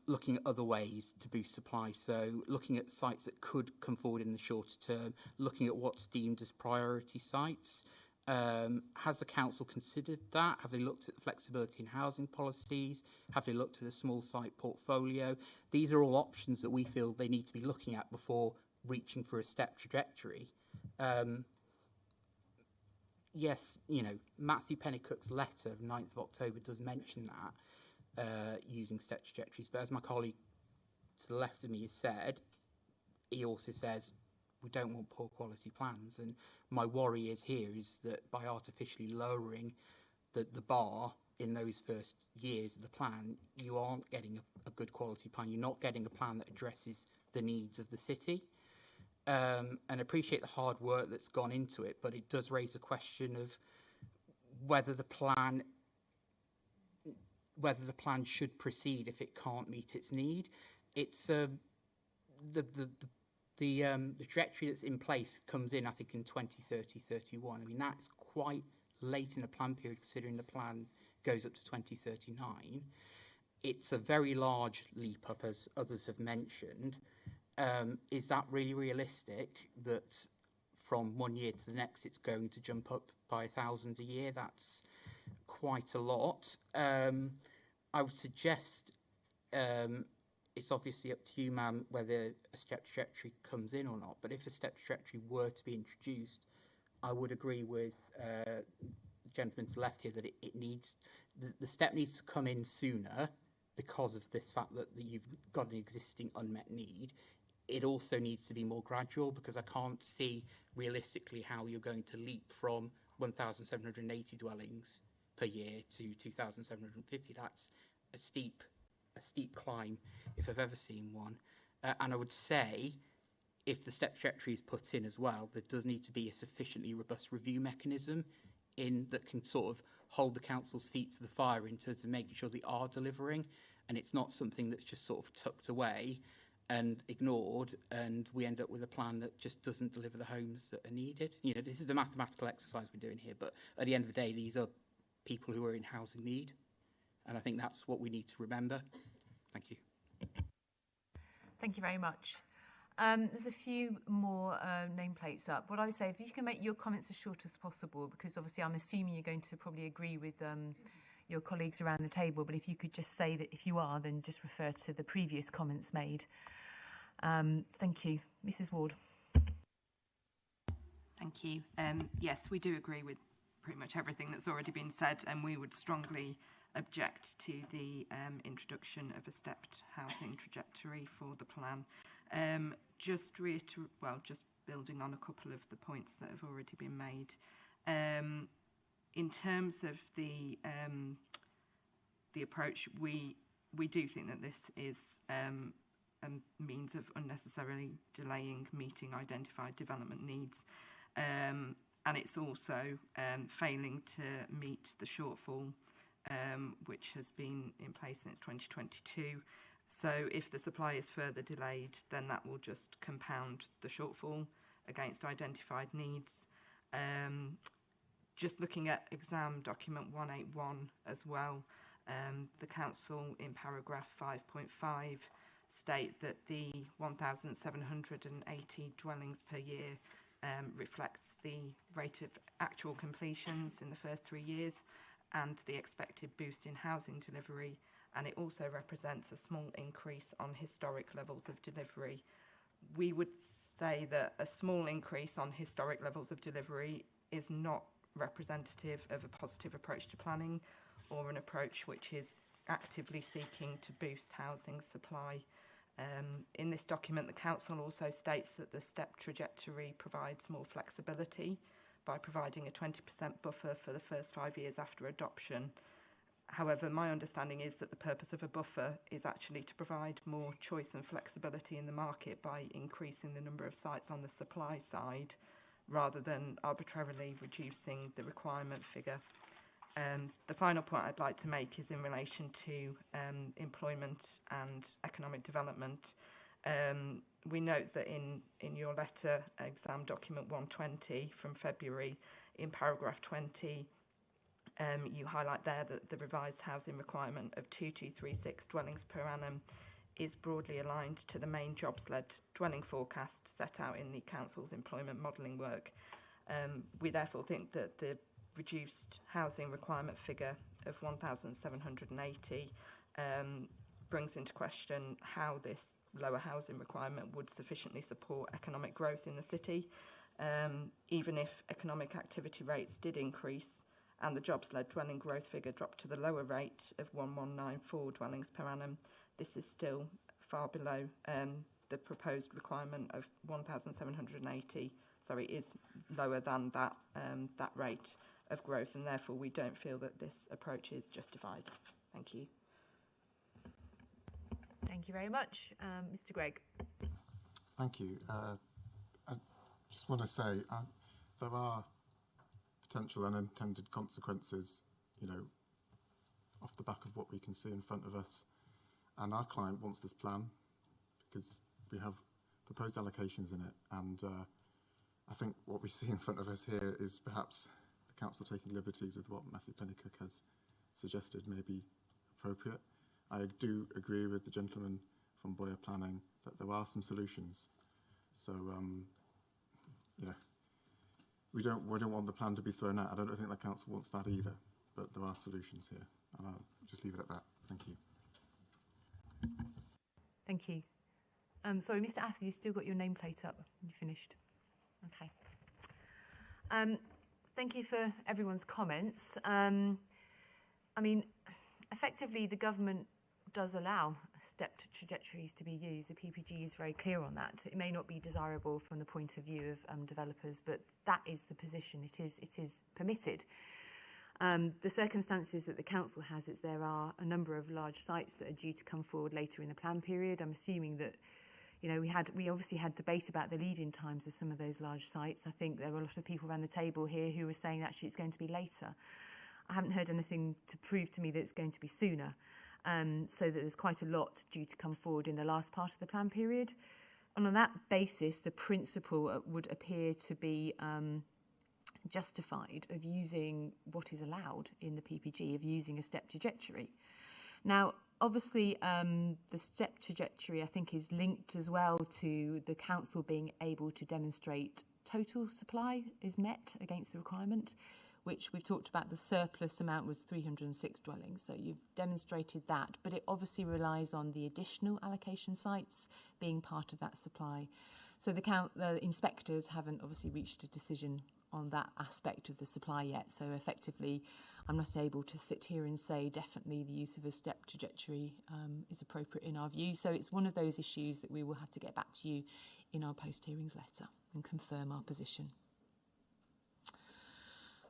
looking at other ways to boost supply, so looking at sites that could come forward in the shorter term, looking at what's deemed as priority sites. Has the council considered that? Have they looked at the flexibility in housing policies? Have they looked at a small site portfolio? These are all options that we feel they need to be looking at before reaching for a step trajectory. Yes, you know, Matthew Pennycook's letter of 9th of October does mention that, using step trajectories, but as my colleague to the left of me has said, he also says we don't want poor quality plans. And my worry is that by artificially lowering the bar in those first years of the plan, you aren't getting a good quality plan. You're not getting a plan that addresses the needs of the city. And appreciate the hard work that's gone into it, but it does raise a question of whether the plan should proceed if it can't meet its need. It's the trajectory that's in place comes in, I think, in 2030, 31. I mean, that's quite late in the plan period, considering the plan goes up to 2039. It's a very large leap up, as others have mentioned. Is that really realistic that from 1 year to the next it's going to jump up by 1,000 a year? That's quite a lot. I would suggest it's obviously up to you, ma'am, whether a step trajectory comes in or not. But if a step trajectory were to be introduced, I would agree with the gentleman to the left here that it needs, the step needs to come in sooner because of this fact that you've got an existing unmet need. It also needs to be more gradual, because I can't see realistically how you're going to leap from 1,780 dwellings per year to 2,750. That's a steep climb if I've ever seen one. And I would say, if the step trajectory is put in as well, there does need to be a sufficiently robust review mechanism that can sort of hold the council's feet to the fire in terms of making sure they are delivering, and it's not something that's just sort of tucked away and ignored, and we end up with a plan that just doesn't deliver the homes that are needed. You know, this is the mathematical exercise we're doing here, but at the end of the day, these are people who are in housing need, and I think that's what we need to remember. Thank you. Thank you very much. There's a few more nameplates up. What I would say, if you can make your comments as short as possible, because obviously I'm assuming you're going to probably agree with your colleagues around the table, but if you could just say that if you are, then just refer to the previous comments made. Thank you. Mrs. Ward. Thank you. Yes, we do agree with pretty much everything that's already been said, and we would strongly object to the introduction of a stepped housing trajectory for the plan. Just building on a couple of the points that have already been made. In terms of the approach, we do think that this is a means of unnecessarily delaying meeting identified development needs, and it's also failing to meet the shortfall which has been in place since 2022. So if the supply is further delayed, then that will just compound the shortfall against identified needs. Just looking at exam document 181 as well, the council in paragraph 5.5 state that the 1,780 dwellings per year reflects the rate of actual completions in the first 3 years and the expected boost in housing delivery, and it also represents a small increase on historic levels of delivery. We would say that a small increase on historic levels of delivery is not representative of a positive approach to planning or an approach which is actively seeking to boost housing supply. In this document, the council also states that the step trajectory provides more flexibility by providing a 20% buffer for the first 5 years after adoption. However, my understanding is that the purpose of a buffer is actually to provide more choice and flexibility in the market by increasing the number of sites on the supply side, rather than arbitrarily reducing the requirement figure. The final point I'd like to make is in relation to employment and economic development. We note that in your letter, exam document 120 from February, in paragraph 20, you highlight there that the revised housing requirement of 2236 dwellings per annum is broadly aligned to the main jobs-led dwelling forecast set out in the council's employment modelling work. We therefore think that the reduced housing requirement figure of 1,780 brings into question how this lower housing requirement would sufficiently support economic growth in the city. Even if economic activity rates did increase and the jobs-led dwelling growth figure dropped to the lower rate of 1,194 dwellings per annum, this is still far below the proposed requirement of 1,780, is lower than that that rate of growth, and therefore we don't feel that this approach is justified. Thank you. Thank you very much. Mr. Gregg. Thank you. I just want to say there are potential unintended consequences, off the back of what we can see in front of us. And our client wants this plan because we have proposed allocations in it. And I think what we see in front of us here is perhaps the council taking liberties with what Matthew Pennycook has suggested may be appropriate. I do agree with the gentleman from Boyer Planning that there are some solutions. So, we don't want the plan to be thrown out. I don't think the council wants that either, but there are solutions here. And I'll just leave it at that. Thank you. Thank you. Sorry, Mr. Atherley, you still got your nameplate up. You finished? Okay. Thank you for everyone's comments. Effectively, the government does allow stepped trajectories to be used. The PPG is very clear on that. It may not be desirable from the point of view of developers, but that is the position. It is permitted. The circumstances that the council has is there are a number of large sites that are due to come forward later in the plan period. I'm assuming that, we obviously had debate about the lead-in times of some of those large sites. I think there were a lot of people around the table here who were saying actually it's going to be later. I haven't heard anything to prove to me that it's going to be sooner. So that there's quite a lot due to come forward in the last part of the plan period. And on that basis, the principle would appear to be justified of using what is allowed in the PPG, of using a step trajectory. Now, obviously, the step trajectory, I think, is linked as well to the council being able to demonstrate total supply is met against the requirement, which we've talked about. The surplus amount was 306 dwellings, so you've demonstrated that, but it obviously relies on the additional allocation sites being part of that supply. So the inspectors haven't obviously reached a decision on that aspect of the supply yet, so effectively I'm not able to sit here and say definitely the use of a step trajectory is appropriate in our view. So it's one of those issues that we will have to get back to you in our post-hearings letter and confirm our position.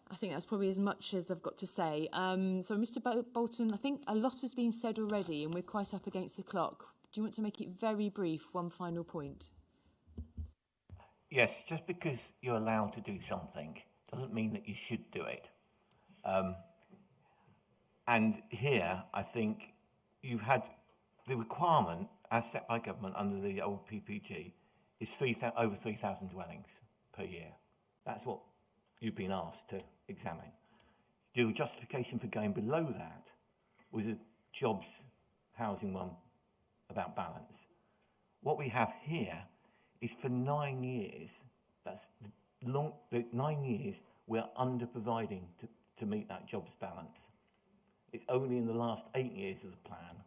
I think that's probably as much as I've got to say. So, Mr. Bolton, I think a lot has been said already and we're quite up against the clock. Do you want to make it very brief, one final point? Yes, just because you're allowed to do something doesn't mean that you should do it. And here, I think you've had the requirement as set by government under the old PPG is over 3,000 dwellings per year. That's what you've been asked to examine. Your justification for going below that was a jobs housing one about balance. What we have here is for 9 years, that's the 9 years we're under providing to meet that jobs balance. It's only in the last 8 years of the plan,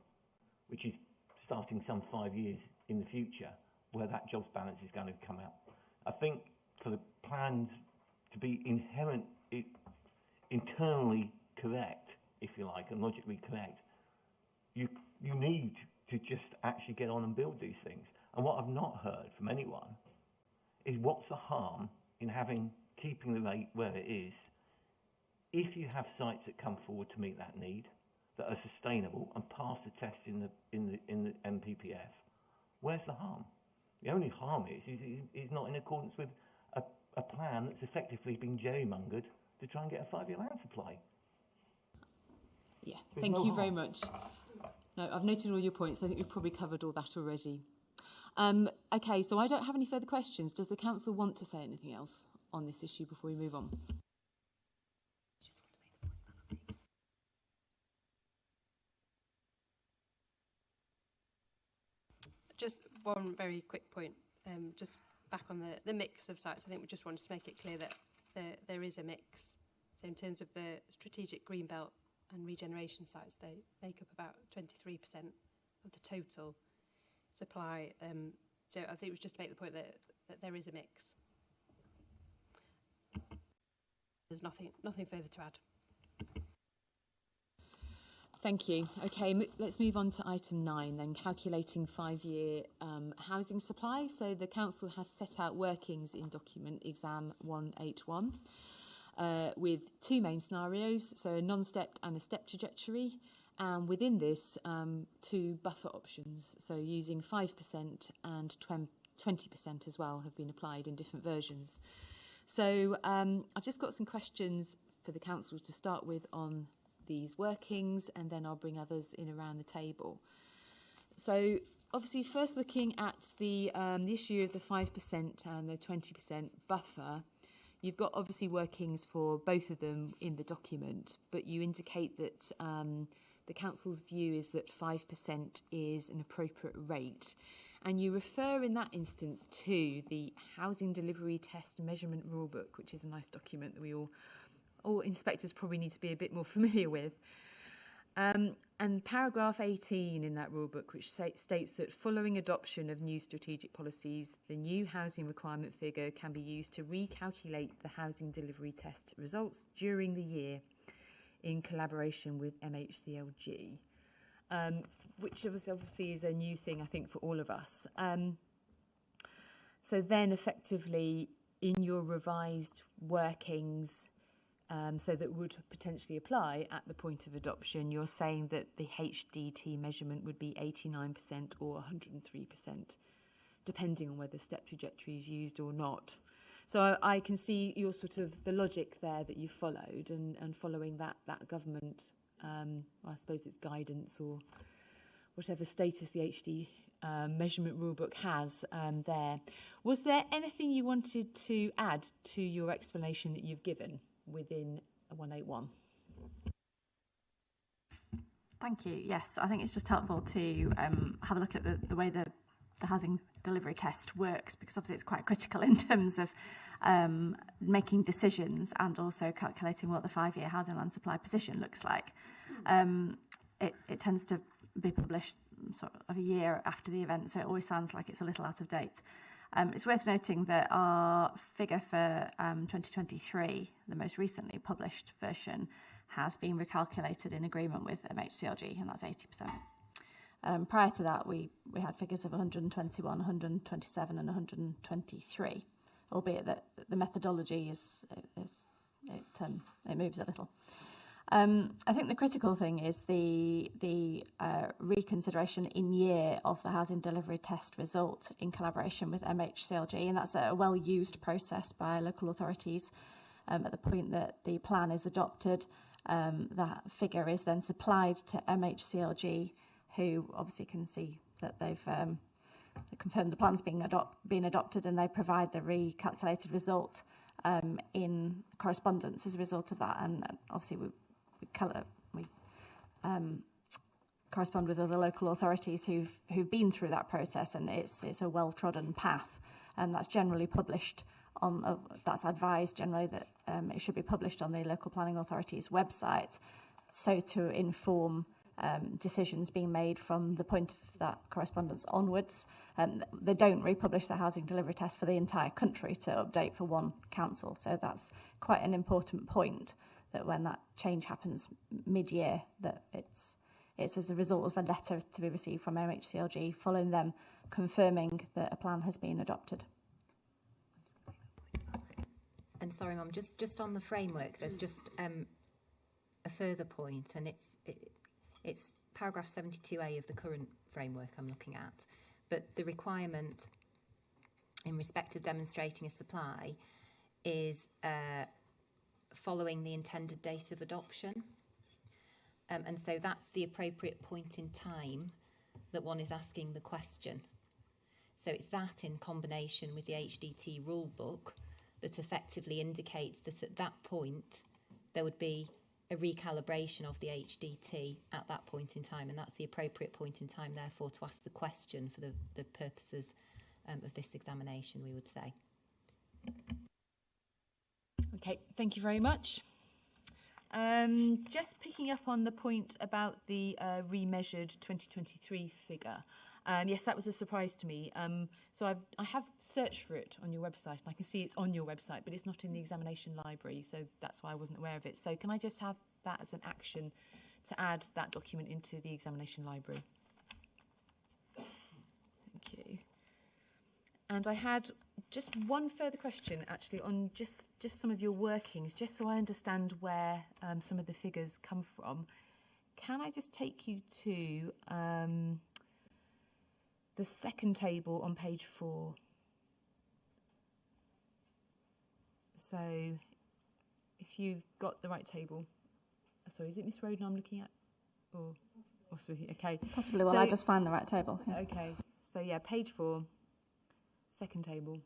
which is starting some 5 years in the future, where that jobs balance is going to come out. I think for the plans to be internally correct, if you like, and logically correct, you need to just actually get on and build these things. And what I've not heard from anyone is what's the harm in keeping the rate where it is if you have sites that come forward to meet that need, that are sustainable and pass the test in the MPPF. Where's the harm? The only harm is not in accordance with a plan that's effectively been gerrymangered to try and get a 5-year land supply. Yeah, thank you very much. No, I've noted all your points. I think we've probably covered all that already. Okay, so I don't have any further questions. Does the council want to say anything else on this issue before we move on? Just one very quick point, just back on the mix of sites. I think we just wanted to make it clear that there is a mix. So in terms of the strategic greenbelt and regeneration sites, they make up about 23% of the total supply. So I think it was just to make the point that there is a mix. There's nothing further to add. Thank you. Okay, let's move on to item 9 then, calculating 5-year housing supply. So the council has set out workings in document exam 181 with 2 main scenarios, so a non-stepped and a step trajectory, and within this 2 buffer options, so using 5% and 20% as well have been applied in different versions. So I've just got some questions for the council to start with on these workings, and then I'll bring others in around the table. So obviously first looking at the issue of the 5% and the 20% buffer, you've got obviously workings for both of them in the document, but you indicate that the council's view is that 5% is an appropriate rate. And you refer in that instance to the Housing Delivery Test Measurement Rulebook, which is a nice document that we all inspectors probably need to be a bit more familiar with. And paragraph 18 in that rulebook, which states that following adoption of new strategic policies, the new housing requirement figure can be used to recalculate the housing delivery test results during the year in collaboration with MHCLG, which obviously is a new thing, I think, for all of us. So then effectively in your revised workings, so that would potentially apply at the point of adoption, you're saying that the HDT measurement would be 89% or 103%, depending on whether step trajectory is used or not. So I can see your sort of the logic there that you followed, and following that government, I suppose it's guidance or whatever status the HD measurement rulebook has there. Was there anything you wanted to add to your explanation that you've given within 181? Thank you. Yes, I think it's just helpful to have a look at the way the housing delivery test works, because obviously it's quite critical in terms of making decisions and also calculating what the 5-year housing land supply position looks like. It tends to be published sort of a year after the event, so it always sounds like it's a little out of date. It's worth noting that our figure for 2023, the most recently published version, has been recalculated in agreement with MHCLG, and that's 80%. Prior to that, we had figures of 121, 127 and 123, albeit that the methodology it moves a little. I think the critical thing is the reconsideration in year of the housing delivery test result in collaboration with MHCLG, and that's a well-used process by local authorities. At the point that the plan is adopted, that figure is then supplied to MHCLG, who obviously can see that they've confirmed the plan's been adopted, and they provide the recalculated result in correspondence as a result of that. And obviously we correspond with other local authorities who've been through that process, and it's a well-trodden path, and that's generally published on that's advised generally that it should be published on the local planning authority's website, so to inform decisions being made from the point of that correspondence onwards. They don't republish the housing delivery test for the entire country to update for one council, so that's quite an important point, that when that change happens mid-year, that it's as a result of a letter to be received from MHCLG following them confirming that a plan has been adopted. And sorry, Mum, just on the framework, there's just a further point, and it's paragraph 72A of the current framework I'm looking at. But the requirement in respect of demonstrating a supply is following the intended date of adoption. And so that's the appropriate point in time that one is asking the question. So it's that in combination with the HDT rulebook that effectively indicates that at that point there would be a recalibration of the HDT at that point in time, and that's the appropriate point in time, therefore, to ask the question for the purposes of this examination, we would say. Okay, thank you very much. Just picking up on the point about the remeasured 2023 figure. Yes, that was a surprise to me. So I have searched for it on your website, and I can see it's on your website, but it's not in the examination library, so that's why I wasn't aware of it. So can I just have that as an action to add that document into the examination library. Thank you. And I had just one further question, actually, on just some of your workings, just so I understand where some of the figures come from. Can I just take you to the second table on page 4? So if you've got the right table. Sorry, is it Miss Roden I'm looking at? Or sorry, okay. Possibly while I just find the right table. Yeah. Okay, so yeah, page 4, second table.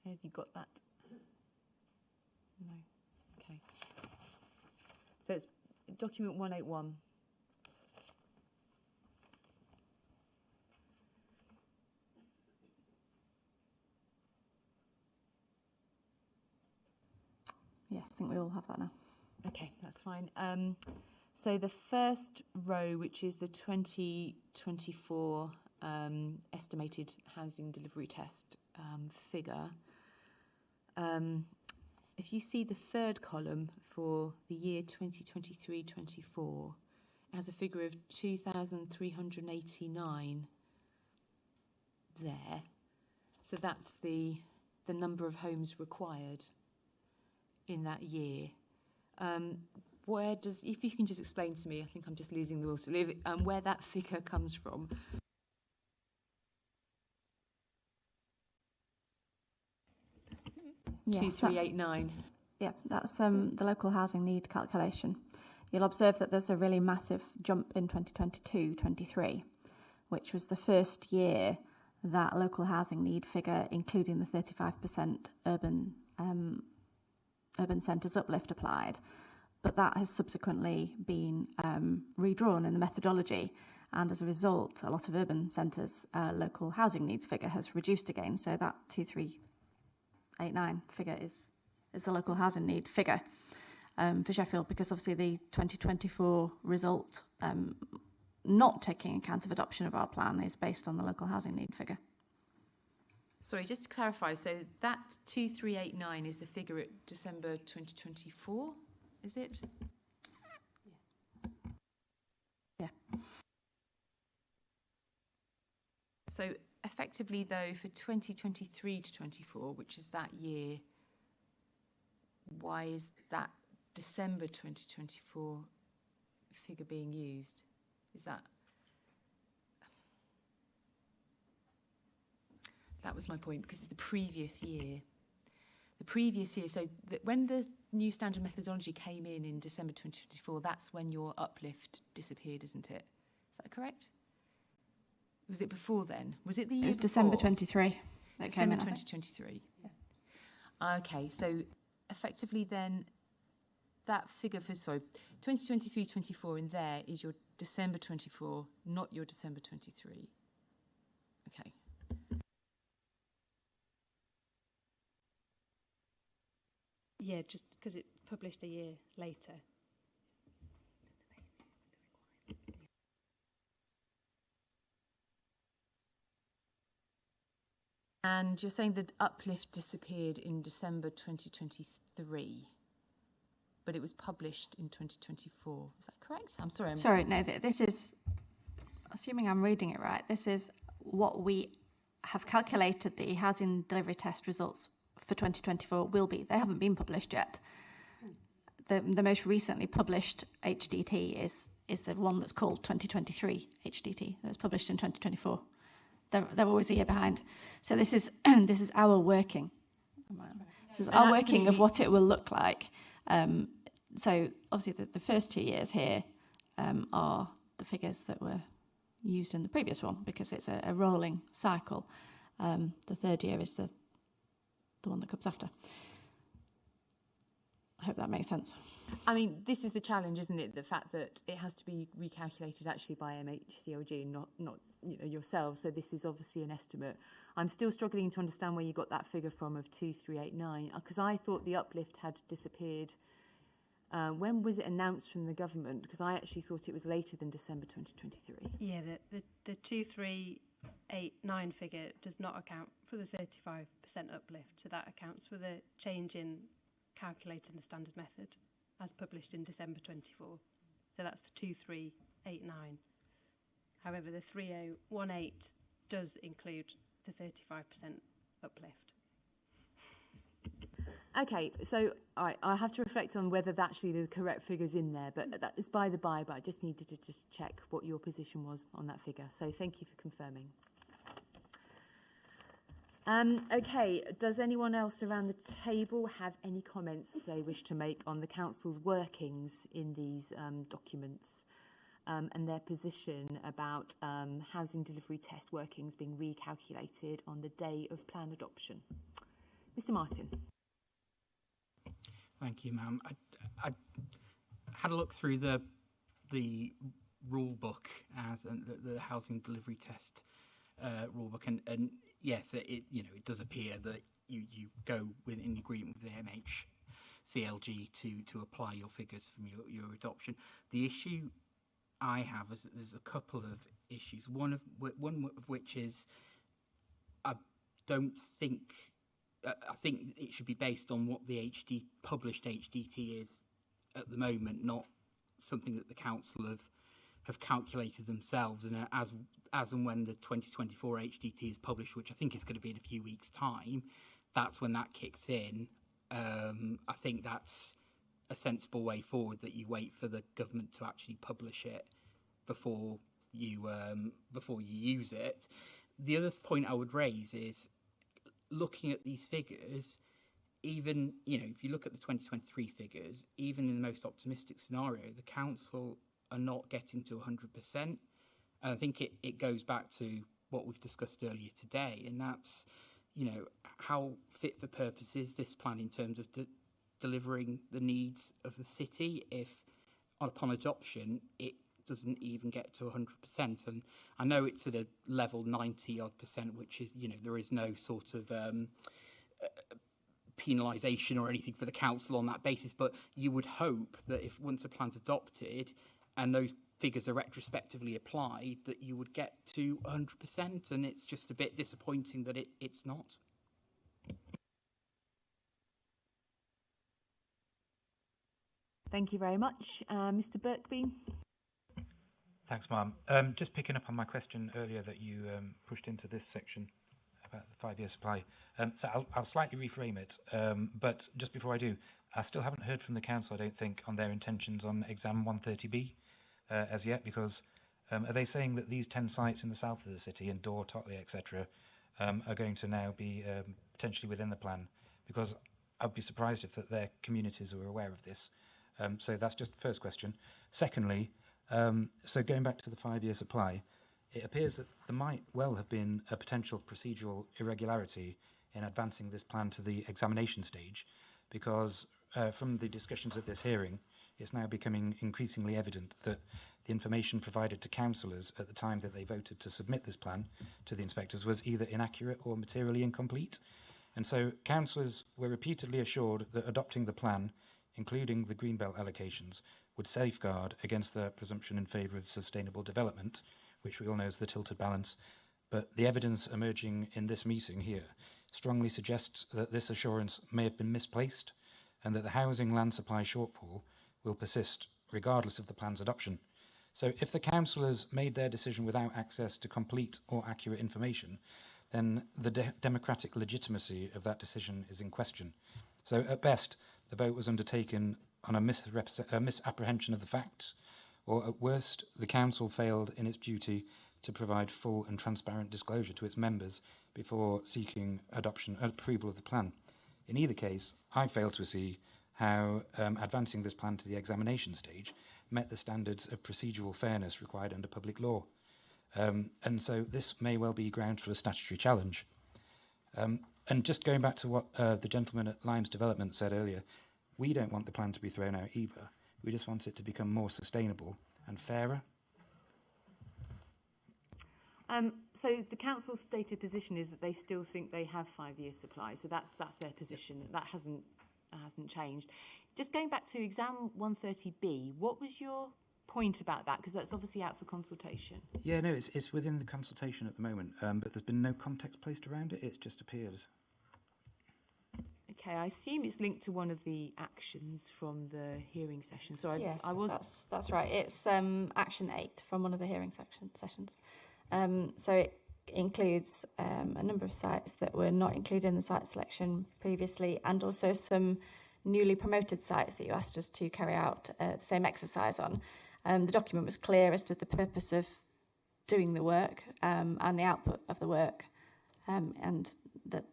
Have you got that? No. Okay. So it's document 181. Yes, I think we all have that now. Okay, that's fine. So the first row, which is the 2024 estimated housing delivery test figure, if you see the third column for the year 2023-24, it has a figure of 2,389 there. So that's the number of homes required in that year. Where does, if you can just explain to me, I think I'm just losing the will to live, where that figure comes from? Yes, 2389. Yeah, that's the local housing need calculation. You'll observe that there's a really massive jump in 2022-23, which was the first year that local housing need figure, including the 35% urban centres uplift applied. But that has subsequently been redrawn in the methodology, and as a result, a lot of urban centres' local housing needs figure has reduced again. So that 2389 figure is the local housing need figure for Sheffield, because obviously the 2024 result, not taking account of adoption of our plan, is based on the local housing need figure. Sorry, just to clarify, so that 2389 is the figure at December 2024, is it? Yeah. So effectively, though, for 2023-24, which is that year, why is that December 2024 figure being used? Is that... That was my point, because it's the previous year. The previous year, so when the new standard methodology came in December 2024, that's when your uplift disappeared, isn't it? Is that correct? Was it before then? Was it the year It was before? December 23. December 2023. Yeah. Okay, so effectively then, that figure for, 2023-24 in there is your December 24, not your December 23. Okay. Yeah, just because it published a year later. And you're saying that uplift disappeared in December 2023, but it was published in 2024. Is that correct? I'm sorry. Sorry, no, this is, assuming I'm reading it right, this is what we have calculated the housing delivery test results for 2024 will be. They haven't been published yet. The most recently published HDT is the one that's called 2023 HDT. That was published in 2024. They're always a year behind. So this is our working. This is our working of what it will look like. So obviously the first 2 years here are the figures that were used in the previous one, because it's a rolling cycle. The third year is the one that comes after. I hope that makes sense. I mean, this is the challenge, isn't it? The fact that it has to be recalculated actually by MHCLG, not yourselves. So this is obviously an estimate. I'm still struggling to understand where you got that figure from of 2389, because I thought the uplift had disappeared. When was it announced from the government? Because I actually thought it was later than December 2023. Yeah, the 2389 2389 figure does not account for the 35% uplift, so that accounts for the change in calculating the standard method as published in December 24. So that's the 2389. However, the 3018 does include the 35% uplift. Okay, so I have to reflect on whether actually the correct figure's in there, but that is by the by, but I just needed to just check what your position was on that figure. So thank you for confirming. Okay, does anyone else around the table have any comments they wish to make on the council's workings in these documents and their position about housing delivery test workings being recalculated on the day of plan adoption? Mr. Martin. Thank you, ma'am. I had a look through the rule book as the housing delivery test rule book, and yes, it does appear that you go in agreement with the MHCLG to apply your figures from your adoption. The issue I have is there's a couple of issues. One of which is I think it should be based on what the published HDT is at the moment, not something that the council have calculated themselves. And as and when the 2024 HDT is published, which I think is going to be in a few weeks' time, that's when that kicks in. I think that's a sensible way forward, that you wait for the government to actually publish it before you use it. The other point I would raise is, looking at these figures, even, if you look at the 2023 figures, even in the most optimistic scenario, the council are not getting to 100%. And I think it goes back to what we've discussed earlier today, and that's, how fit for purpose is this plan in terms of delivering the needs of the city if, upon adoption, it doesn't even get to 100%. And I know it's at a level 90-odd%, which is, there is no sort of penalisation or anything for the council on that basis, but you would hope that if once a plan's adopted and those figures are retrospectively applied, that you would get to 100%, and it's just a bit disappointing that it's not. Thank you very much. Mr. Birkby. Thanks, Ma'am. Just picking up on my question earlier that you pushed into this section about the 5-year supply. So I'll slightly reframe it. But just before I do, I still haven't heard from the council, I don't think, on their intentions on exam 130B as yet, because are they saying that these 10 sites in the south of the city, in Dore, Totley, etc., are going to now be potentially within the plan? Because I'd be surprised if their communities are aware of this. So that's just the first question. Secondly, so going back to the 5-year supply, it appears that there might well have been a potential procedural irregularity in advancing this plan to the examination stage, because from the discussions at this hearing, it's now becoming increasingly evident that the information provided to councillors at the time that they voted to submit this plan to the inspectors was either inaccurate or materially incomplete. And so councillors were repeatedly assured that adopting the plan, including the Greenbelt allocations, would safeguard against the presumption in favour of sustainable development, which we all know is the tilted balance. But the evidence emerging in this meeting here strongly suggests that this assurance may have been misplaced, and that the housing land supply shortfall will persist regardless of the plan's adoption. So if the councillors made their decision without access to complete or accurate information, then the democratic legitimacy of that decision is in question. So at best, the vote was undertaken on a misapprehension of the facts, or at worst, the council failed in its duty to provide full and transparent disclosure to its members before seeking approval of the plan. In either case, I fail to see how advancing this plan to the examination stage met the standards of procedural fairness required under public law. And so this may well be grounds for a statutory challenge. And just going back to what the gentleman at Limes Development said earlier, we don't want the plan to be thrown out either. We just want it to become more sustainable and fairer. So the council's stated position is that they still think they have 5-year supply. So that's their position. That hasn't changed. Just going back to exam 130B, what was your point about that? Because that's obviously out for consultation. Yeah, no, it's within the consultation at the moment, but there's been no context placed around it. It's just appeared. Okay, I assume it's linked to one of the actions from the hearing session. So I was. That's right. It's action 8 from one of the hearing sessions. So it includes a number of sites that were not included in the site selection previously, and also some newly promoted sites that you asked us to carry out the same exercise on. The document was clear as to the purpose of doing the work and the output of the work, and that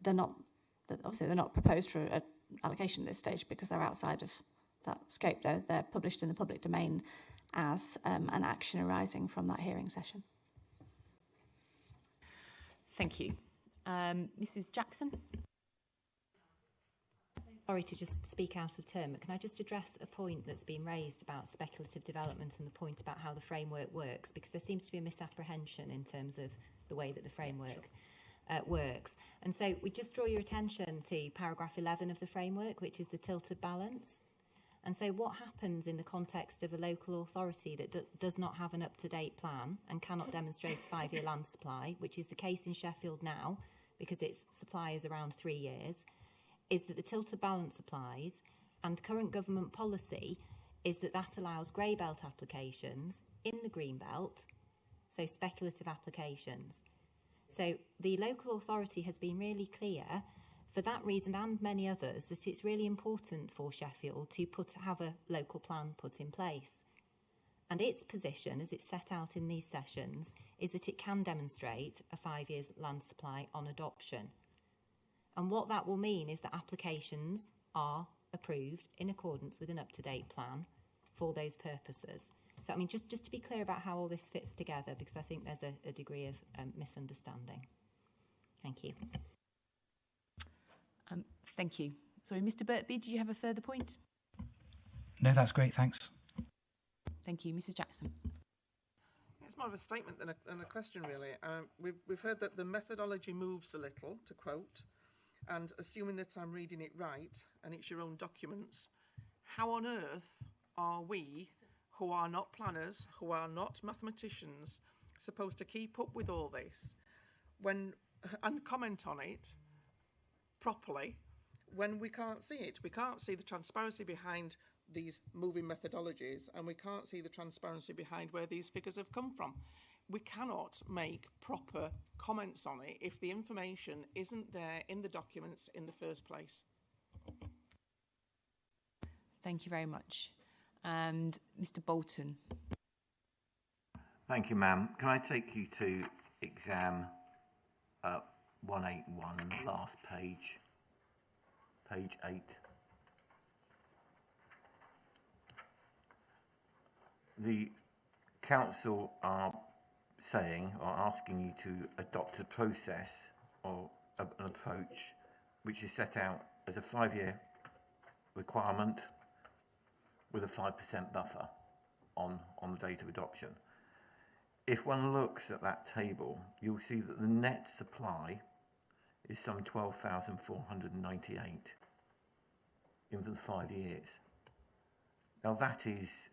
obviously they're not proposed for an allocation at this stage because they're outside of that scope. They're published in the public domain as an action arising from that hearing session. Thank you. Mrs. Jackson? Sorry to just speak out of turn, but can I just address a point that's been raised about speculative development and the point about how the framework works? Because there seems to be a misapprehension in terms of the way that the framework works. And so we just draw your attention to paragraph 11 of the framework, which is the tilted balance. And so what happens in the context of a local authority that does not have an up-to-date plan and cannot demonstrate a 5-year land supply, which is the case in Sheffield now, because its supply is around 3 years, is that the tilted balance applies, and current government policy is that allows grey belt applications in the green belt, so speculative applications. So the local authority has been really clear for that reason and many others that it's really important for Sheffield to have a local plan put in place. And its position, as it's set out in these sessions, is that it can demonstrate a 5 years land supply on adoption. And what that will mean is that applications are approved in accordance with an up-to-date plan for those purposes. So, I mean, just to be clear about how all this fits together, because I think there's a degree of misunderstanding. Thank you. Thank you. Sorry, Mr. Birkby, do you have a further point? No, that's great, thanks. Thank you. Mrs. Jackson. It's more of a statement than a question, really. We've heard that the methodology moves a little, to quote, and assuming that I'm reading it right, and it's your own documents, how on earth are we, who are not planners, who are not mathematicians, supposed to keep up with all this and comment on it properly when we can't see it? We can't see the transparency behind these moving methodologies, and we can't see the transparency behind where these figures have come from. We cannot make proper comments on it if the information isn't there in the documents in the first place. Thank you very much. And Mr. Bolton. Thank you, ma'am. Can I take you to exam 181, last page, page 8. The council are asking you to adopt a process or an approach which is set out as a 5-year requirement with a 5% buffer on the date of adoption. If one looks at that table, you'll see that the net supply is some 12,498 in the 5 years. Now that is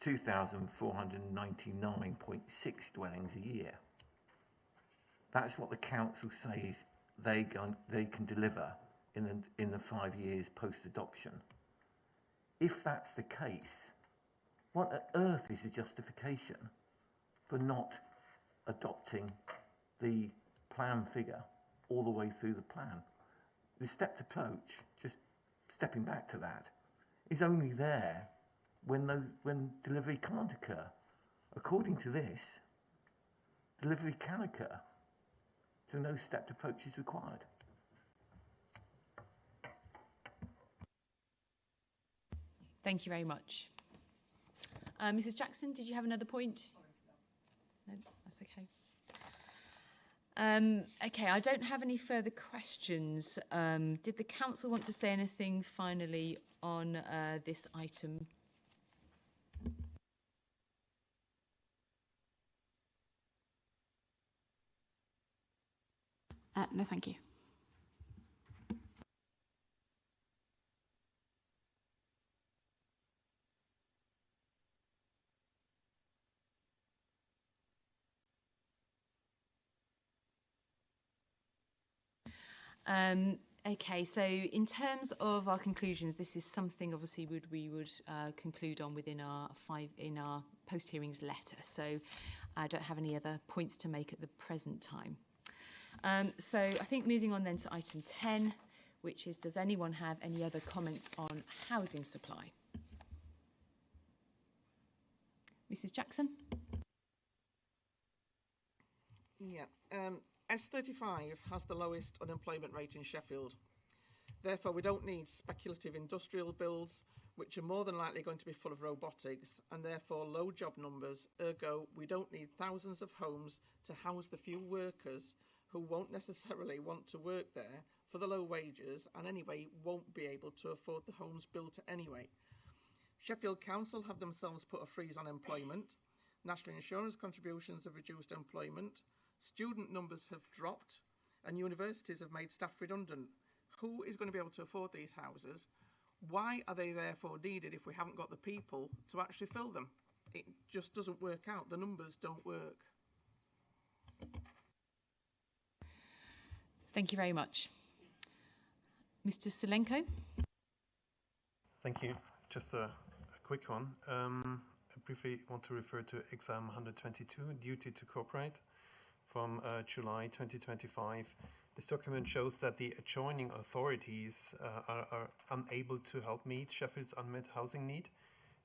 2,499.6 dwellings a year. That's what the council says they can deliver in the 5 years post-adoption. If that's the case, what on earth is the justification for not adopting the plan figure all the way through the plan? The stepped approach, just stepping back to that, is only there when delivery can't occur. According to this, delivery can occur, so no stepped approach is required. Thank you very much. Mrs. Jackson, did you have another point? No, that's okay. Okay, I don't have any further questions. Did the council want to say anything finally on this item? No, thank you. Okay, so in terms of our conclusions, this is something obviously we would conclude on within our post hearings letter. So I don't have any other points to make at the present time. So I think moving on then to item 10, which is, does anyone have any other comments on housing supply? Mrs. Jackson? Yeah. S35 has the lowest unemployment rate in Sheffield. Therefore, we don't need speculative industrial builds, which are more than likely going to be full of robotics, and therefore low job numbers. Ergo, we don't need thousands of homes to house the few workers who won't necessarily want to work there for the low wages and anyway won't be able to afford the homes built anyway. Sheffield Council have themselves put a freeze on employment. National insurance contributions have reduced employment. Student numbers have dropped and universities have made staff redundant. Who is going to be able to afford these houses? Why are they therefore needed if we haven't got the people to actually fill them? It just doesn't work out. The numbers don't work. Thank you very much. Mr. Solenko? Thank you. Just a quick one. I briefly want to refer to exam 122, duty to cooperate, from July 2025. This document shows that the adjoining authorities are unable to help meet Sheffield's unmet housing need.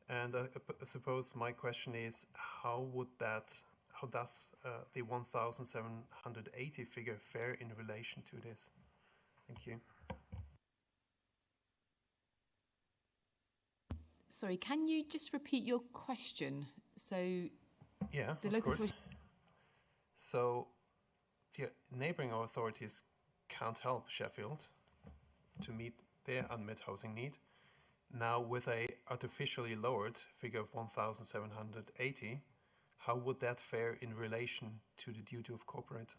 And I suppose my question is, how does the 1,780 figure fare in relation to this? Thank you. Sorry, can you just repeat your question? So, yeah, the of local course. So, the neighbouring authorities can't help Sheffield to meet their unmet housing need. Now, with a artificially lowered figure of 1,780, how would that fare in relation to the duty of cooperate?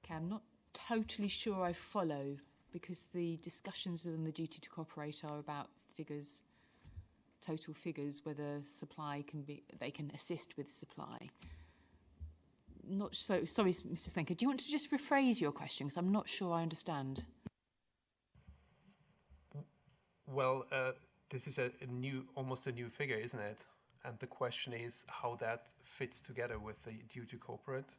Okay, I'm not totally sure I follow, because the discussions on the duty to cooperate are about figures, total figures, whether supply can be, they can assist with supply. Not so, sorry, Mr. Slenker, do you want to just rephrase your question, because I'm not sure I understand. Well, this is almost a new figure, isn't it? And the question is how that fits together with the duty to cooperate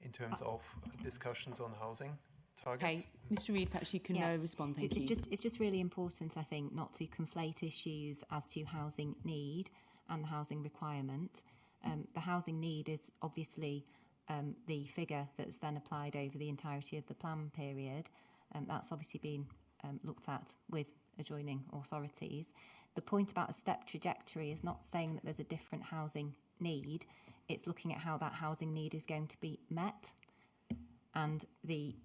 in terms of discussions on housing targets. Okay, Mr. Reid, perhaps you can respond. Thank you. It's just really important, I think, not to conflate issues as to housing need and the housing requirement. The housing need is obviously the figure that's then applied over the entirety of the plan period. That's obviously been looked at with adjoining authorities. The point about a step trajectory is not saying that there's a different housing need. It's looking at how that housing need is going to be met, and the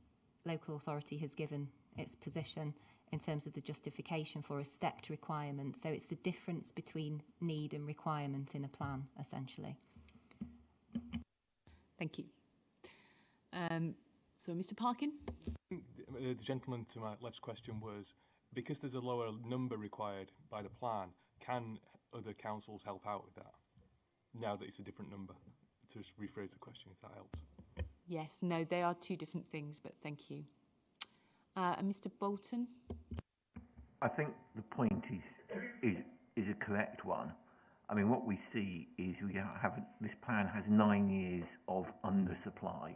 local authority has given its position in terms of the justification for a stepped requirement. So it's the difference between need and requirement in a plan, essentially. Thank you. So, Mr. Parkin? The gentleman to my left's question was, because there's a lower number required by the plan, can other councils help out with that, now that it's a different number? To just rephrase the question, if that helps. Yes, no, they are two different things, but thank you. And Mr. Bolton? I think the point is a correct one. I mean, what we see is this plan has 9 years of undersupply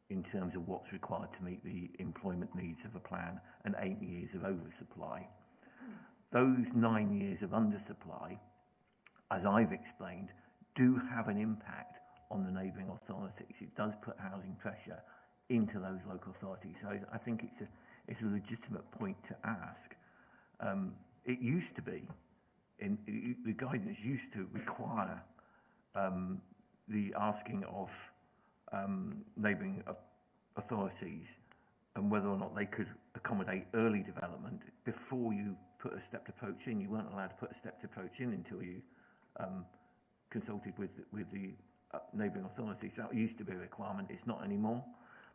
in terms of what's required to meet the employment needs of the plan, and 8 years of oversupply. Those 9 years of undersupply, as I've explained, do have an impact on the neighbouring authorities. It does put housing pressure into those local authorities. So I think it's a legitimate point to ask. It used to be, the guidance used to require the asking of neighbouring authorities and whether or not they could accommodate early development before you put a stepped approach in. You weren't allowed to put a stepped approach in until you consulted with the neighbouring authorities. That used to be a requirement. It's not anymore,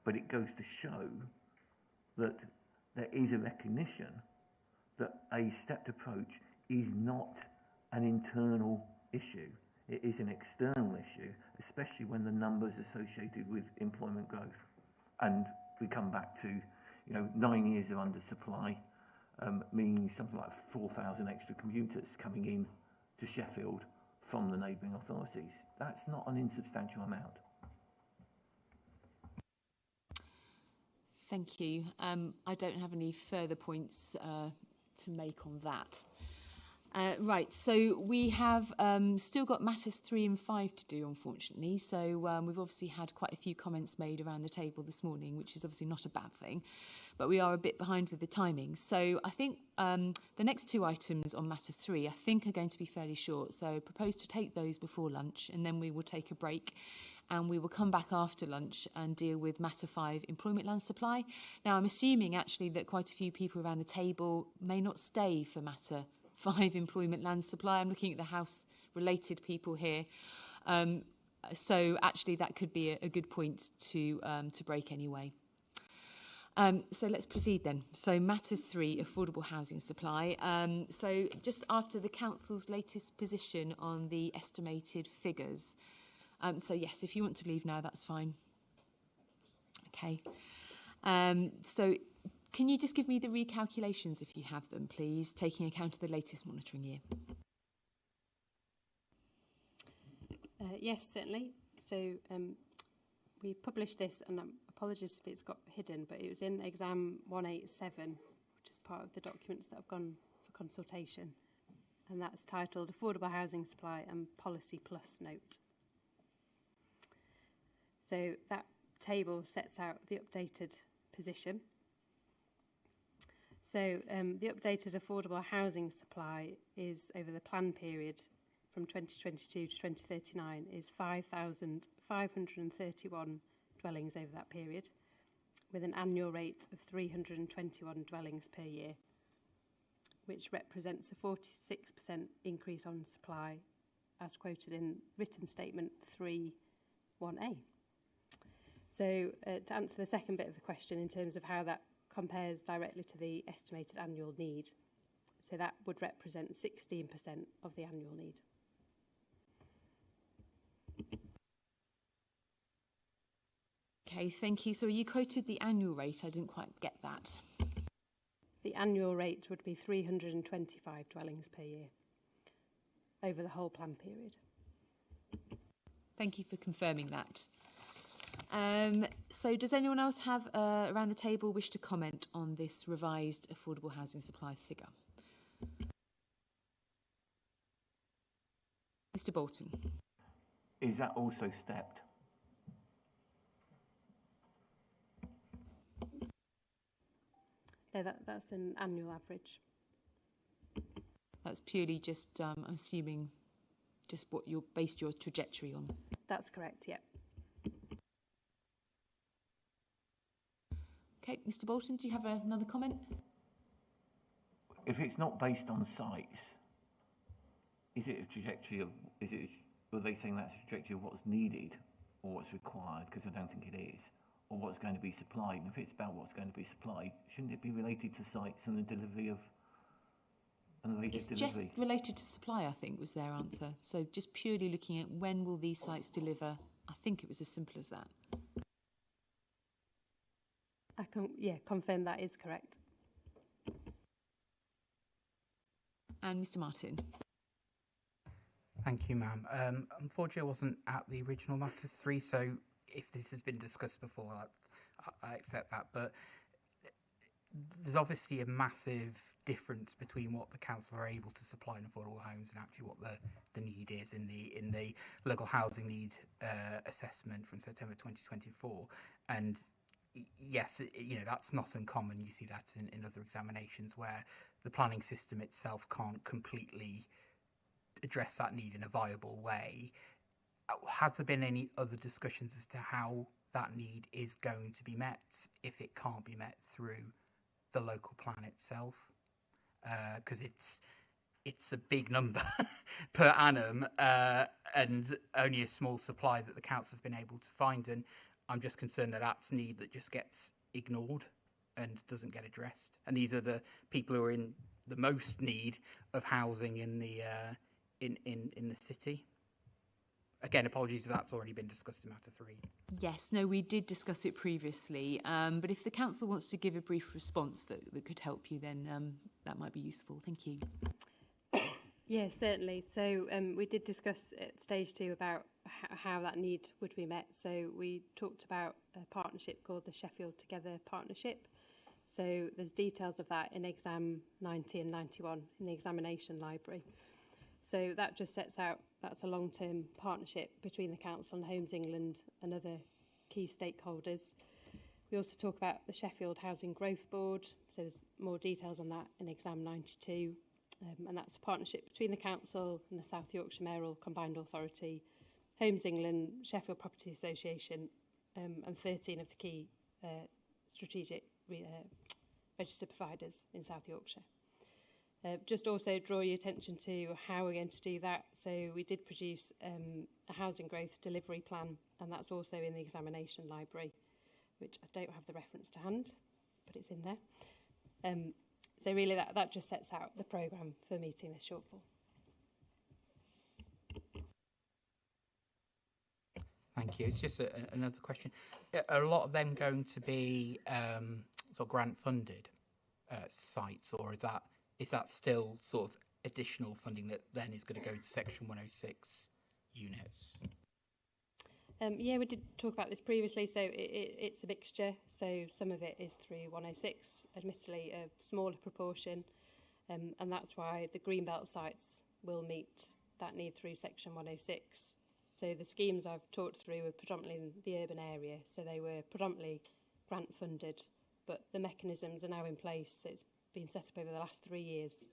but it goes to show that there is a recognition that a stepped approach is not an internal issue. It is an external issue, especially when the numbers associated with employment growth. And we come back to, 9 years of undersupply means something like 4,000 extra commuters coming in to Sheffield from the neighbouring authorities. That's not an insubstantial amount. Thank you. I don't have any further points to make on that. Right, so we have still got matters 3 and 5 to do, unfortunately. So we've obviously had quite a few comments made around the table this morning, which is obviously not a bad thing, but we are a bit behind with the timing. So I think the next 2 items on matter 3, I think, are going to be fairly short. So I propose to take those before lunch, and then we will take a break. And we will come back after lunch and deal with matter 5, employment land supply. Now, I'm assuming actually that quite a few people around the table may not stay for matter 5, employment land supply. I'm looking at the House-related people here. So actually that could be a good point to break anyway. So let's proceed then. So matter 3, affordable housing supply. So just after the Council's latest position on the estimated figures. So yes, if you want to leave now, that's fine. Okay. So can you just give me the recalculations if you have them, please, taking account of the latest monitoring year? Yes, certainly. So we published this, and apologies if it's got hidden, but it was in exam 187, which is part of the documents that have gone for consultation. And that's titled Affordable Housing Supply and Policy Plus Note. So that table sets out the updated position. So the updated affordable housing supply is over the plan period from 2022 to 2039 is 5,531 dwellings over that period, with an annual rate of 321 dwellings per year, which represents a 46% increase on supply as quoted in written statement 3.1a. So to answer the second bit of the question in terms of how that compares directly to the estimated annual need, so that would represent 16% of the annual need. Okay, thank you. So you quoted the annual rate. I didn't quite get that. The annual rate would be 325 dwellings per year over the whole plan period. Thank you for confirming that. So does anyone else have around the table wish to comment on this revised affordable housing supply figure? Mr. Bolton. Is that also stepped? No, that's an annual average. That's purely just, I'm assuming, just what you based your trajectory on. That's correct, yeah. Okay, Mr. Bolton, do you have another comment? If it's not based on sites, is it a trajectory of, are they saying that's a trajectory of what's needed or what's required? Because I don't think it is. Or what's going to be supplied. And if it's about what's going to be supplied, shouldn't it be related to sites and the delivery of, and the rate of delivery? It's just related to supply, I think, was their answer. So just purely looking at when will these sites deliver, I think it was as simple as that. I can, confirm that is correct. And Mr. Martin. Thank you, ma'am. Unfortunately, I wasn't at the original matter 3, so if this has been discussed before, I accept that. But there's obviously a massive difference between what the council are able to supply in affordable homes and actually what the need is in the local housing need assessment from September 2024. And yes, that's not uncommon. You see that in other examinations where the planning system itself can't completely address that need in a viable way. Have there been any other discussions as to how that need is going to be met if it can't be met through the local plan itself? Because it's a big number per annum and only a small supply that the council have been able to find. And I'm just concerned that that's need that just gets ignored and doesn't get addressed. And these are the people who are in the most need of housing in the in the city. Again, apologies if that's already been discussed in matter 3. Yes, no, we did discuss it previously, but if the council wants to give a brief response that could help you, then that might be useful. Thank you. Yes, certainly. So we did discuss at stage 2 about how that need would be met. So we talked about a partnership called the Sheffield Together Partnership. So there's details of that in exam 90 and 91 in the examination library. So that just sets out, that's a long-term partnership between the council and Homes England and other key stakeholders. We also talk about the Sheffield Housing Growth Board. So there's more details on that in exam 92. And that's a partnership between the council and the South Yorkshire Mayoral Combined Authority, Homes England, Sheffield Property Association, and 13 of the key strategic registered providers in South Yorkshire. Just also draw your attention to how we're going to do that. So we did produce a housing growth delivery plan, and that's also in the examination library, which I don't have the reference to hand, but it's in there. So really that just sets out the programme for meeting this shortfall. Thank you. It's just another question. Are a lot of them going to be sort of grant funded sites, or is that still sort of additional funding that then is going to go to Section 106 units? Yeah, we did talk about this previously, so it's a mixture. So some of it is through 106, admittedly a smaller proportion, and that's why the Greenbelt sites will meet that need through Section 106. So the schemes I've talked through were predominantly in the urban area, so they were predominantly grant funded, but the mechanisms are now in place. So it's been set up over the last 3 years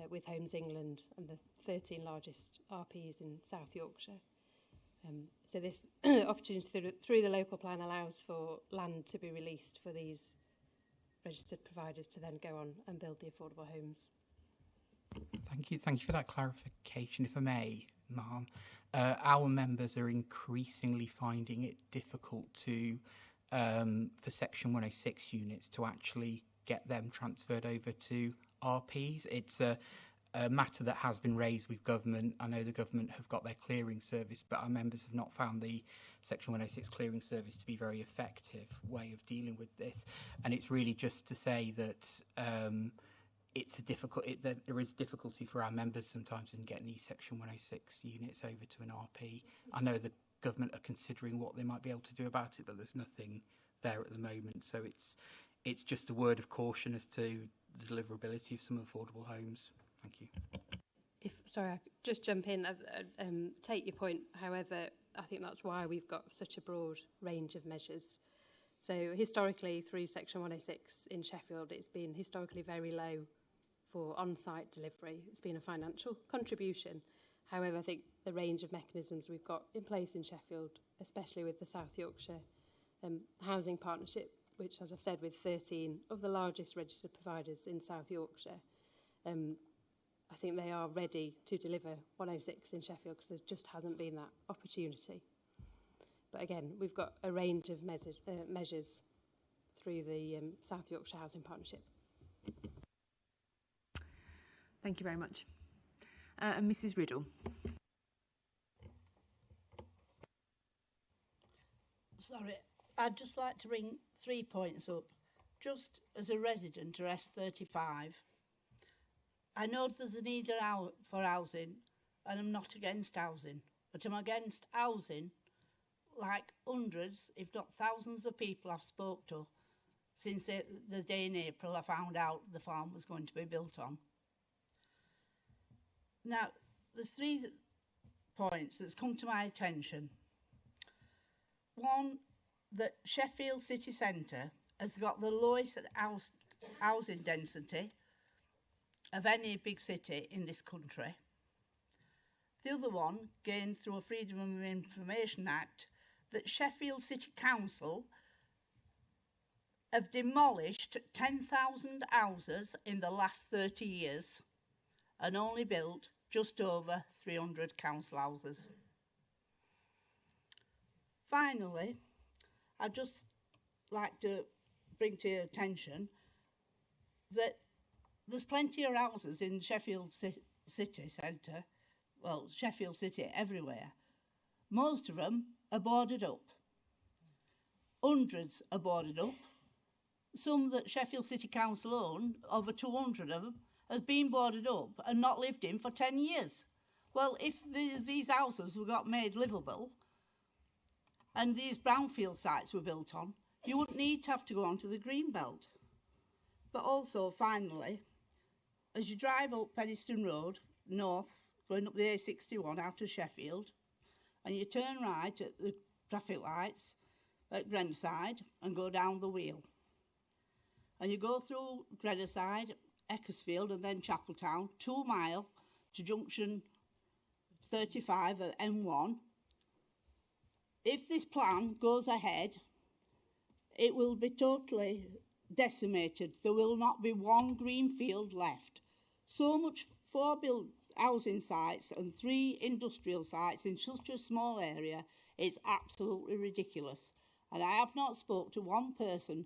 with Homes England and the 13 largest RPs in South Yorkshire. So this opportunity through the local plan allows for land to be released for these registered providers to then go on and build the affordable homes. Thank you for that clarification, if I may, ma'am. Our members are increasingly finding it difficult to, for Section 106 units, to actually get them transferred over to RPs. It's a matter that has been raised with government. I know the government have got their clearing service, but our members have not found the Section 106 clearing service to be a very effective way of dealing with this. And it's really just to say that there is difficulty for our members sometimes in getting these Section 106 units over to an RP. I know the government are considering what they might be able to do about it, but there's nothing there at the moment. So it's just a word of caution as to the deliverability of some affordable homes. Thank you. Sorry, I could just jump in. Take your point. However, I think that's why we've got such a broad range of measures. So historically, through Section 106 in Sheffield, it's been historically very low for on-site delivery. It's been a financial contribution. However, I think the range of mechanisms we've got in place in Sheffield, especially with the South Yorkshire Housing Partnership, which, as I've said, with 13 of the largest registered providers in South Yorkshire, I think they are ready to deliver 106 in Sheffield because there just hasn't been that opportunity. But again, we've got a range of measures through the South Yorkshire Housing Partnership. Thank you very much. And Mrs. Riddle. Sorry, I'd just like to bring 3 points up. Just as a resident of S35, I know there's a need for housing, and I'm not against housing, but I'm against housing like hundreds, if not thousands of people I've spoke to since the day in April I found out the farm was going to be built on. Now, there's 3 points that's come to my attention. One, that Sheffield city centre has got the lowest housing density of any big city in this country. The other one, gained through a Freedom of Information Act, that Sheffield City Council have demolished 10,000 houses in the last 30 years and only built just over 300 council houses. Finally, I'd just like to bring to your attention that there's plenty of houses in Sheffield city centre, well, Sheffield City everywhere, Most of them are boarded up. Hundreds are boarded up. Some that Sheffield City Council own, over 200 of them, has been boarded up and not lived in for 10 years. Well, if these houses were got made livable and these brownfield sites were built on, you wouldn't need to have to go onto the green belt. But also, finally, as you drive up Peniston Road, north, going up the A61 out of Sheffield, and you turn right at the traffic lights at Grenoside and go down the wheel. And you go through Grenoside, Eckersfield and then Chapeltown, 2 mile to junction 35 at M1. If this plan goes ahead, it will be totally decimated. There will not be one green field left. So much 4 housing sites and 3 industrial sites in such a small area is absolutely ridiculous. And I have not spoke to one person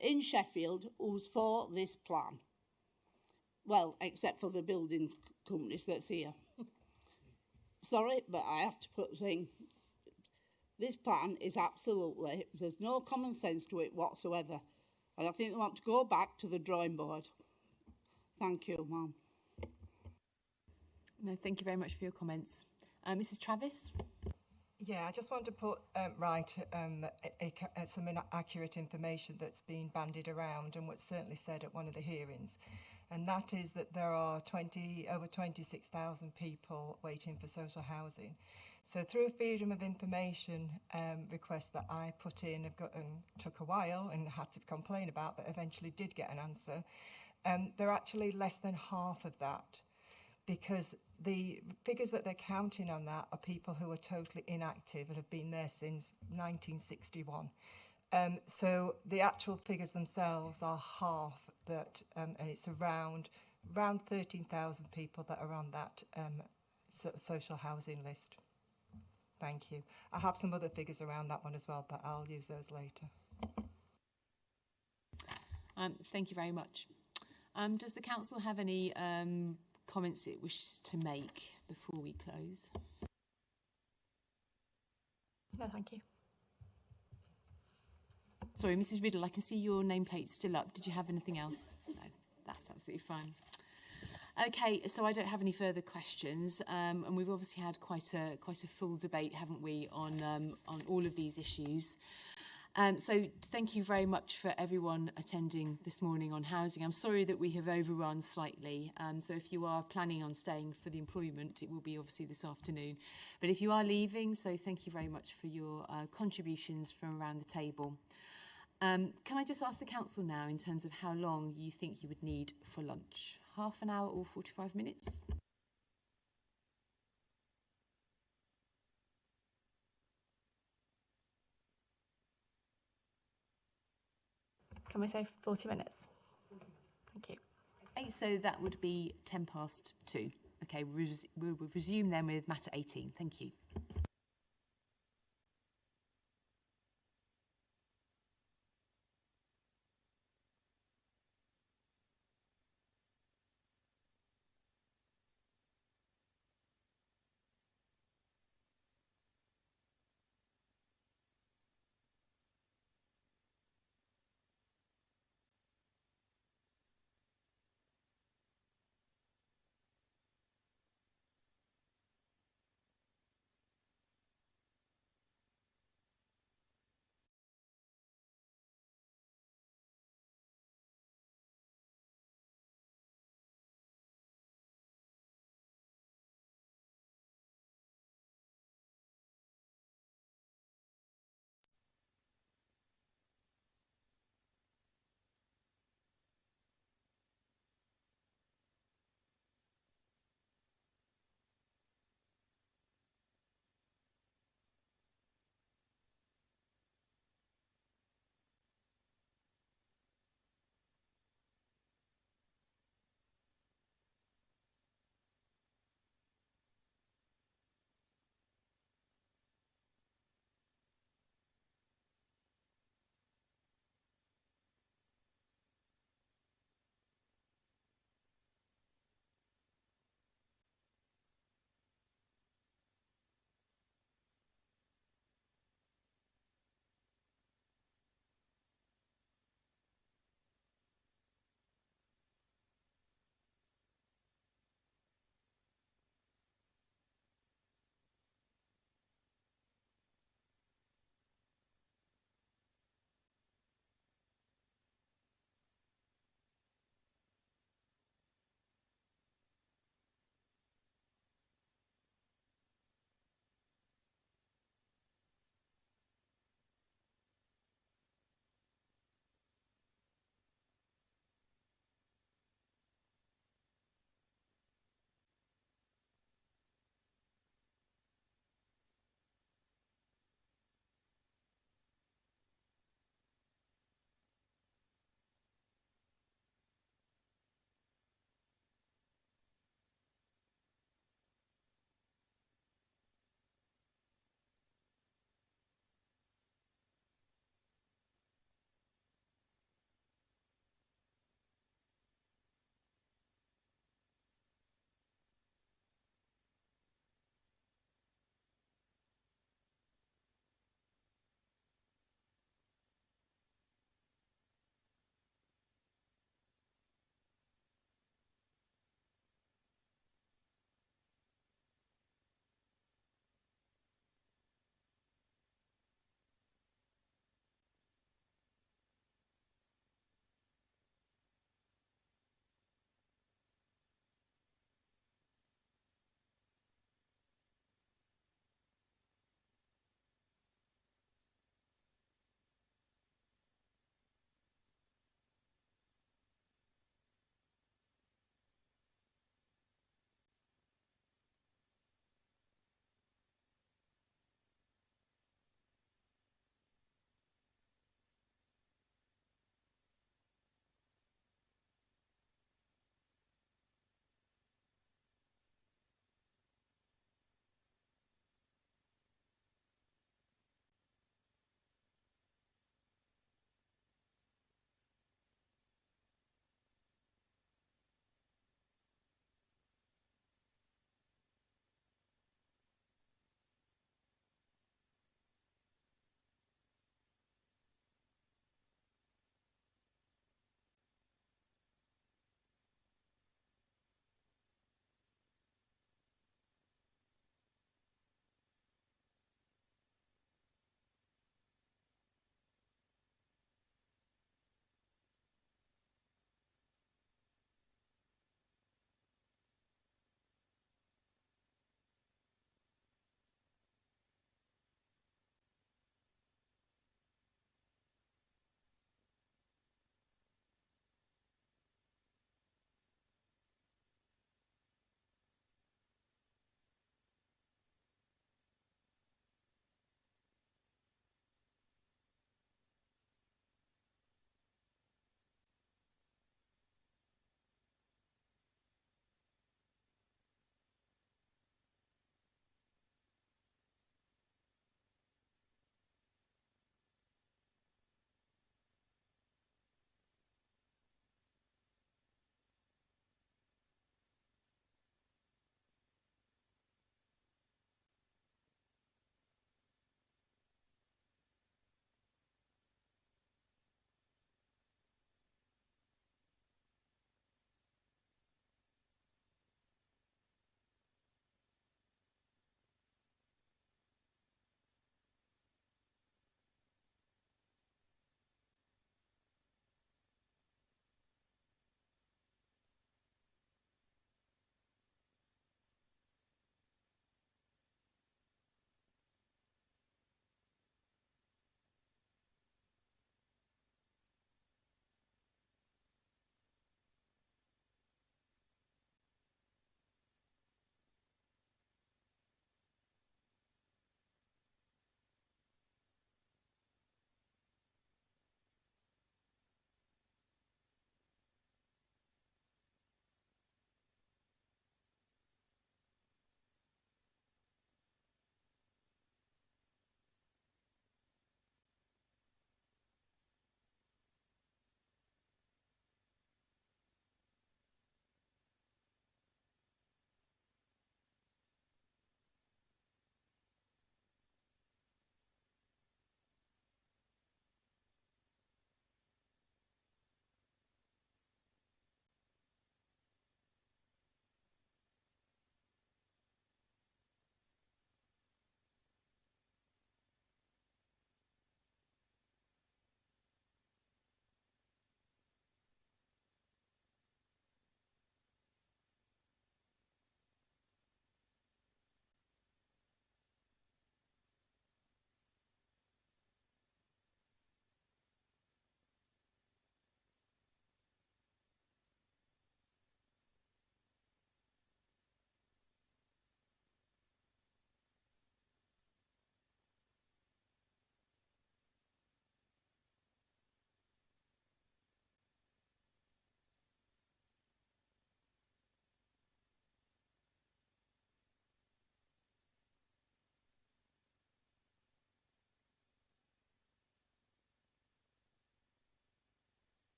in Sheffield who's for this plan. Well, except for the building companies that's here. Sorry, but I have to put saying this plan is absolutely, there's no common sense to it whatsoever. And I think they want to go back to the drawing board. Thank you, ma'am. No, thank you very much for your comments. Mrs. Travis? Yeah, I just want to put some inaccurate information that's been bandied around and what's certainly said at one of the hearings. And that is that there are over 26,000 people waiting for social housing. So through a freedom of information request that I put in and took a while and had to complain about, but eventually did get an answer, they're actually less than half of that, because the figures that they're counting on that are people who are totally inactive and have been there since 1961. So the actual figures themselves are half that, and it's around 13,000 people that are on that social housing list. Thank you. I have some other figures around that one as well, but I'll use those later. Thank you very much. Does the council have any comments it wishes to make before we close? No, thank you. Sorry, Mrs. Riddle, I can see your nameplate still up. Did you have anything else? No, that's absolutely fine. Okay, so I don't have any further questions, and we've obviously had quite a full debate, haven't we, on all of these issues. So thank you very much for everyone attending this morning on housing. I'm sorry that we have overrun slightly, so if you are planning on staying for the employment, it will be obviously this afternoon. But if you are leaving, so thank you very much for your contributions from around the table. Can I just ask the council now in terms of how long you think you would need for lunch? Half an hour or 45 minutes? Can we say 40 minutes? Thank you. Okay, so that would be 2:10. Okay, we'll resume then with matter 18. Thank you.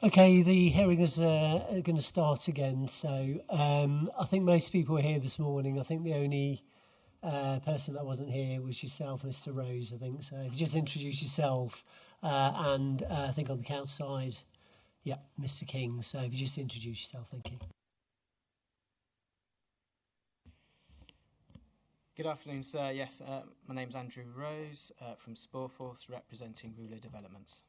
Okay, the hearing is going to start again. So I think most people were here this morning. I think the only person that wasn't here was yourself, Mr. Rose, I think. So if you just introduce yourself and I think on the council side, yeah, Mr. King. So if you just introduce yourself, thank you. Good afternoon, sir. Yes, my name's Andrew Rose from Sporeforce, representing Ruler Developments.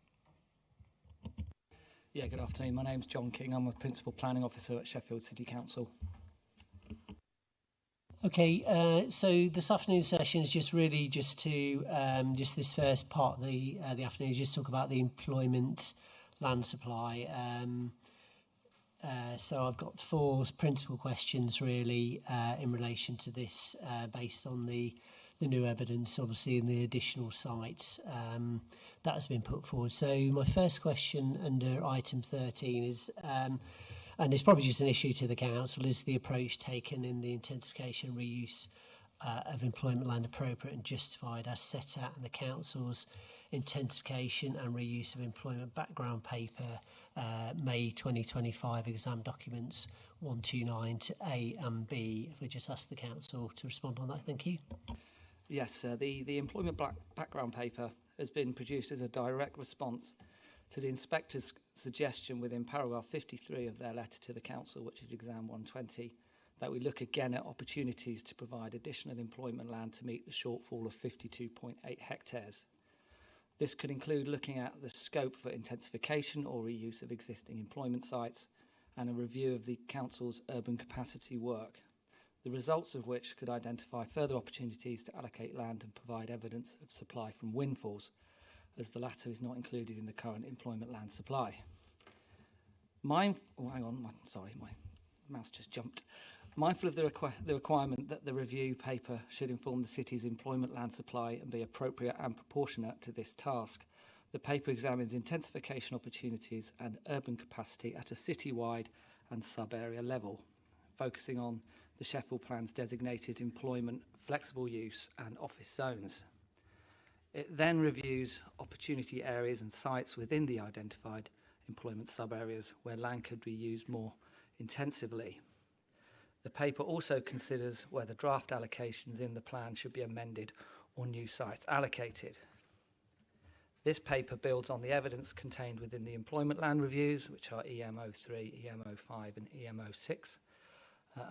Yeah, good afternoon. My name's John King. I'm a Principal Planning Officer at Sheffield City Council. Okay, so this afternoon's session is just really just to just this first part of the afternoon, just talk about the employment land supply. So I've got 4 principal questions really in relation to this, based on the new evidence, obviously, in the additional sites that has been put forward. So my first question under item 13 is, and it's probably just an issue to the council, is the approach taken in the intensification and reuse of employment land appropriate and justified as set out in the council's intensification and reuse of employment background paper, May 2025 exam documents 129 to A and B. If we just ask the council to respond on that, thank you. Yes, the employment background paper has been produced as a direct response to the inspector's suggestion within paragraph 53 of their letter to the council, which is exam 120, that we look again at opportunities to provide additional employment land to meet the shortfall of 52.8 hectares. This could include looking at the scope for intensification or reuse of existing employment sites and a review of the council's urban capacity work, the results of which could identify further opportunities to allocate land and provide evidence of supply from windfalls, as the latter is not included in the current employment land supply. My mouse just jumped. Mindful of the requirement that the review paper should inform the city's employment land supply and be appropriate and proportionate to this task, the paper examines intensification opportunities and urban capacity at a citywide and sub-area level, focusing on the Sheffield Plan's designated employment, flexible use and office zones. It then reviews opportunity areas and sites within the identified employment sub-areas where land could be used more intensively. The paper also considers whether draft allocations in the plan should be amended or new sites allocated. This paper builds on the evidence contained within the employment land reviews, which are EM03, EM05 and EM06,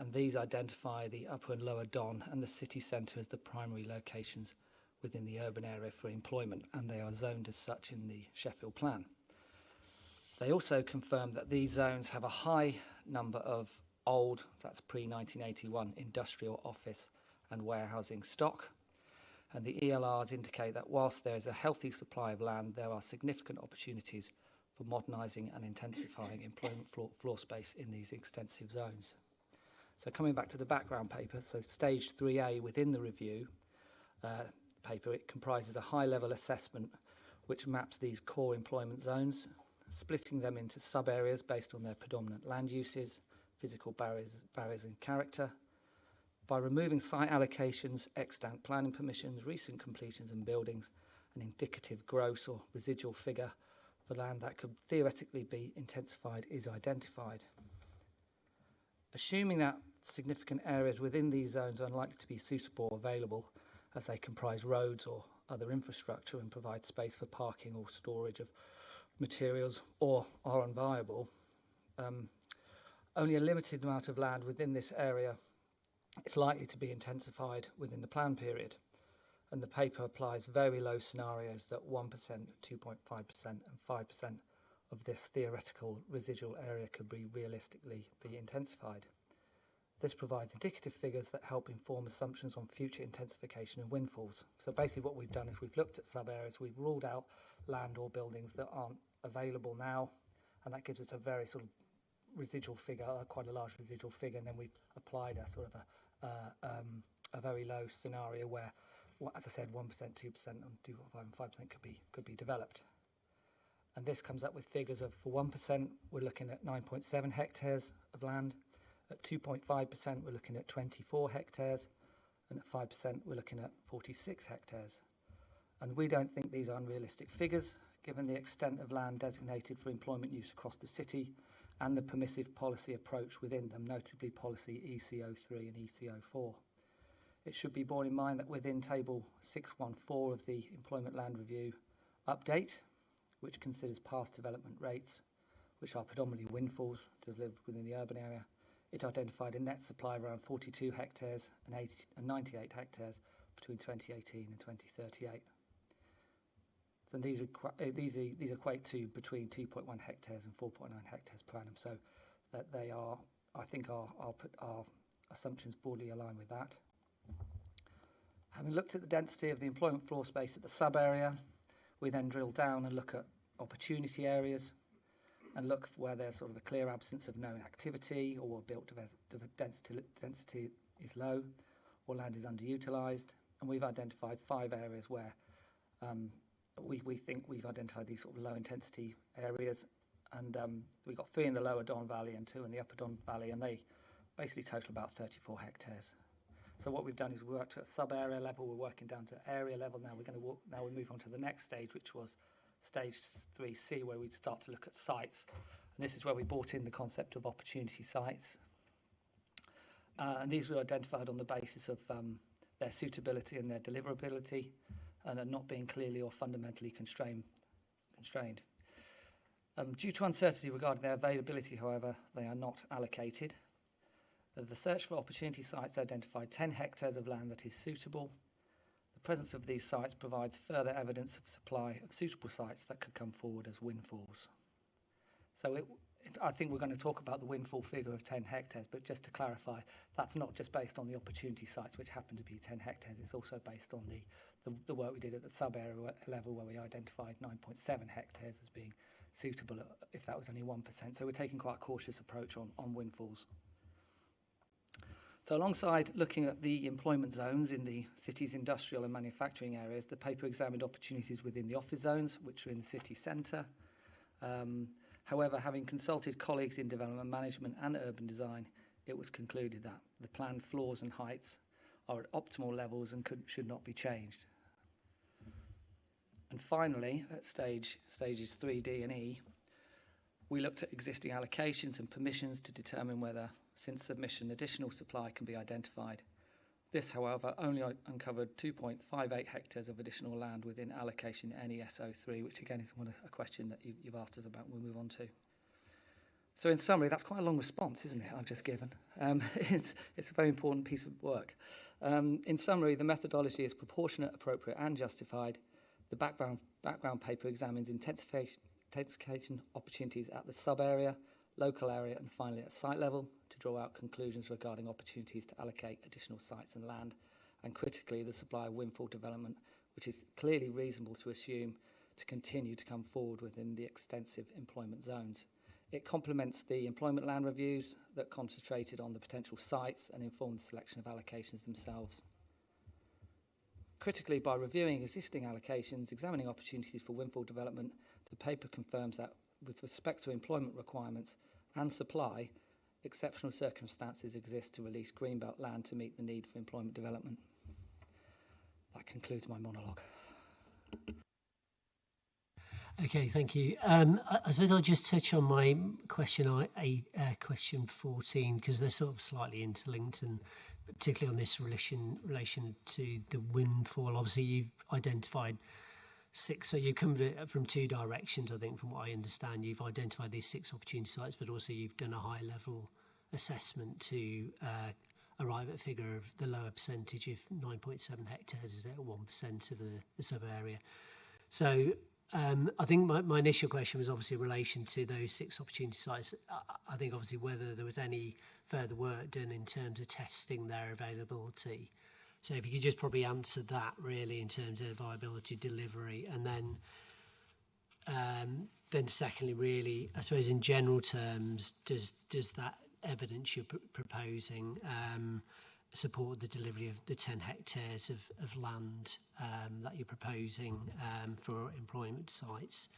and these identify the Upper and Lower Don and the city centre as the primary locations within the urban area for employment, and they are zoned as such in the Sheffield Plan. They also confirm that these zones have a high number of old, that's pre-1981, industrial, office and warehousing stock, and the ELRs indicate that whilst there is a healthy supply of land, there are significant opportunities for modernising and intensifying employment floor space in these extensive zones. So coming back to the background paper, so stage 3A within the review paper, it comprises a high-level assessment which maps these core employment zones, splitting them into sub-areas based on their predominant land uses, physical barriers and character, by removing site allocations, extant planning permissions, recent completions and buildings, an indicative gross or residual figure for land that could theoretically be intensified is identified. Assuming that significant areas within these zones are unlikely to be suitable or available, as they comprise roads or other infrastructure and provide space for parking or storage of materials, or are unviable, only a limited amount of land within this area is likely to be intensified within the plan period, and the paper applies very low scenarios that 1%, 2.5% and 5% of this theoretical residual area could be realistically be intensified. This provides indicative figures that help inform assumptions on future intensification and windfalls. So basically what we've done is we've looked at sub-areas, we've ruled out land or buildings that aren't available now, and that gives us a very sort of residual figure, quite a large residual figure, and then we've applied a sort of a very low scenario where, as I said, 1%, 2% and 2.5 and 5% could be developed. And this comes up with figures of, for 1%, we're looking at 9.7 hectares of land. At 2.5%, we're looking at 24 hectares. And at 5%, we're looking at 46 hectares. And we don't think these are unrealistic figures, given the extent of land designated for employment use across the city and the permissive policy approach within them, notably policy EC03 and EC04. It should be borne in mind that within table 614 of the Employment Land Review update, which considers past development rates, which are predominantly windfalls delivered within the urban area, it identified a net supply of around 42 hectares and 98 hectares between 2018 and 2038. And these equate to between 2.1 hectares and 4.9 hectares per annum. So that they are, I think, our assumptions broadly align with that. Having looked at the density of the employment floor space at the sub-area, we then drill down and look at opportunity areas and look where there's sort of a clear absence of known activity, or built density is low, or land is underutilised. And we've identified 5 areas where we think we've identified these sort of low intensity areas, and we've got 3 in the lower Don Valley and 2 in the upper Don Valley, and they basically total about 34 hectares. So what we've done is we worked at sub area level, we're working down to area level. Now we move on to the next stage, which was stage 3C, where we start to look at sites, and this is where we brought in the concept of opportunity sites, and these were identified on the basis of their suitability and their deliverability, and are not being clearly or fundamentally constrained. Due to uncertainty regarding their availability, however, they are not allocated. The search for opportunity sites identified 10 hectares of land that is suitable. The presence of these sites provides further evidence of supply of suitable sites that could come forward as windfalls. So I think we're going to talk about the windfall figure of 10 hectares, but just to clarify, that's not just based on the opportunity sites, which happen to be 10 hectares. It's also based on the work we did at the sub-area level, where we identified 9.7 hectares as being suitable if that was only 1%. So we're taking quite a cautious approach on windfalls. So alongside looking at the employment zones in the city's industrial and manufacturing areas, the paper examined opportunities within the office zones, which are in the city centre. However, having consulted colleagues in development management and urban design, it was concluded that the planned floors and heights are at optimal levels and should not be changed. And finally, at stages 3D and E, we looked at existing allocations and permissions to determine whether, since submission, additional supply can be identified. This, however, only uncovered 2.58 hectares of additional land within allocation NES03, which again is a question that you've asked us about. We'll move on to. So in summary, that's quite a long response, isn't it, I've just given? It's a very important piece of work. In summary, the methodology is proportionate, appropriate and justified. The background paper examines intensification opportunities at the sub-area, local area and finally at site level to draw out conclusions regarding opportunities to allocate additional sites and land, and critically the supply of windfall development, which is clearly reasonable to assume to continue to come forward within the extensive employment zones. It complements the employment land reviews that concentrated on the potential sites and informed the selection of allocations themselves. Critically, by reviewing existing allocations, examining opportunities for windfall development, the paper confirms that with respect to employment requirements and supply, exceptional circumstances exist to release greenbelt land to meet the need for employment development. That concludes my monologue. Okay, thank you. I suppose I'll just touch on my question, question 14, because they're sort of slightly interlinked, and particularly on this relation to the windfall. Obviously, you've identified 6, so you come from 2 directions, I think, from what I understand. You've identified these 6 opportunity sites, but also you've done a high-level assessment to arrive at a figure of the lower percentage of 9.7 hectares, is at 1% of the sub-area. So I think my initial question was obviously in relation to those 6 opportunity sites. I think obviously whether there was any further work done in terms of testing their availability. So if you could just probably answer that really in terms of viability, delivery, and then secondly, really, I suppose in general terms, does that evidence you're proposing support the delivery of the 10 hectares of land that you're proposing for employment sites?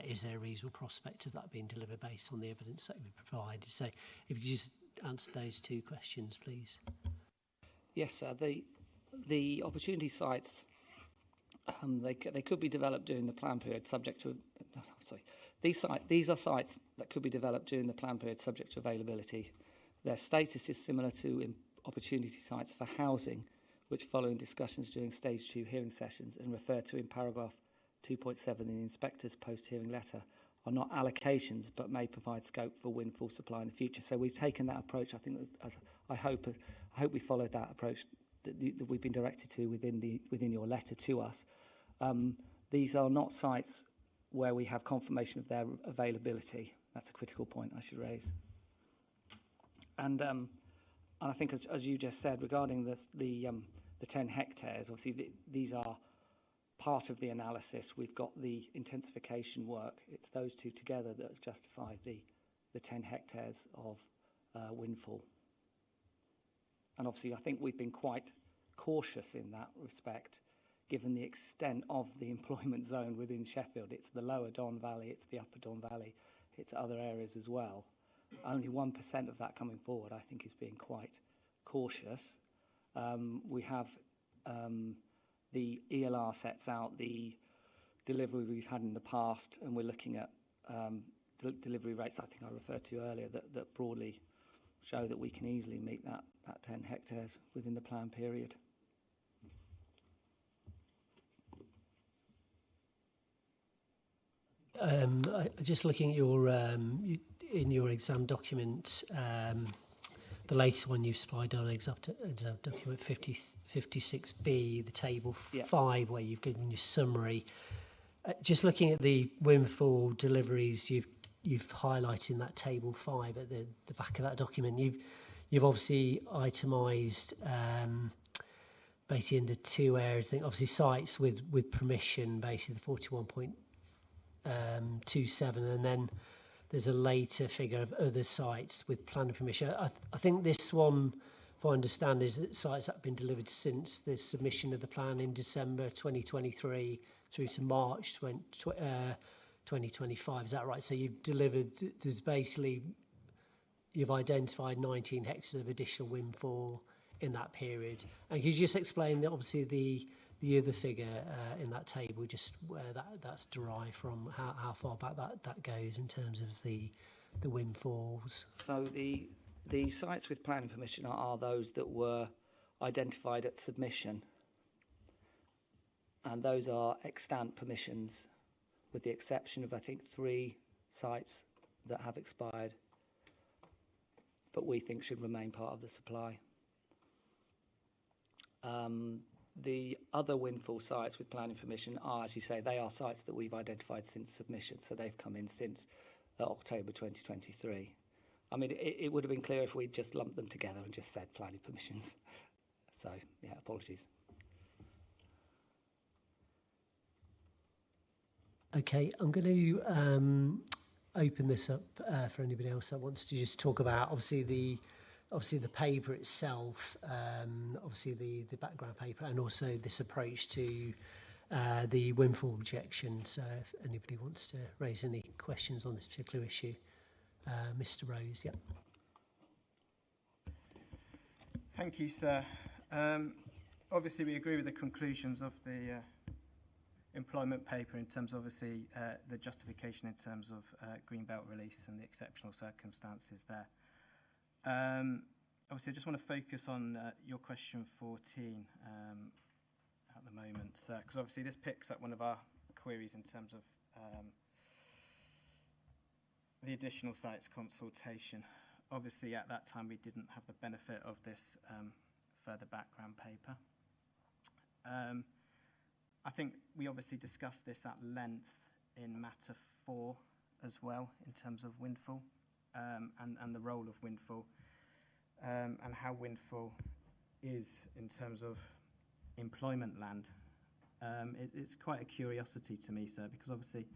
Is there a reasonable prospect of that being delivered based on the evidence that you've provided? So if you just answer those 2 questions, please. Yes, sir. The opportunity sites, they could be developed during the plan period, subject to sorry, these are sites that could be developed during the plan period subject to availability. Their status is similar to opportunity sites for housing, which following discussions during stage 2 hearing sessions and referred to in paragraph 2.7 in the inspector's post-hearing letter, are not allocations but may provide scope for windfall supply in the future. So we've taken that approach. I think I hope we followed that approach that we've been directed to within your letter to us. These are not sites where we have confirmation of their availability. That's a critical point I should raise. And I think, as you just said, regarding the 10 hectares, obviously these are part of the analysis. We've got the intensification work. It's those two together that justify the 10 hectares of windfall. And obviously, I think we've been quite cautious in that respect, given the extent of the employment zone within Sheffield. It's the lower Don Valley, it's the upper Don Valley, it's other areas as well. Only 1% of that coming forward, I think, is being quite cautious. We have the ELR sets out the delivery we've had in the past, and we're looking at delivery rates I think I referred to earlier that broadly show that we can easily meet that 10 hectares within the plan period. Just looking at your in your exam document, the latest one you've supplied on exam document 56B, the table 5, where you've given your summary. Just looking at the windfall deliveries you've highlighted in that table 5 at the back of that document, you've obviously itemised basically into 2 areas. I think obviously sites with permission, basically the 41.27, and then there's a later figure of other sites with planning permission. I think this one, if I understand, is that sites that have been delivered since the submission of the plan in December 2023 through to March 2025. Is that right? So you've delivered, you've identified 19 hectares of additional windfall in that period. And could you just explain that obviously the other figure in that table, just where that's derived from, how far back that goes in terms of the windfalls? So the sites with planning permission are those that were identified at submission, and those are extant permissions, with the exception of I think 3 sites that have expired, but we think should remain part of the supply. The other windfall sites with planning permission are, as you say, they are sites that we've identified since submission, so they've come in since October 2023. I mean, it would have been clear if we'd just lumped them together and just said planning permissions. So, yeah, apologies. Okay, I'm going to open this up for anybody else that wants to just talk about, obviously the paper itself, obviously the background paper, and also this approach to the windfall objection. So if anybody wants to raise any questions on this particular issue, Mr. Rose, yeah. Thank you, sir. Obviously, we agree with the conclusions of the employment paper in terms of obviously the justification in terms of greenbelt release and the exceptional circumstances there. Obviously, I just want to focus on your question 14 at the moment, sir, because obviously this picks up one of our queries in terms of the additional sites consultation. Obviously, at that time, we didn't have the benefit of this further background paper. I think we obviously discussed this at length in matter 4 as well, in terms of windfall and the role of windfall and how windfall is in terms of employment land. It's quite a curiosity to me, sir, because obviously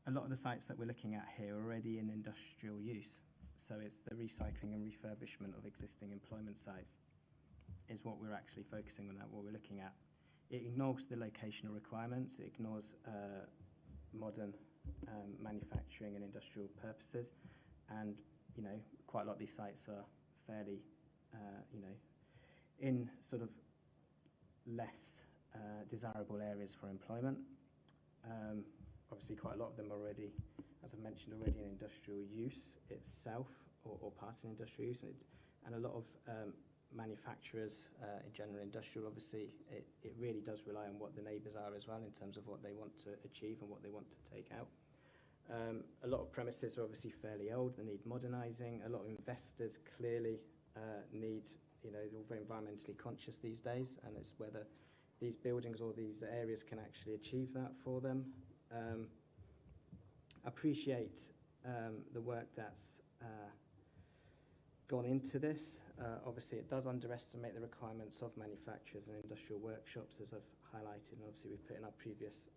a lot of the sites that we're looking at here are already in industrial use. So it's the recycling and refurbishment of existing employment sites is what we're actually focusing on, what we're looking at. It ignores the locational requirements, it ignores modern manufacturing and industrial purposes, and quite a lot of these sites are fairly in sort of less desirable areas for employment. obviously quite a lot of them already, as I mentioned already, in industrial use itself or part in industrial use, and a lot of manufacturers in general industrial, obviously it really does rely on what the neighbours are as well in terms of what they want to achieve and what they want to take out. A lot of premises are obviously fairly old, they need modernising. A lot of investors clearly need, they're all very environmentally conscious these days, and it's whether these buildings or these areas can actually achieve that for them. Appreciate the work that's gone into this. Obviously it does underestimate the requirements of manufacturers and industrial workshops, as I've highlighted, and obviously we've put in our previous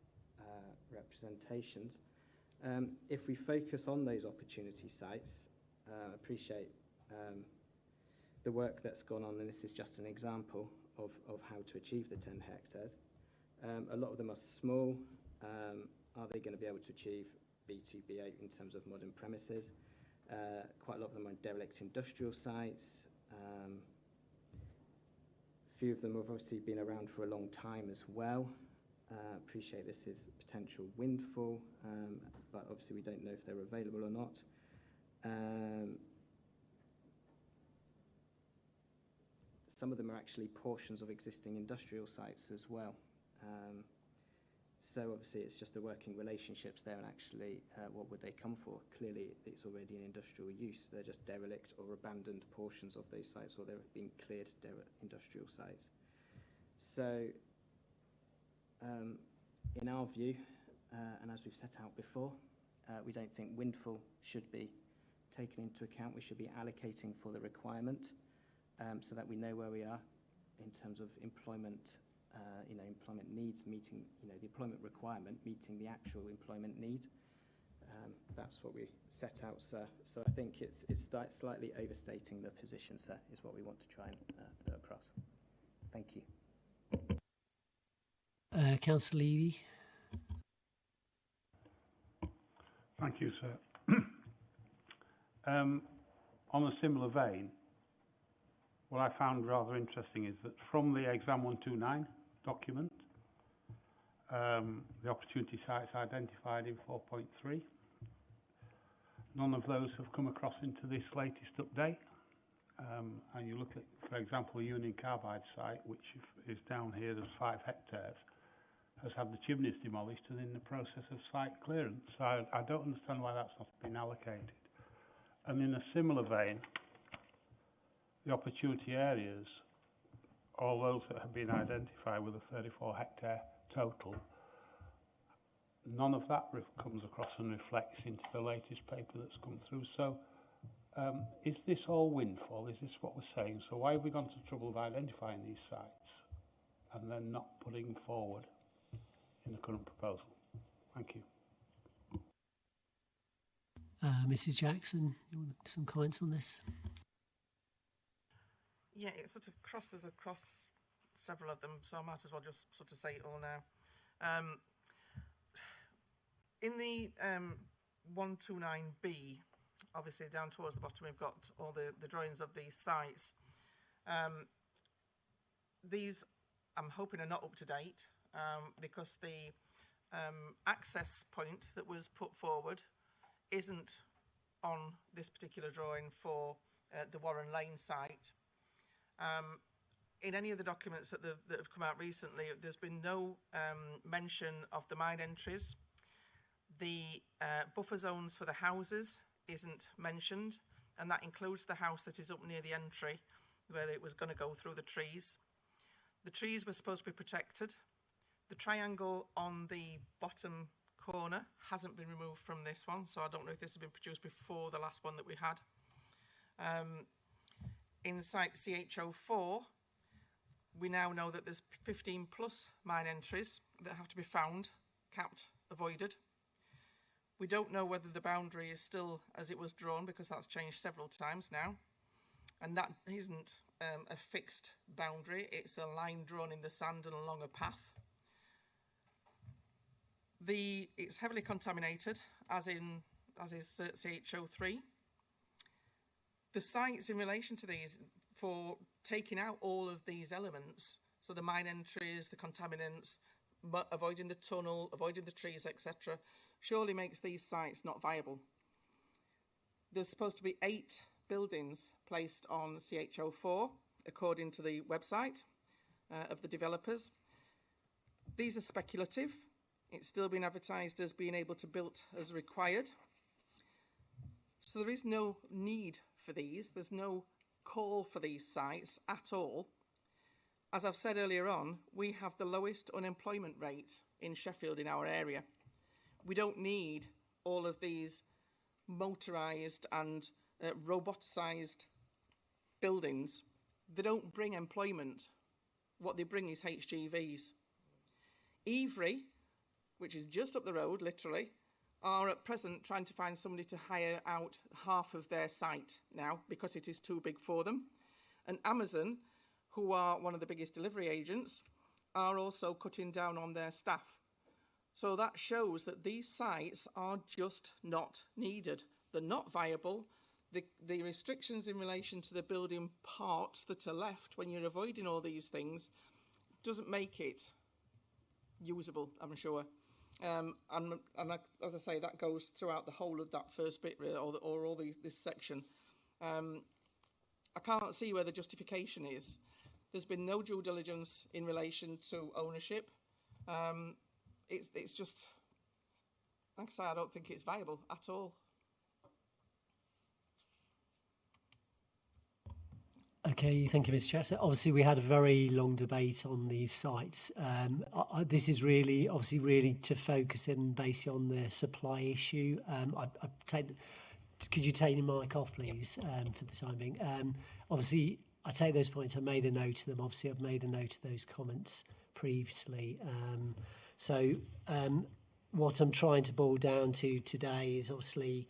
representations. If we focus on those opportunity sites, appreciate the work that's gone on, and this is just an example of how to achieve the 10 hectares. A lot of them are small. Are they going to be able to achieve B2, B8 in terms of modern premises? Quite a lot of them are derelict industrial sites. A few of them have obviously been around for a long time as well. Appreciate this is potential windfall, but obviously we don't know if they're available or not. Some of them are actually portions of existing industrial sites as well. So obviously it's just the working relationships there, and actually what would they come for? Clearly it's already in industrial use. They're just derelict or abandoned portions of those sites, or they're being cleared industrial sites. So in our view, and as we've set out before, we don't think windfall should be taken into account. We should be allocating for the requirement, so that we know where we are in terms of employment, employment needs meeting, the employment requirement meeting the actual employment need. That's what we set out, sir. So I think it's slightly overstating the position, sir, is what we want to try and put across. Thank you. Councillor Levy. Thank you, sir. On a similar vein, what I found rather interesting is that from the Exam 129 document, the opportunity sites identified in 4.3, none of those have come across into this latest update. And you look at, for example, the Union Carbide site, which is down here, there's 5 hectares, has had the chimneys demolished and in the process of site clearance. So I don't understand why that's not been allocated. And in a similar vein, the opportunity areas, all those that have been identified with a 34 hectare total, none of that comes across and reflects into the latest paper that's come through. So is this all windfall? Is this what we're saying? So why have we gone to trouble of identifying these sites and then not putting forward in the current proposal? Thank you. Mrs. Jackson, you want some comments on this? Yeah, it sort of crosses across several of them, so I might as well just sort of say it all now. In the 129B, obviously down towards the bottom, we've got all the drawings of these sites. These, I'm hoping, are not up to date, because the access point that was put forward isn't on this particular drawing for the Warren Lane site. In any of the documents that have come out recently, there's been no mention of the mine entries. The buffer zones for the houses isn't mentioned, and that includes the house that is up near the entry where it was going to go through the trees. The trees were supposed to be protected. The triangle on the bottom corner hasn't been removed from this one, so I don't know if this has been produced before the last one that we had. In site CH04, we now know that there's 15 plus mine entries that have to be found, capped, avoided. We don't know whether the boundary is still as it was drawn, because that's changed several times now. And that isn't a fixed boundary, it's a line drawn in the sand and along a path. It's heavily contaminated, as is CH03. The sites in relation to these, for taking out all of these elements, so the mine entries, the contaminants, avoiding the tunnel, avoiding the trees, etc., surely makes these sites not viable. There's supposed to be 8 buildings placed on CHO4, according to the website of the developers. These are speculative. It's still been advertised as being able to build as required. So there is no need for these. There's no call for these sites at all. As I've said earlier on, we have the lowest unemployment rate in Sheffield in our area. We don't need all of these motorised and roboticised buildings. They don't bring employment. What they bring is HGVs. Every, which is just up the road, literally, are at present trying to find somebody to hire out half of their site now because it is too big for them. And Amazon, who are one of the biggest delivery agents, are also cutting down on their staff. So that shows that these sites are just not needed. They're not viable. The restrictions in relation to the building parts that are left when you're avoiding all these things doesn't make it usable, I'm sure. As I say, that goes throughout the whole of that first bit, really, or all this section. I can't see where the justification is. There's been no due diligence in relation to ownership. It's just, like I say, I don't think it's viable at all. Okay, thank you, Mr. Chair. So obviously we had a very long debate on these sites. This is really, obviously, really to focus in basically on the supply issue. Could you take your mic off, please, for the time being? Obviously, I take those points. I made a note of them. Obviously, I've made a note of those comments previously. What I'm trying to boil down to today is obviously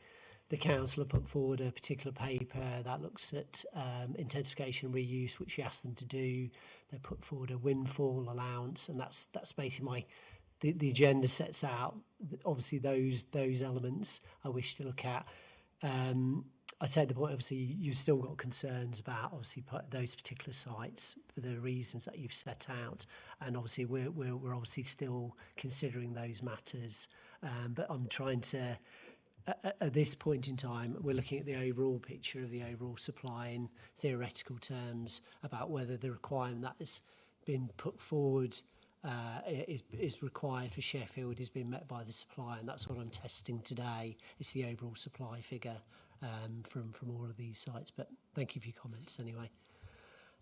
the council have put forward a particular paper that looks at intensification and reuse, which we asked them to do. They put forward a windfall allowance, and that's basically the agenda sets out obviously those elements I wish to look at. I take the point, obviously you've still got concerns about obviously those particular sites for the reasons that you've set out, and obviously we're obviously still considering those matters, but I'm trying to, at this point in time, we're looking at the overall picture of the overall supply in theoretical terms about whether the requirement that has been put forward is required for Sheffield is being met by the supply, and that's what I'm testing today. It's the overall supply figure from all of these sites. But thank you for your comments anyway.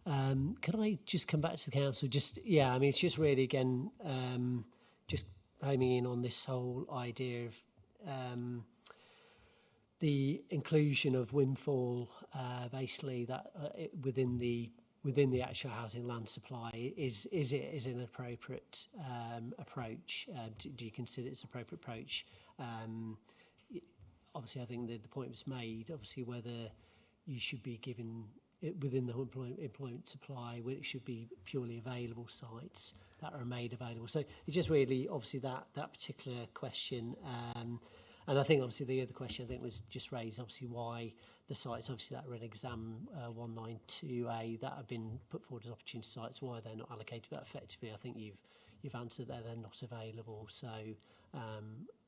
Can I just come back to the council? It's just really again just homing in on this whole idea of the inclusion of windfall, basically that within the actual housing land supply is an appropriate approach? Do you consider it's an appropriate approach? Obviously, I think the point was made. Obviously, whether you should be given it within the employment supply, whether it should be purely available sites that are made available. So it's just really obviously that particular question. And I think obviously the other question I think was just raised, obviously why the sites obviously that are in exam 192A that have been put forward as opportunity sites, why they're not allocated. But effectively, I think you've answered that they're not available. So,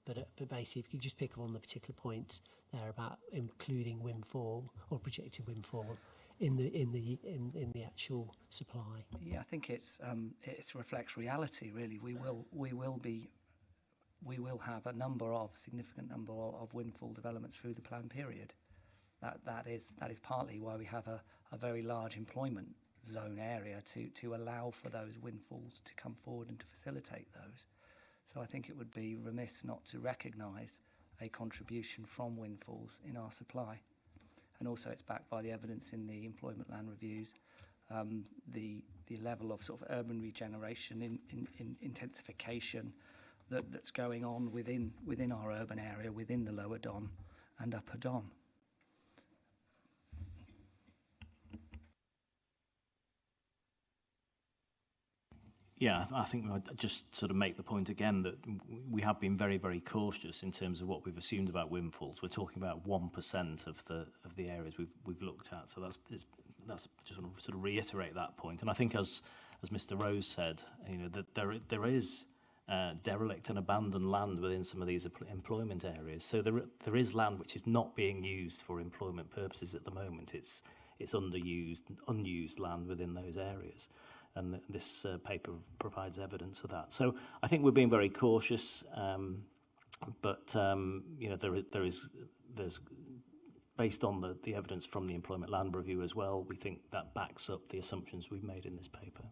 but basically, if you could just pick up on the particular point there about including windfall or projected windfall in the actual supply. Yeah, I think it reflects reality. Really, we will have a significant number of windfall developments through the plan period. That is partly why we have a very large employment zone area to allow for those windfalls to come forward and to facilitate those. So I think it would be remiss not to recognise a contribution from windfalls in our supply. And also it's backed by the evidence in the employment land reviews, the level of sort of urban regeneration in intensification that's going on within our urban area, within the Lower Don and Upper Don. Yeah, I think I'd just sort of make the point again that we have been very, very cautious in terms of what we've assumed about windfalls. We're talking about 1% of the areas we've looked at, so that's just sort of reiterate that point. And I think as Mr. Rose said, that there is derelict and abandoned land within some of these employment areas. So there is land which is not being used for employment purposes at the moment. It's underused, unused land within those areas, and this paper provides evidence of that. So I think we're being very cautious, but you know, there's based on the evidence from the Employment Land Review as well, we think that backs up the assumptions we've made in this paper.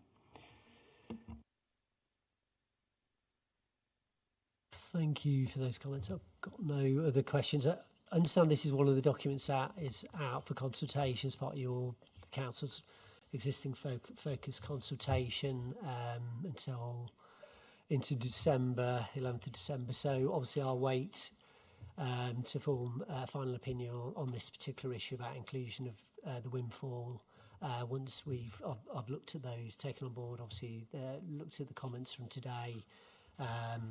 Thank you for those comments. I've got no other questions. I understand this is one of the documents that is out for consultation as part of your council's existing focus consultation until into December, 11th of December. So obviously I'll wait to form a final opinion on this particular issue about inclusion of the windfall. Once I've looked at those, taken on board, obviously looked at the comments from today,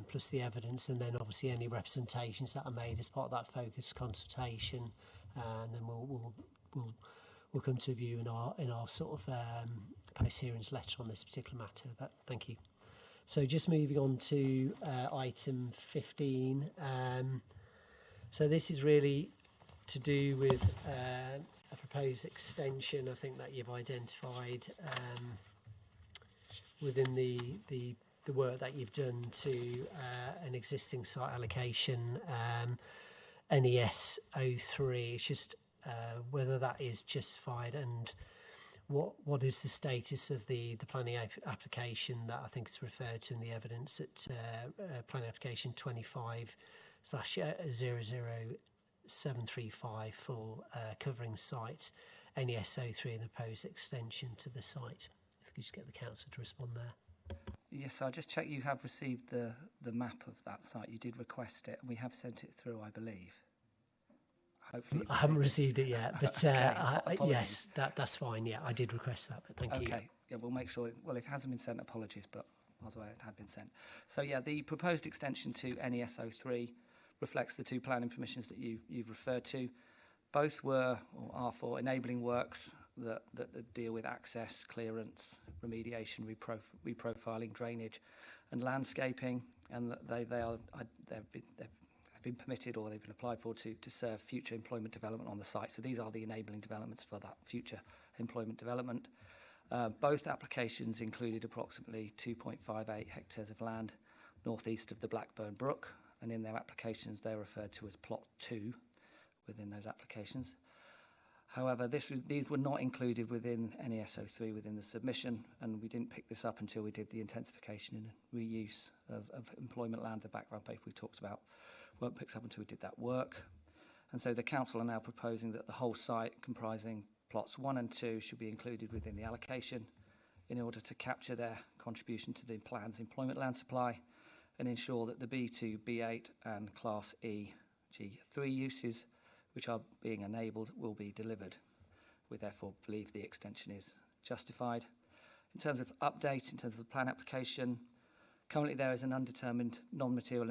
plus the evidence, and then obviously any representations that are made as part of that focus consultation, and then we'll come to view in our sort of post hearings letter on this particular matter. But thank you. So just moving on to item 15. So this is really to do with a proposed extension, I think, that you've identified within the work that you've done to an existing site allocation, NES 03. It's just whether that is justified, and what is the status of the planning application that I think is referred to in the evidence at planning application 25/00735 for covering sites NES 03 and the proposed extension to the site. If you could just get the council to respond there. Yes, I'll just check you have received the map of that site. You did request it, and we have sent it through, I believe. Hopefully, I haven't received it yet, but okay, yes, that's fine. Yeah, I did request that, but thank you. Okay, yeah, we'll make sure. Well, if it hasn't been sent, apologies, but I was aware it had been sent. So yeah, the proposed extension to NES 03 reflects the two planning permissions that you've referred to. Both were or are for enabling works that deal with access, clearance, remediation, reprofiling, drainage, and landscaping, and they've been permitted, or they've been applied for to serve future employment development on the site. So these are the enabling developments for that future employment development. Both applications included approximately 2.58 hectares of land northeast of the Blackburn Brook, and in their applications they're referred to as Plot 2 within those applications. However, these were not included within NES 03 within the submission, and we didn't pick this up until we did the intensification and reuse of employment land, the background paper we talked about. Weren't picked up until we did that work. And so the council are now proposing that the whole site comprising plots 1 and 2 should be included within the allocation in order to capture their contribution to the plan's employment land supply and ensure that the B2, B8 and Class E, G3 uses which are being enabled will be delivered. We therefore believe the extension is justified. In terms of update, in terms of the plan application, currently there is an undetermined non-material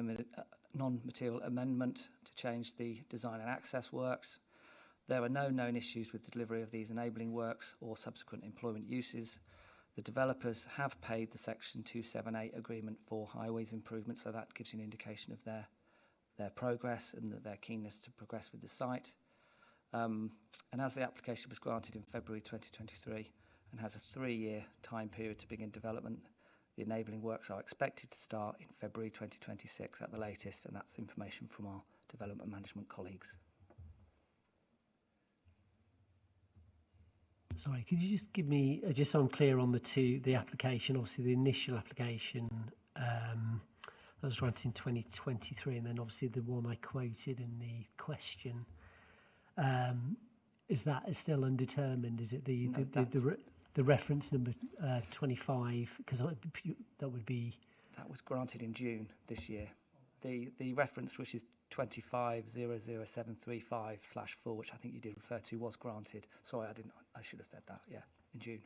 amendment to change the design and access works. There are no known issues with the delivery of these enabling works or subsequent employment uses. The developers have paid the Section 278 agreement for highways improvement, so that gives you an indication of their progress and their keenness to progress with the site. And as the application was granted in February 2023 and has a 3-year time period to begin development, the enabling works are expected to start in February 2026 at the latest, and that's information from our development management colleagues. Sorry, could you just give me, just so I'm clear on the application, obviously the initial application that was granted in 2023, and then obviously the one I quoted in the question, is that still undetermined? Is it the reference number 25? Because that would be... That was granted in June this year. The reference, which is 25/00735/4, which I think you did refer to, was granted. Sorry, I should have said that. Yeah, in June.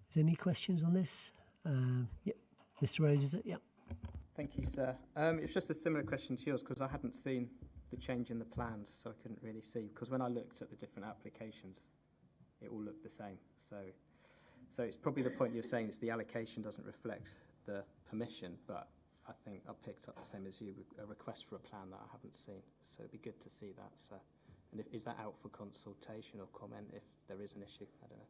Is there any questions on this? Yeah, Mr. Rose, is it? Yeah. Thank you, sir. It's just a similar question to yours because I hadn't seen the change in the plans, so I couldn't really see, because when I looked at the different applications, it all looked the same. So it's probably the point you're saying is the allocation doesn't reflect the permission, but I think I picked up the same as you, a request for a plan that I haven't seen. So it'd be good to see that. So, and is that out for consultation or comment if there is an issue? I don't know.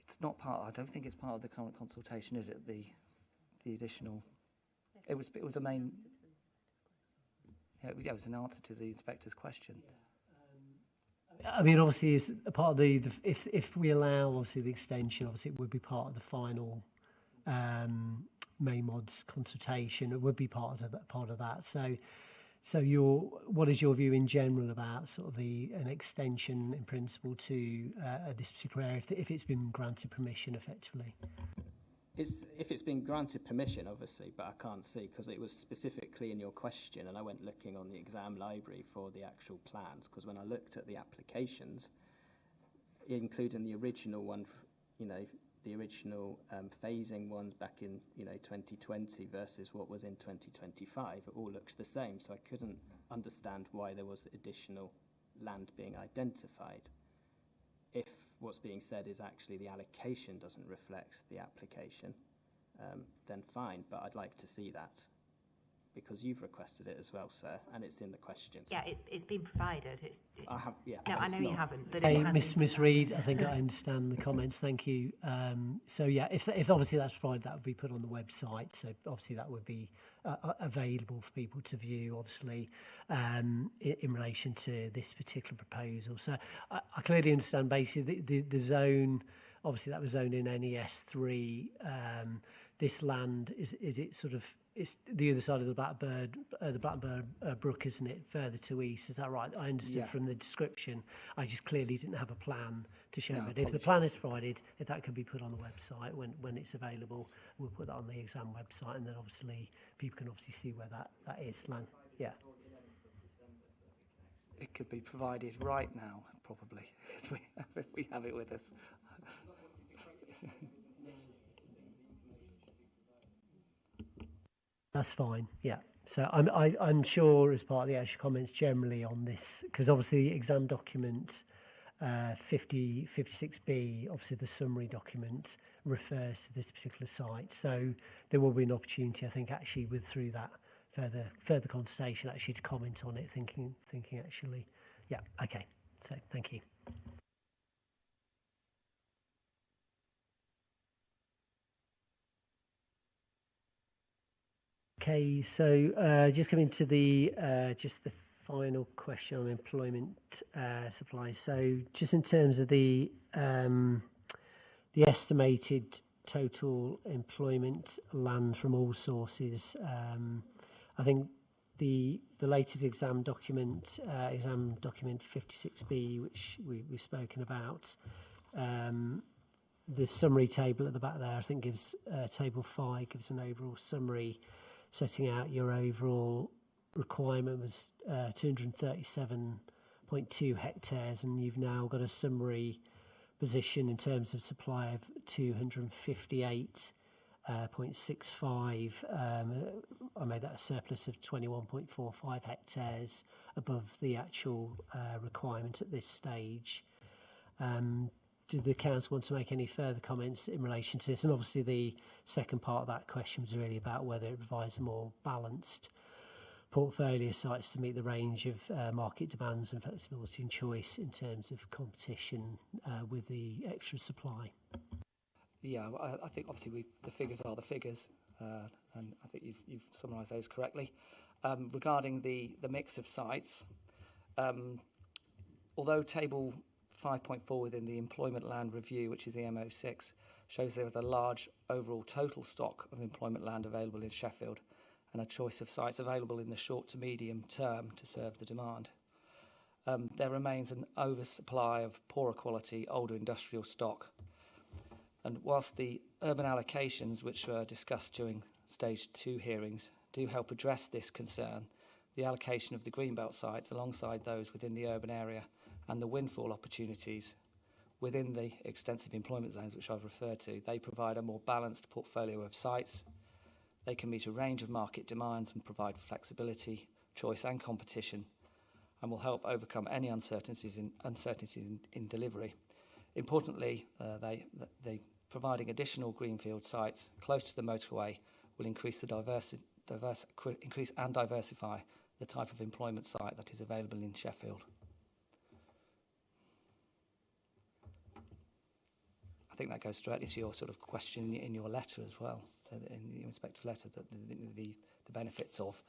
It's not part. I don't think it's part of the current consultation, is it? The additional. It was a main. Yeah, it was an answer to the inspector's question. I mean, obviously, as a part of the if we allow obviously the extension, obviously it would be part of the final main mods consultation. It would be part of that. So what is your view in general about sort of an extension in principle to this particular area if it's been granted permission effectively? If it's been granted permission, obviously, but I can't see because it was specifically in your question, and I went looking on the exam library for the actual plans, because when I looked at the applications, including the original one, the original phasing ones back in 2020 versus what was in 2025, it all looks the same. So I couldn't understand why there was additional land being identified. If what's being said is actually the allocation doesn't reflect the application, then fine, but I'd like to see that because you've requested it as well, sir, and it's in the questions. Yeah, it's been provided. I have, yeah. No, I know you haven't, but Hey, it has Miss Reid, I think I understand the comments. Thank you. So yeah, if obviously that's provided, that would be put on the website. So obviously that would be available for people to view. Obviously, in relation to this particular proposal. So I clearly understand basically the zone. Obviously, that was zoned in NES 3. This land is it sort of. It's the other side of the Blackbird Brook, isn't it? Further to east, is that right? I understood from the description. I just clearly didn't have a plan to show. But if the plan is provided, if that can be put on the website when it's available, we'll put that on the exam website, and then obviously people can obviously see where that is land. Yeah. It could be provided right now, probably, if we have it with us. That's fine, yeah. So I'm sure as part of the actual comments generally on this, because obviously the exam document 56B, obviously the summary document refers to this particular site. So there will be an opportunity, I think, actually through that further conversation actually to comment on it, thinking actually, yeah, okay. So thank you. Okay, so just coming to the final question on employment supplies. So just in terms of the estimated total employment land from all sources, I think the latest exam document 56B, which we've spoken about, the summary table at the back there, I think gives table 5 gives an overall summary, setting out your overall requirement was 237.2 hectares, and you've now got a summary position in terms of supply of 258.65. I made that a surplus of 21.45 hectares above the actual requirement at this stage. Do the council want to make any further comments in relation to this? And obviously the second part of that question was really about whether it provides a more balanced portfolio of sites to meet the range of market demands and flexibility and choice in terms of competition with the extra supply. Yeah, I think obviously the figures are the figures, and I think you've summarised those correctly. Regarding the mix of sites, although table 5.4 within the employment land review, which is the MO6, shows there was a large overall total stock of employment land available in Sheffield and a choice of sites available in the short to medium term to serve the demand. There remains an oversupply of poorer quality older industrial stock, and whilst the urban allocations which were discussed during stage 2 hearings do help address this concern, the allocation of the greenbelt sites alongside those within the urban area and the windfall opportunities within the extensive employment zones which I've referred to, they provide a more balanced portfolio of sites They can meet a range of market demands and provide flexibility, choice and competition, and will help overcome any uncertainties in delivery. Importantly, they providing additional greenfield sites close to the motorway will increase increase and diversify the type of employment site that is available in Sheffield. I think that goes directly to your sort of question in your letter as well, in the inspector's letter, that the benefits of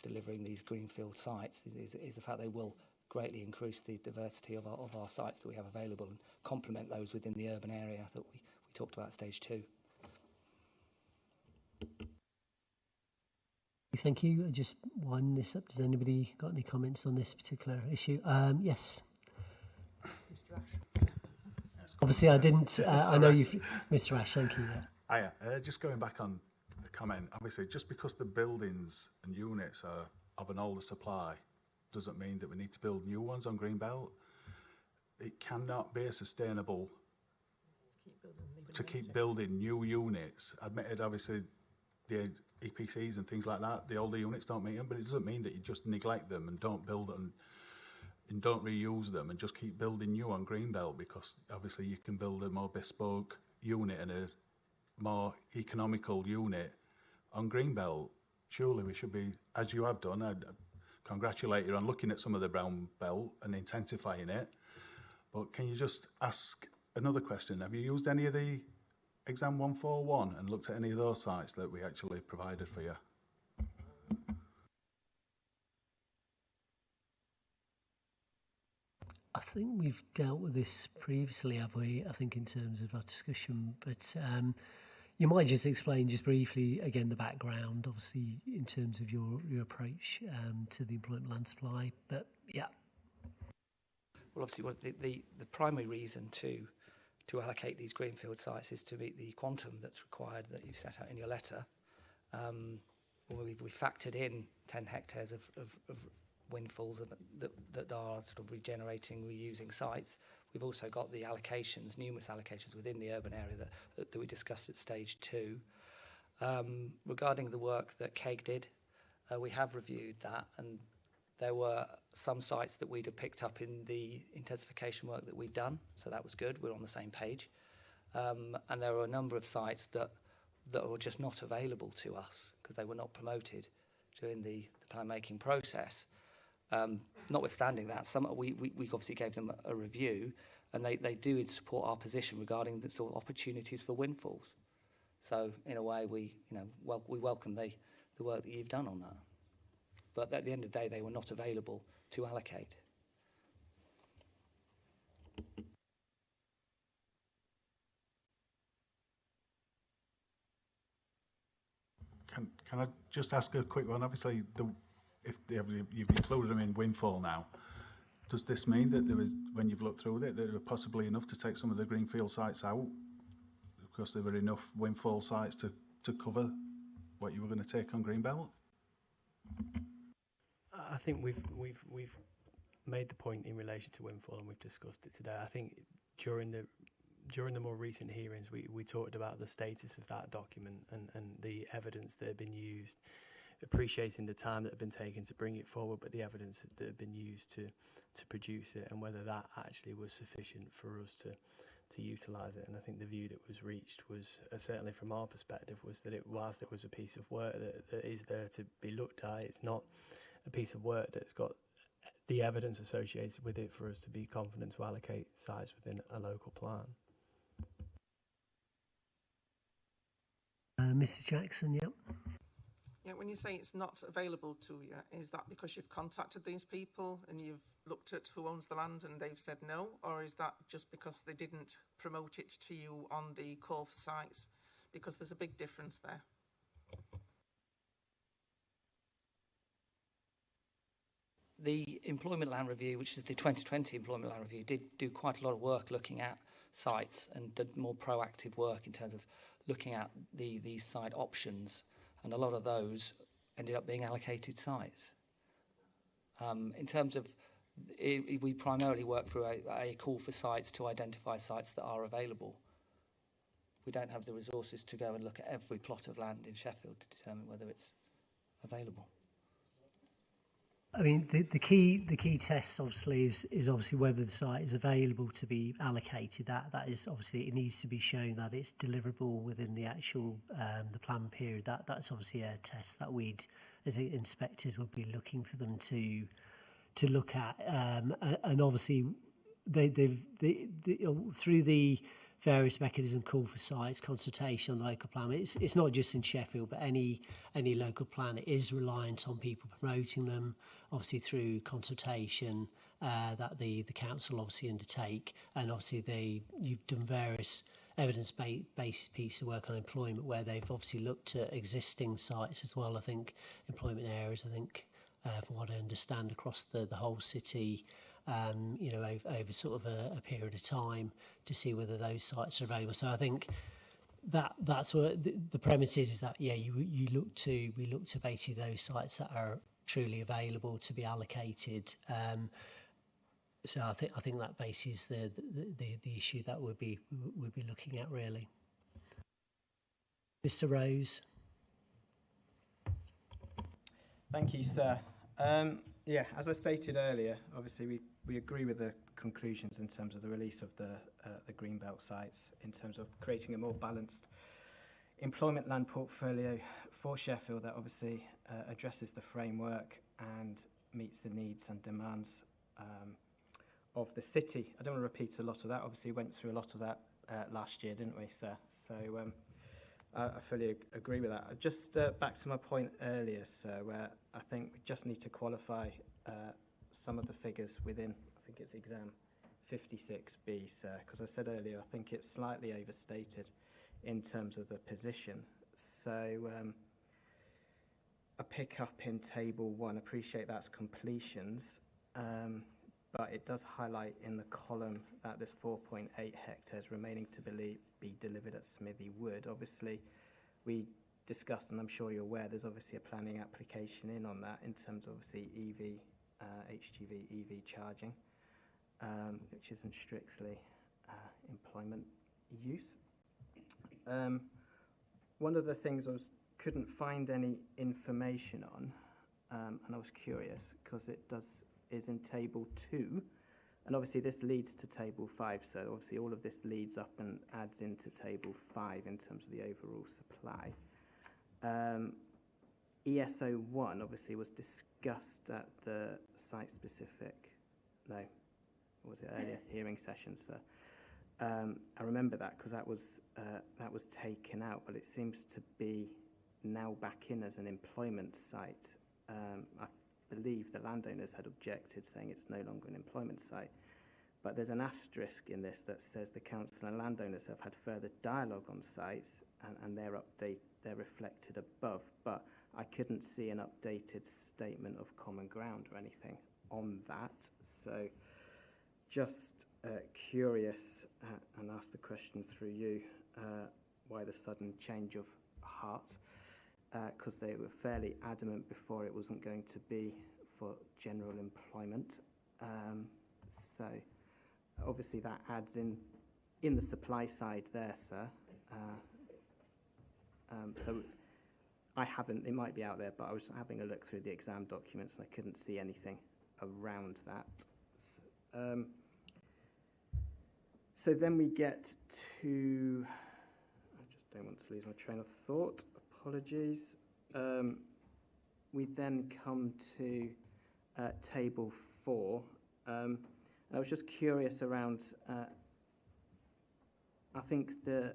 delivering these greenfield sites is the fact they will greatly increase the diversity of our sites that we have available and complement those within the urban area that we talked about at stage 2. Thank you. I just wind this up. Does anybody got any comments on this particular issue? Yes. Mr. Ash. Obviously, I didn't. I know you've, Mr. Ash. Thank you. Yeah. Hiya. Just going back on the comment. Obviously, just because the buildings and units are of an older supply, doesn't mean that we need to build new ones on Greenbelt. It cannot be a sustainable to keep building new units. Admitted, obviously, the EPCs and things like that, the older units don't meet them, but it doesn't mean that you just neglect them and don't build them and don't reuse them and just keep building new on Greenbelt, because obviously you can build a more bespoke unit and a more economical unit on Greenbelt. Surely we should be, as you have done, I'd congratulate you on looking at some of the brown belt and intensifying it. But can you just ask another question? Have you used any of the Exam 141 and looked at any of those sites that we actually provided for you? I think we've dealt with this previously, have we? I think in terms of our discussion, but you might just explain just briefly again the background, obviously in terms of your approach to the employment land supply. But yeah. Well, obviously, the primary reason to allocate these greenfield sites is to meet the quantum that's required that you've set out in your letter. We factored in 10 hectares of windfalls that are sort of regenerating, reusing sites. We've also got the allocations, numerous allocations within the urban area that we discussed at stage 2. Regarding the work that KEG did, we have reviewed that, and there were some sites that we'd have picked up in the intensification work that we've done, so that was good. We're on the same page. And there were a number of sites that were just not available to us because they were not promoted during the plan-making process. Notwithstanding that, we obviously gave them a review, and they do support our position regarding the sort of opportunities for windfalls. So in a way, we welcome the work that you've done on that. But at the end of the day, they were not available to allocate. Can I just ask a quick one? Obviously, if you've included them in windfall now, does this mean that there was, when you've looked through it, there were possibly enough to take some of the greenfield sites out because there were enough windfall sites to cover what you were going to take on Greenbelt? I think we've made the point in relation to windfall, and we've discussed it today. I think during the more recent hearings, we talked about the status of that document and the evidence that had been used, appreciating the time that had been taken to bring it forward, but the evidence that had been used to produce it, and whether that actually was sufficient for us to utilise it. And I think the view that was reached was, certainly from our perspective, was that whilst it was a piece of work that is there to be looked at, it's not a piece of work that's got the evidence associated with it for us to be confident to allocate sites within a local plan. Mrs. Jackson, yep. Yeah, when you say it's not available to you, is that because you've contacted these people and you've looked at who owns the land and they've said no? Or is that just because they didn't promote it to you on the call for sites? Because there's a big difference there. The Employment Land Review, which is the 2020 Employment Land Review, did do quite a lot of work looking at sites and did more proactive work in terms of looking at these site options, and a lot of those ended up being allocated sites. In terms of, we primarily work through a call for sites to identify sites that are available we don't have the resources to go and look at every plot of land in Sheffield to determine whether it's available. I mean, the key test obviously is obviously whether the site is available to be allocated. That is obviously, it needs to be shown that it's deliverable within the actual the plan period. That's obviously a test that we'd, as inspectors, would be looking for them to look at. And obviously, they've through the various mechanisms, call for sites, consultation on the local plan. It's not just in Sheffield, but any local plan is reliant on people promoting them, obviously through consultation that the council obviously undertake, and obviously you've done various evidence-based piece of work on employment where they've obviously looked at existing sites as well. I think employment areas, from what I understand, across the whole city. Over sort of a period of time to see whether those sites are available. So I think that's what the premise is that we look to basically those sites that are truly available to be allocated. So I think that basically is the issue that we'd be looking at really. Mr. Rose. Thank you, sir. As I stated earlier, obviously we agree with the conclusions in terms of the release of the Greenbelt sites, in terms of creating a more balanced employment land portfolio for Sheffield that obviously addresses the framework and meets the needs and demands of the city. I don't want to repeat a lot of that. Obviously, we went through a lot of that last year, didn't we, sir? So I fully agree with that. Just back to my point earlier, sir, where I think we just need to qualify some of the figures within, I think it's exam 56B, sir, because I said earlier, I think it's slightly overstated in terms of the position. So a pick up in table 1, appreciate that's completions, but it does highlight in the column that there's 4.8 hectares remaining to be delivered at Smithy Wood. Obviously, we discussed, and I'm sure you're aware, there's obviously a planning application in on that in terms of obviously HGV EV charging, which isn't strictly employment use. One of the things I couldn't find any information on, and I was curious because is in table 2, and obviously this leads to table 5, so obviously all of this leads up and adds into table 5 in terms of the overall supply. ESO1 obviously was discussed at the site-specific, earlier hearing session, sir. I remember that because that was taken out, but it seems to be now back in as an employment site. I believe the landowners had objected, saying it's no longer an employment site. But there's an asterisk in this that says the council and landowners have had further dialogue on sites, and they're reflected above. But I couldn't see an updated statement of common ground or anything on that. So just curious, and ask the question through you, why the sudden change of heart? Because they were fairly adamant before it wasn't going to be for general employment. So obviously that adds in the supply side there, sir. So I haven't, it might be out there, but I was having a look through the exam documents and I couldn't see anything around that. So then we get to, I just don't want to lose my train of thought, apologies. We then come to table 4. I was just curious around, I think the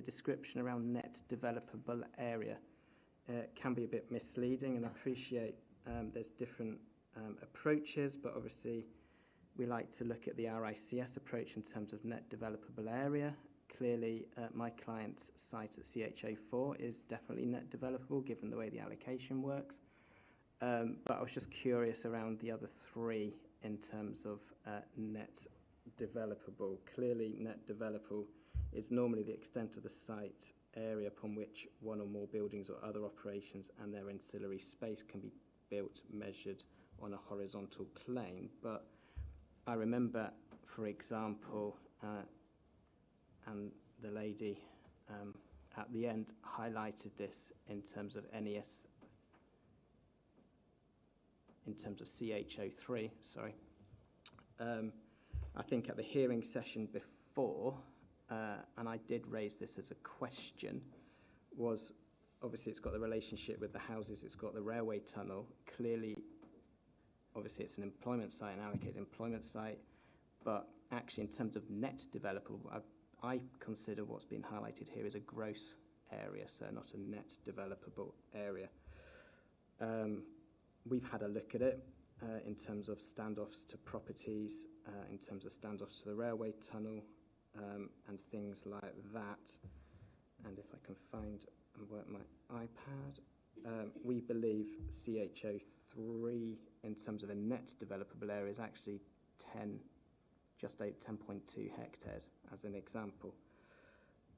description around net developable area can be a bit misleading, and I appreciate there's different approaches, but obviously we like to look at the RICS approach in terms of net developable area. Clearly, my client's site at CHA4 is definitely net developable given the way the allocation works. But I was just curious around the other 3 in terms of net developable. Clearly, net developable is normally the extent of the site area upon which one or more buildings or other operations and their ancillary space can be built, measured on a horizontal plane. But I remember, for example, and the lady at the end highlighted this in terms of NES, in terms of CH03, sorry. I think at the hearing session before, and I did raise this as a question, was obviously it's got the relationship with the houses, it's got the railway tunnel. Clearly, obviously it's an employment site, an allocated employment site, but actually in terms of net developable, I consider what's been highlighted here is a gross area, so not a net developable area. We've had a look at it in terms of standoffs to properties, in terms of standoffs to the railway tunnel, and things like that. And if I can find and work my iPad, we believe CH03 in terms of a net developable area is actually 10.2 hectares as an example,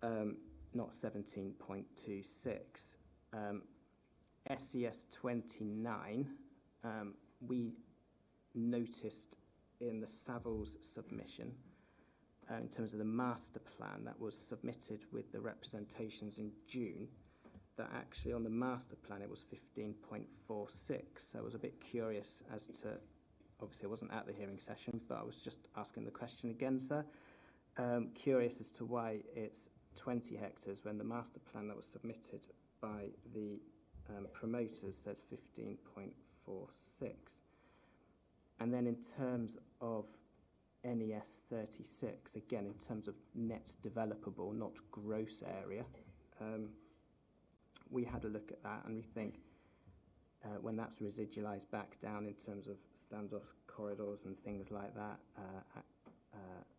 not 17.26. SES 29, we noticed in the Savills submission, in terms of the master plan that was submitted with the representations in June, that actually on the master plan it was 15.46. So I was a bit curious as to, obviously I wasn't at the hearing session, but I was just asking the question again, sir. Curious as to why it's 20 hectares when the master plan that was submitted by the promoters says 15.46. And then in terms of NES 36, again in terms of net developable, not gross area, we had a look at that and we think when that's residualised back down in terms of standoff corridors and things like that,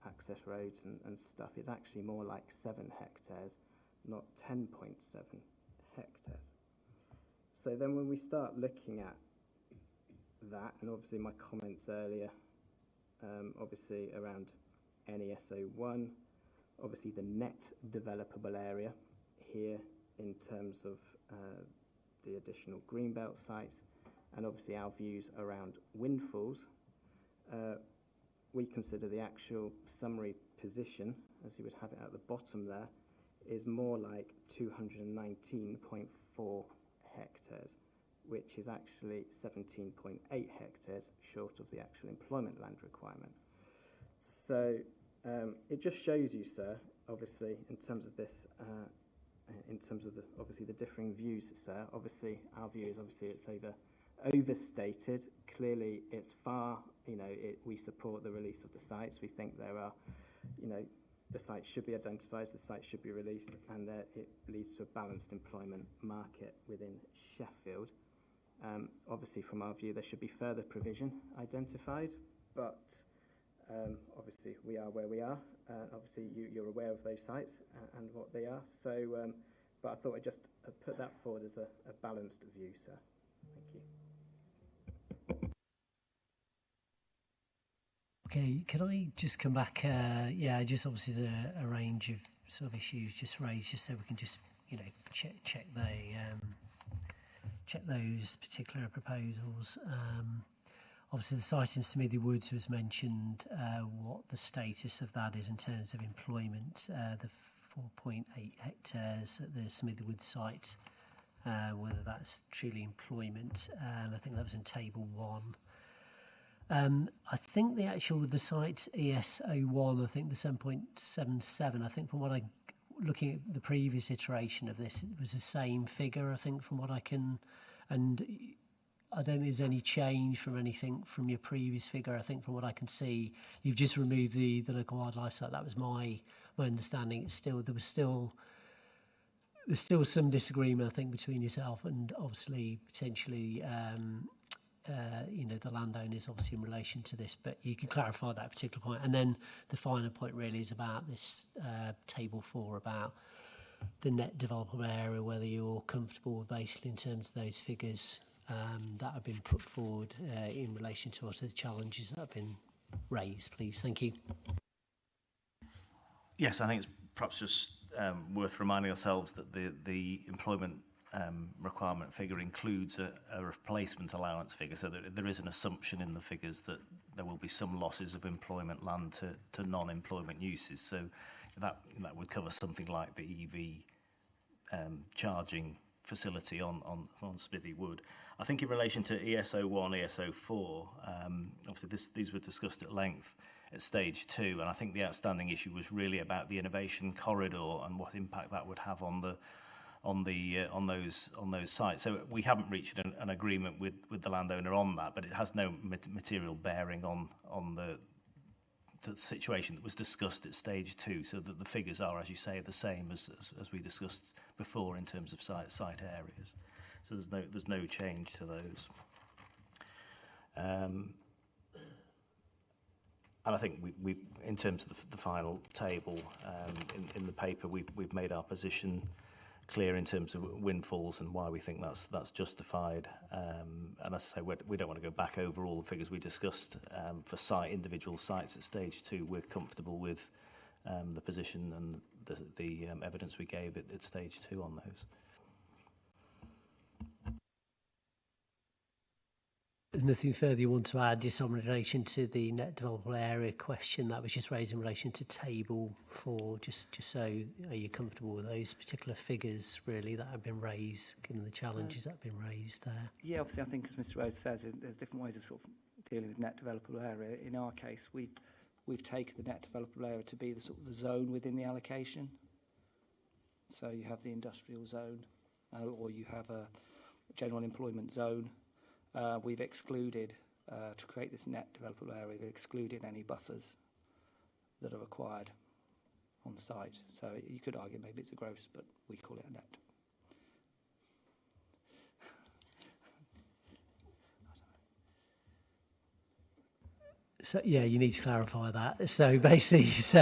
access roads and stuff, it's actually more like 7 hectares, not 10.7 hectares. So then when we start looking at that, and obviously my comments earlier, obviously around NES01, obviously the net developable area here in terms of the additional greenbelt sites, and obviously our views around windfalls, we consider the actual summary position, as you would have it at the bottom there, is more like 219.4 hectares, which is actually 17.8 hectares short of the actual employment land requirement. So it just shows you, sir, obviously, in terms of this, in terms of obviously the differing views, sir. Obviously, our view is obviously it's overstated. Clearly, it's far. We support the release of the sites. We think there are, the sites should be identified, the sites should be released, and that it leads to a balanced employment market within Sheffield. Obviously, from our view, there should be further provision identified, but obviously we are where we are. Obviously, you're aware of those sites and what they are. So, but I thought I'd just put that forward as a balanced view, sir. Thank you. Okay, can I just come back? Just obviously there's a range of sort of issues just raised, just so we can just check those particular proposals. Obviously, the site in Smithy Woods was mentioned. What the status of that is in terms of employment, the 4.8 hectares at the Smithy Woods site, whether that's truly employment. I think that was in Table 1. I think the site ES01, I think the 7.77, I think from what looking at the previous iteration of this, it was the same figure, I think, from what I can, and I don't think there's any change from anything from your previous figure. I think from what I can see, you've just removed the local wildlife site. That was my understanding. There's still some disagreement, I think, between yourself and obviously potentially the landowners, obviously, in relation to this, but you can clarify that particular point. And then the final point really is about this Table 4, about the net developable area, whether you're comfortable basically in terms of those figures that have been put forward in relation to the challenges that have been raised, please. Thank you. Yes, I think it's perhaps just worth reminding ourselves that the employment requirement figure includes a replacement allowance figure, so that there is an assumption in the figures that there will be some losses of employment land to non-employment uses. So that would cover something like the EV charging facility on Smithy Wood. I think in relation to ESO1, ESO4, obviously these were discussed at length at stage 2, and I think the outstanding issue was really about the innovation corridor and what impact that would have on those sites. So we haven't reached an agreement with the landowner on that, but it has no material bearing on the situation that was discussed at stage 2, so that the figures are, as you say, the same as we discussed before in terms of site areas. So there's no change to those. And I think we in terms of the final table in the paper, we've made our position clear in terms of windfalls and why we think that's justified. And as I say, we don't want to go back over all the figures we discussed for individual sites at stage 2. We're comfortable with the position and the evidence we gave at stage 2 on those. There's nothing further you want to add just in relation to the net developable area question that was just raised in relation to table 4, just so are you comfortable with those particular figures really that have been raised, given the challenges that have been raised there? Yeah, obviously I think as Mr. Rhodes says, there's different ways of sort of dealing with net developable area. In our case, we've taken the net developable area to be the sort of the zone within the allocation. So you have the industrial zone, or you have a general employment zone. We've excluded, to create this net developable area, we've excluded any buffers that are required on site. So you could argue maybe it's a gross, but we call it a net. So yeah, you need to clarify that. So basically, so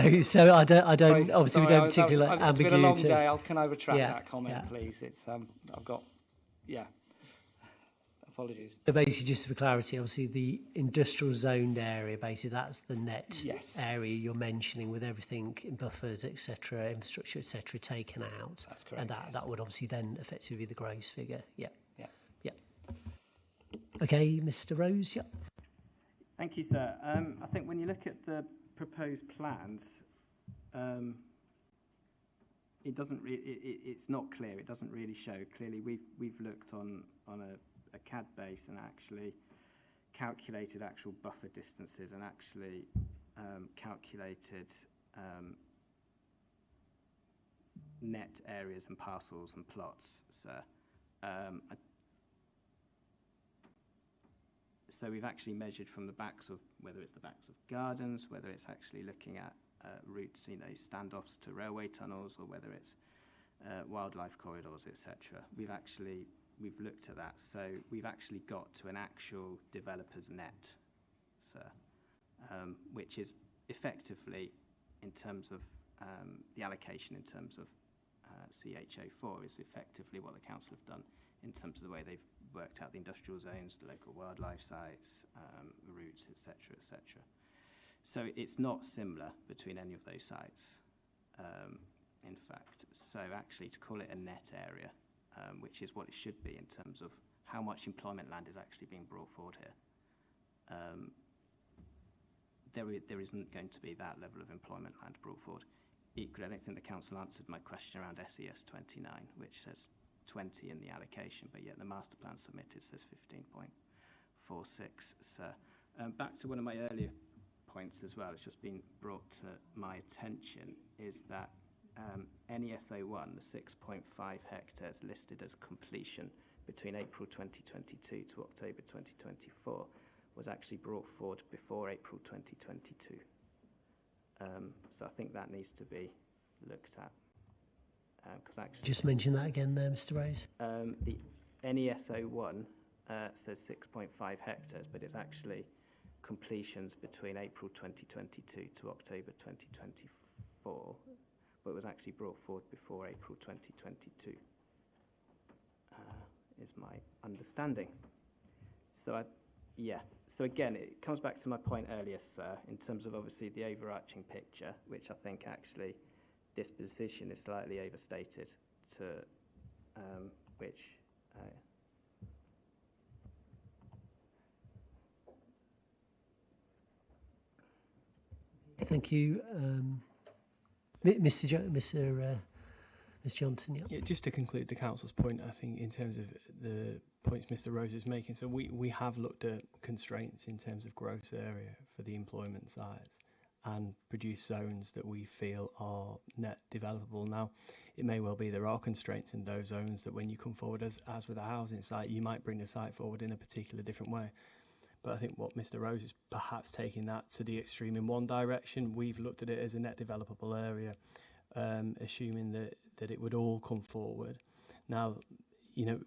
I don't. Obviously, sorry, we don't particularly ambiguity. It's been a long day. Can I retract that comment, please? It's I've got, apologies. So basically, just for clarity, obviously the industrial zoned area, basically that's the net area you're mentioning with everything in buffers, etc., infrastructure, etc., taken out. That's correct. And that would obviously then effectively be the gross figure. Yeah. Okay, Mr. Rose. Thank you, sir. I think when you look at the proposed plans, it doesn't. It's not clear. It doesn't really show clearly. We've looked on a CAD base and actually calculated actual buffer distances and actually calculated net areas and parcels and plots. So we've actually measured from the backs of, whether it's the backs of gardens, whether it's actually looking at routes, standoffs to railway tunnels, or whether it's wildlife corridors, etc. We've looked at that. So we've actually got to an actual developer's net, which is effectively, in terms of the allocation, in terms of CHO4, is effectively what the council have done in terms of the way they've worked out the industrial zones, the local wildlife sites, routes, etc., etc. So it's not similar between any of those sites, in fact. So actually to call it a net area, which is what it should be in terms of how much employment land is actually being brought forward here, there isn't going to be that level of employment land brought forward. Equally, I don't think the council answered my question around SES 29, which says 20 in the allocation, but yet the master plan submitted says 15.46. So back to one of my earlier points as well, it's just been brought to my attention, is that NESO1, the 6.5 hectares listed as completion between April 2022 to October 2024, was actually brought forward before April 2022. So I think that needs to be looked at. Just mention that again there, Mr. Rose. The NESO1 says 6.5 hectares, but it's actually completions between April 2022 to October 2024, but it was actually brought forward before April 2022, is my understanding. So again, it comes back to my point earlier, sir, in terms of obviously the overarching picture, which I think actually this position is slightly overstated, to which thank you. Mr. Johnson, Yeah, just to conclude the council's point, I think in terms of the points Mr. Rose is making, so we have looked at constraints in terms of gross area for the employment sites and produced zones that we feel are net developable. Now, it may well be there are constraints in those zones that when you come forward as with a housing site, you might bring the site forward in a particular different way. But I think what Mr. Rose is perhaps taking that to the extreme in one direction. We've looked at it as a net developable area, assuming that it would all come forward. Now, you know,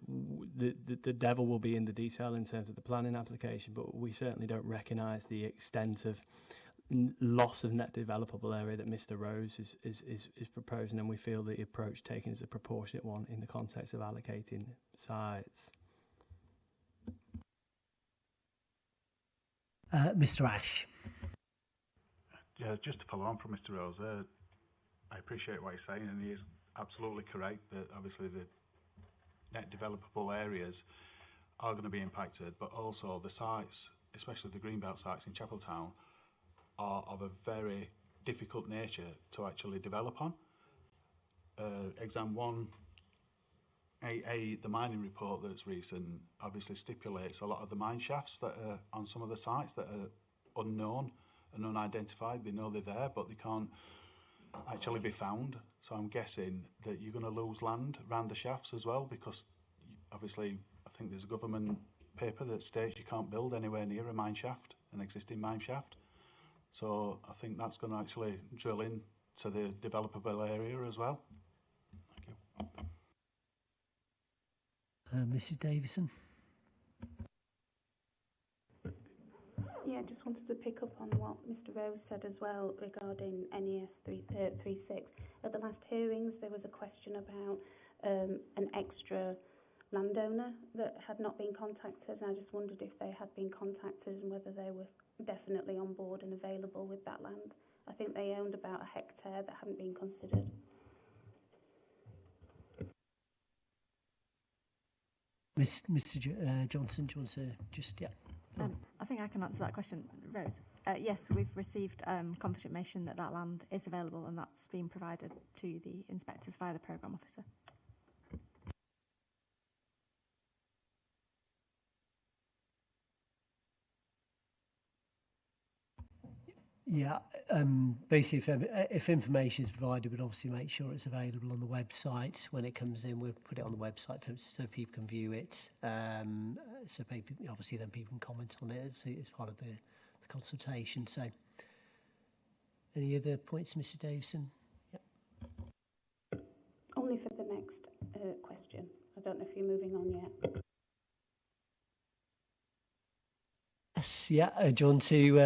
the devil will be in the detail in terms of the planning application, but we certainly don't recognise the extent of loss of net developable area that Mr. Rose is proposing, and we feel the approach taken is a proportionate one in the context of allocating sites. Mr. Ash. Yeah, just to follow on from Mr. Rose, I appreciate what he's saying, and he is absolutely correct that obviously the net developable areas are going to be impacted, but also the sites, especially the greenbelt sites in Chapeltown, are of a very difficult nature to actually develop on. Exam 1AA, the mining report that's recent, obviously stipulates a lot of the mine shafts that are on some of the sites that are unknown and unidentified. They know they're there, but they can't actually be found. So I'm guessing that you're going to lose land around the shafts as well, because obviously I think there's a government paper that states you can't build anywhere near a mine shaft, an existing mine shaft. So I think that's going to actually drill in to the developable area as well. Thank you. Mrs. Davison. Yeah, I just wanted to pick up on what Mr. Rose said as well regarding NES 36. At the last hearings, there was a question about an extra landowner that had not been contacted, and I just wondered if they had been contacted and whether they were definitely on board and available with that land. I think they owned about a hectare that hadn't been considered. Mr. Johnson, do you want to just, I think I can answer that question, Rose. Yes, we've received confirmation that that land is available, and that's been provided to the inspectors via the programme officer. Yeah, basically if information is provided, we'd obviously make sure it's available on the website. When it comes in, we'll put it on the website so people can view it. So people, obviously then people can comment on it as part of the consultation. So any other points, Mr. Davison? Yep. Only for the next question. I don't know if you're moving on yet. Yes, yeah. Do you want to,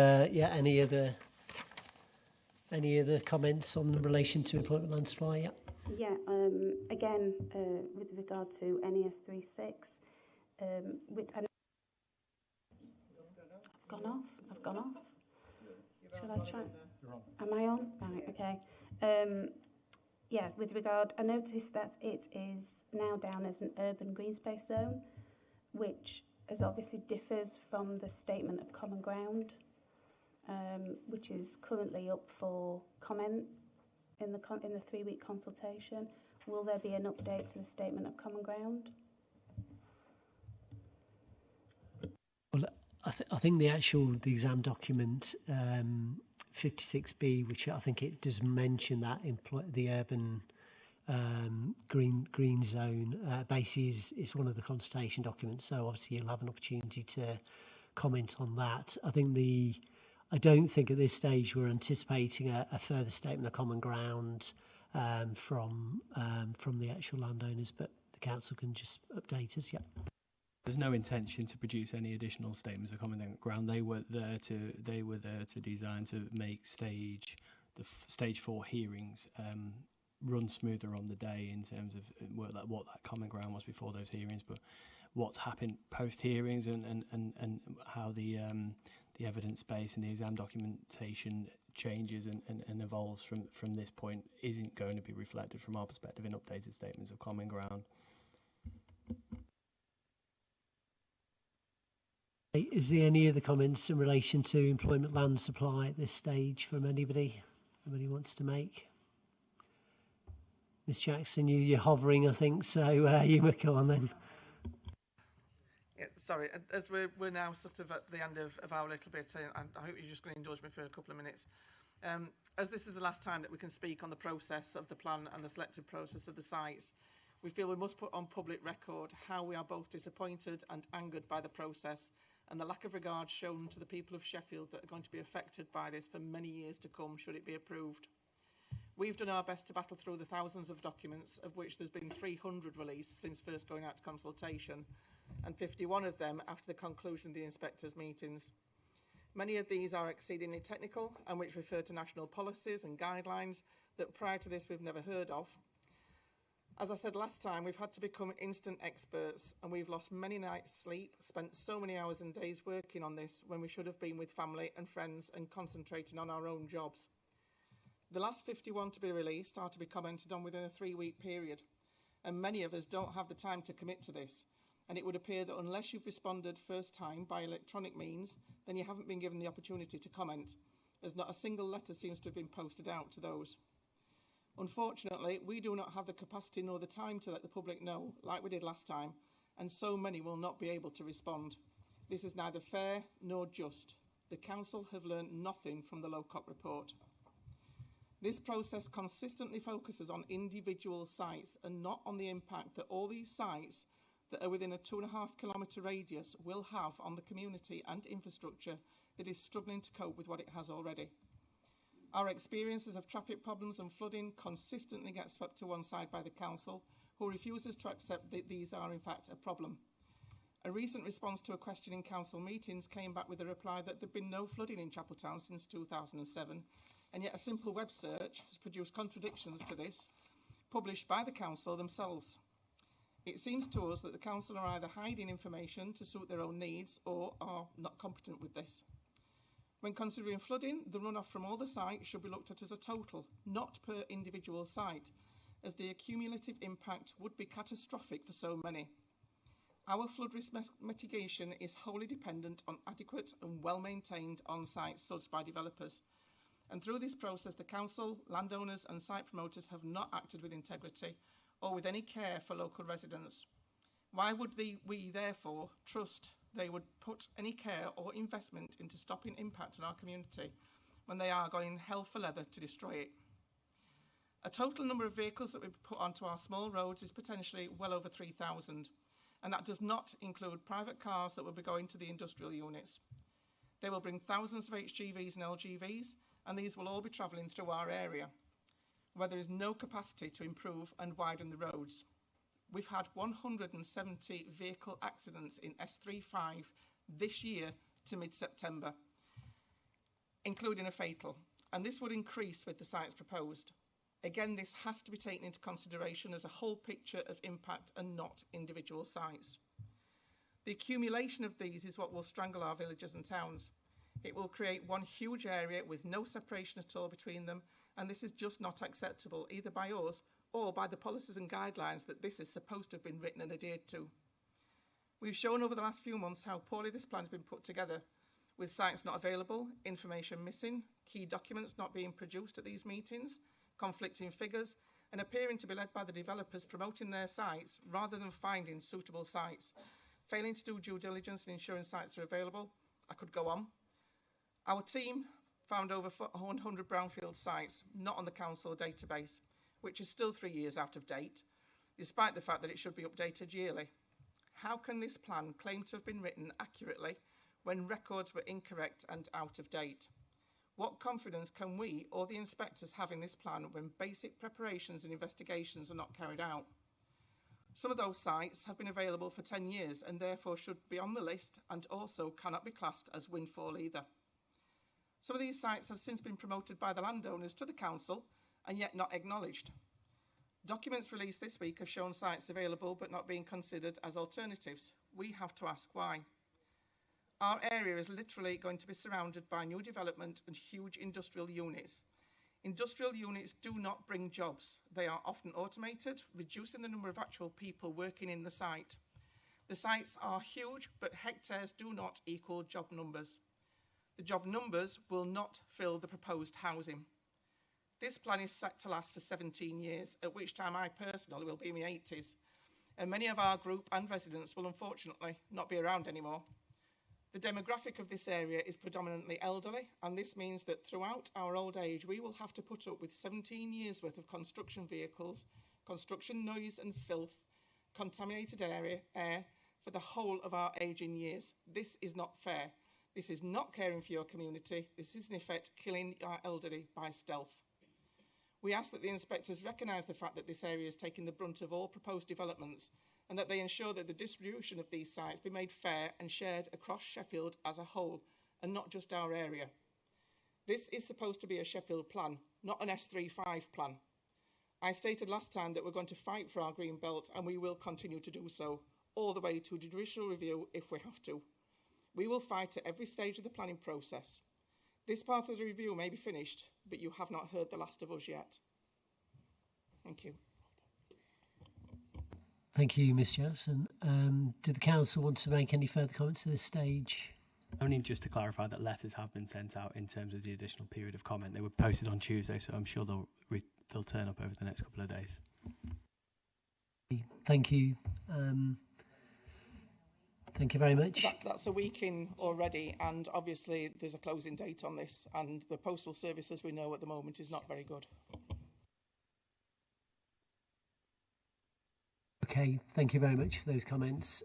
any other comments on relation to employment land supply? Yeah, again, with regard to NES 36, I've gone off. Shall I try? Am I on? Right, okay. Yeah, with regard, I noticed that it is now down as an urban green space zone, which obviously differs from the statement of common ground, which is currently up for comment in the 3-week consultation. Will there be an update to the statement of common ground? Well, I think the exam document 56B, which I think it does mention that the urban green zone basically is one of the consultation documents, so obviously you'll have an opportunity to comment on that. I don't think at this stage we're anticipating a further statement of common ground from the actual landowners, but the council can just update us. Yeah. There's no intention to produce any additional statements of common ground. They were there to design to make stage 4 hearings run smoother on the day in terms of what that common ground was before those hearings, but what's happened post hearings and how the evidence base and the exam documentation changes and evolves from this point isn't going to be reflected from our perspective in updated statements of common ground. Is there any other comments in relation to employment land supply at this stage from anybody wants to make? Ms Jackson, you're hovering, I think, so you may go on then. Yeah, sorry, as we're now sort of at the end of our little bit, and I hope you're just going to indulge me for a couple of minutes. As this is the last time that we can speak on the process of the plan and the selected process of the sites, we feel we must put on public record how we are both disappointed and angered by the process and the lack of regard shown to the people of Sheffield that are going to be affected by this for many years to come, should it be approved. We've done our best to battle through the thousands of documents, of which there's been 300 released since first going out to consultation, and 51 of them after the conclusion of the inspectors' meetings. Many of these are exceedingly technical and which refer to national policies and guidelines that prior to this we've never heard of. As I said last time, we've had to become instant experts and we've lost many nights' sleep, spent so many hours and days working on this when we should have been with family and friends and concentrating on our own jobs. The last 51 to be released are to be commented on within a 3-week period, and many of us don't have the time to commit to this, and it would appear that unless you've responded first time by electronic means, then you haven't been given the opportunity to comment, as not a single letter seems to have been posted out to those. Unfortunately, we do not have the capacity nor the time to let the public know, like we did last time, and so many will not be able to respond. This is neither fair nor just. The Council have learned nothing from the Lowcock report. This process consistently focuses on individual sites and not on the impact that all these sites that are within a 2.5 kilometre radius will have on the community and infrastructure that is struggling to cope with what it has already. Our experiences of traffic problems and flooding consistently get swept to one side by the Council, who refuses to accept that these are in fact a problem. A recent response to a question in Council meetings came back with a reply that there had been no flooding in Chapeltown since 2007, and yet a simple web search has produced contradictions to this, published by the Council themselves. It seems to us that the Council are either hiding information to suit their own needs or are not competent with this. When considering flooding, the runoff from all the sites should be looked at as a total, not per individual site, as the accumulative impact would be catastrophic for so many. Our flood risk mitigation is wholly dependent on adequate and well-maintained on-site SUDs by developers. And through this process, the Council, landowners and site promoters have not acted with integrity or with any care for local residents. Why would we therefore trust they would put any care or investment into stopping impact on our community when they are going hell for leather to destroy it? A total number of vehicles that we put onto our small roads is potentially well over 3,000, and that does not include private cars that will be going to the industrial units. They will bring thousands of HGVs and LGVs, and these will all be travelling through our area, where there is no capacity to improve and widen the roads. We've had 170 vehicle accidents in S35 this year to mid-September, including a fatal, and this would increase with the sites proposed. Again, this has to be taken into consideration as a whole picture of impact and not individual sites. The accumulation of these is what will strangle our villages and towns. It will create one huge area with no separation at all between them, and this is just not acceptable either by us or by the policies and guidelines that this is supposed to have been written and adhered to. We've shown over the last few months how poorly this plan has been put together, with sites not available, information missing, key documents not being produced at these meetings, conflicting figures, and appearing to be led by the developers promoting their sites rather than finding suitable sites, failing to do due diligence and ensuring sites are available. I could go on. Our team found over 100 brownfield sites not on the Council database, which is still 3 years out of date, despite the fact that it should be updated yearly. How can this plan claim to have been written accurately when records were incorrect and out of date? What confidence can we or the inspectors have in this plan when basic preparations and investigations are not carried out? Some of those sites have been available for 10 years and therefore should be on the list and also cannot be classed as windfall either. Some of these sites have since been promoted by the landowners to the Council and yet not acknowledged. Documents released this week have shown sites available but not being considered as alternatives. We have to ask why. Our area is literally going to be surrounded by new development and huge industrial units. Industrial units do not bring jobs. They are often automated, reducing the number of actual people working in the site. The sites are huge, but hectares do not equal job numbers. The job numbers will not fill the proposed housing. This plan is set to last for 17 years, at which time I personally will be in my 80s, and many of our group and residents will unfortunately not be around anymore. The demographic of this area is predominantly elderly, and this means that throughout our old age we will have to put up with 17 years worth of construction vehicles, construction noise and filth, contaminated air for the whole of our ageing years. This is not fair. This is not caring for your community. This is in effect killing our elderly by stealth. We ask that the inspectors recognise the fact that this area is taking the brunt of all proposed developments, and that they ensure that the distribution of these sites be made fair and shared across Sheffield as a whole, and not just our area. This is supposed to be a Sheffield plan, not an S35 plan. I stated last time that we're going to fight for our green belt, and we will continue to do so, all the way to a judicial review if we have to. We will fight at every stage of the planning process. This part of the review may be finished, but you have not heard the last of us yet. Thank you. Thank you, Ms Jackson. Do the council want to make any further comments at this stage? Only just to clarify that letters have been sent out in terms of the additional period of comment. They were posted on Tuesday, so I'm sure they'll turn up over the next couple of days. Thank you. Thank you very much. That's a week in already, and obviously there's a closing date on this, and the postal service, as we know at the moment, is not very good. Okay, thank you very much for those comments.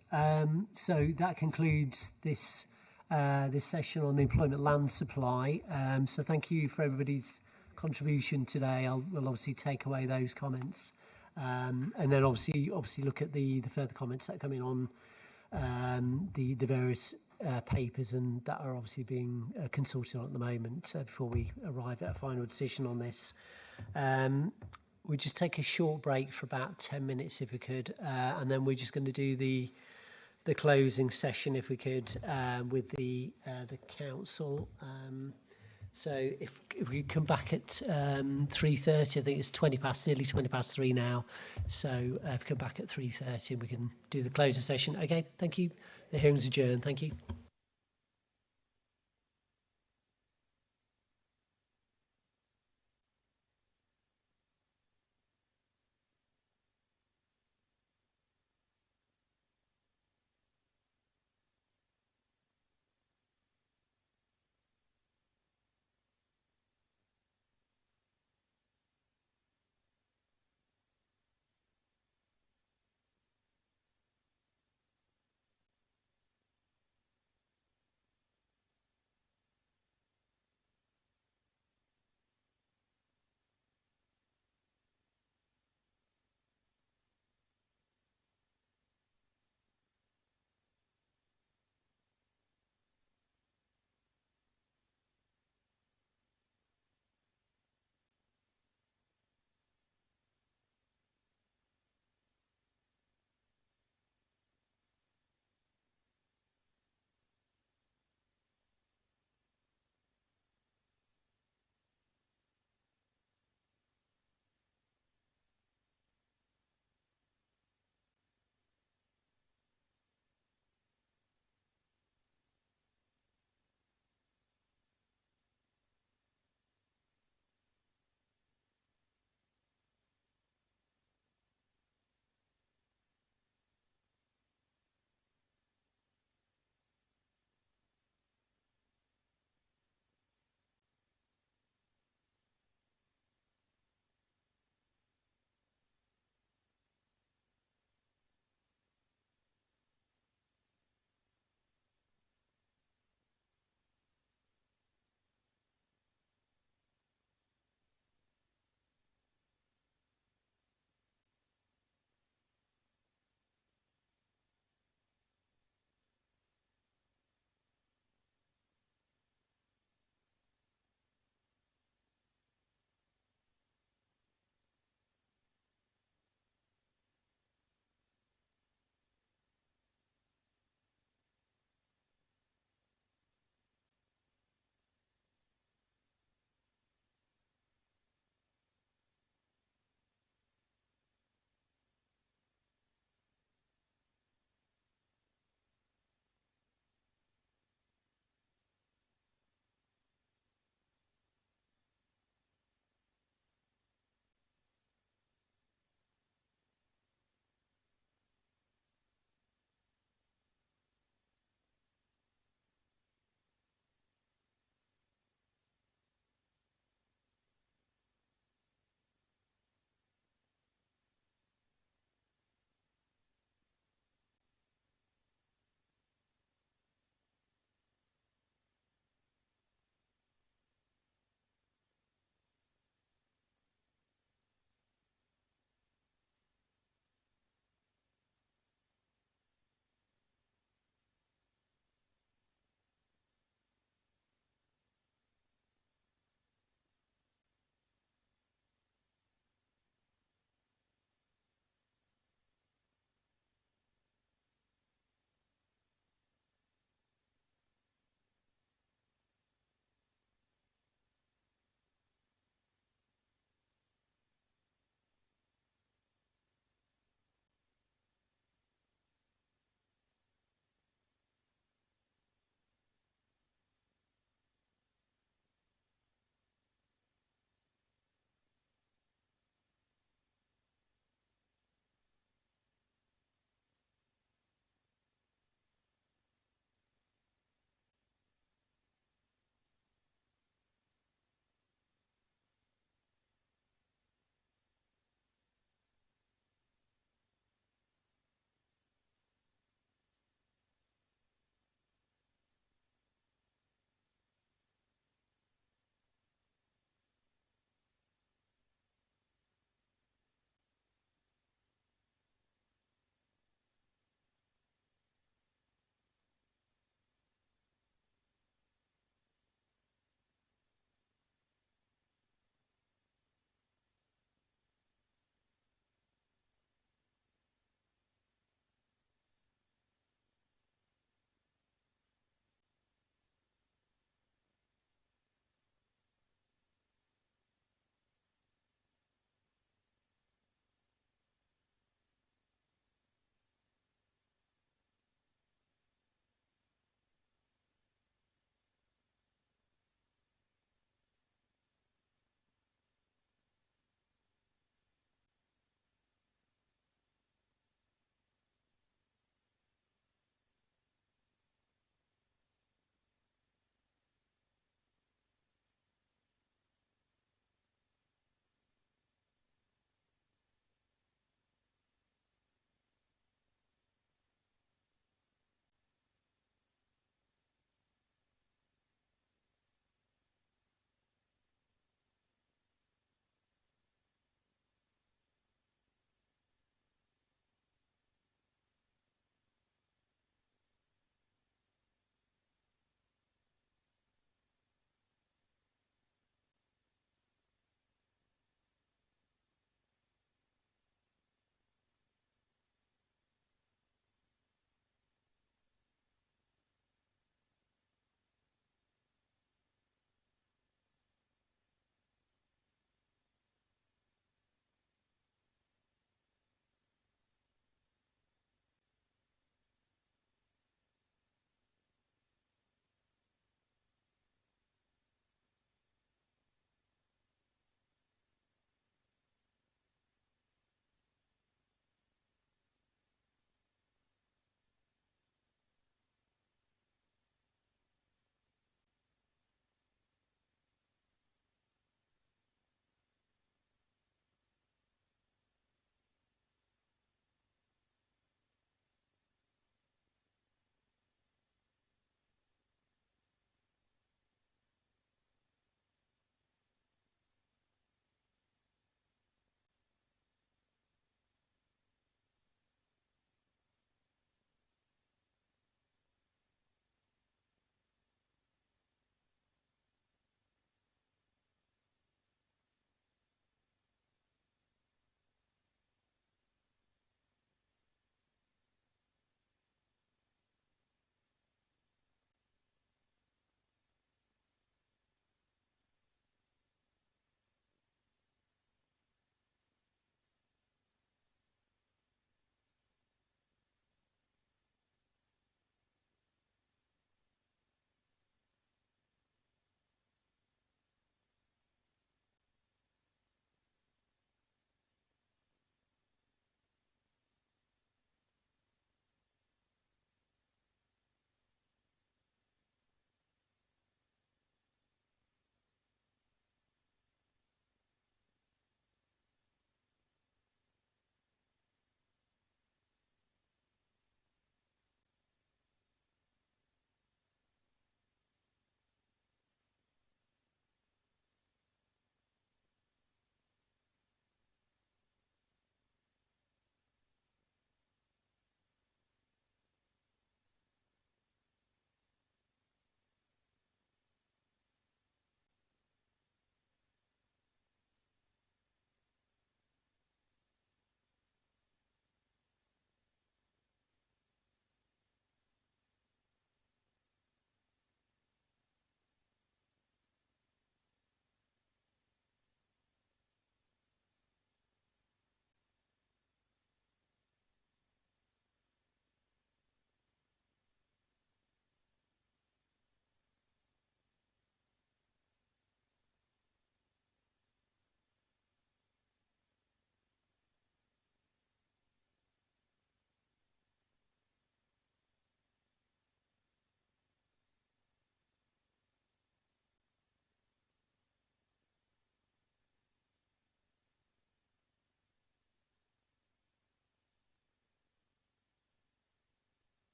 So that concludes this this session on the employment land supply. So thank you for everybody's contribution today. We'll obviously take away those comments, and then obviously look at the further comments that come in on the various papers and that are obviously being consulted on at the moment before we arrive at a final decision on this. We just take a short break for about 10 minutes if we could, and then we're just going to do the closing session if we could with the council. So if we come back at 3:30, I think it's nearly 20 past 3 now. So if we come back at 3:30, we can do the closing session. Okay, thank you. The hearing's adjourned. Thank you.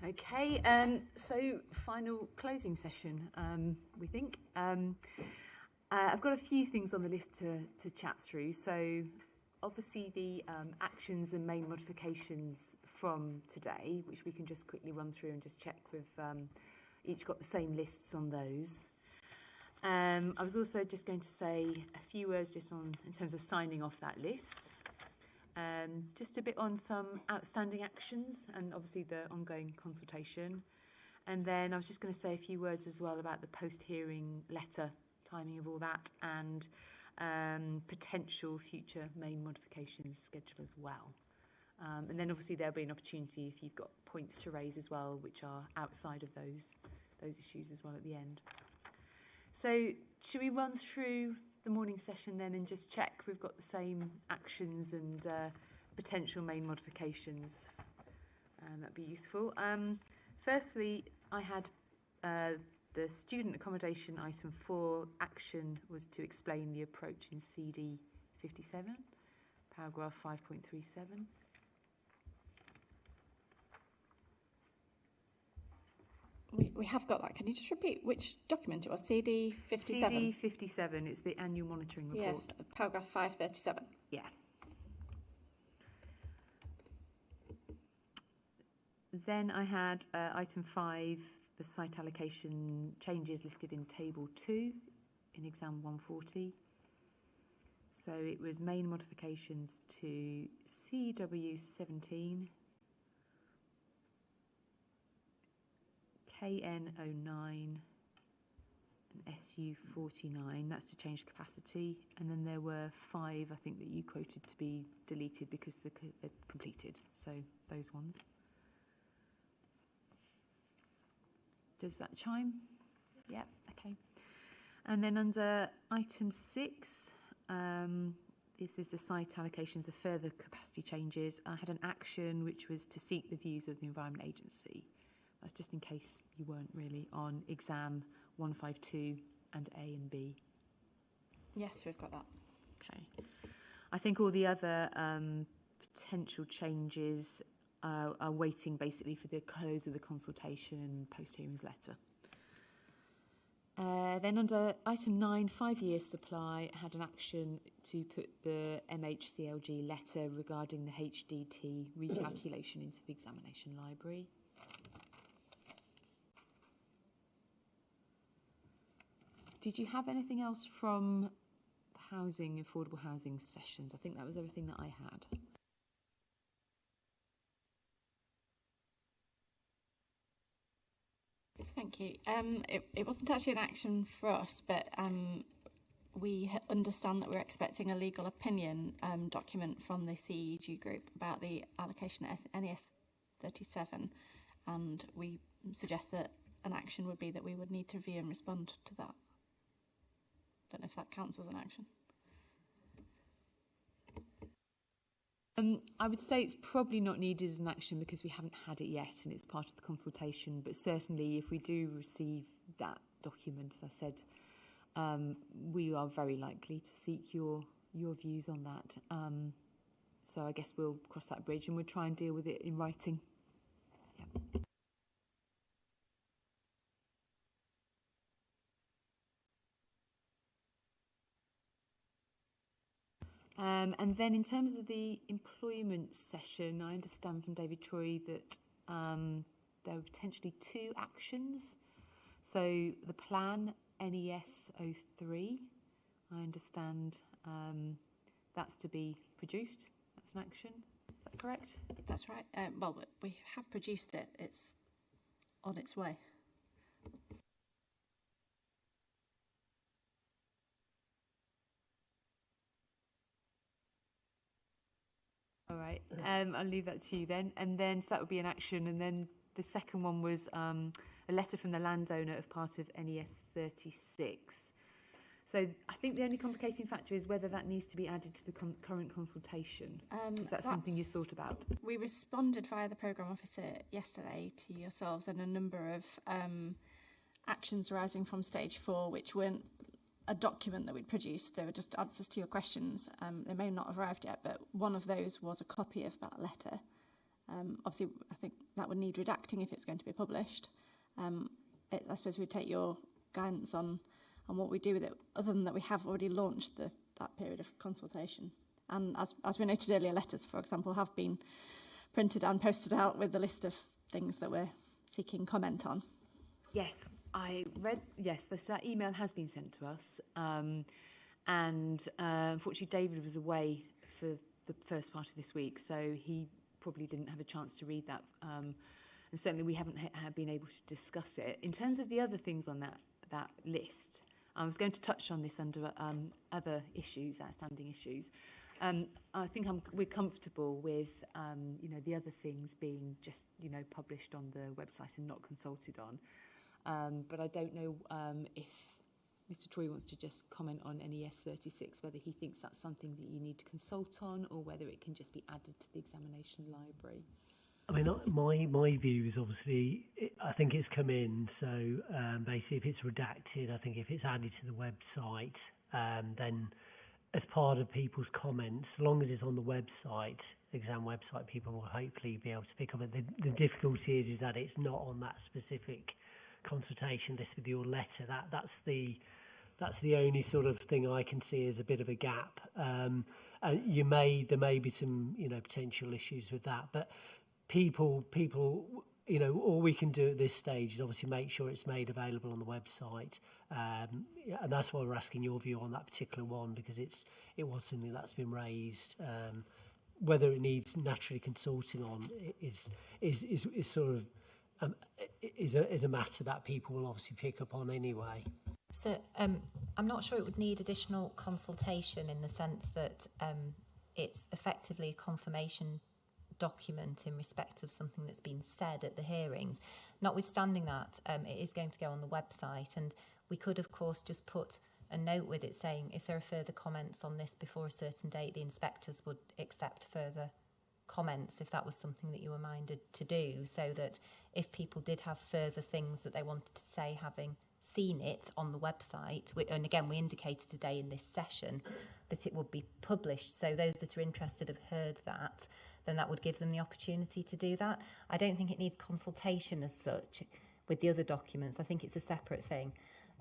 Okay, so final closing session, we think. I've got a few things on the list to chat through. So obviously the actions and main modifications from today, which we can just quickly run through and just check we've each got the same lists on those. I was also just going to say a few words just on in terms of signing off that list. Just a bit on some outstanding actions and obviously the ongoing consultation. And then I was just going to say a few words as well about the post-hearing letter, timing of all that, and potential future main modifications schedule as well. And then obviously there'll be an opportunity if you've got points to raise as well, which are outside of those issues as well at the end. So should we run through the morning session then and just check we've got the same actions and potential main modifications? That'd be useful. Firstly, I had the student accommodation item 4 action was to explain the approach in CD 57, paragraph 5.37. We have got that. Can you just repeat which document it was? CD 57? CD 57, it's the annual monitoring report. Yes, paragraph 537. Yeah. Then I had item 5, the site allocation changes listed in table 2 in exam 140. So it was main modifications to CW 17, KN 09 and SU 49. That's to change capacity. And then there were 5, I think, that you quoted to be deleted because they're completed. So those ones. Does that chime? Yeah, okay. And then under item 6, this is the site allocations of further capacity changes. I had an action which was to seek the views of the Environment Agency. That's just in case you weren't really on exam 152 and A and B. Yes, we've got that. Okay. I think all the other potential changes are waiting basically for the close of the consultation and post-hearings letter. Then under item 9, 5-year supply, had an action to put the MHCLG letter regarding the HDT recalculation into the examination library. Did you have anything else from the housing, affordable housing sessions? I think that was everything that I had. Thank you. It wasn't actually an action for us, but we understand that we're expecting a legal opinion document from the CEG group about the allocation at NES 37, and we suggest that an action would be that we would need to review and respond to that. Don't know if that counts as an action. I would say it's probably not needed as an action because we haven't had it yet and it's part of the consultation, but certainly if we do receive that document, as I said, we are very likely to seek your views on that. So I guess we'll cross that bridge and we'll try and deal with it in writing. Yeah. And then in terms of the employment session, I understand from David Troy that there were potentially 2 actions. So the plan, NES 03, I understand that's to be produced. That's an action. Is that correct? That's right. Well, we have produced it. It's on its way. All right, I'll leave that to you then. And then, so that would be an action. And then the second one was a letter from the landowner of part of NES 36. So I think the only complicating factor is whether that needs to be added to the current consultation. Is that something you thought about? We responded via the programme officer yesterday to yourselves and a number of actions arising from stage 4, which weren't a document that we'd produced. They were just answers to your questions. They may not have arrived yet, but one of those was a copy of that letter. Obviously, I think that would need redacting if it's going to be published. I suppose we'd take your guidance on what we do with it, other than that we have already launched that period of consultation. And as we noted earlier, letters, for example, have been printed and posted out with the list of things that we're seeking comment on. Yes, I read, yes, that email has been sent to us. Unfortunately, David was away for the first part of this week, so he probably didn't have a chance to read that. And certainly we haven't been able to discuss it. In terms of the other things on that list, I was going to touch on this under other issues, outstanding issues. I think we're comfortable with the other things being just published on the website and not consulted on. But I don't know if Mr. Troy wants to just comment on NES 36, whether he thinks that's something that you need to consult on, or whether it can just be added to the examination library. I mean, my view is obviously, I think it's come in, so basically if it's redacted, I think if it's added to the website, then as part of people's comments, as long as it's on the website, exam website, people will hopefully be able to pick up it. The difficulty is that it's not on that specific consultation list with your letter. That's the only sort of thing I can see as a bit of a gap. And there may be some potential issues with that, but people, all we can do at this stage is obviously make sure it's made available on the website, and that's why we're asking your view on that particular one, because it was something that's been raised. Whether it needs naturally consulting on is sort of is a matter that people will obviously pick up on anyway. So I'm not sure it would need additional consultation in the sense that it's effectively a confirmation document in respect of something that's been said at the hearings. Notwithstanding that, it is going to go on the website, and we could of course just put a note with it saying if there are further comments on this before a certain date, the inspectors would accept further comments if that was something that you were minded to do, so that if people did have further things that they wanted to say having seen it on the website, and again we indicated today in this session that it would be published, so those that are interested have heard that, then that would give them the opportunity to do that. I don't think it needs consultation as such with the other documents. I think it's a separate thing.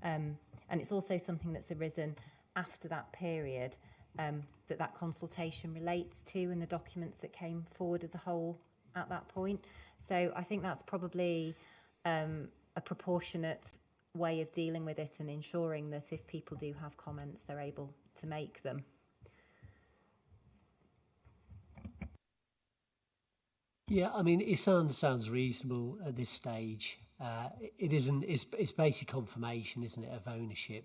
And it's also something that's arisen after that period that consultation relates to, and the documents that came forward as a whole at that point. So I think that's probably a proportionate way of dealing with it and ensuring that if people do have comments, they're able to make them. Yeah, I mean, it sounds reasonable at this stage. It isn't. It's basic confirmation, isn't it, of ownership?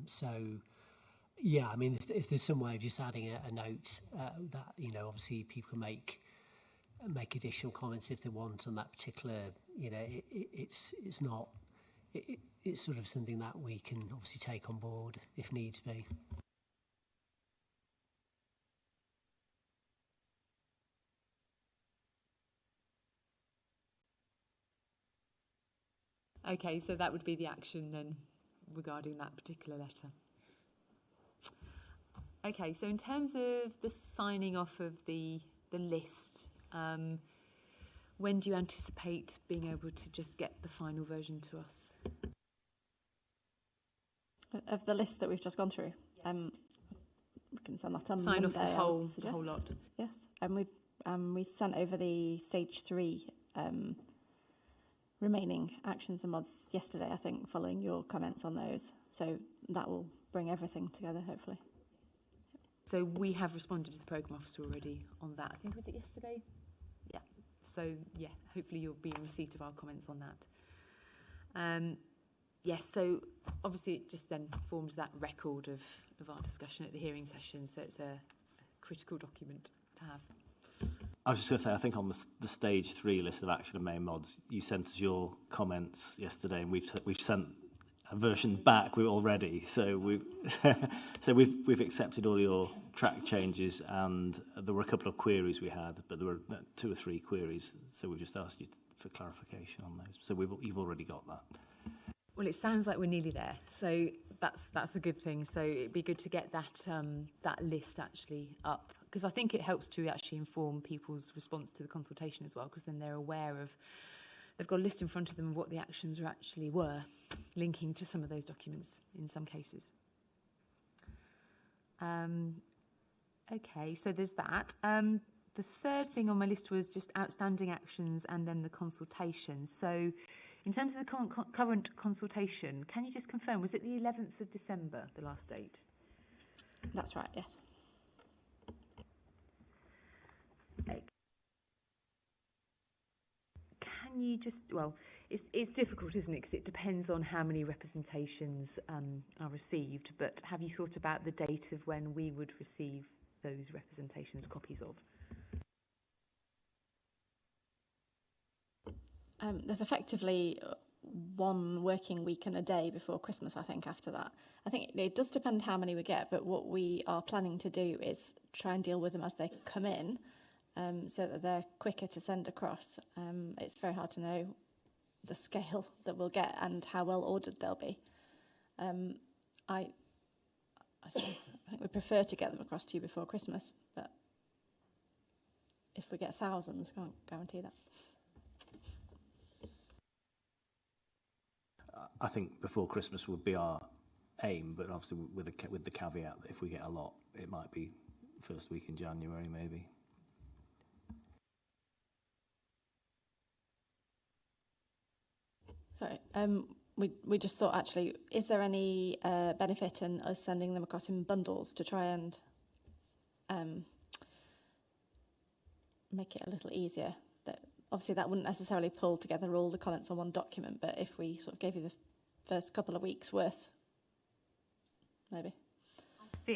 So, yeah, I mean, if there's some way of just adding a note that obviously people can make additional comments if they want on that particular, it's not. It's sort of something that we can obviously take on board if needs be. Okay, so that would be the action then regarding that particular letter. Okay, so in terms of the signing off of the list, when do you anticipate being able to just get the final version to us? Of the list that we've just gone through? We can send that on Sign Monday, off the whole lot. Yes, and we sent over the stage 3 remaining actions and mods yesterday, I think, following your comments on those. So that will bring everything together, hopefully. So we have responded to the programme officer already on that. I think, was it yesterday? Yeah. So, yeah, hopefully you'll be in receipt of our comments on that. Yes, so obviously it just then forms that record of our discussion at the hearing session, so it's a critical document to have. I was just going to say, I think on the stage 3 list of action and main mods, you sent us your comments yesterday, and we've sent a version back already. So we've accepted all your track changes, and there were a couple of queries we had, but there were 2 or 3 queries. So we've just asked you for clarification on those. So you've already got that. Well, it sounds like we're nearly there, so that's a good thing. So it'd be good to get that list actually up because I think it helps to actually inform people's response to the consultation as well, because then they're aware of, they've got a list in front of them of what the actions actually were, linking to some of those documents in some cases. Okay, so there's that. The third thing on my list was just outstanding actions and then the consultation. So in terms of the current consultation, can you just confirm, was it the 11th of December, the last date? That's right, yes. Okay. Can you just, well, it's difficult, isn't it? Because it depends on how many representations are received, but have you thought about the date of when we would receive those representations, copies of? There's effectively 1 working week and a day before Christmas, I think, after that. I think it does depend how many we get, but what we are planning to do is try and deal with them as they come in, so that they're quicker to send across. It's very hard to know the scale that we'll get and how well ordered they'll be. I don't know, I think we prefer to get them across to you before Christmas, but if we get thousands, can't guarantee that. I think before Christmas would be our aim, but obviously with the caveat that if we get a lot, it might be first week in January maybe. Sorry, we just thought, actually, is there any benefit in us sending them across in bundles to try and make it a little easier? That obviously that wouldn't necessarily pull together all the comments on one document, but if we sort of gave you the first couple of weeks worth, maybe.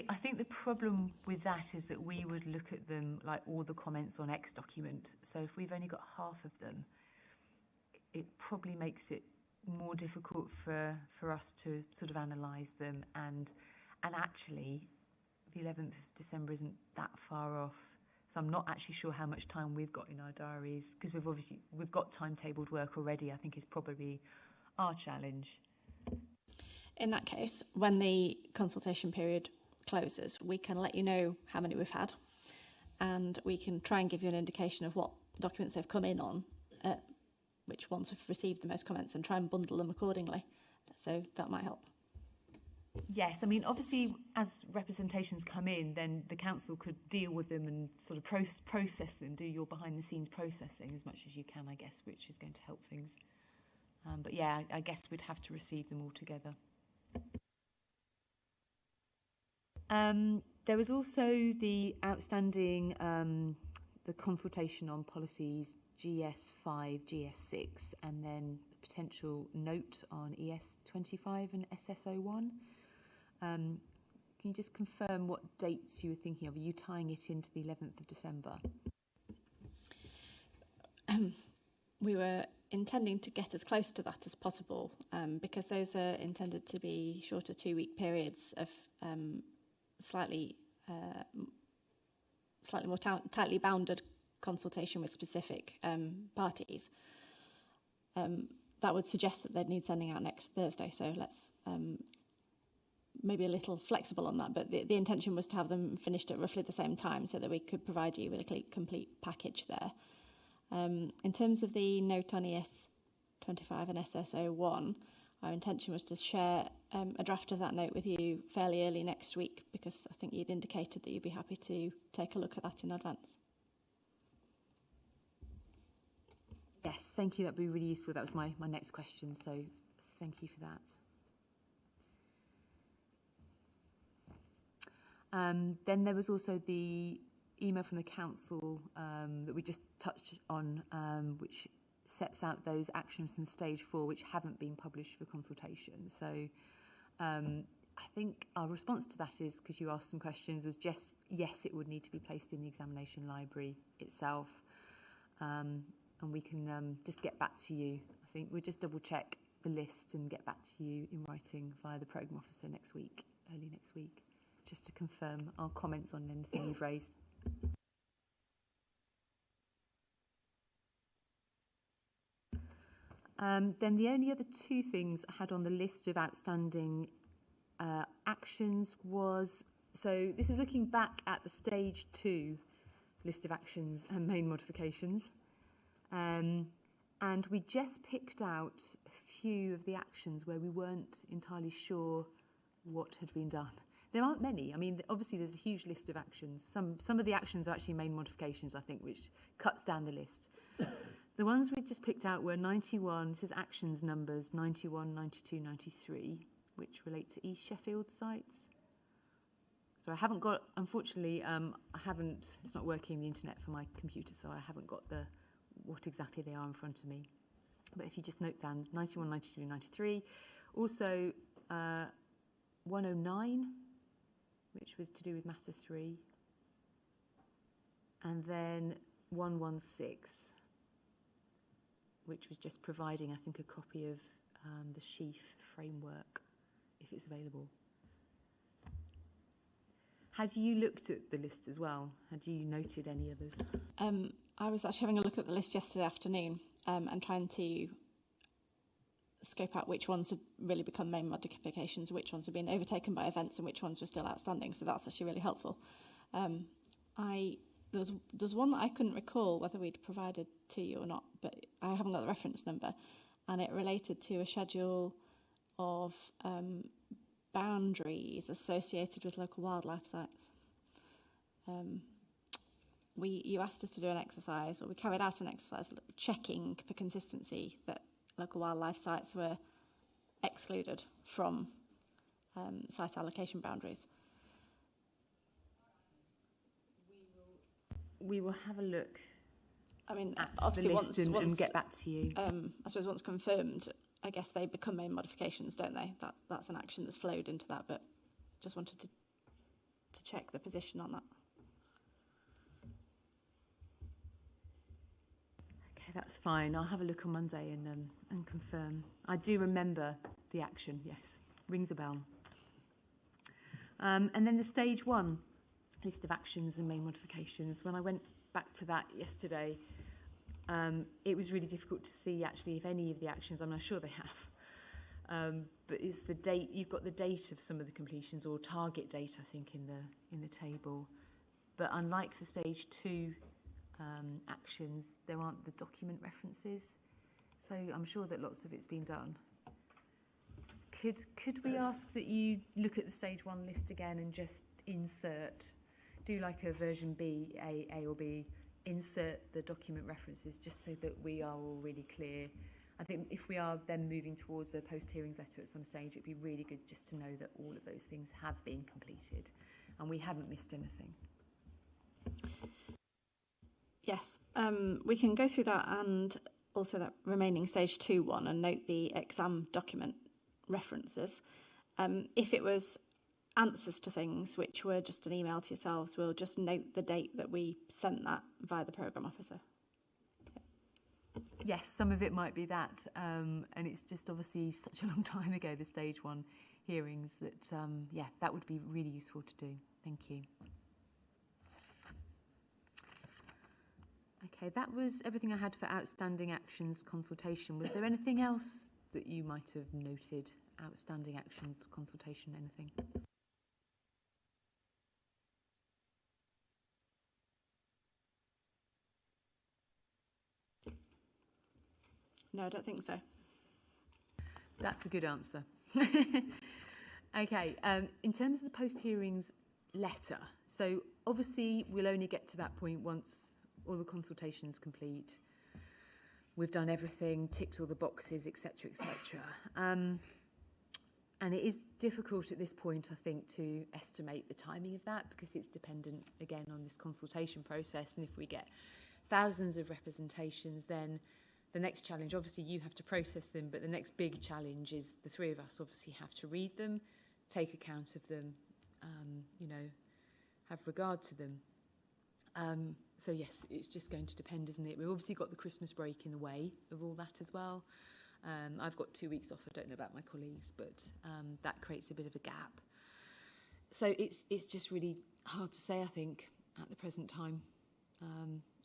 I think the problem with that is that we would look at them like all the comments on X document. So if we've only got half of them, it probably makes it more difficult for us to sort of analyse them, and actually the 11th of December isn't that far off, so I'm not actually sure how much time we've got in our diaries, because we've got timetabled work already. I think is probably our challenge. In that case, when the consultation period closes, we can let you know how many we've had, and we can try and give you an indication of what documents they've come in on, which ones have received the most comments, and try and bundle them accordingly. So that might help. Yes, I mean, obviously, as representations come in, then the council could deal with them and sort of process them, do your behind-the-scenes processing as much as you can, I guess, which is going to help things. But yeah, I guess we'd have to receive them all together. There was also the outstanding, the consultation on policies GS5, GS6, and then the potential note on ES25 and SSO1. Can you just confirm what dates you were thinking of? Are you tying it into the 11th of December? We were intending to get as close to that as possible, because those are intended to be shorter 2-week periods of slightly more tightly bounded consultation with specific parties. That would suggest that they'd need sending out next Thursday, so let's maybe a little flexible on that, but the intention was to have them finished at roughly the same time so that we could provide you with a complete package there. In terms of the note on ES25 and SSO1, our intention was to share a draft of that note with you fairly early next week, because I think you'd indicated that you'd be happy to take a look at that in advance. Yes, thank you. That'd be really useful. That was my next question, so thank you for that. Then there was also the email from the council that we just touched on, which sets out those actions in stage 4 which haven't been published for consultation. So I think our response to that is, because you asked some questions, was just yes, it would need to be placed in the examination library itself, and we can just get back to you. I think we'll just double check the list and get back to you in writing via the programme officer next week, early next week, just to confirm our comments on anything you've raised. Then the only other 2 things I had on the list of outstanding actions was So this is looking back at the stage 2 list of actions and main modifications. And we just picked out a few of the actions where we weren't entirely sure what had been done. There aren't many. I mean, obviously there's a huge list of actions. Some of the actions are actually main modifications, I think, which cuts down the list. The ones we just picked out were 91, this is actions numbers 91, 92, 93, which relate to East Sheffield sites. So I haven't got, unfortunately, it's not working the internet for my computer, so I haven't got what exactly they are in front of me. But if you just note down 91, 92, 93. Also 109, which was to do with matter 3. And then 116, which was just providing, I think, a copy of the sheaf framework, if it's available. Had you looked at the list as well? Had you noted any others? I was actually having a look at the list yesterday afternoon and trying to scope out which ones had really become main modifications, which ones had been overtaken by events, and which ones were still outstanding. So that's actually really helpful. There's one that I couldn't recall whether we'd provided to you or not, but I haven't got the reference number, and it related to a schedule of boundaries associated with local wildlife sites. You asked us to do an exercise, or we carried out an exercise checking for consistency that local wildlife sites were excluded from site allocation boundaries. We will have a look. I mean, at obviously, the list and get back to you. I suppose once confirmed, I guess they become main modifications, don't they? That's an action that's flowed into that, but just wanted to check the position on that. Okay, that's fine. I'll have a look on Monday and confirm. I do remember the action, yes. Rings a bell. And then the stage 1 list of actions and main modifications. When I went back to that yesterday, it was really difficult to see actually if any of the actions, I'm sure they have, but it's the date. You've got the date of some of the completions, or target date, I think, in the table. But unlike the stage 2 actions, there aren't the document references. So I'm sure that lots of it's been done. Could we ask that you look at the stage 1 list again and just do like a version B, A or B, insert the document references just so that we are all really clear. I think if we are then moving towards a post-hearings letter at some stage, it'd be really good just to know that all of those things have been completed and we haven't missed anything. Yes, we can go through that and also that remaining stage 2 one and note the exam document references. If it was answers to things which were just an email to yourselves, we'll just note the date that we sent that via the programme officer. Yes, some of it might be that, and it's just obviously such a long time ago, the stage 1 hearings, that that would be really useful to do. Thank you. Okay, that was everything I had for outstanding actions consultation. Was there anything else that you might have noted? Outstanding actions consultation, anything? No, I don't think so. That's a good answer. Okay, in terms of the post-hearings letter, so obviously we'll only get to that point once all the consultation's complete. We've done everything, ticked all the boxes, etc., etc. And it is difficult at this point, I think, to estimate the timing of that because it's dependent, again, on this consultation process. And if we get thousands of representations, then the next challenge, obviously you have to process them, but the next big challenge is the three of us obviously have to read them, take account of them, have regard to them. So yes, it's just going to depend, isn't it? We've obviously got the Christmas break in the way of all that as well. I've got 2 weeks off, I don't know about my colleagues, but that creates a bit of a gap. So it's just really hard to say, I think, at the present time.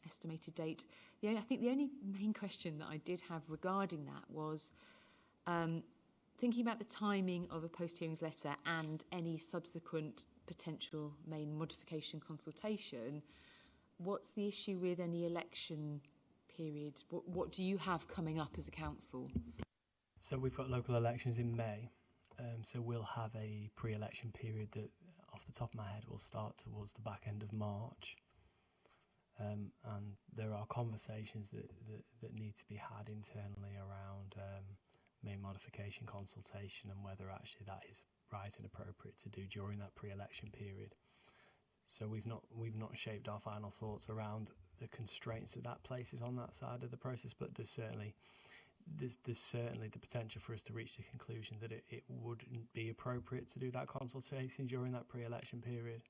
Estimated date. I think the only main question that I did have regarding that was thinking about the timing of a post-hearings letter and any subsequent potential main modification consultation, what's the issue with any election period? What do you have coming up as a council? So we've got local elections in May, so we'll have a pre-election period that, off the top of my head, will start towards the back end of March. And there are conversations that need to be had internally around main modification consultation and whether actually that is right and appropriate to do during that pre-election period. So we've not shaped our final thoughts around the constraints that places on that side of the process, but there's certainly the potential for us to reach the conclusion that it wouldn't be appropriate to do that consultation during that pre-election period.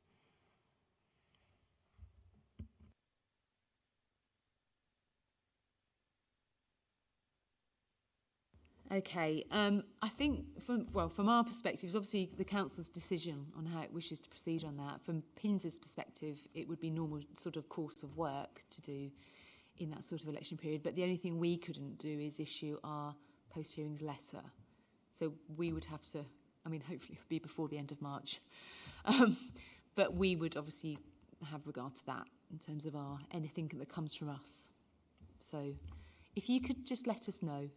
Okay, I think from our perspective, obviously the council's decision on how it wishes to proceed on that. From PINS's perspective, it would be normal sort of course of work to do in that sort of election period. But the only thing we couldn't do is issue our post-hearings letter. So we would have to, I mean, hopefully it would be before the end of March. But we would obviously have regard to that in terms of anything that comes from us. So if you could just let us know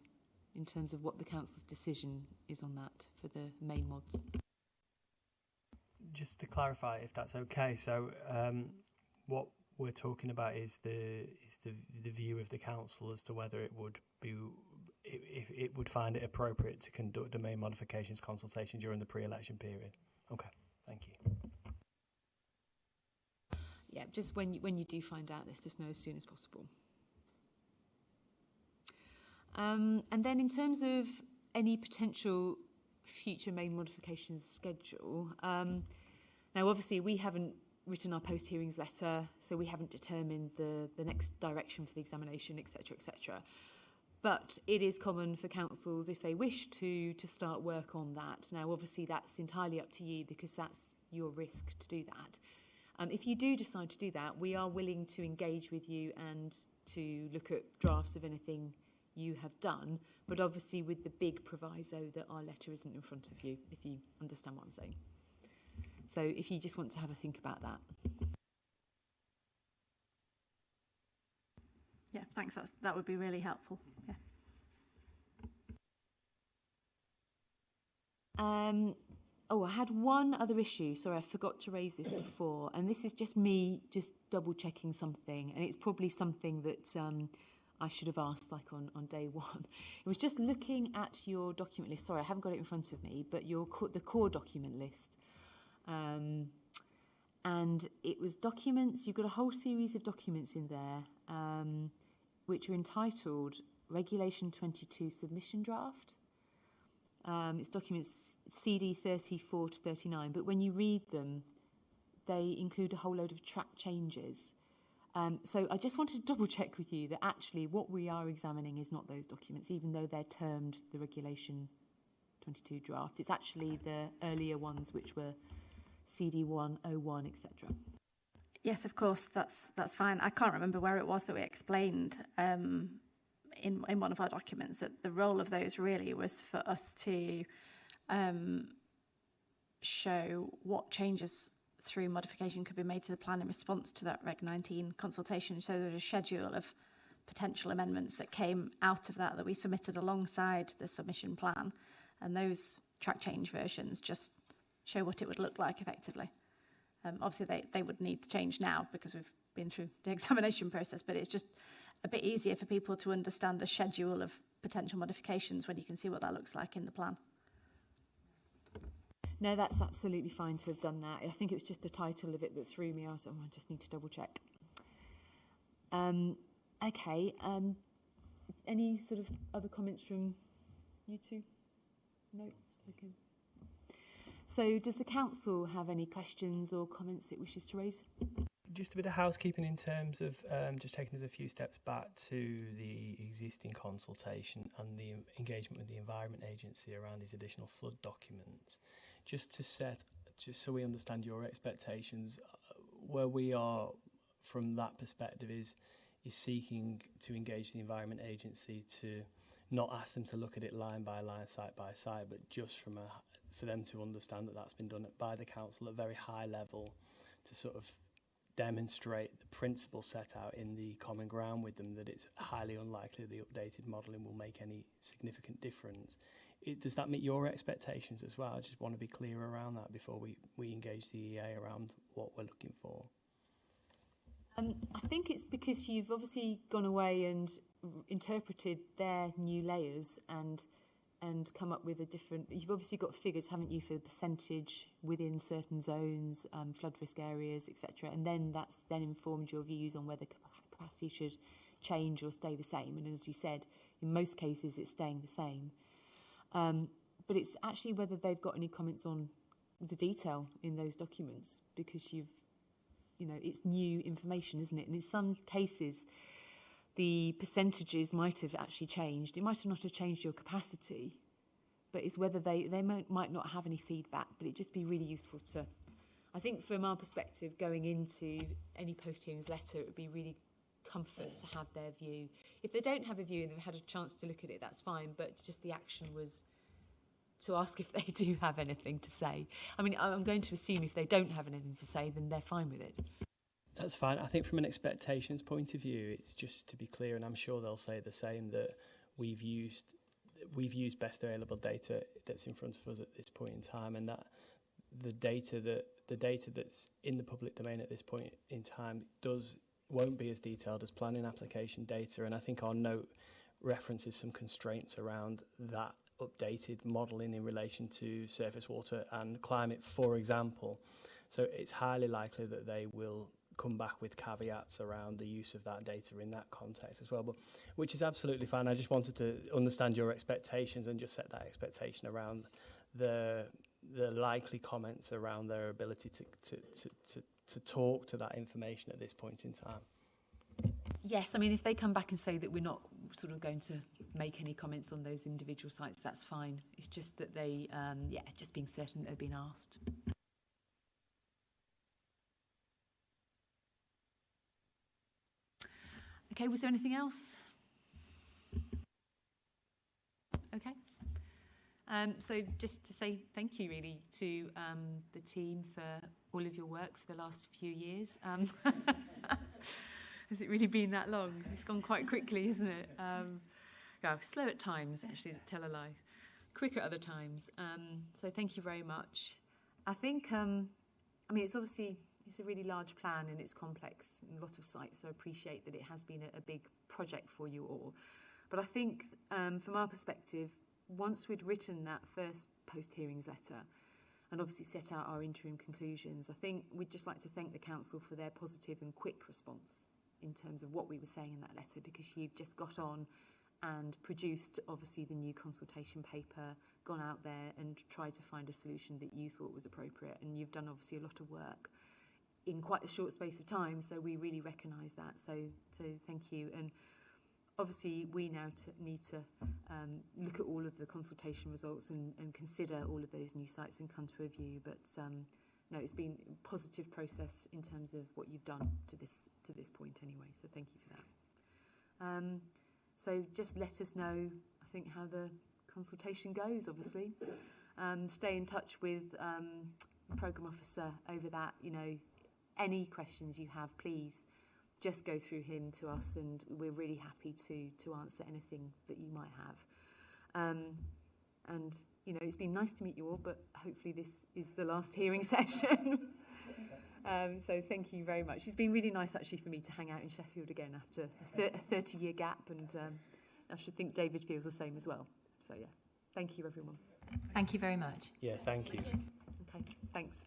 in terms of what the council's decision is on that for the main mods. Just to clarify, if that's okay, so what we're talking about is the view of the council as to whether it would be, if it would find it appropriate to conduct a main modifications consultation during the pre-election period. Okay, thank you. Yeah, just when you do find out, let us know as soon as possible. And then in terms of any potential future main modifications schedule, now obviously we haven't written our post-hearings letter, so we haven't determined the next direction for the examination, etc., etc. But it is common for councils, if they wish to start work on that. Now obviously that's entirely up to you because that's your risk to do that. If you do decide to do that, we are willing to engage with you and to look at drafts of anything you have done, but obviously with the big proviso that our letter isn't in front of you, if you understand what I'm saying. So if you just want to have a think about that. Yeah, thanks. That would be really helpful. Yeah. Oh, I had one other issue. Sorry, I forgot to raise this before, and this is just me just double checking something, and it's probably something that I should have asked like on day one. It was just looking at your document list. Sorry, I haven't got it in front of me, but the core document list. And it was documents, you've got a whole series of documents in there, which are entitled Regulation 22 Submission Draft. It's documents CD 34 to 39, but when you read them, they include a whole load of track changes. So I just wanted to double check with you that actually what we are examining is not those documents, even though they're termed the Regulation 22 draft. It's actually the earlier ones, which were CD1, 01, etc. Yes, of course, that's fine. I can't remember where it was that we explained in one of our documents that the role of those really was for us to show what changes through modification could be made to the plan in response to that Reg 19 consultation. So there was a schedule of potential amendments that came out of that we submitted alongside the submission plan, and those track change versions just show what it would look like effectively. Obviously they would need to change now because we've been through the examination process, but it's just a bit easier for people to understand a schedule of potential modifications when you can see what that looks like in the plan. No, that's absolutely fine to have done that. I think it was just the title of it that threw me. I was like, I just need to double check. Okay. Any sort of other comments from you two? No? Okay. So does the council have any questions or comments it wishes to raise? Just a bit of housekeeping in terms of just taking us a few steps back to the existing consultation and the engagement with the Environment Agency around these additional flood documents. Just so we understand your expectations, where we are from that perspective is seeking to engage the Environment Agency to not ask them to look at it line by line, site by site, but just from a for them to understand that that's been done by the council at a very high level to sort of demonstrate the principle set out in the common ground with them, that it's highly unlikely the updated modelling will make any significant difference. Does that meet your expectations as well? I just want to be clear around that before we engage the EA around what we're looking for. I think it's because you've obviously gone away and interpreted their new layers and come up with a different. You've obviously got figures, haven't you, for the percentage within certain zones, flood risk areas, etc. And then that's then informed your views on whether capacity should change or stay the same. And as you said, in most cases, it's staying the same. But it's actually whether they've got any comments on the detail in those documents, because it's new information, isn't it? And in some cases, the percentages might have actually changed. It might not have changed your capacity, but it's whether they might not have any feedback, but it'd just be really useful to, I think from our perspective, going into any post-hearings letter, it would be really comfort to have their view. If they don't have a view and they've had a chance to look at it, that's fine, but just the action was to ask if they do have anything to say. I mean, I'm going to assume if they don't have anything to say, then they're fine with it. That's fine. I think from an expectations point of view, it's just to be clear, and I'm sure they'll say the same, that we've used best available data that's in front of us at this point in time, and that the data that's in the public domain at this point in time won't be as detailed as planning application data. And I think our note references some constraints around that updated modelling in relation to surface water and climate, for example. So it's highly likely that they will come back with caveats around the use of that data in that context as well, but which is absolutely fine. I just wanted to understand your expectations and just set that expectation around the likely comments around their ability to talk to that information at this point in time. Yes, I mean, if they come back and say that we're not sort of going to make any comments on those individual sites, that's fine. It's just that they, just being certain that they've been asked. Okay, was there anything else? Okay. So just to say thank you really to the team for all of your work for the last few years. Has it really been that long? It's gone quite quickly, isn't it? Slow at times, actually, to tell a lie. Quick at other times. So thank you very much. I think, it's obviously, it's a really large plan and it's complex and a lot of sites, so I appreciate that it has been a big project for you all. But I think from our perspective, once we'd written that first post-hearings letter and obviously set out our interim conclusions, I think we'd just like to thank the council for their positive and quick response in terms of what we were saying in that letter, because you've just got on and produced obviously the new consultation paper, gone out there and tried to find a solution that you thought was appropriate, and you've done obviously a lot of work in quite a short space of time, so we really recognise that, so thank you. And obviously we now need to look at all of the consultation results and consider all of those new sites and come to a view, but no, it's been a positive process in terms of what you've done to this point anyway, so thank you for that. So just let us know, I think, how the consultation goes, obviously. Stay in touch with the programme officer over that, any questions you have, please just go through him to us, and we're really happy to answer anything that you might have. And it's been nice to meet you all, but hopefully this is the last hearing session. So thank you very much. It's been really nice actually for me to hang out in Sheffield again after a 30-year gap, and I should think David feels the same as well. So yeah, thank you everyone. Thank you very much. Yeah, thank you. Okay, thanks.